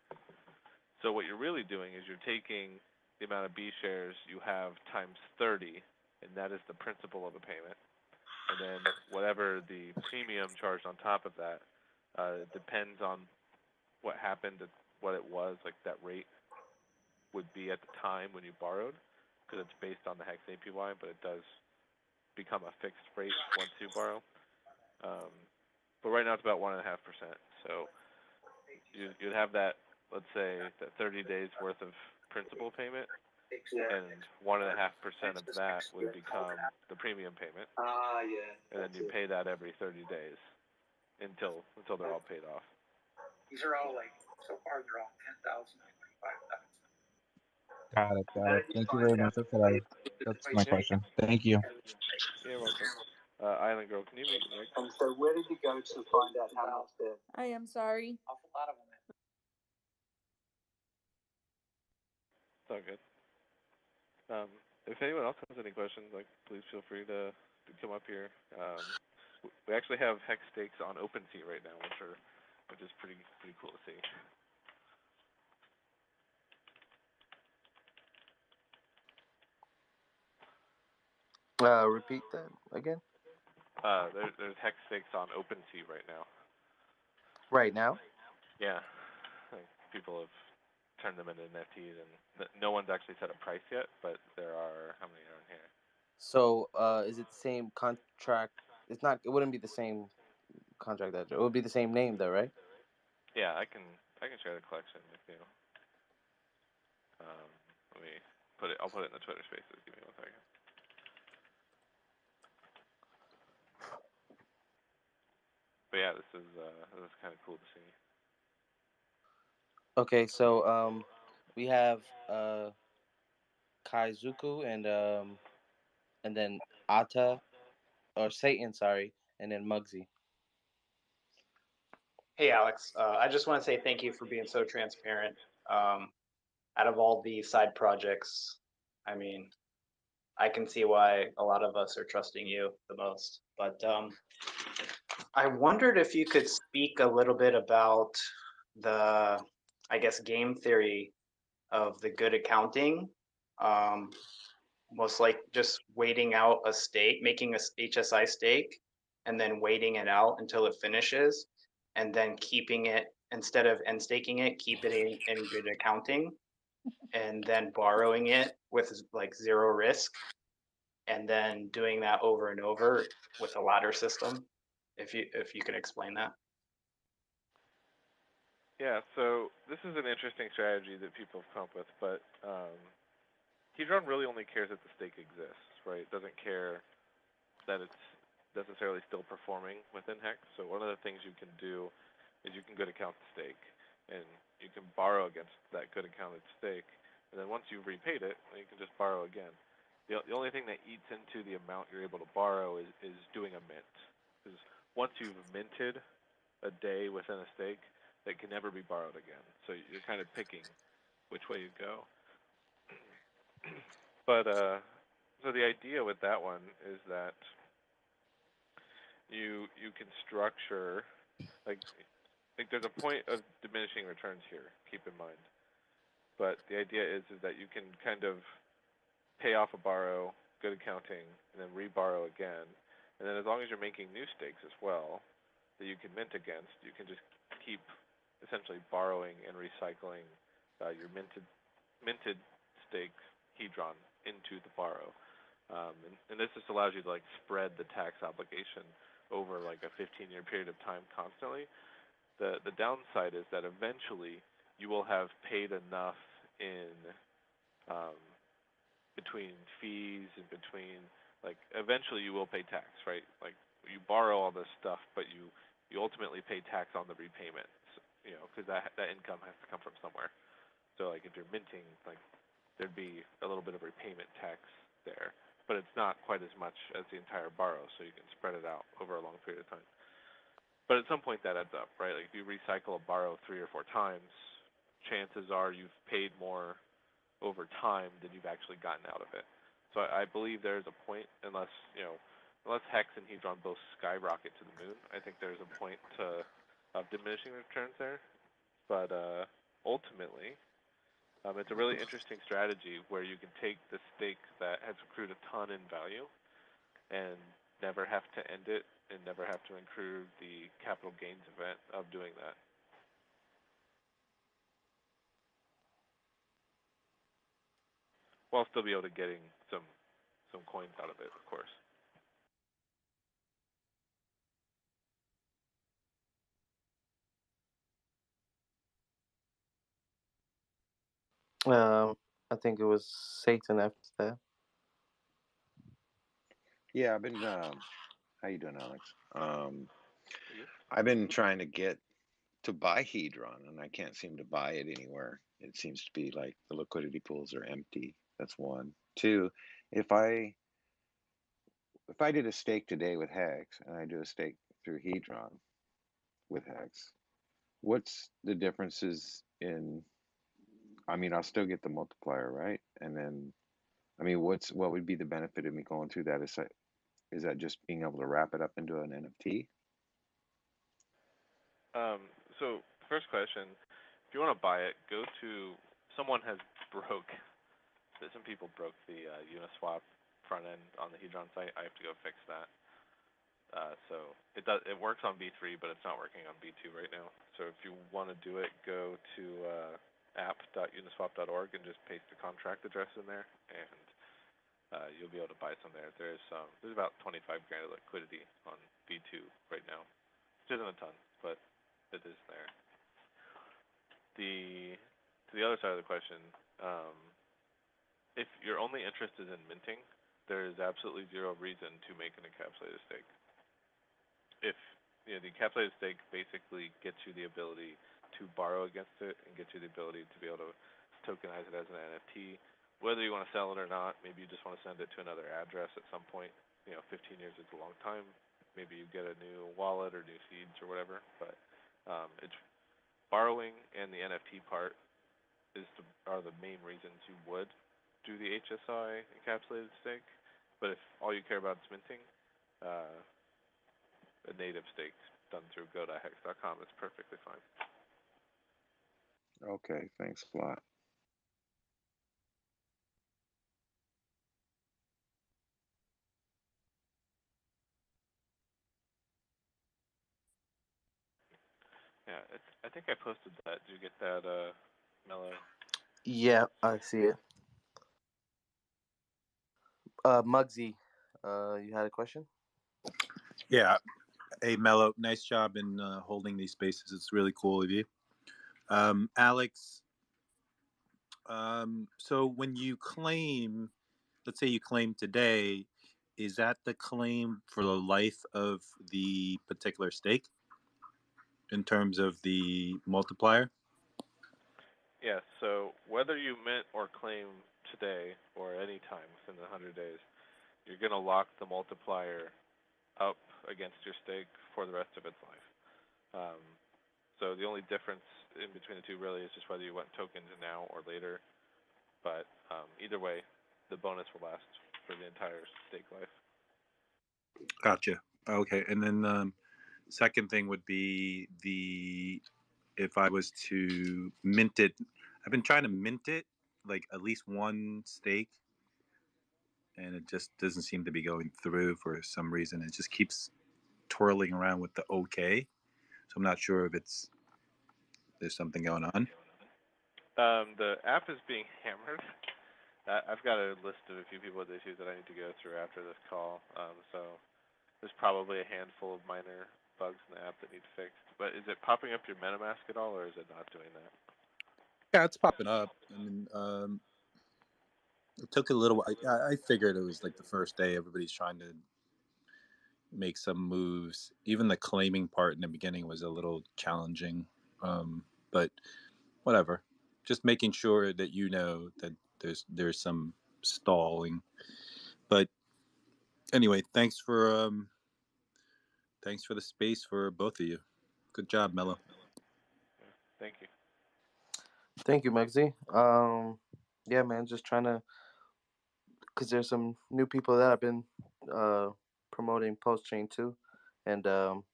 So what you're really doing is you're taking the amount of B shares you have times 30, and that is the principal of the payment. And then whatever the premium charged on top of that depends on what happened, what it was, like that rate would be at the time when you borrowed, because it's based on the hex APY, but it does become a fixed rate once you borrow. But right now it's about 1.5%. So you'd have that, let's say, that 30 days worth of principal payment, and 1.5% of that would become the premium payment, and then you pay that every 30 days until they're all paid off. These are all like so far they're all 10,000 and 25,000. Got it, got it. Thank you very much. That's my question. Thank you. You're welcome. Island Girl, can you mute your mic? So where did you go to find out how much the I am sorry. awful lot of them? It's all good. If anyone else has any questions, like please feel free to come up here. We actually have hex stakes on OpenSea right now, which is pretty cool to see. Repeat that again. There's hex stakes on OpenSea right now. Right now? Yeah, like people have turned them into NFTs, and no one's actually set a price yet, but there are, how many are in here? So, is it the same contract? It's not. It wouldn't be the same contract that it would be the same name, though, right? Yeah, I can share the collection with you. Let me put it. I'll put it in the Twitter Spaces. Give me 1 second. But yeah, this is kind of cool to see. Okay, so we have Kaizuku and then Ata or Satan, sorry, and then Muggsy. Hey, Alex. I just want to say thank you for being so transparent. Out of all the side projects, I mean, I can see why a lot of us are trusting you the most. But I wondered if you could speak a little bit about the, I guess, game theory of the good accounting. Most like just waiting out a stake, making a HSI stake, and then waiting it out until it finishes, and then keeping it instead of end staking it, keep it in good accounting, and then borrowing it with like zero risk, and then doing that over and over with a ladder system. If you could explain that. Yeah, so this is an interesting strategy that people have come up with, but Hedron really only cares that the stake exists, right? It doesn't care that it's necessarily still performing within Hex. So one of the things you can do is you can good account the stake, and you can borrow against that good accounted stake, and then once you've repaid it, you can just borrow again. The only thing that eats into the amount you're able to borrow is doing a mint. Because once you've minted a day within a stake, that can never be borrowed again. So you're kind of picking which way you go. But so the idea with that one is that you can structure like there's a point of diminishing returns here. Keep in mind. But the idea is that you can kind of pay off a borrow, good accounting, and then reborrow again. And then as long as you're making new stakes as well that you can mint against, you can just keep essentially borrowing and recycling your minted stake Hedron into the borrow. And this just allows you to like spread the tax obligation over like a 15-year period of time constantly. The downside is that eventually you will have paid enough in between fees and between like eventually you will pay tax, right? Like you borrow all this stuff, but you ultimately pay tax on the repayment, because that income has to come from somewhere. So like if you're minting, like there'd be a little bit of repayment tax there, but it's not quite as much as the entire borrow, so you can spread it out over a long period of time. But at some point that adds up, right? Like if you recycle a borrow 3 or 4 times, chances are you've paid more over time than you've actually gotten out of it. So I believe there's a point, unless Hex and Hedron both skyrocket to the moon, I think there's a point of diminishing returns there. But ultimately, it's a really interesting strategy where you can take the stake that has accrued a ton in value and never have to end it and never have to accrue the capital gains event of doing that. While still be able to getting some coins out of it, of course. I think it was Satan after that. Yeah, I've been. How you doing, Alex? I've been trying to get to buy Hedron, and I can't seem to buy it anywhere. It seems to be like the liquidity pools are empty. That's one. Two, if I did a stake today with Hex, and I do a stake through Hedron with Hex, what's the differences in? I mean, I'll still get the multiplier, right? And then, I mean, what would be the benefit of me going through that? Is that just being able to wrap it up into an NFT? So first question, if you want to buy it, go to someone has broke. Some people broke the Uniswap front end on the Hedron site. I have to go fix that. So it works on V3, but it's not working on V2 right now. So if you want to do it, go to app.uniswap.org and just paste the contract address in there, and you'll be able to buy some there. There's about 25 grand of liquidity on V2 right now, which isn't a ton, but it is there. To the other side of the question, if your only interest is in minting, there is absolutely zero reason to make an encapsulated stake. If the encapsulated stake basically gets you the ability to borrow against it and gets you the ability to be able to tokenize it as an NFT, whether you want to sell it or not. Maybe you just want to send it to another address at some point. 15 years is a long time. Maybe you get a new wallet or new seeds or whatever, but It's borrowing and the NFT part are the main reasons you would do the HSI encapsulated stake. But if all you care about is minting, a native stake done through go.hex.com is perfectly fine. Okay, thanks a lot. Yeah, I think I posted that. Did you get that, Mello? Yeah, I see it. Muggsy, you had a question? Yeah. Hey, Mello, nice job in holding these spaces. It's really cool of you. Alex, so when you claim, let's say you claim today, is that the claim for the life of the particular stake in terms of the multiplier? Yes, so whether you mint or claim today or any time within the 100 days, you're going to lock the multiplier up against your stake for the rest of its life. So the only difference in between the two really is just whether you want tokens now or later. But either way, the bonus will last for the entire stake life. Gotcha. Okay, and then second thing would be if I was to mint it. I've been trying to mint it, like at least one stake, and it just doesn't seem to be going through for some reason. It just keeps twirling around with the OK. So I'm not sure if there's something going on. The app is being hammered. I've got a list of a few people with issues that I need to go through after this call. So there's probably a handful of minor bugs in the app that need fixed. But is it popping up your MetaMask at all, or is it not doing that? Yeah, it's popping up. I mean, it took a little. I figured it was like the first day. Everybody's trying to make some moves. Even the claiming part in the beginning was a little challenging, but whatever. Just making sure that you know that there's some stalling. But anyway, thanks for the space for both of you. Good job, Mello. Thank you. Thank you, Muggsy. Yeah, man, just trying to, because there's some new people that I've been promoting Pulsechain too, and so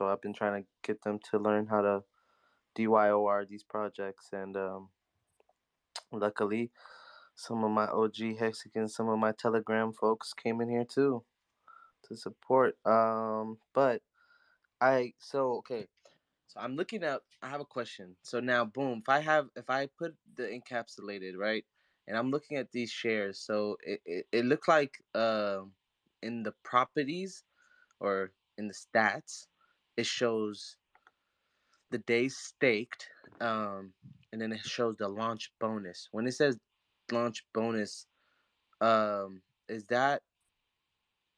I've been trying to get them to learn how to DYOR these projects, and luckily, some of my OG Hexagons, some of my Telegram folks came in here too to support. But okay. So I'm looking at. I have a question. So now, boom. If I put the encapsulated right, and I'm looking at these shares. So it looked like in the properties or in the stats, it shows the days staked, and then it shows the launch bonus. When it says launch bonus, is that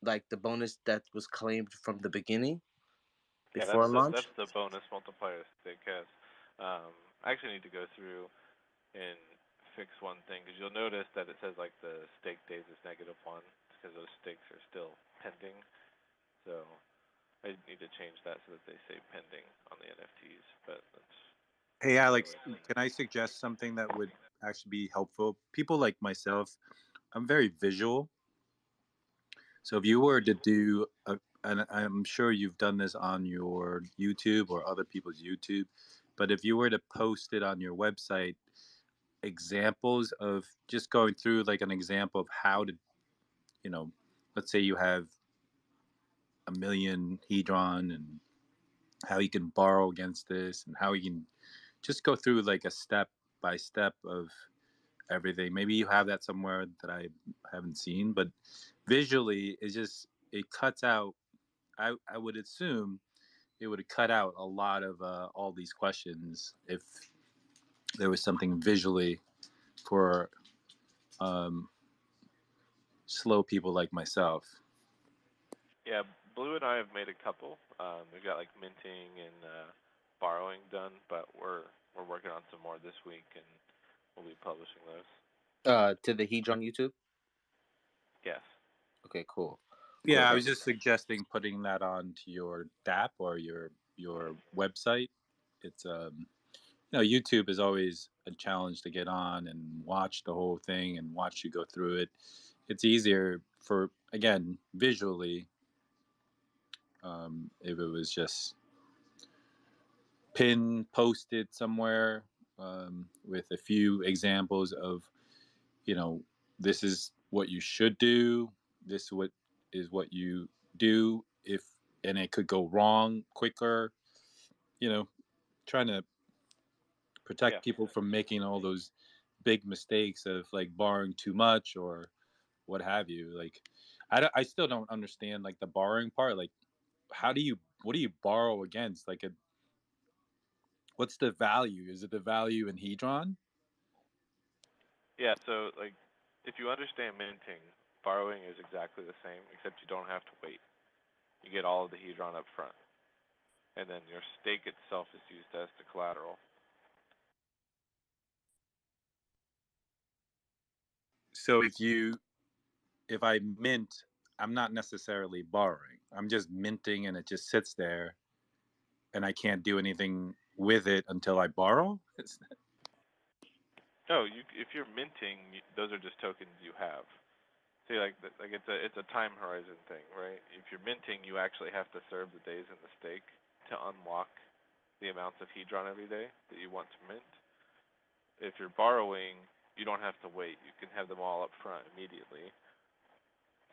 like the bonus that was claimed from the beginning Yeah, before launch? that's the bonus multiplier stake has. I actually need to go through and fix one thing because you'll notice that it says like the stake days is -1 because those stakes are still pending. So I need to change that so that they say pending on the NFTs. But that's Hey, Alex, can I suggest something that would actually be helpful? People like myself, I'm very visual. So if you were to do, and I'm sure you've done this on your YouTube or other people's YouTube, but if you were to post it on your website, examples of just going through like an example of how to, let's say you have 1 million Hedron and how you can borrow against this and how you can just go through like a step by step of everything. Maybe you have that somewhere that I haven't seen, but visually it cuts out. I would assume it would cut out a lot of all these questions if there was something visually for slow people like myself. Yeah, Blue and I have made a couple. We've got like minting and borrowing done, but we're working on some more this week, and we'll be publishing those. To the Hedron YouTube? Yes. Okay, cool. Yeah, I was just suggesting putting that onto your DApp or your your website. It's YouTube is always a challenge to get on and watch the whole thing and watch you go through it. It's easier for, again, visually, if it was just posted somewhere, with a few examples of, this is what you should do. This is what you do if, and it could go wrong quicker. Trying to protect Yeah. people from making all those big mistakes of like borrowing too much or what have you. Like, I still don't understand like the borrowing part. Like, what do you borrow against? Like, what's the value? Is it the value in Hedron? Yeah, so like if you understand minting, borrowing is exactly the same, except you don't have to wait. You get all of the hedron up front, and then your stake itself is used as the collateral. So if I mint, I'm not necessarily borrowing. I'm just minting and it just sits there and I can't do anything with it until I borrow. No, if you're minting, those are just tokens you have. See, like it's a time horizon thing, right? If you're minting, you actually have to serve the days in the stake to unlock the amounts of hedron every day that you want to mint. If you're borrowing, you don't have to wait. You can have them all up front immediately.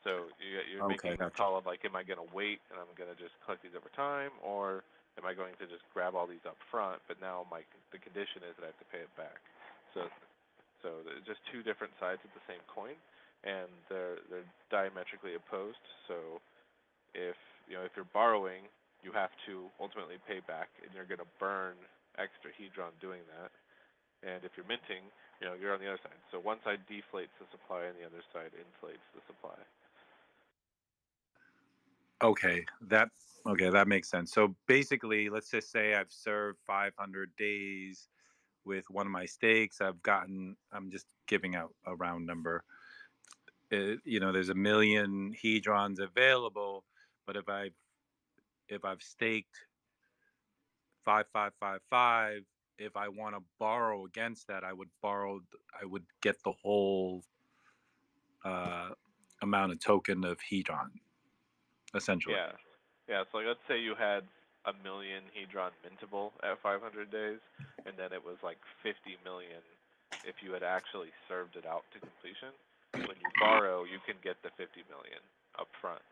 So you're Okay, making this gotcha. call of like, am I going to wait and I'm going to just collect these over time, or am I going to just grab all these up front? But now the condition is that I have to pay it back. So there's just two different sides of the same coin, and they're diametrically opposed. So if you're borrowing, you have to ultimately pay back, and you're going to burn extra hedron doing that. And if you're minting, you're on the other side. So one side deflates the supply, and the other side inflates the supply. Okay, that makes sense. So basically, let's just say I've served 500 days with one of my stakes. I'm just giving out a round number. There's 1,000,000 hedrons available, but if I've staked 5,555, if I want to borrow against that, I would get the whole amount of token of hedron, essentially. Yeah. Yeah, so let's say you had 1,000,000 hedron mintable at 500 days, and then it was like 50 million if you had actually served it out to completion. When you borrow, you can get the 50 million up front.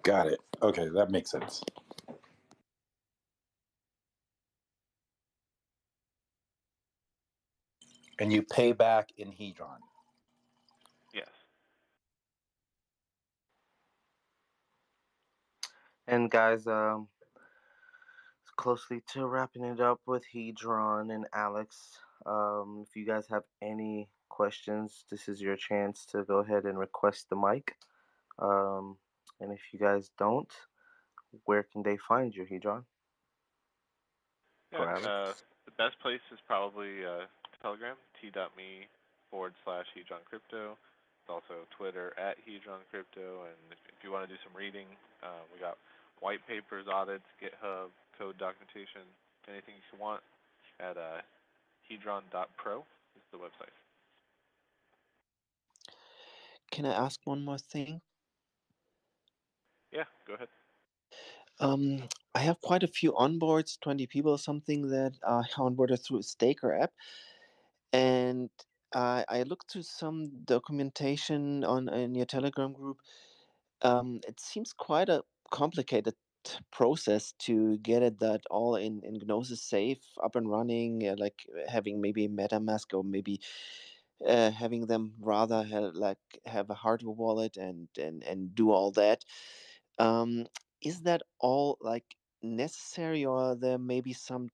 Got it. Okay, that makes sense. And you pay back in hedron. Yes. And guys, closely to wrapping it up with Hedron and Alex. If you guys have any questions, this is your chance to go ahead and request the mic. And if you guys don't, where can they find you, Hedron? Or Yeah, Alex? the best place is probably Telegram, t.me/Hedron Crypto. It's also Twitter at Hedron Crypto. And if you want to do some reading, we got white papers, audits, GitHub, code documentation, anything you want at hedron.pro is the website. Can I ask one more thing? Yeah, go ahead. I have quite a few onboards, 20 people or something that are onboarded through a Staker app. And I looked through some documentation in your Telegram group. It seems quite a complicated process to get it that all in Gnosis safe, up and running, like having maybe MetaMask or maybe having them rather have a hardware wallet and do all that. Is that all like necessary, or are there maybe some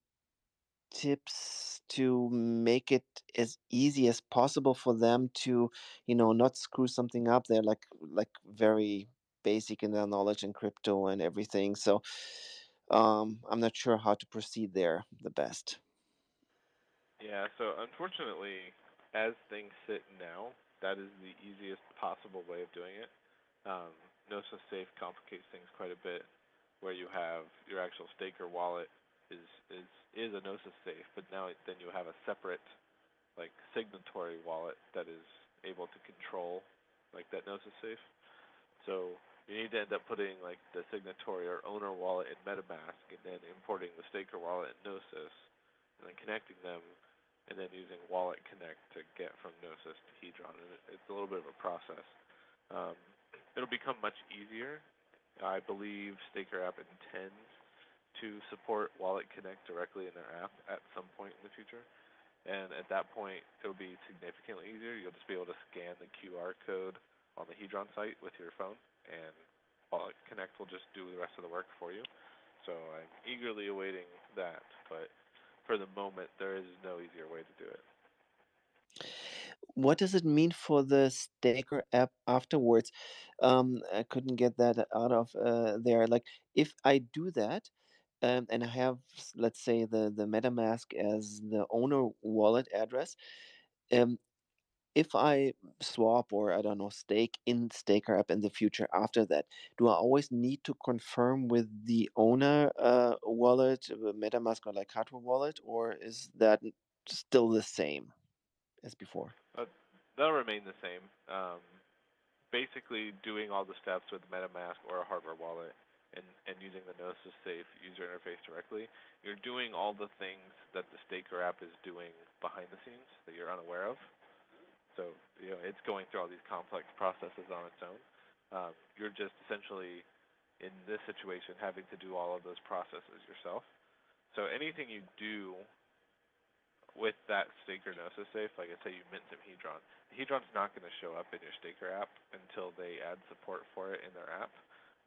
tips to make it as easy as possible for them to, not screw something up? They're like very basic in their knowledge in crypto and everything. So I'm not sure how to proceed there the best. Yeah, so unfortunately, as things sit now, that is the easiest possible way of doing it. Gnosis Safe complicates things quite a bit. where you have your actual staker wallet is is a Gnosis safe, but now then you have a separate like signatory wallet that is able to control like that Gnosis safe. So you need to end up putting like the signatory or owner wallet in MetaMask and then importing the staker wallet in Gnosis and then connecting them and then using Wallet Connect to get from Gnosis to Hedron. And it's a little bit of a process. Um, it'll become much easier. I believe Staker app intends to support Wallet Connect directly in their app at some point in the future. And at that point, it'll be significantly easier. You'll just be able to scan the QR code on the Hedron site with your phone, and Wallet Connect will just do the rest of the work for you. So I'm eagerly awaiting that, but for the moment, there is no easier way to do it. What does it mean for the Staker app afterwards? I couldn't get that out of there. Like, if I do that, and I have, let's say, the MetaMask as the owner wallet address, um, if I swap or, I don't know, stake in Staker app in the future after that, do I always need to confirm with the owner wallet, MetaMask or like hardware wallet, or is that still the same as before? They'll remain the same. Basically, doing all the steps with MetaMask or a hardware wallet and using the Gnosis Safe user interface directly, you're doing all the things that the Staker app is doing behind the scenes that you're unaware of. So, it's going through all these complex processes on its own. You're just essentially, in this situation, having to do all of those processes yourself. So anything you do with that Staker Gnosis safe, like I say, you mint some Hedron. The Hedron's not going to show up in your Staker app until they add support for it in their app,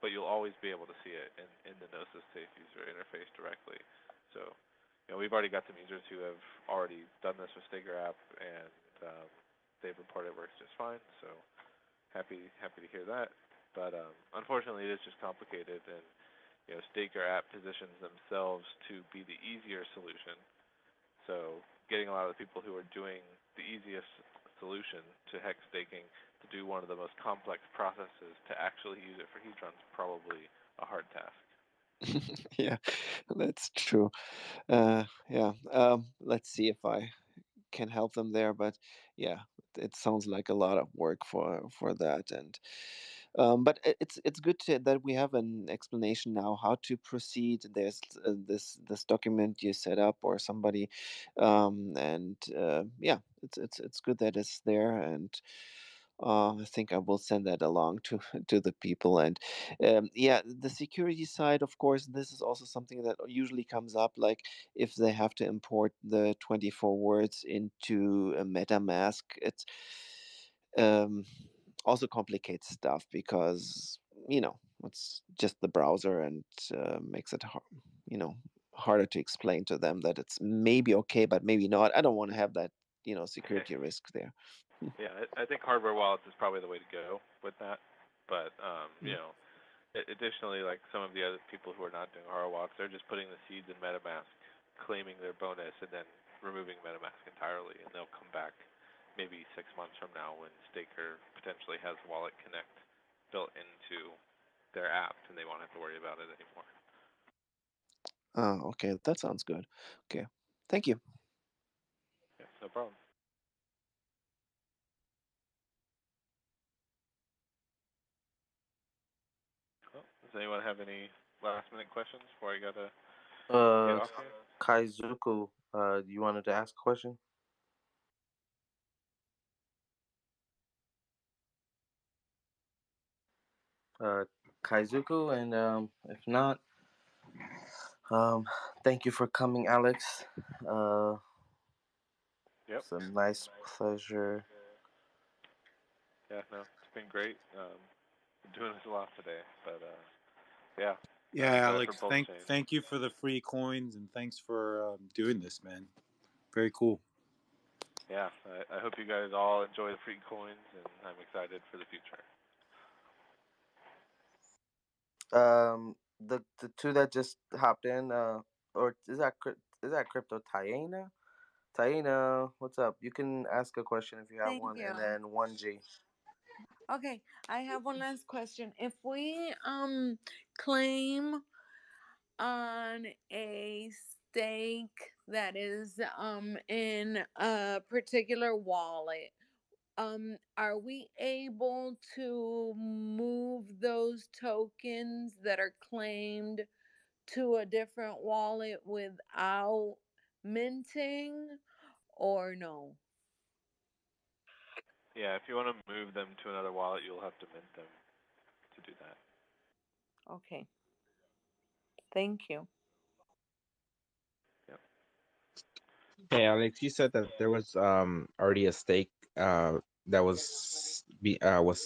but you'll always be able to see it in the Gnosis safe user interface directly. So, we've already got some users who have already done this with Staker app, and they've reported it works just fine. So, happy to hear that. But unfortunately, it is just complicated, and Staker app positions themselves to be the easier solution. So getting a lot of the people who are doing the easiest solution to hex staking to do one of the most complex processes to actually use it for Hedron is probably a hard task. Yeah, that's true. Yeah. Let's see if I can help them there, but yeah, it sounds like a lot of work for that. And but it's good that we have an explanation now how to proceed. There's this document you set up or somebody, and yeah, it's good that it's there. And I think I will send that along to to the people. And yeah, the security side, of course, this is also something that usually comes up. Like, if they have to import the 24 words into a MetaMask, it's um, also complicates stuff because it's just the browser, and makes it harder to explain to them that it's maybe okay but maybe not. I don't want to have that security risk there. Yeah, I think hardware wallets is probably the way to go with that. But additionally, like some of the other people who are not doing hardware wallets, they're just putting the seeds in MetaMask, claiming their bonus, and then removing MetaMask entirely, and they'll come back maybe 6 months from now when Staker potentially has Wallet Connect built into their app, and they won't have to worry about it anymore. Oh, okay, that sounds good. Okay, thank you. Yeah, no problem. Well, does anyone have any last minute questions before I gotta get off here? Kaizuku, you wanted to ask a question? Kaizuku, and if not, thank you for coming, Alex. Yep. It's a nice pleasure. Yeah, no, it's been great. Been doing this a lot today, but yeah. Yeah, I'm glad Alex, for Pulsechain. thank you for the free coins, and thanks for doing this, man. Very cool. Yeah, I hope you guys all enjoy the free coins, and I'm excited for the future. The two that just hopped in, or is that Crypto Tiana? Taina, what's up? You can ask a question if you have Thank one, you. and then 1G. Okay, I have one last question. If we claim on a stake that is in a particular wallet, are we able to move those tokens that are claimed to a different wallet without minting, or no? Yeah, if you want to move them to another wallet, you'll have to mint them to do that. Okay. Thank you. Yep. Hey, Alex, you said that there was already a stake that was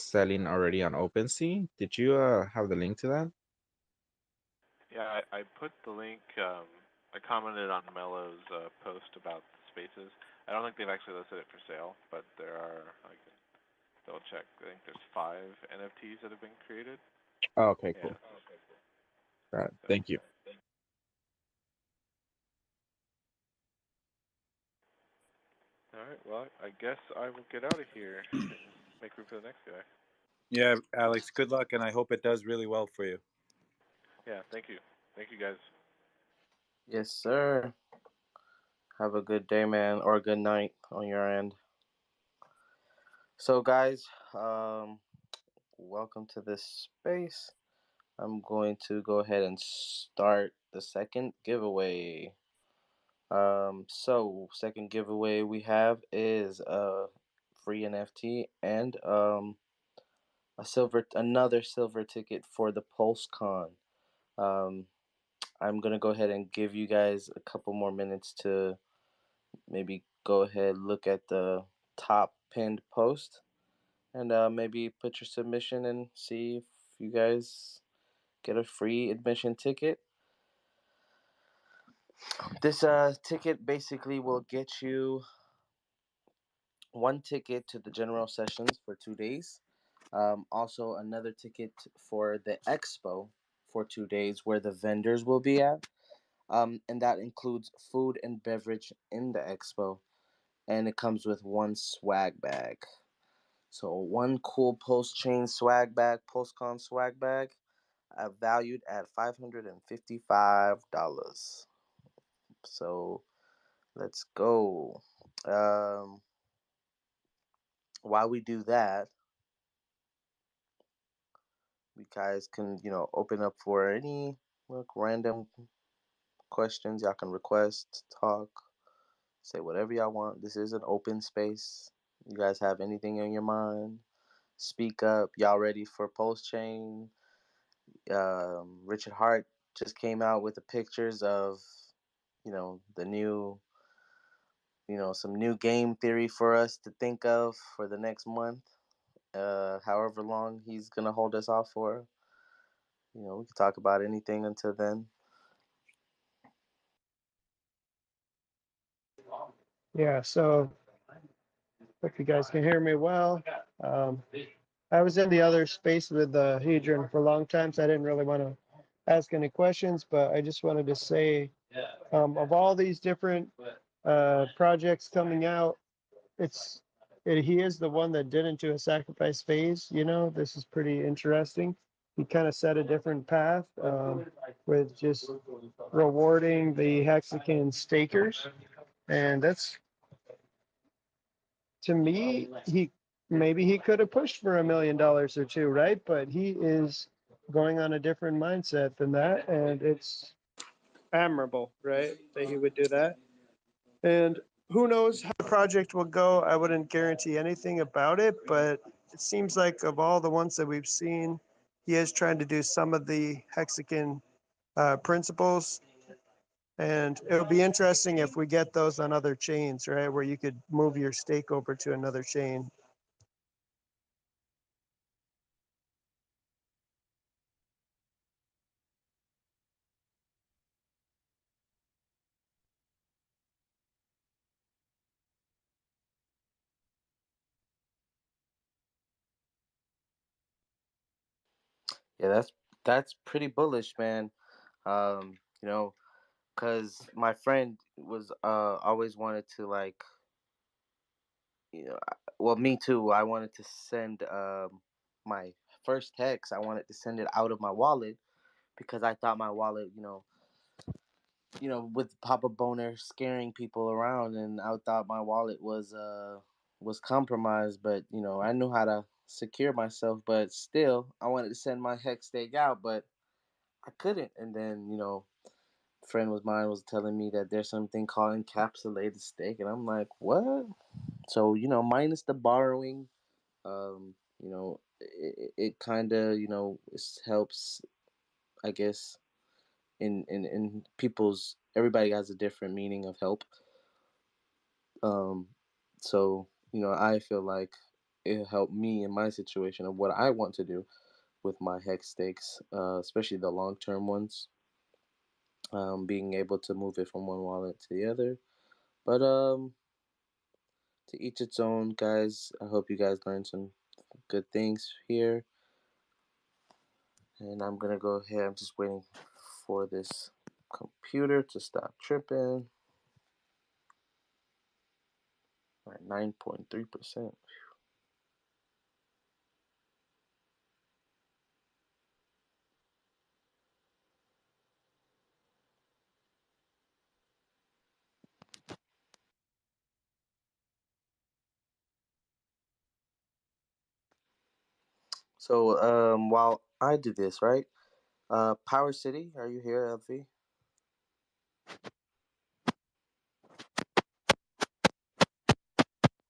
selling already on OpenSea. Did you have the link to that? Yeah, I put the link. I commented on Mello's post about the spaces. I don't think they've actually listed it for sale, but there are. I can double check. I think there's 5 NFTs that have been created. Oh, okay, Yeah. cool. Got it. Thank you. All right. Well, I guess I will get out of here and make room for the next guy. Yeah, Alex, good luck, and I hope it does really well for you. Yeah. Thank you. Thank you, guys. Yes, sir. Have a good day, man, or a good night on your end. So, guys, welcome to this space. I'm going to go ahead and start the second giveaway. So second giveaway we have is a free NFT and another silver ticket for the PulseCon. Um, I'm gonna go ahead and give you guys a couple more minutes to maybe go ahead look at the top pinned post and maybe put your submission and see if you guys get a free admission ticket. This ticket basically will get you one ticket to the general sessions for 2 days. Also, another ticket for the expo for 2 days where the vendors will be at. And that includes food and beverage in the expo. And it comes with one swag bag. So, one cool Pulsechain swag bag, PulseCon swag bag, valued at $555. So, let's go. Um, while we do that, you guys can, open up for any random questions. Y'all can request, talk, say whatever y'all want. This is an open space. You guys have anything in your mind? Speak up. Y'all ready for Post Chain? Richard Hart just came out with the pictures of, the new, some new game theory for us to think of for the next month. However long he's gonna hold us off for. We can talk about anything until then. Yeah, so hope you guys can hear me well. Um, I was in the other space with Hedron for a long time, so I didn't really want to ask any questions, but I just wanted to say, of all these different projects coming out, he is the one that didn't do a sacrifice phase. This is pretty interesting. He kind of set a different path with just rewarding the Hexagon stakers, and that's, to me, he could have pushed for $1 million or two, right? But he is going on a different mindset than that, and it's admirable, right, that he would do that. And who knows how the project will go? I wouldn't guarantee anything about it, but it seems like of all the ones that we've seen, he is trying to do some of the Hexagon principles. And it'll be interesting if we get those on other chains, right, where you could move your stake over to another chain. Yeah, that's pretty bullish, man. Um, because my friend was always wanted to like, well, me too. I wanted to send my first hex. I wanted to send it out of my wallet because I thought my wallet, with Papa Boner scaring people around, and I thought my wallet was compromised, but I knew how to secure myself, but still I wanted to send my hex stake out, but I couldn't. And then a friend of mine was telling me that there's something called encapsulated stake, and I'm like, what? So minus the borrowing, it kind of helps, I guess, in people's, everybody has a different meaning of help. So I feel like it helped me in my situation of what I want to do with my hex stakes, especially the long term ones. Being able to move it from one wallet to the other, but to each its own, guys. I hope you guys learned some good things here, and I'm gonna go ahead. I'm just waiting for this computer to stop tripping. All right, 9.3%. So while I do this, right? Power City, are you here, Elfie?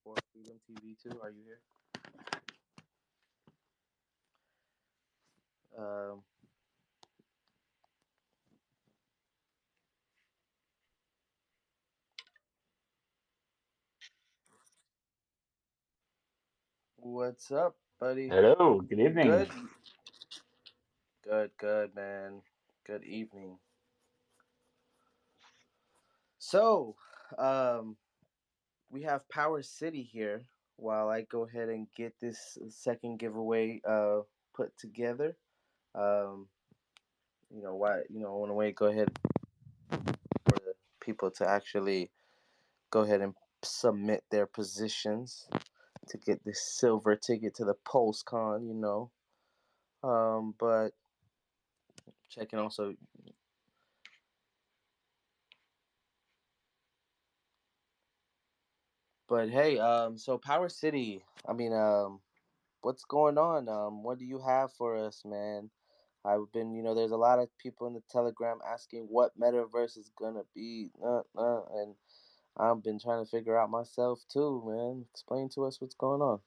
Or Freedom TV too, are you here? Um, what's up, buddy? Hello, good You evening. good? Good, man. Good evening. So, we have Power City here. While I go ahead and get this second giveaway put together, um, I want to wait. Go ahead for the people to actually go ahead and submit their positions to get this silver ticket to the PulseCon. But checking also. But hey, so Power City. I mean, what's going on? What do you have for us, man? I've been, there's a lot of people in the Telegram asking what metaverse is gonna be, and I've been trying to figure out myself too, man. Explain to us what's going on.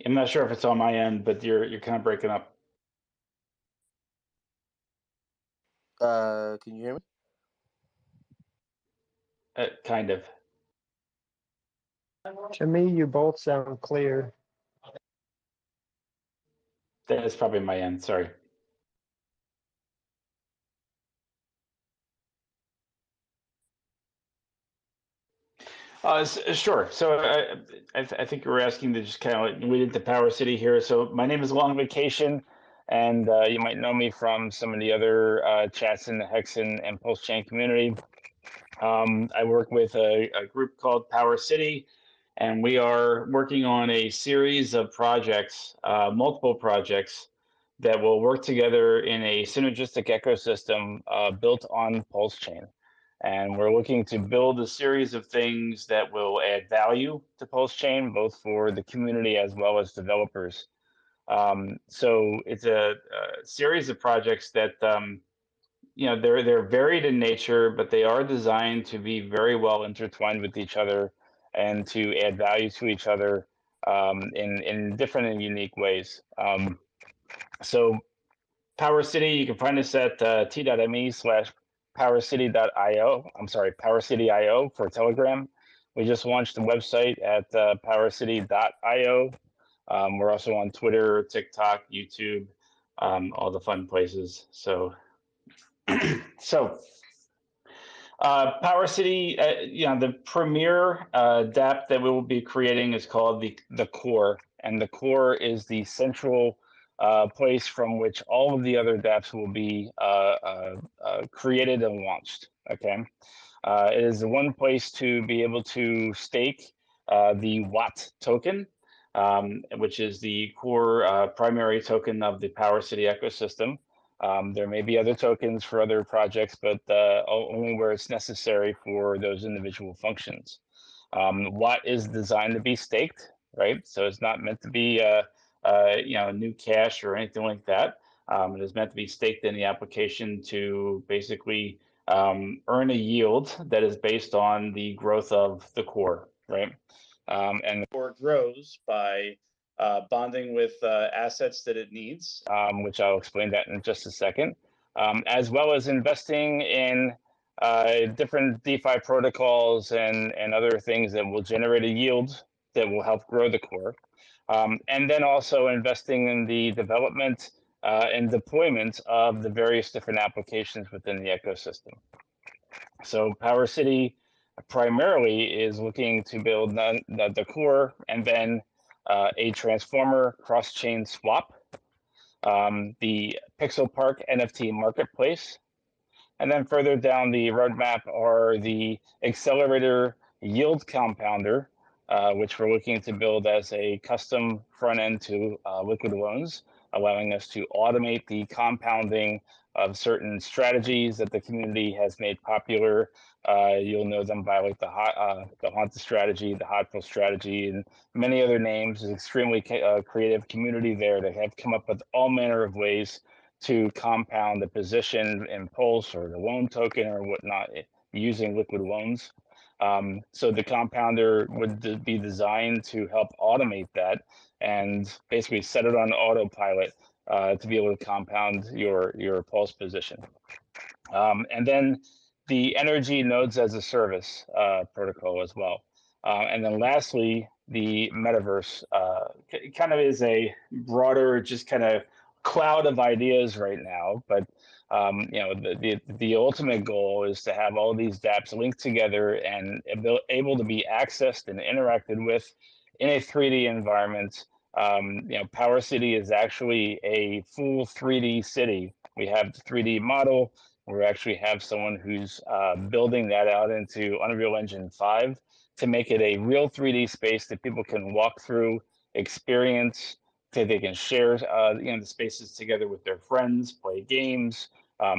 I'm not sure if it's on my end, but you're kind of breaking up. Can you hear me? Kind of. To me, you both sound clear. That is probably my end. Sorry. Sure. So I think you were asking to just kind of lead into Power City here. So my name is Long Vacation, and you might know me from some of the other chats in the Hexen and Pulsechain community. I work with a group called Power City, and we are working on a series of projects, multiple projects, that will work together in a synergistic ecosystem built on Pulsechain. And we're looking to build a series of things that will add value to Pulsechain, both for the community as well as developers. So it's a series of projects that they're varied in nature, but they are designed to be very well intertwined with each other and to add value to each other in different and unique ways. So Power City, you can find us at t.me/powercity.io. I'm sorry, powercity.io for Telegram. We just launched the website at powercity.io. We're also on Twitter, TikTok, YouTube, all the fun places. So Power City, the premier DApp that we will be creating is called the Core, and the Core is the central place from which all of the other DApps will be created and launched. Okay, it is the one place to be able to stake the Watt token. which is the core primary token of the Power City ecosystem. There may be other tokens for other projects, but only where it's necessary for those individual functions. What is designed to be staked, right? So it's not meant to be new cash or anything like that. It is meant to be staked in the application to basically earn a yield that is based on the growth of the core, right? And the core grows by bonding with assets that it needs, which I'll explain that in just a second, as well as investing in different DeFi protocols and other things that will generate a yield that will help grow the core. And then also investing in the development and deployment of the various different applications within the ecosystem. So Power City primarily is looking to build the core and then a transformer cross-chain swap, the Pixel Park NFT marketplace, and then further down the roadmap are the accelerator yield compounder, which we're looking to build as a custom front end to liquid loans, allowing us to automate the compounding of certain strategies that the community has made popular. You'll know them by like the Haunted strategy, the Hotfill strategy, and many other names. There's extremely creative community there that have come up with all manner of ways to compound the position in Pulse or the loan token or whatnot using liquid loans. So the compounder would be designed to help automate that and basically set it on autopilot to be able to compound your Pulse position. And then the energy nodes as a service protocol as well. And then lastly, the metaverse kind of is a broader, just kind of cloud of ideas right now. But the ultimate goal is to have all these dApps linked together and able to be accessed and interacted with in a 3D environment. Power City is actually a full 3D city. We have the 3D model. We actually have someone who's building that out into Unreal Engine 5 to make it a real 3D space that people can walk through, experience, so they can share the spaces together with their friends, play games,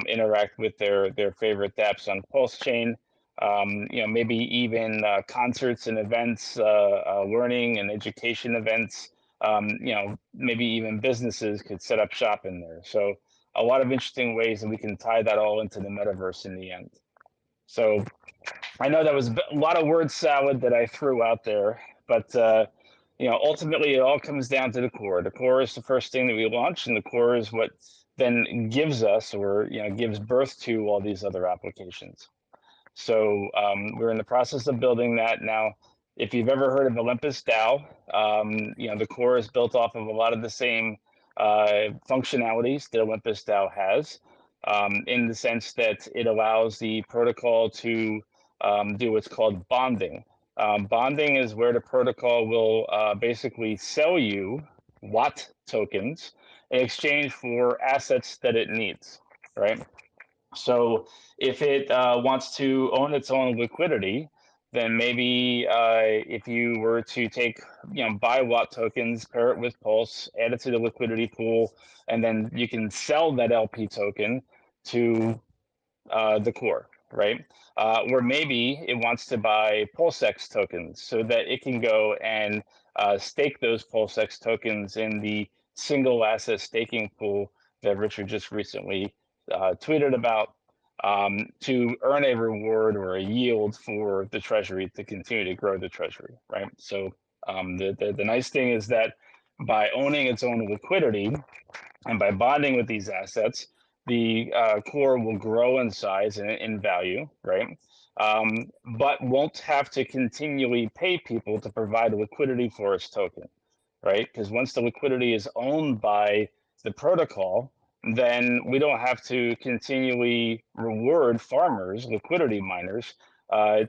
interact with their favorite dApps on Pulsechain. Maybe even concerts and events, learning and education events. Maybe even businesses could set up shop in there. So a lot of interesting ways that we can tie that all into the metaverse in the end. So I know that was a lot of word salad that I threw out there, but ultimately it all comes down to the core. The core is the first thing that we launch, and the core is what then gives us or gives birth to all these other applications. So we're in the process of building that now. If you've ever heard of Olympus DAO, the core is built off of a lot of the same functionalities that Olympus DAO has, in the sense that it allows the protocol to do what's called bonding. Bonding is where the protocol will basically sell you Watt tokens in exchange for assets that it needs, right? So if it wants to own its own liquidity, then maybe if you were to take, buy Watt tokens, pair it with Pulse, add it to the liquidity pool, and then you can sell that LP token to the core, right? Or maybe it wants to buy PulseX tokens so that it can go and stake those PulseX tokens in the single asset staking pool that Richard just recently tweeted about, to earn a reward or a yield for the treasury to continue to grow the treasury, right? So the nice thing is that by owning its own liquidity and by bonding with these assets, the core will grow in size and in value, right? But won't have to continually pay people to provide liquidity for its token, right? Because once the liquidity is owned by the protocol, then we don't have to continually reward farmers, liquidity miners,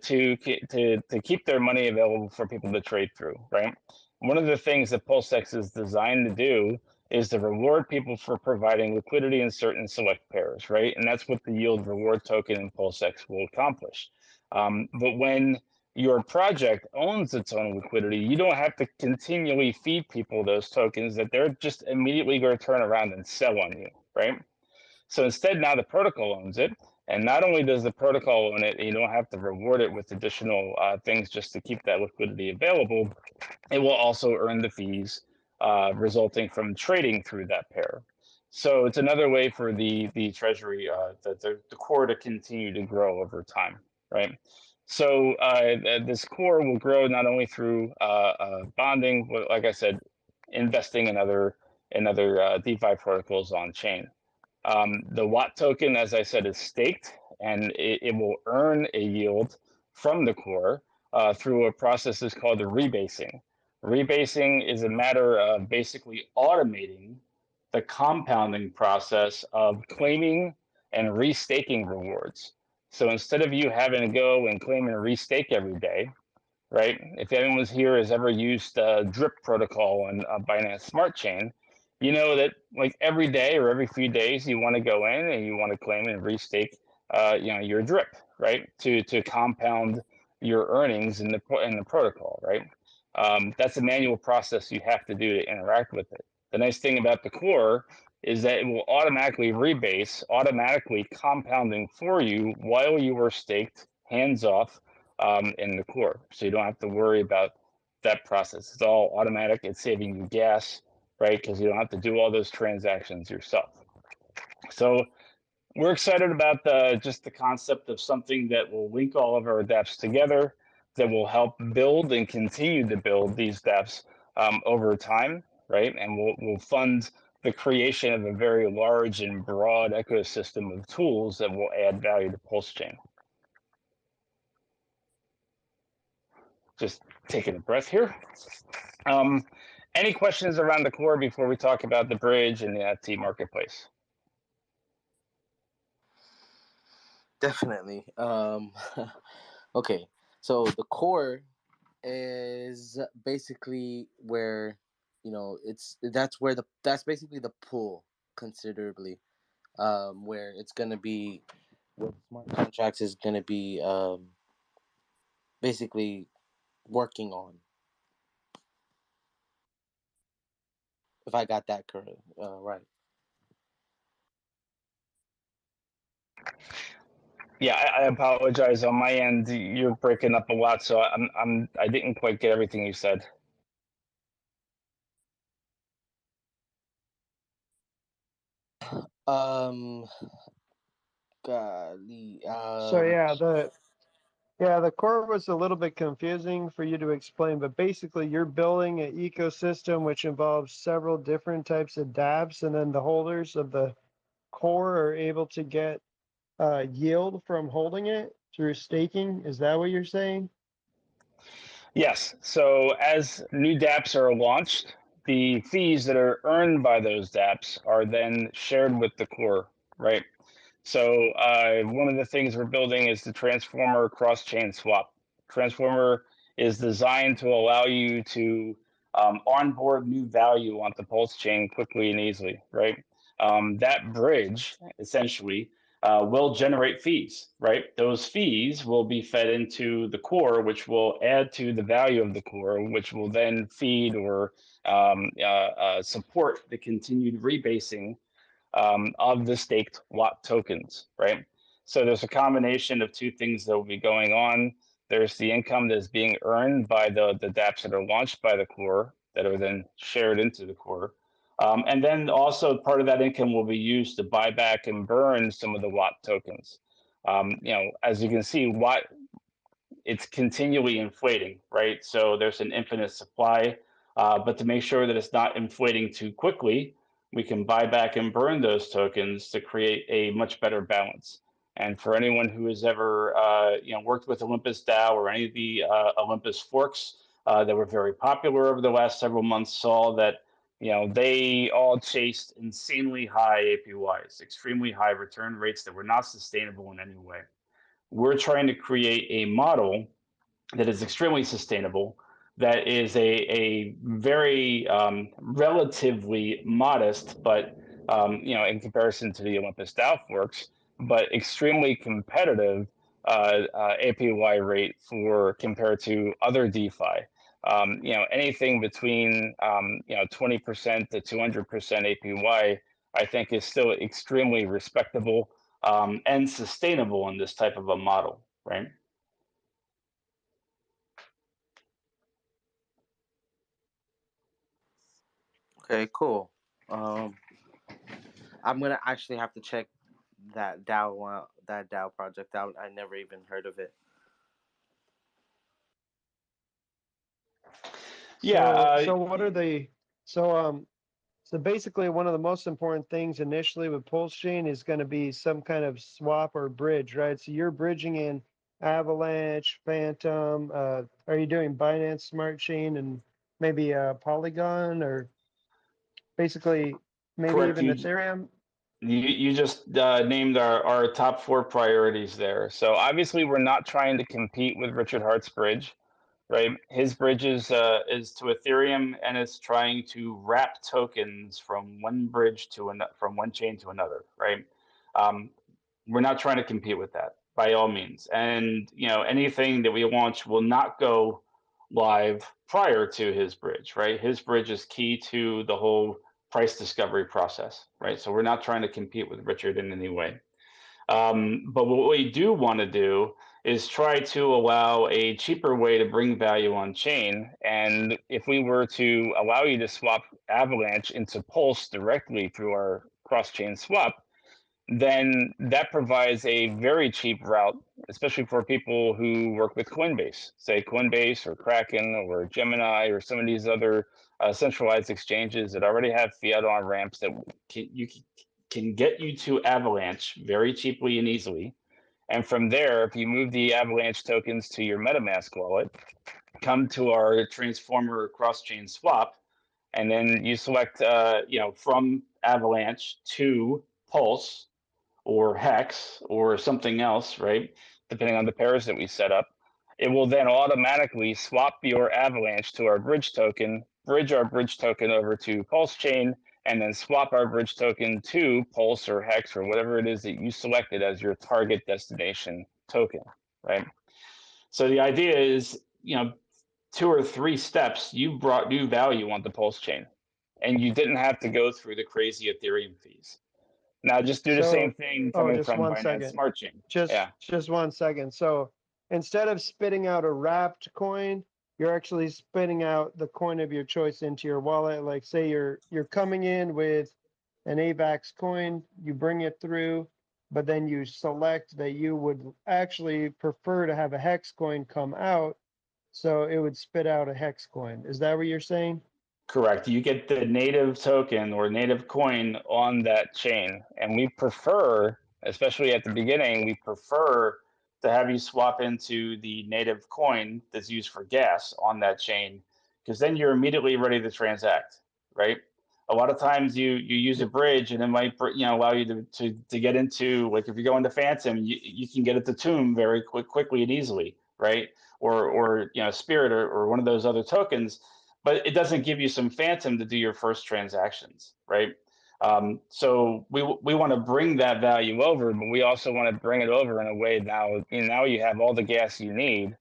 to keep their money available for people to trade through, right? One of the things that PulseX is designed to do is to reward people for providing liquidity in certain select pairs, right? And that's what the yield reward token in PulseX will accomplish. But when your project owns its own liquidity, you don't have to continually feed people those tokens that they're just immediately going to turn around and sell on you, right? So instead, now the protocol owns it. And not only does the protocol own it, you don't have to reward it with additional things just to keep that liquidity available. It will also earn the fees resulting from trading through that pair. So it's another way for the treasury, the core to continue to grow over time, right? So this core will grow not only through bonding, but like I said, investing in other DeFi protocols on chain. The Watt token, as I said, is staked, and it will earn a yield from the core through a process that's called the rebasing. Rebasing is a matter of basically automating the compounding process of claiming and restaking rewards. So instead of you having to go and claim and restake every day, right? If anyone here has ever used Drip protocol on Binance Smart Chain, you know that like every day or every few days you want to go in and you want to claim and restake, your Drip, right? To compound your earnings in the protocol, right? That's a manual process you have to do to interact with it. The nice thing about the core is that it will automatically rebase, automatically compounding for you while you are staked, hands off, in the core. So you don't have to worry about that process. It's all automatic. It's saving you gas, right? Because you don't have to do all those transactions yourself. So we're excited about just the concept of something that will link all of our dApps together, that will help build and continue to build these dApps over time, right? And we'll fund the creation of a very large and broad ecosystem of tools that will add value to Pulsechain. Just taking a breath here. Any questions around the core before we talk about the bridge and the NFT marketplace? Definitely. Okay, so the core is basically where that's basically the pool considerably, where it's gonna be where smart contracts is gonna be basically working on. If I got that correct, right. Yeah, I apologize on my end. You're breaking up a lot, so I didn't quite get everything you said. Um, golly. So the core was a little bit confusing for you to explain, but basically you're building an ecosystem which involves several different types of dApps, and then the holders of the core are able to get yield from holding it through staking. Is that what you're saying? Yes. So as new dApps are launched, the fees that are earned by those dApps are then shared with the core, right? So one of the things we're building is the Transformer cross-chain swap. Transformer is designed to allow you to onboard new value onto Pulse chain quickly and easily, right? That bridge essentially will generate fees, right? Those fees will be fed into the core, which will add to the value of the core, which will then feed or support the continued rebasing of the staked Watt tokens, right? So there's a combination of two things that will be going on. There's the income that is being earned by the dApps that are launched by the core that are then shared into the core. And then also part of that income will be used to buy back and burn some of the Watt tokens. As you can see, Watt, it's continually inflating, right? So there's an infinite supply, but to make sure that it's not inflating too quickly, we can buy back and burn those tokens to create a much better balance. And for anyone who has ever, worked with Olympus DAO or any of the Olympus forks that were very popular over the last several months, saw that they all chased insanely high APYs, extremely high return rates that were not sustainable in any way. We're trying to create a model that is extremely sustainable, that is a very relatively modest, but in comparison to the Olympus DAO forks, but extremely competitive APY rate for compared to other DeFi. Anything between 20% to 200% APY, I think is still extremely respectable and sustainable in this type of a model, right? Okay, cool. I'm gonna actually have to check that DAO project out. I never even heard of it. Yeah. So what are the so basically one of the most important things initially with Pulsechain is going to be some kind of swap or bridge, right? So you're bridging in Avalanche, Phantom. Are you doing Binance Smart Chain and maybe Polygon, or basically maybe Correct. even Ethereum? You just named our top 4 priorities there. So obviously, we're not trying to compete with Richard Hart's bridge, right? His bridge is to Ethereum, and it's trying to wrap tokens from one bridge to from one chain to another, right? Um, we're not trying to compete with that by all means. And anything that we launch will not go live prior to his bridge, right? His bridge is key to the whole price discovery process, right? So we're not trying to compete with Richard in any way. But what we do want to do is try to allow a cheaper way to bring value on chain. And if we were to allow you to swap Avalanche into Pulse directly through our cross chain swap, then that provides a very cheap route, especially for people who work with Coinbase, say Coinbase or Kraken or Gemini or some of these other centralized exchanges that already have fiat on ramps that can get you to Avalanche very cheaply and easily. And from there, if you move the Avalanche tokens to your MetaMask wallet, come to our Transformer cross-chain swap, and then you select, from Avalanche to Pulse, or Hex or something else, right? Depending on the pairs that we set up, it will then automatically swap your Avalanche to our bridge token, bridge our bridge token over to Pulse Chain, and then swap our bridge token to Pulse or Hex or whatever it is that you selected as your target destination token, right? So the idea is, 2 or 3 steps, you brought new value on the Pulse Chain, and you didn't have to go through the crazy Ethereum fees. Now just do the same So, thing oh, coming just from one Binance second. Smart Chain. Just Yeah. just 1 second. So instead of spitting out a wrapped coin, you're actually spitting out the coin of your choice into your wallet. Like say you're coming in with an AVAX coin, you bring it through, but then you select that you would actually prefer to have a hex coin come out, so it would spit out a hex coin. Is that what you're saying? Correct. You get the native token or native coin on that chain. And we prefer, especially at the beginning, we prefer to have you swap into the native coin that's used for gas on that chain, because then you're immediately ready to transact, right? A lot of times you use a bridge and it might allow you to get into, like if you go into Phantom, you can get at the tomb very quickly and easily, right? Or Spirit or one of those other tokens, but it doesn't give you some Phantom to do your first transactions, right? So we want to bring that value over, but we also want to bring it over in a way now you have all the gas you need,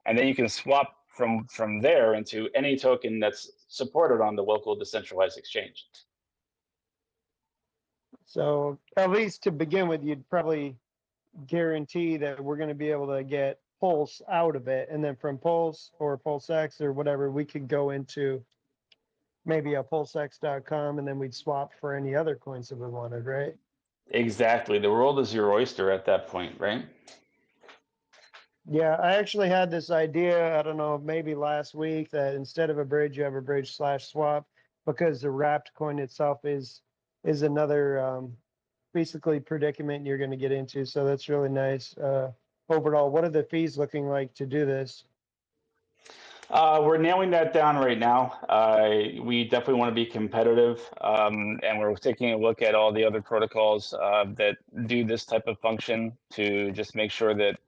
and then you can swap from there into any token that's supported on the local decentralized exchange. So at least to begin with, you'd probably guarantee that we're going to be able to get Pulse out of it, and then from Pulse or PulseX or whatever, we could go into maybe a pulsex.com, and then we'd swap for any other coins that we wanted, right? Exactly. The world is your oyster at that point, right? Yeah, I actually had this idea, I don't know, maybe last week, that instead of a bridge, you have a bridge/swap, because the wrapped coin itself is another basically predicament you're going to get into. So that's really nice. Overall, what are the fees looking like to do this? We're nailing that down right now. We definitely want to be competitive, and we're taking a look at all the other protocols that do this type of function to just make sure that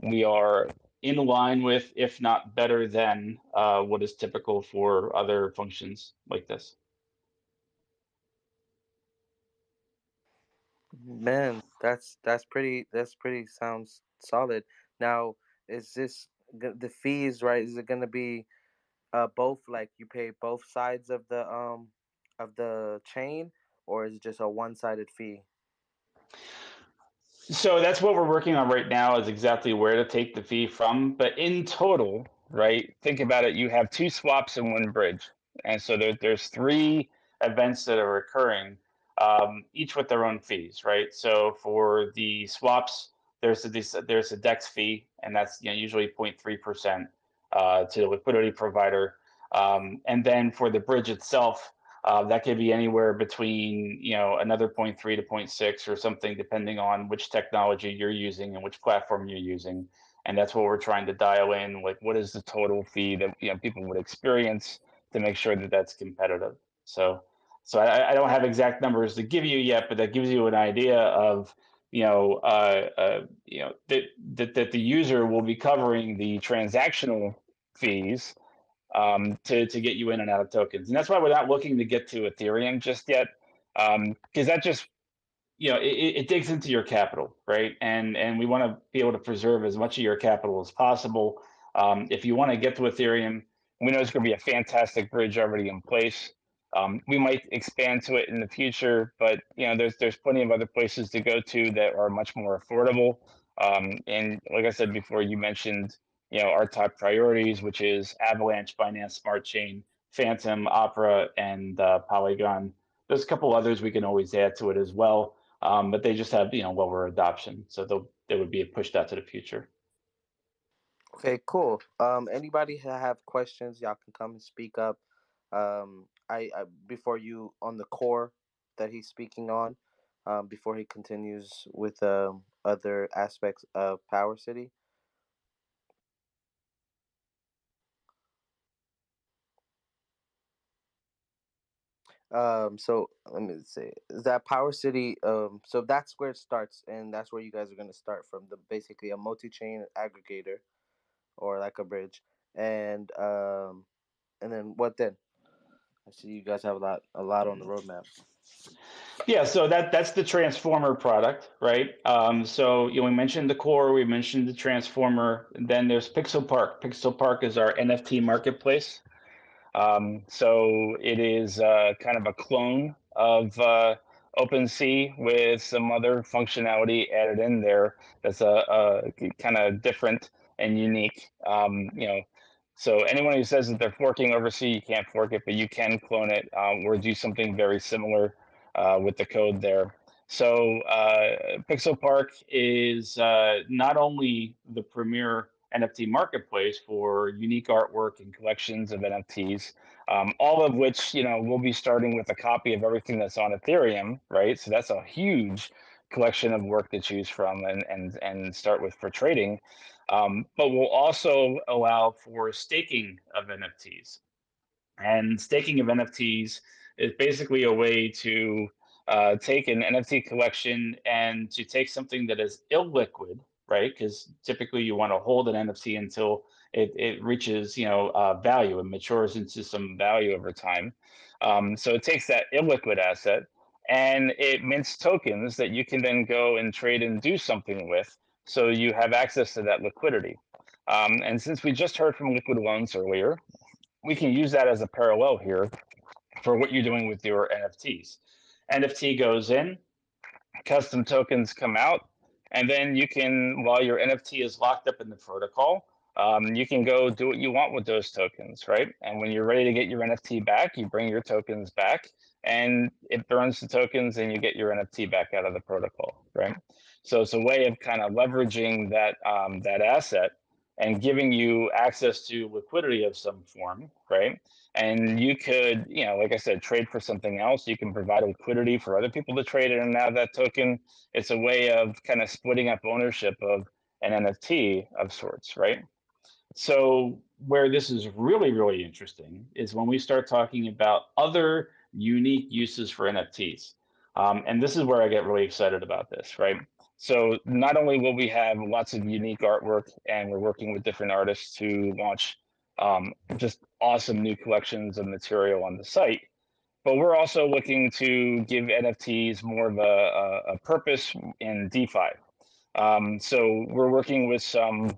we are in line with, if not better than, what is typical for other functions like this. Man, that's pretty sounds solid. Now, is this the fees, right? Is it gonna be both, like you pay both sides of the chain, or is it just a one-sided fee? So that's what we're working on right now is exactly where to take the fee from. But in total, right, think about it, you have two swaps in one bridge. And so there's three events that are occurring, each with their own fees, right? So for the swaps, there's a DEX fee, and that's usually 0.3% to the liquidity provider. And then for the bridge itself, that could be anywhere between another zero point 0.3 to 0.6 or something, depending on which technology you're using and which platform you're using. And that's what we're trying to dial in. Like, what is the total fee that people would experience to make sure that that's competitive? So I don't have exact numbers to give you yet, but that gives you an idea of that the user will be covering the transactional fees to get you in and out of tokens. And that's why we're not looking to get to Ethereum just yet, because that just it digs into your capital, right? And we want to be able to preserve as much of your capital as possible. If you want to get to Ethereum, we know there's going to be a fantastic bridge already in place. We might expand to it in the future, but there's plenty of other places to go to that are much more affordable. And like I said before, you mentioned our top priorities, which is Avalanche, Binance Smart Chain, Phantom, Opera, and Polygon. There's a couple others we can always add to it as well, but they just have lower adoption, so they would be pushed out to the future. Okay, cool. Anybody have questions, y'all can come and speak up. I before you on the core that he's speaking on, before he continues with other aspects of Power City. So let me see. Is that Power City? So that's where it starts, and that's where you guys are gonna start from. The basically a multi-chain aggregator, or like a bridge, and then what then? I see you guys have a lot on the roadmap. Yeah, so that's the transformer product, right? So we mentioned the core, we mentioned the transformer, and then there's Pixel Park. Pixel Park is our NFT marketplace. So it is kind of a clone of OpenSea with some other functionality added in there that's a kind of different and unique. So anyone who says that they're forking oversea, you can't fork it, but you can clone it or do something very similar with the code there. So Pixel Park is not only the premier NFT marketplace for unique artwork and collections of NFTs, all of which we'll be starting with a copy of everything that's on Ethereum, right? So that's a huge collection of work to choose from and start with for trading. But we'll also allow for staking of NFTs. And staking of NFTs is basically a way to take an NFT collection and to take something that is illiquid, right? Because typically you want to hold an NFT until it reaches value and matures into some value over time. So it takes that illiquid asset and it mints tokens that you can then go and trade and do something with. So you have access to that liquidity. And since we just heard from Liquid Loans earlier, we can use that as a parallel here for what you're doing with your NFTs. NFT goes in, custom tokens come out, and then you can, while your NFT is locked up in the protocol, you can go do what you want with those tokens, right? And when you're ready to get your NFT back, you bring your tokens back, and it burns the tokens, and you get your NFT back out of the protocol, right? So it's a way of kind of leveraging that asset and giving you access to liquidity of some form, right? And you could, like I said, trade for something else. You can provide liquidity for other people to trade in and have that token. It's a way of kind of splitting up ownership of an NFT of sorts, right? So where this is really, really interesting is when we start talking about other unique uses for NFTs. And this is where I get really excited about this, right? So not only will we have lots of unique artwork, and we're working with different artists to launch just awesome new collections of material on the site, But we're also looking to give NFTs more of a purpose in DeFi. So we're working with some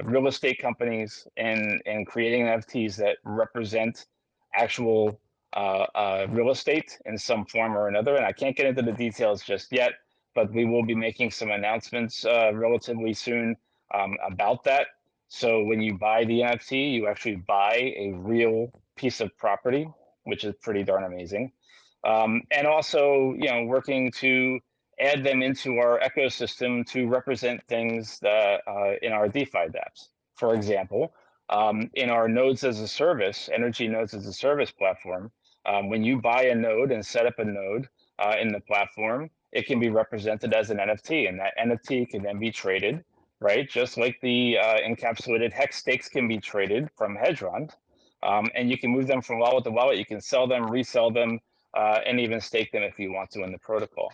real estate companies and creating NFTs that represent actual real estate in some form or another. And I can't get into the details just yet, but we will be making some announcements relatively soon about that. So when you buy the NFT, you actually buy a real piece of property, which is pretty darn amazing. And also, working to add them into our ecosystem to represent things that in our DeFi dApps. For example, in our nodes as a service, energy nodes as a service platform, when you buy a node and set up a node in the platform, it can be represented as an NFT, and that NFT can then be traded, right? Just like the encapsulated hex stakes can be traded from Hedron, and you can move them from wallet to wallet. You can sell them, resell them, and even stake them if you want to in the protocol.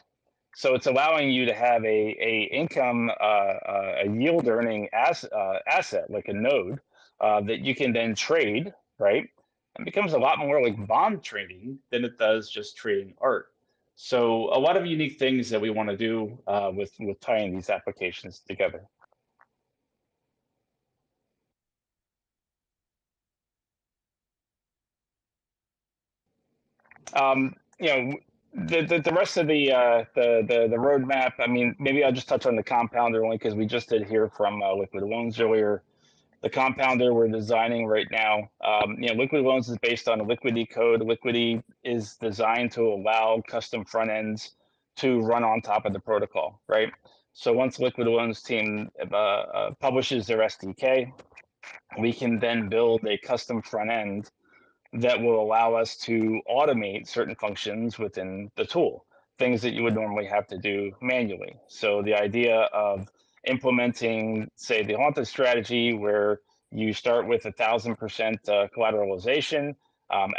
So it's allowing you to have a income, a yield earning asset like a node that you can then trade, right? And becomes a lot more like bond trading than it does just trading art. So a lot of unique things that we want to do with tying these applications together. The rest of the roadmap. I mean, maybe I'll just touch on the compounder only because we just did hear from Liquid Loans earlier. The compounder we're designing right now, Liquid Loans is based on a Liquidity code. Liquidity is designed to allow custom front ends to run on top of the protocol, right? So once Liquid Loans team publishes their SDK, we can then build a custom front end that will allow us to automate certain functions within the tool, things that you would normally have to do manually. So the idea of implementing, say, the Haunted strategy, where you start with 1,000% collateralization.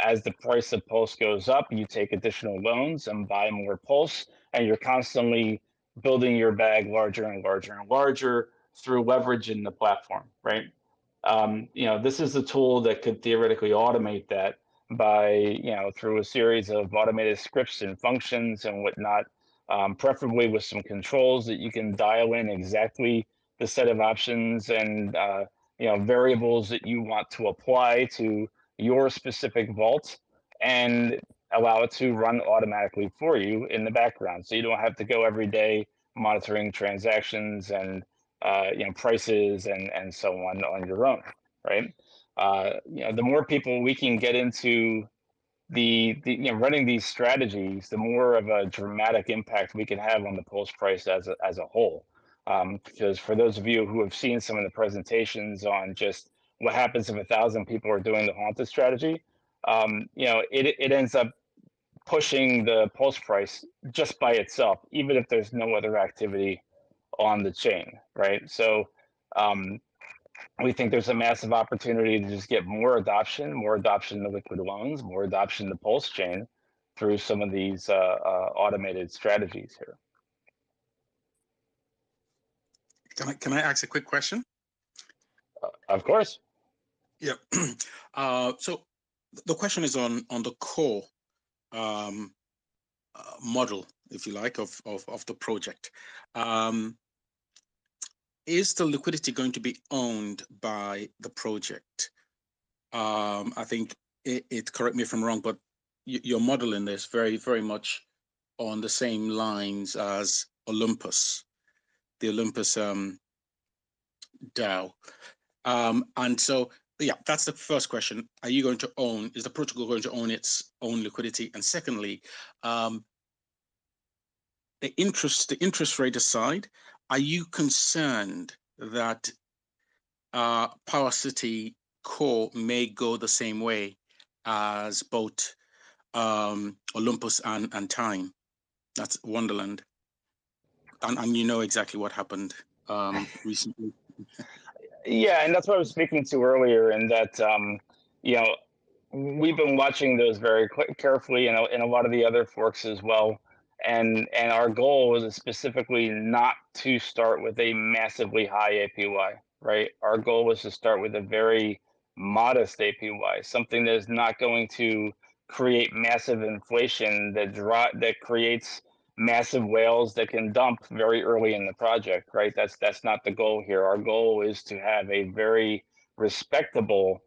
As the price of Pulse goes up, you take additional loans and buy more Pulse, and you're constantly building your bag larger and larger and larger through leverage in the platform, right? This is a tool that could theoretically automate that by, through a series of automated scripts and functions and whatnot, preferably with some controls that you can dial in exactly the set of options and, variables that you want to apply to your specific vault and allow it to run automatically for you in the background. So you don't have to go every day monitoring transactions and prices and so on your own, right? The more people we can get into the running these strategies, the more of a dramatic impact we can have on the Pulse price as a whole. Because for those of you who have seen some of the presentations on just what happens if 1,000 people are doing the Haunted strategy, it ends up pushing the Pulse price just by itself, even if there's no other activity on the chain, right? So we think there's a massive opportunity to just get more adoption to Liquid Loans, more adoption to Pulse chain through some of these automated strategies here. Can I ask a quick question? Of course. Yeah. So the question is on the core model, if you like, of the project. Is the liquidity going to be owned by the project? I think it correct me if I'm wrong, but you're modeling this very, very much on the same lines as Olympus, the Olympus DAO. And so, yeah, that's the first question. Are you going to own, is the protocol going to own its own liquidity? And secondly, the interest rate aside, are you concerned that Power City Core may go the same way as both Olympus and Time? That's Wonderland. And you know exactly what happened recently. Yeah, and that's what I was speaking to earlier, and that we've been watching those very carefully, and a lot of the other forks as well. And our goal was specifically not to start with a massively high APY, right? Our goal was to start with a very modest APY, something that is not going to create massive inflation that creates massive whales that can dump very early in the project, right? That's not the goal here. Our goal is to have a very respectable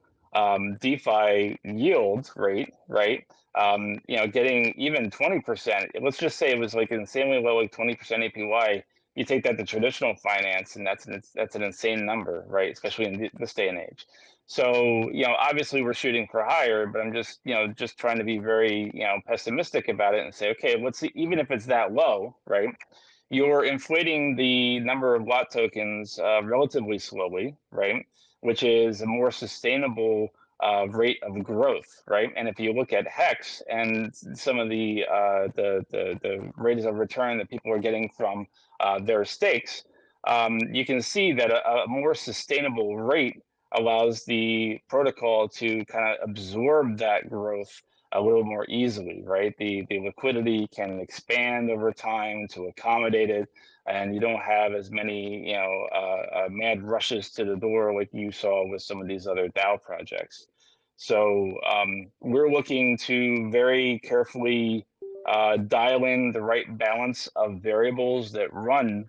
DeFi yield rate, right? Getting even 20%. Let's just say it was like insanely low, like 20% APY. You take that to traditional finance, and that's an insane number, right? Especially in this day and age. So, obviously we're shooting for higher, but I'm just trying to be very, pessimistic about it and say, okay, let's see, even if it's that low, right? You're inflating the number of lot tokens relatively slowly, right? Which is a more sustainable rate of growth, right? And if you look at Hex and some of the rates of return that people are getting from their stakes, you can see that a more sustainable rate allows the protocol to kind of absorb that growth a little more easily, right? The liquidity can expand over time to accommodate it, and you don't have as many, mad rushes to the door like you saw with some of these other DAO projects. So we're looking to very carefully dial in the right balance of variables that run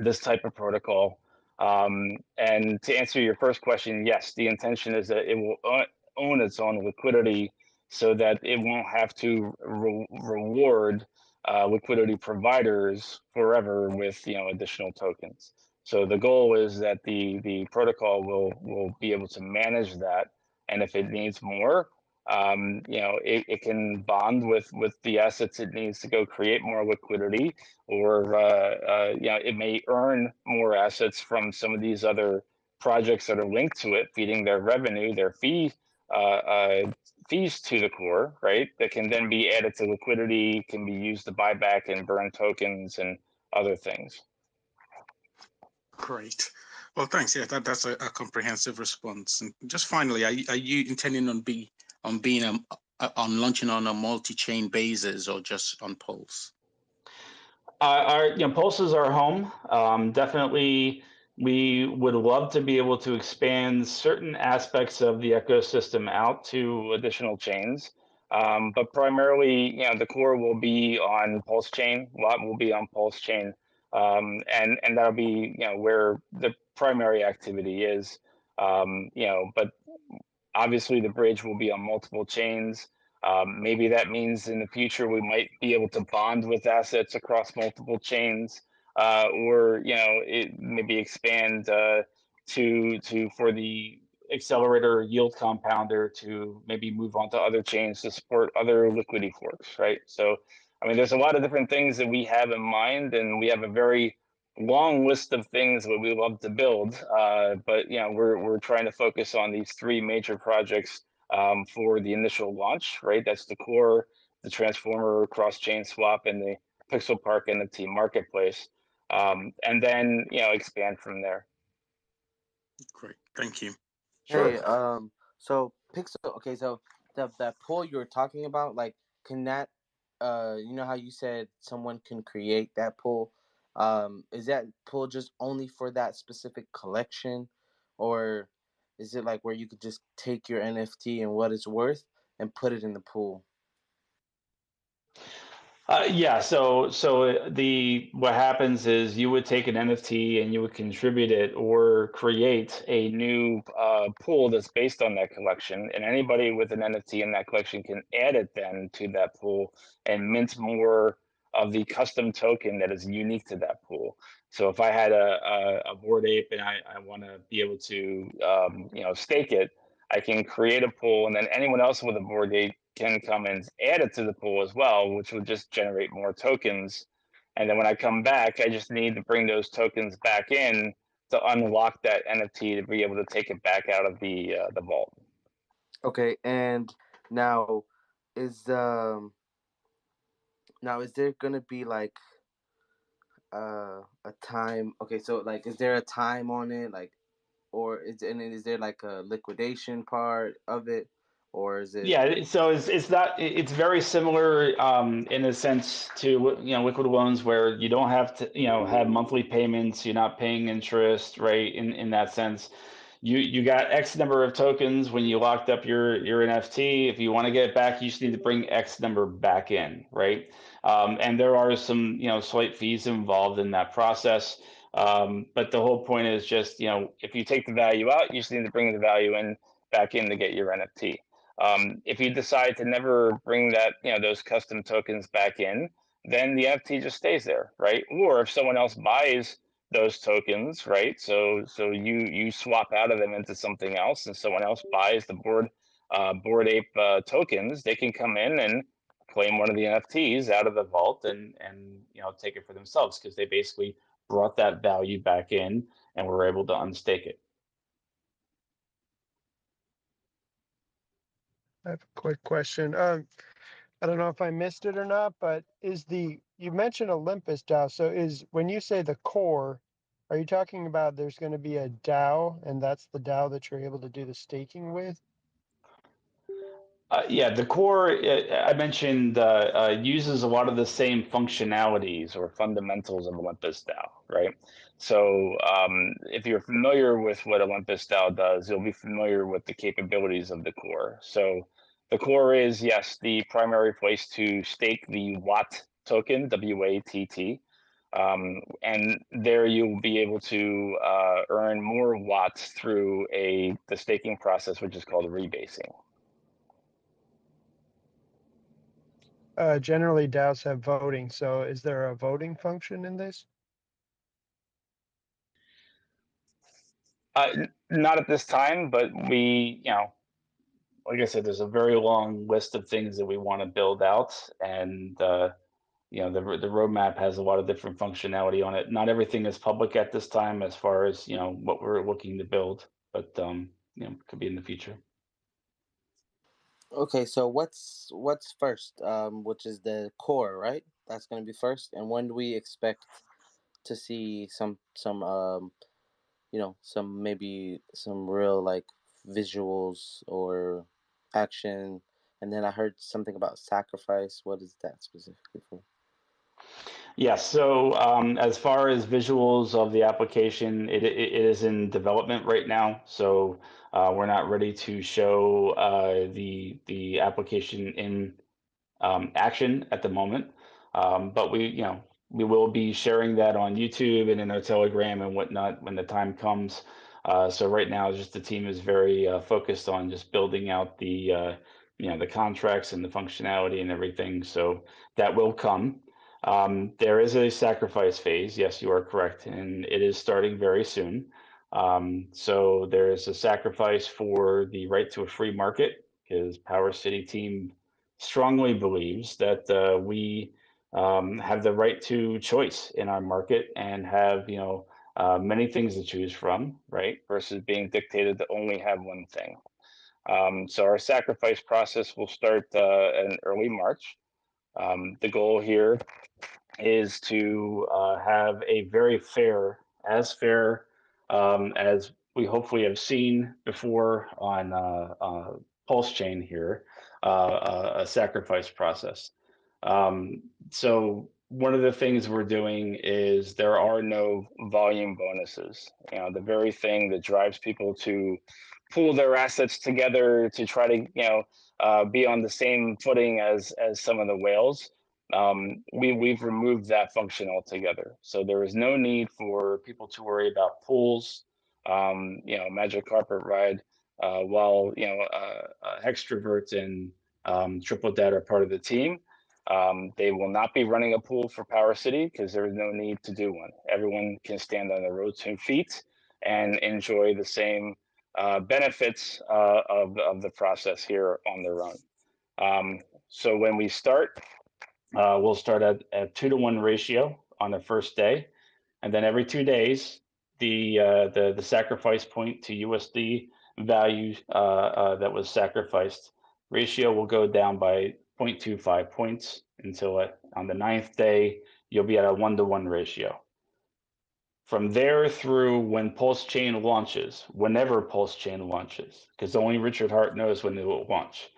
this type of protocol. And to answer your first question, yes, the intention is that it will own its own liquidity so that it won't have to reward liquidity providers forever with additional tokens. So the goal is that the protocol will be able to manage that, and if it needs more, it can bond with the assets it needs to go create more liquidity, or it may earn more assets from some of these other projects that are linked to it, feeding their revenue, their fees to the core, right? That can then be added to liquidity, can be used to buy back and burn tokens and other things. Great. Well, thanks. Yeah, that's a comprehensive response. And just finally, are you intending on launching on a multi-chain basis or just on Pulse? Pulse is our home. Definitely, we would love to be able to expand certain aspects of the ecosystem out to additional chains. But primarily, the core will be on Pulsechain. A lot will be on Pulsechain, and that'll be where the primary activity is. But obviously, the bridge will be on multiple chains. Maybe that means in the future we might be able to bond with assets across multiple chains, or it maybe expand for the accelerator yield compounder to maybe move on to other chains to support other liquidity forks, right? So, I mean, there's a lot of different things that we have in mind, and we have a very long list of things that we love to build, but we're trying to focus on these three major projects for the initial launch, right? That's the core, the transformer, cross-chain swap, and the Pixel Park NFT marketplace, and then expand from there. Great, thank you. Hey, so Pixel. Okay, so that pool you were talking about, like, can that, how you said someone can create that pool? Is that pool just only for that specific collection, or is it like where you could just take your NFT and what it's worth and put it in the pool? Yeah, so what happens is you would take an NFT and you would contribute it or create a new pool that's based on that collection, and anybody with an NFT in that collection can add it then to that pool and mint more of the custom token that is unique to that pool. So if I had a Bored Ape and I want to be able to stake it, I can create a pool, and then anyone else with a Bored Ape can come and add it to the pool as well, which would just generate more tokens. And then when I come back, I just need to bring those tokens back in to unlock that NFT to be able to take it back out of the vault. Okay, and now is there gonna be like a time? Okay, so like, is there a time on it, like, or is there like a liquidation part of it, or is it? Yeah, so it's very similar in a sense to liquid loans, where you don't have to have monthly payments. You're not paying interest, right? In that sense, you got X number of tokens when you locked up your NFT. If you want to get it back, you just need to bring X number back in, right? And there are some slight fees involved in that process. But the whole point is just if you take the value out, you just need to bring the value in back in to get your NFT. If you decide to never bring that those custom tokens back in, then the NFT just stays there, right? Or if someone else buys those tokens, right? So you swap out of them into something else, and someone else buys the Bored Ape tokens. They can come in and claim one of the NFTs out of the vault and take it for themselves because they basically brought that value back in and were able to unstake it. I have a quick question. I don't know if I missed it or not, but you mentioned Olympus DAO. So when you say the core, are you talking about there's going to be a DAO and that's the DAO that you're able to do the staking with? Yeah, the core I mentioned uses a lot of the same functionalities or fundamentals of Olympus DAO, right? So if you're familiar with what Olympus DAO does, you'll be familiar with the capabilities of the core. So the core is, yes, the primary place to stake the WATT token, WATT. And there you'll be able to earn more watts through the staking process, which is called rebasing. Generally, DAOs have voting. So is there a voting function in this? Not at this time, but we, like I said, there's a very long list of things that we want to build out, and the roadmap has a lot of different functionality on it. Not everything is public at this time, as far as what we're looking to build, but could be in the future. Okay, so what's first? Which is the core, right? That's going to be first. And when do we expect to see some maybe some real like visuals or action? And then I heard something about sacrifice. What is that specifically for? Yeah, so as far as visuals of the application, it is in development right now. So we're not ready to show the application in action at the moment. But we will be sharing that on YouTube and in our Telegram and whatnot when the time comes. So right now, just the team is very focused on just building out the contracts and the functionality and everything. So that will come. There is a sacrifice phase. Yes, you are correct, and it is starting very soon. So there is a sacrifice for the right to a free market because Power City team strongly believes that we have the right to choice in our market and have many things to choose from, right? Versus being dictated to only have one thing. So our sacrifice process will start in early March. The goal here is to have a very fair, as we hopefully have seen before on Pulsechain here, a sacrifice process. So one of the things we're doing is there are no volume bonuses. The very thing that drives people to pool their assets together to try to be on the same footing as some of the whales. We've removed that function altogether. So there is no need for people to worry about pools, Magic Carpet Ride, while Extrovert and Triple Dead are part of the team. They will not be running a pool for Power City because there is no need to do one. Everyone can stand on their own 2 feet and enjoy the same benefits of the process here on their own. So when we start, we'll start at a 2-to-1 ratio on the first day, and then every 2 days, the sacrifice point to USD value that was sacrificed ratio will go down by 0.25 points until on the 9th day you'll be at a 1-to-1 ratio. From there through when Pulsechain launches, whenever Pulsechain launches, because only Richard Hart knows when it will launch.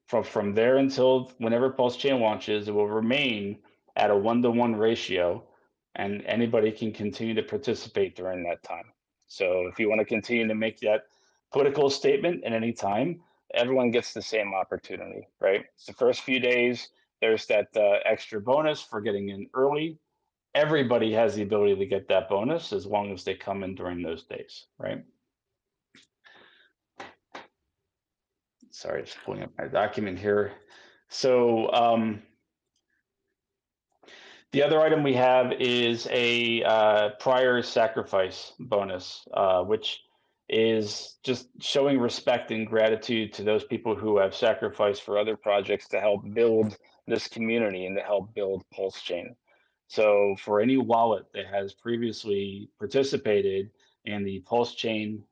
From there until whenever Pulsechain launches, it will remain at a 1-to-1 ratio, and anybody can continue to participate during that time. So if you want to continue to make that political statement at any time, everyone gets the same opportunity, right? It's the first few days, there's that extra bonus for getting in early. Everybody has the ability to get that bonus as long as they come in during those days, right? Sorry, just pulling up my document here. So the other item we have is a prior sacrifice bonus, which is just showing respect and gratitude to those people who have sacrificed for other projects to help build this community and to help build Pulsechain. So for any wallet that has previously participated in the Pulsechain,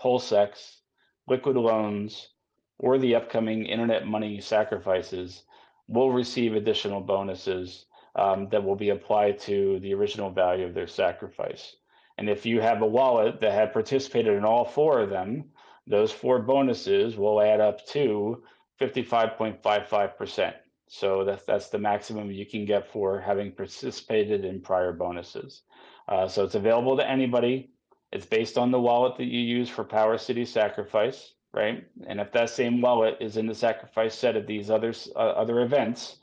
Pulsex, liquid loans, or the upcoming internet money sacrifices will receive additional bonuses that will be applied to the original value of their sacrifice. And if you have a wallet that had participated in all four of them, those four bonuses will add up to 55.55%. So that's the maximum you can get for having participated in prior bonuses. So it's available to anybody. It's based on the wallet that you use for Power City Sacrifice, right? And if that same wallet is in the sacrifice set of these other events,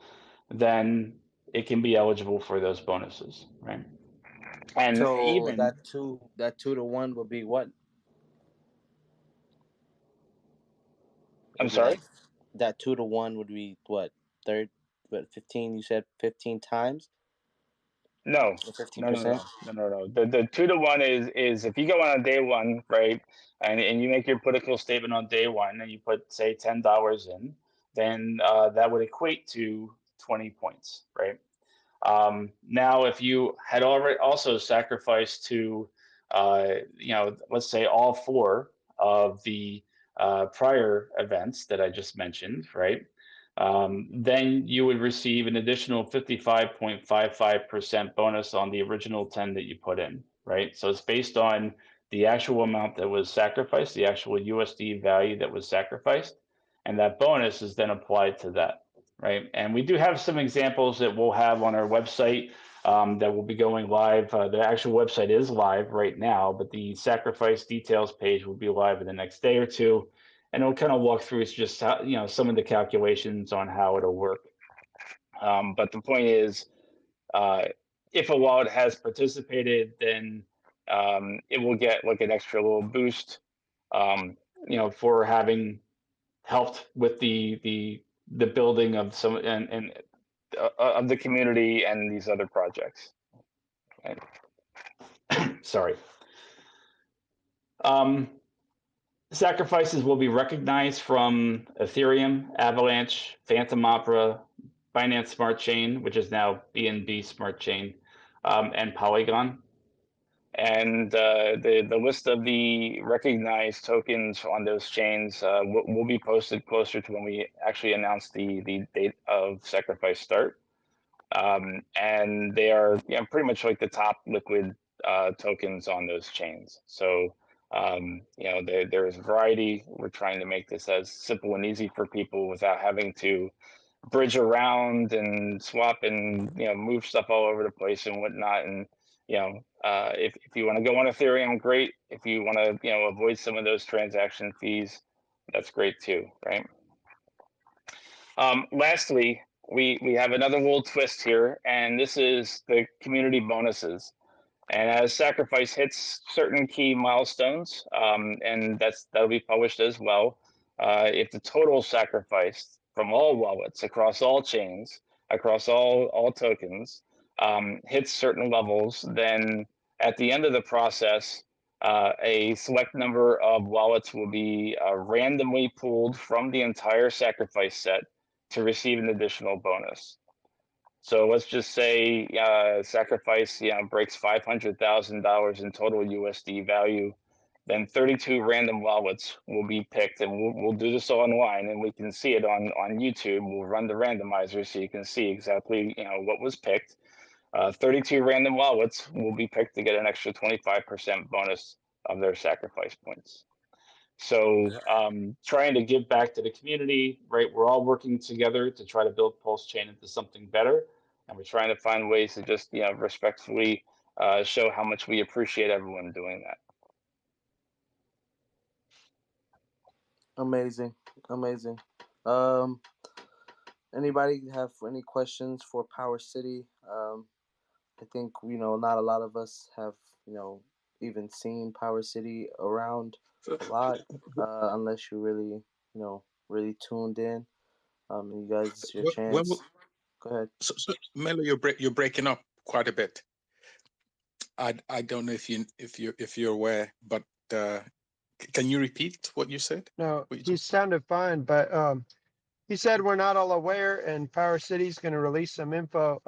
then it can be eligible for those bonuses, right? And So even that 2 to 1 will be what? I'm It'd be like sorry? that 2 to 1 would be what? 15? You said 15 times? No, Or no, no, 15%? no, no, no, no. The 2 to 1 is if you go on day one, right, and you make your political statement on day one, and you put say $10 in, then that would equate to 20 points, right? Now, if you had already also sacrificed to, let's say all four of the prior events that I just mentioned, right? Then you would receive an additional 55.55% bonus on the original 10 that you put in, right? So it's based on the actual amount that was sacrificed, the actual USD value that was sacrificed, and that bonus is then applied to that. Right, and we do have some examples that we'll have on our website that will be going live. The actual website is live right now, but the sacrifice details page will be live in the next day or two, and it'll kind of walk through just how, some of the calculations on how it'll work. But the point is, if a wallet has participated, then it will get like an extra little boost, for having helped with the building of some and of the community and these other projects. Right? Sorry. Sacrifices will be recognized from Ethereum, Avalanche, Phantom Opera, Binance Smart Chain, which is now BNB Smart Chain, and Polygon. And the list of the recognized tokens on those chains will be posted closer to when we actually announce the date of sacrifice start. And they are pretty much like the top liquid tokens on those chains. So there's a variety. We're trying to make this as simple and easy for people without having to bridge around and swap and move stuff all over the place and whatnot. And if you want to go on Ethereum, great. If you want to avoid some of those transaction fees, that's great too, right? Lastly, we have another little twist here, and this is the community bonuses. And as Sacrifice hits certain key milestones, and that'll be published as well, if the total sacrifice from all wallets across all chains, across all tokens, hits certain levels, then at the end of the process, a select number of wallets will be randomly pulled from the entire sacrifice set to receive an additional bonus. So let's just say sacrifice breaks $500,000 in total USD value, then 32 random wallets will be picked, and we'll do this online, and we can see it on YouTube. We'll run the randomizer so you can see exactly what was picked. 32 random wallets will be picked to get an extra 25% bonus of their sacrifice points. So trying to give back to the community, right? We're all working together to try to build Pulsechain into something better. And we're trying to find ways to just, respectfully show how much we appreciate everyone doing that. Amazing, amazing. Um, Anybody have any questions for Power City? I think not a lot of us have even seen Power City around a lot, unless you really tuned in. And you guys, this is your chance. Go ahead. So Melo, you're breaking up quite a bit. I don't know if you're aware, but can you repeat what you said? No, he sounded fine, but he said we're not all aware, and Power City's going to release some info.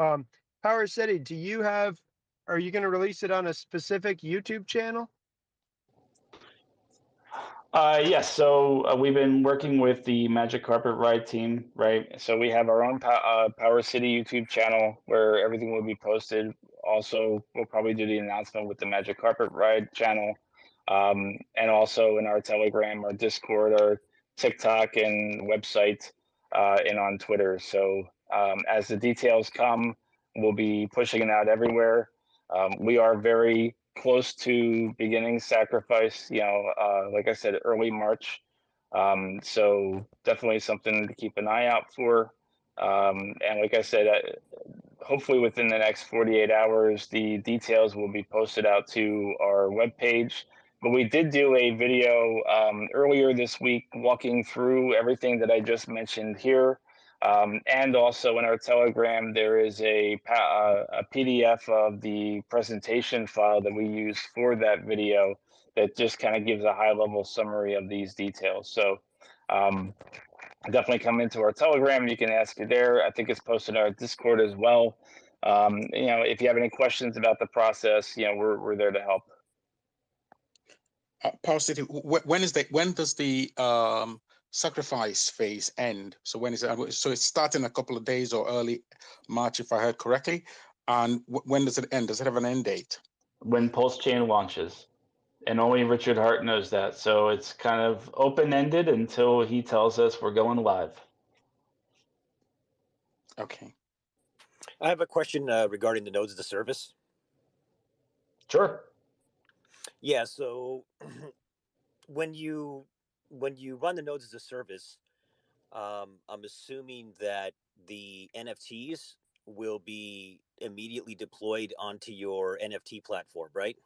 Power City, are you going to release it on a specific YouTube channel? Yes, so we've been working with the Magic Carpet Ride team, right? So we have our own Power City YouTube channel where everything will be posted. Also, we'll probably do the announcement with the Magic Carpet Ride channel, and also in our Telegram, our Discord, our TikTok, and website, and on Twitter. So as the details come, we'll be pushing it out everywhere. We are very close to beginning sacrifice, like I said, early March. So definitely something to keep an eye out for. And like I said, hopefully within the next 48 hours, the details will be posted out to our webpage. But we did do a video earlier this week walking through everything that I just mentioned here. And also in our Telegram, there is a PDF of the presentation file that we use for that video that just kind of gives a high-level summary of these details. So definitely come into our Telegram. You can ask it there. I think it's posted on our Discord as well. If you have any questions about the process, we're there to help. Power City, when does the sacrifice phase end? So when is it? So it's starting a couple of days or early March, if I heard correctly. And when does it end? Does it have an end date? When Pulsechain launches, and only Richard Hart knows that. So it's kind of open-ended until he tells us we're going live. Okay. I have a question regarding the nodes of the service. Sure. Yeah. So when you run the nodes as a service, I'm assuming that the NFTs will be immediately deployed onto your NFT platform, right?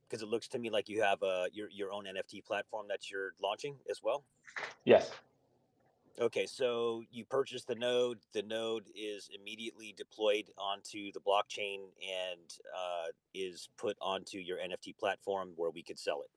Because it looks to me like you have your own NFT platform that you're launching as well. Yes. Okay, so you purchase the node is immediately deployed onto the blockchain and is put onto your NFT platform where we could sell it.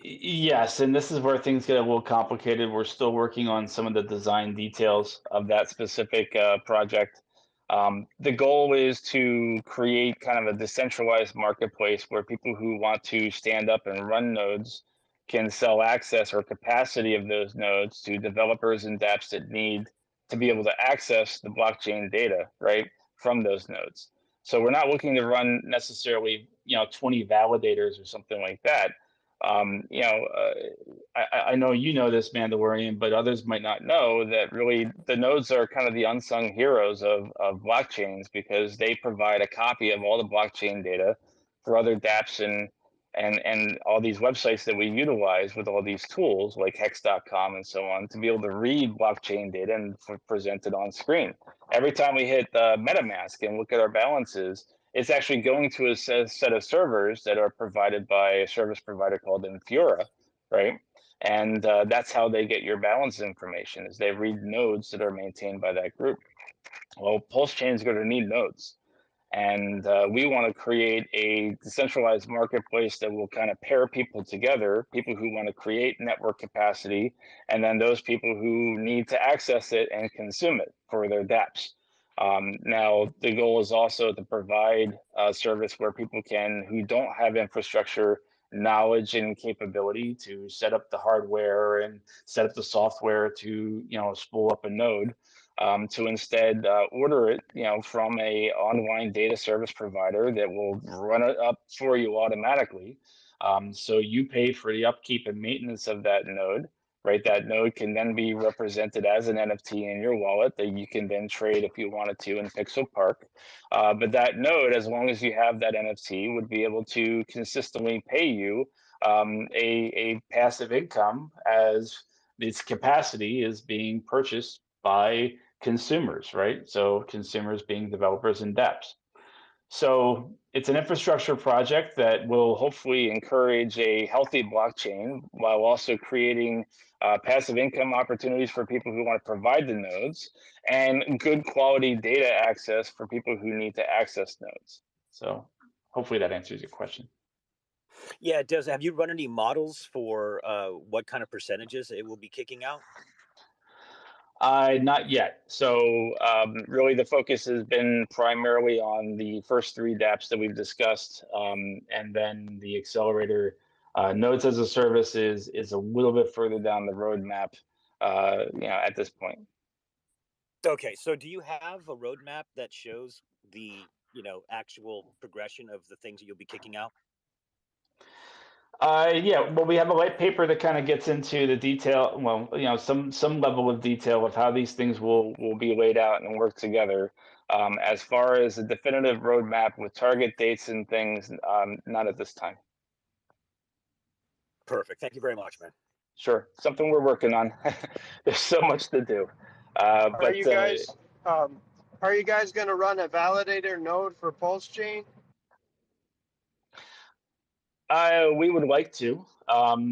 Yes, and this is where things get a little complicated. We're still working on some of the design details of that specific project. The goal is to create kind of a decentralized marketplace where people who want to stand up and run nodes can sell access or capacity of those nodes to developers and dApps that need to be able to access the blockchain data, right, from those nodes. So we're not looking to run necessarily, 20 validators or something like that. I know you know this, Mandalorian, but others might not know that really the nodes are kind of the unsung heroes of blockchains because they provide a copy of all the blockchain data for other dApps and all these websites that we utilize with all these tools like hex.com and so on to be able to read blockchain data and present it on screen. Every time we hit MetaMask and look at our balances, it's actually going to a set of servers that are provided by a service provider called Infura, right? And that's how they get your balance information is they read nodes that are maintained by that group. Well, Pulsechain is going to need nodes. And we want to create a decentralized marketplace that will kind of pair people together, people who want to create network capacity, and then those people who need to access it and consume it for their dApps. Now, the goal is also to provide a service where people who don't have infrastructure, knowledge, and capability to set up the hardware and set up the software to, spool up a node. To instead order it, from a online data service provider that will run it up for you automatically. So you pay for the upkeep and maintenance of that node, right? That node can then be represented as an NFT in your wallet that you can then trade if you wanted to in Pixel Park. But that node, as long as you have that NFT, would be able to consistently pay you a passive income as its capacity is being purchased by consumers, right? So consumers being developers and dApps. So it's an infrastructure project that will hopefully encourage a healthy blockchain while also creating passive income opportunities for people who want to provide the nodes and good quality data access for people who need to access nodes. So hopefully that answers your question. Yeah, it does. Have you run any models for what kind of percentages it will be kicking out? Not yet. So really the focus has been primarily on the first three dApps that we've discussed. And then the accelerator nodes as a service is a little bit further down the roadmap, at this point. Okay, so do you have a roadmap that shows the actual progression of the things that you'll be kicking out? Yeah, well, we have a white paper that kind of gets into the detail. Well, some level of detail of how these things will be laid out and work together. As far as a definitive roadmap with target dates and things, not at this time. Perfect. Thank you very much, man. Sure, something we're working on. There's so much to do. Are you guys going to run a validator node for Pulsechain? We would like to.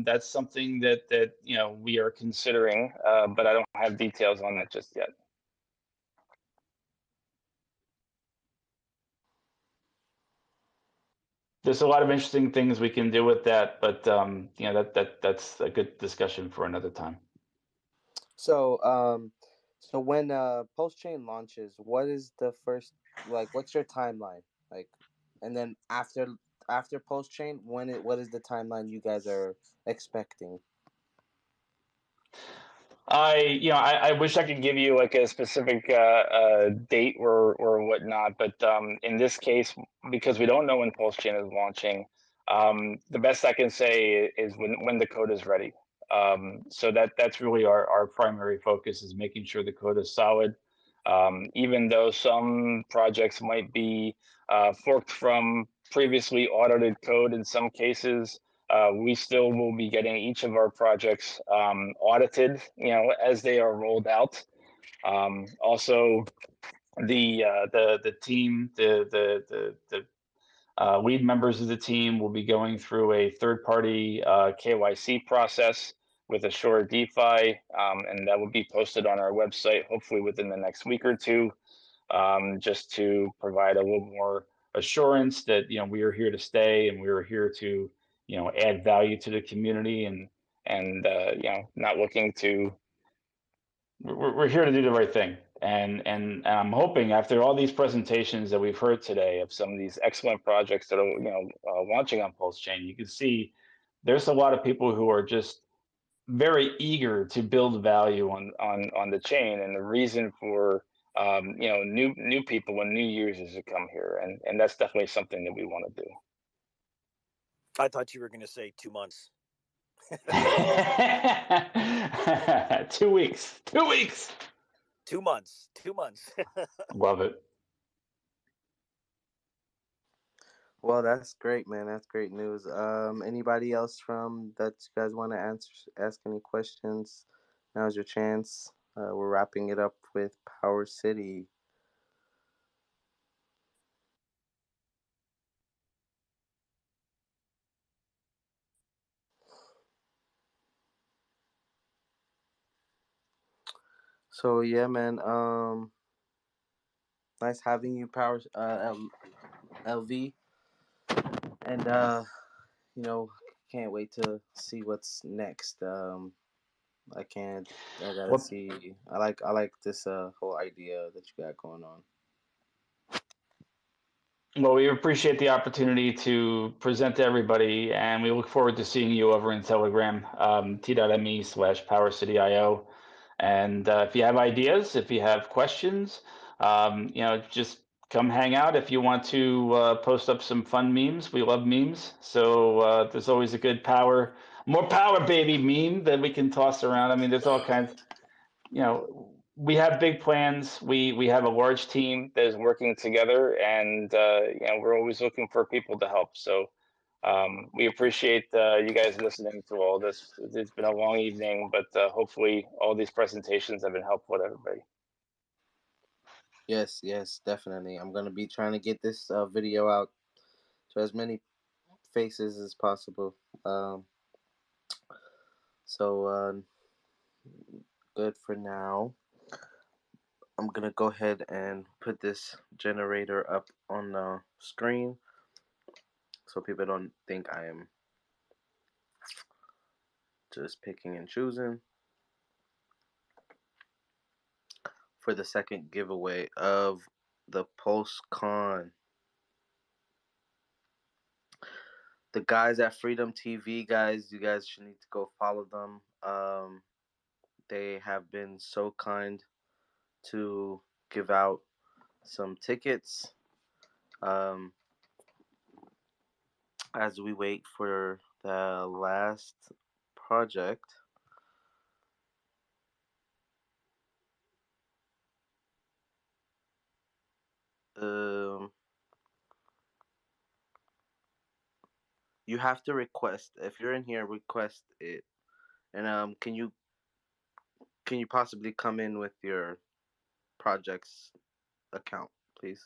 That's something that we are considering, but I don't have details on that just yet. There's a lot of interesting things we can do with that, but that's a good discussion for another time. So so when Pulsechain launches, what is the first, like, what's your timeline? Like, and then after Pulsechain, what is the timeline you guys are expecting? I wish I could give you like a specific date or whatnot, but in this case, because we don't know when Pulsechain is launching, the best I can say is when the code is ready. So that's really our primary focus, is making sure the code is solid. Even though some projects might be forked from previously audited code in some cases, we still will be getting each of our projects audited, as they are rolled out. Also, the team, the lead members of the team will be going through a third-party KYC process with Assure DeFi, and that will be posted on our website hopefully within the next week or two, just to provide a little more assurance that we are here to stay and we are here to add value to the community, and not looking to. We're here to do the right thing, and I'm hoping after all these presentations that we've heard today of some of these excellent projects that are launching on Pulsechain, you can see there's a lot of people who are just very eager to build value on the chain, and the reason for new people and new users to come here, and that's definitely something that we want to do. I thought you were going to say 2 months. 2 weeks. 2 weeks. 2 months. 2 months. Love it. Well, that's great, man. That's great news. Anybody else from that you guys want to ask any questions? Now's your chance. We're wrapping it up with Power City. So yeah, man. Nice having you, Power LV, and can't wait to see what's next. I gotta Well, see. I like this whole idea that you got going on. Well, we appreciate the opportunity to present to everybody, and we look forward to seeing you over in Telegram, t.me/PowerCityIO. And if you have ideas, if you have questions, just come hang out. If you want to post up some fun memes, we love memes. So there's always a good more power, baby meme that we can toss around. I mean, there's all kinds. We have big plans. We have a large team that is working together, and we're always looking for people to help. So We appreciate you guys listening to all this. It's been a long evening, but hopefully all these presentations have been helpful to everybody. Yes, yes, definitely. I'm gonna be trying to get this video out to as many faces as possible. So good for now. I'm gonna go ahead and put this generator up on the screen so people don't think I am just picking and choosing for the second giveaway of the PulseCon. The guys at Freedom TV, guys, you guys should need to go follow them. They have been so kind to give out some tickets as we wait for the last project. You have to request, if you're in here, request it. And can you possibly come in with your project's account, please?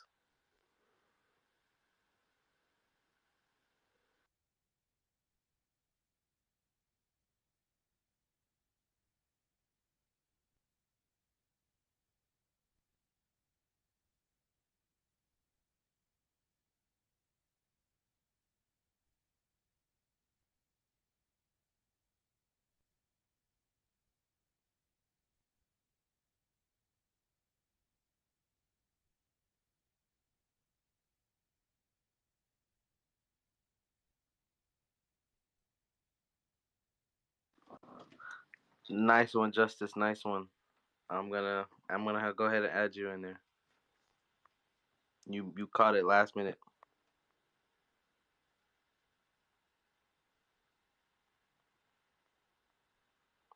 Nice one, Justice. Nice one. I'm gonna go ahead and add you in there. You caught it last minute.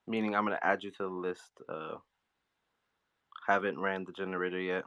Meaning I'm gonna add you to the list. Haven't ran the generator yet.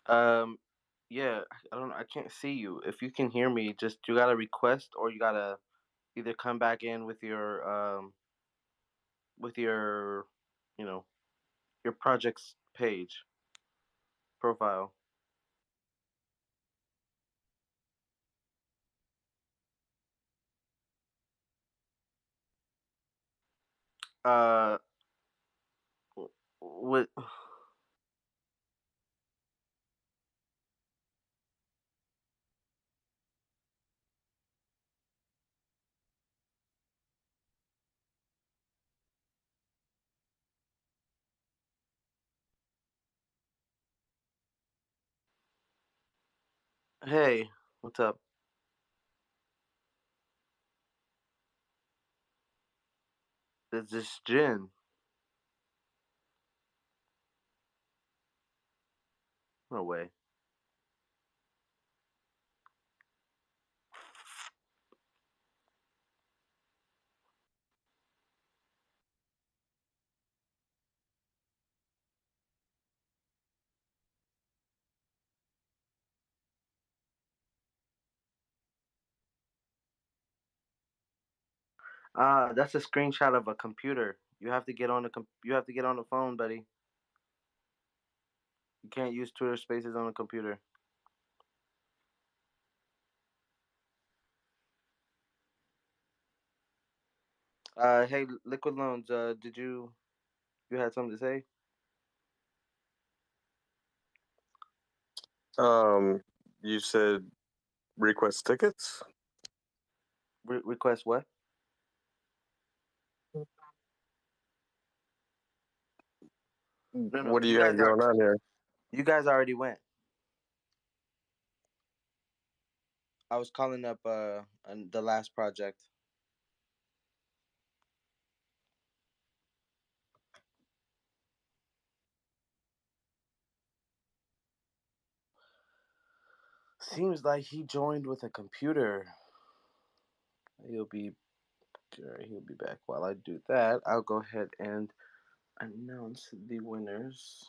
Um, yeah, I don't. I can't see you. If you can hear me, just you gotta request, or you gotta either come back in with your, you know, your project's page profile. Uh, what? Hey, what's up? It's just Jin. No way. That's a screenshot of a computer. You have to get on you have to get on the phone, buddy. You can't use Twitter Spaces on a computer. Hey, Liquid Loans. Did you had something to say? You said request tickets. Request what? No, What do you you guys have are. going on here? You guys already went. I was calling up the last project. Seems like he joined with a computer. He'll be he'll be back. While I do that, I'll go ahead and announce the winners.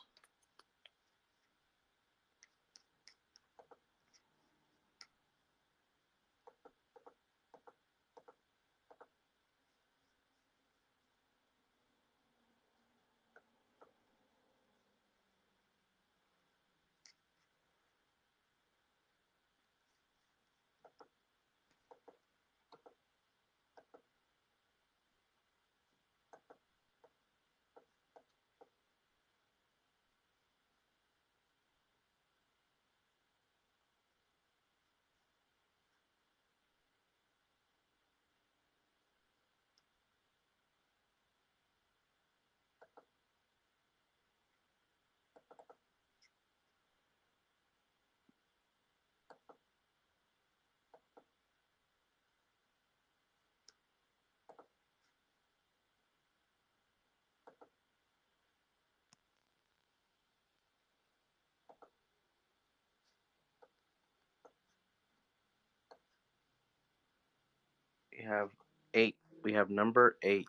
We have 8. We have number 8.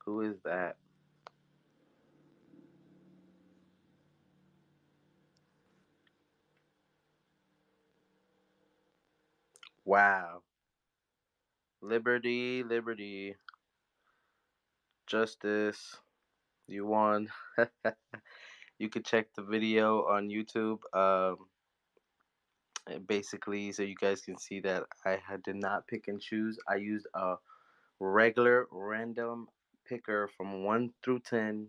Who is that? Wow. Liberty, liberty, justice. You won. You could check the video on YouTube. Basically, so you guys can see that did not pick and choose. I used a regular random picker from 1 through 10.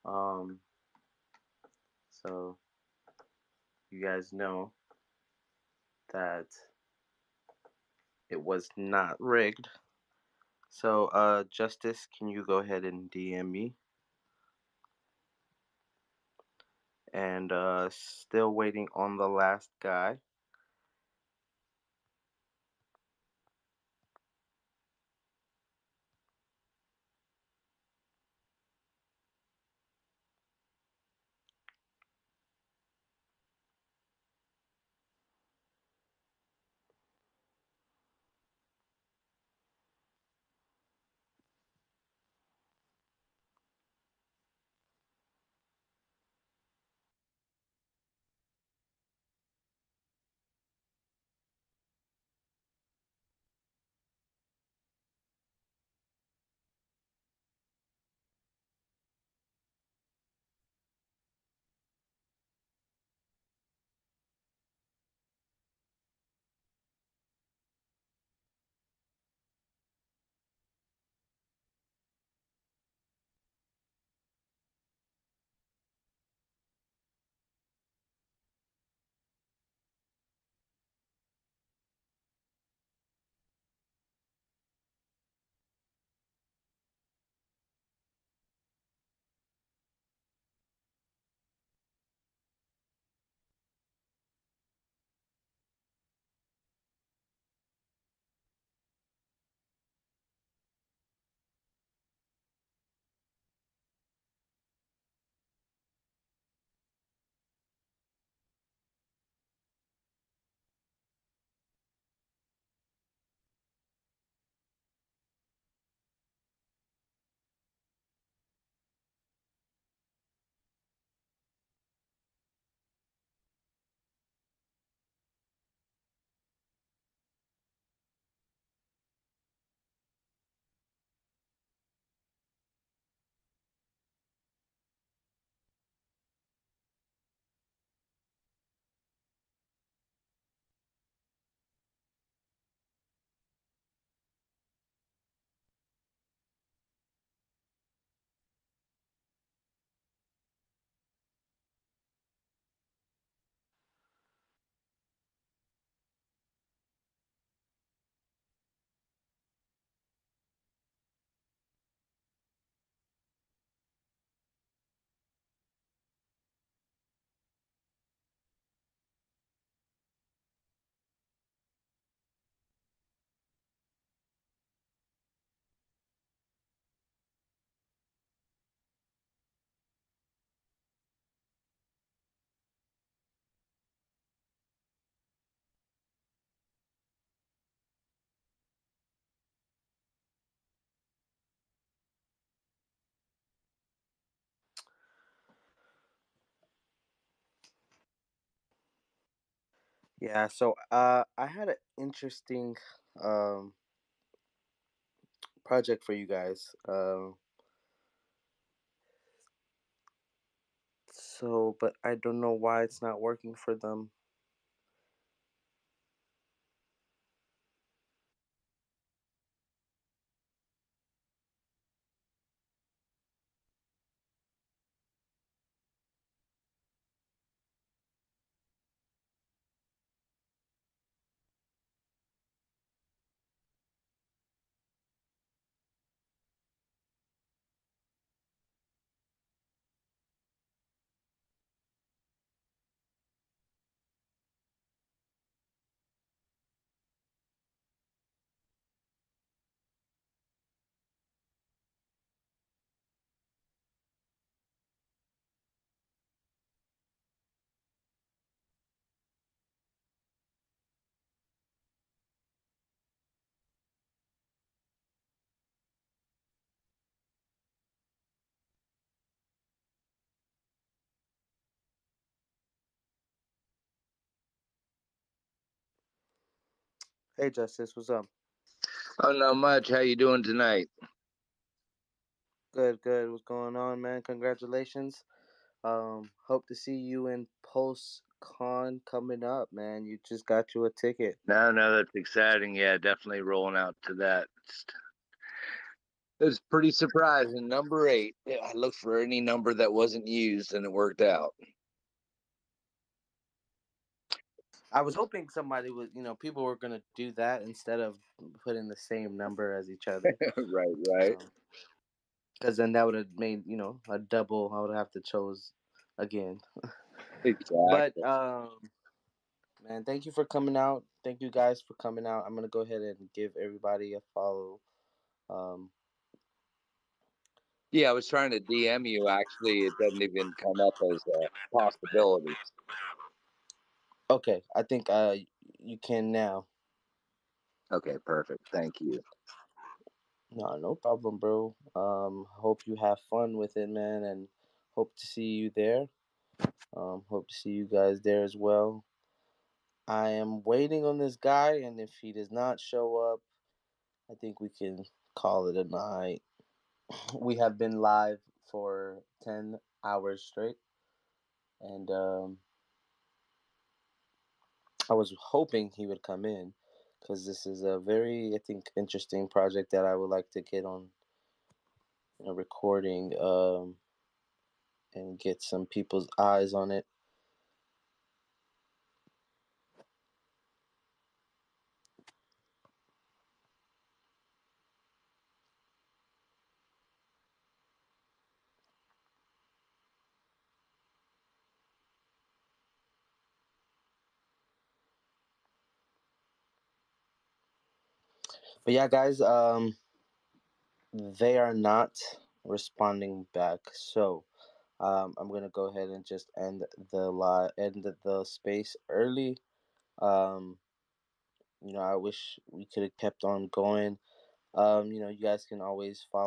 Um, so you guys know that it was not rigged. So, Justice, can you go ahead and DM me? And still waiting on the last guy. Yeah, so I had an interesting um project for you guys. So but I don't know why it's not working for them. Hey Justice, what's up? Oh, not much. How you doing tonight? Good, good. What's going on, man? Congratulations. Hope to see you in Post Con coming up, man. You just got you a ticket. No, that's exciting. Yeah, definitely rolling out to that. It was pretty surprising. Number 8. Yeah, I looked for any number that wasn't used, and it worked out. I was hoping somebody would, people were gonna do that instead of putting the same number as each other. Right. Because then that would have made, a double. I would have to chose again. But Exactly. man, thank you for coming out. Thank you guys for coming out. I'm gonna go ahead and give everybody a follow. Um, Yeah, I was trying to DM you. Actually, it doesn't even come up as a possibility. okay, I think you can now. Okay, perfect. Thank you. No problem, bro. Hope you have fun with it, man, and hope to see you there. Hope to see you guys there as well. I am waiting on this guy, and if he does not show up, I think we can call it a night. We have been live for 10 hours straight, and I was hoping he would come in because this is a very, I think, interesting project that I would like to get on recording and get some people's eyes on it. But yeah, guys, they are not responding back. So I'm gonna go ahead and just end the space early. Um, I wish we could have kept on going. You guys can always follow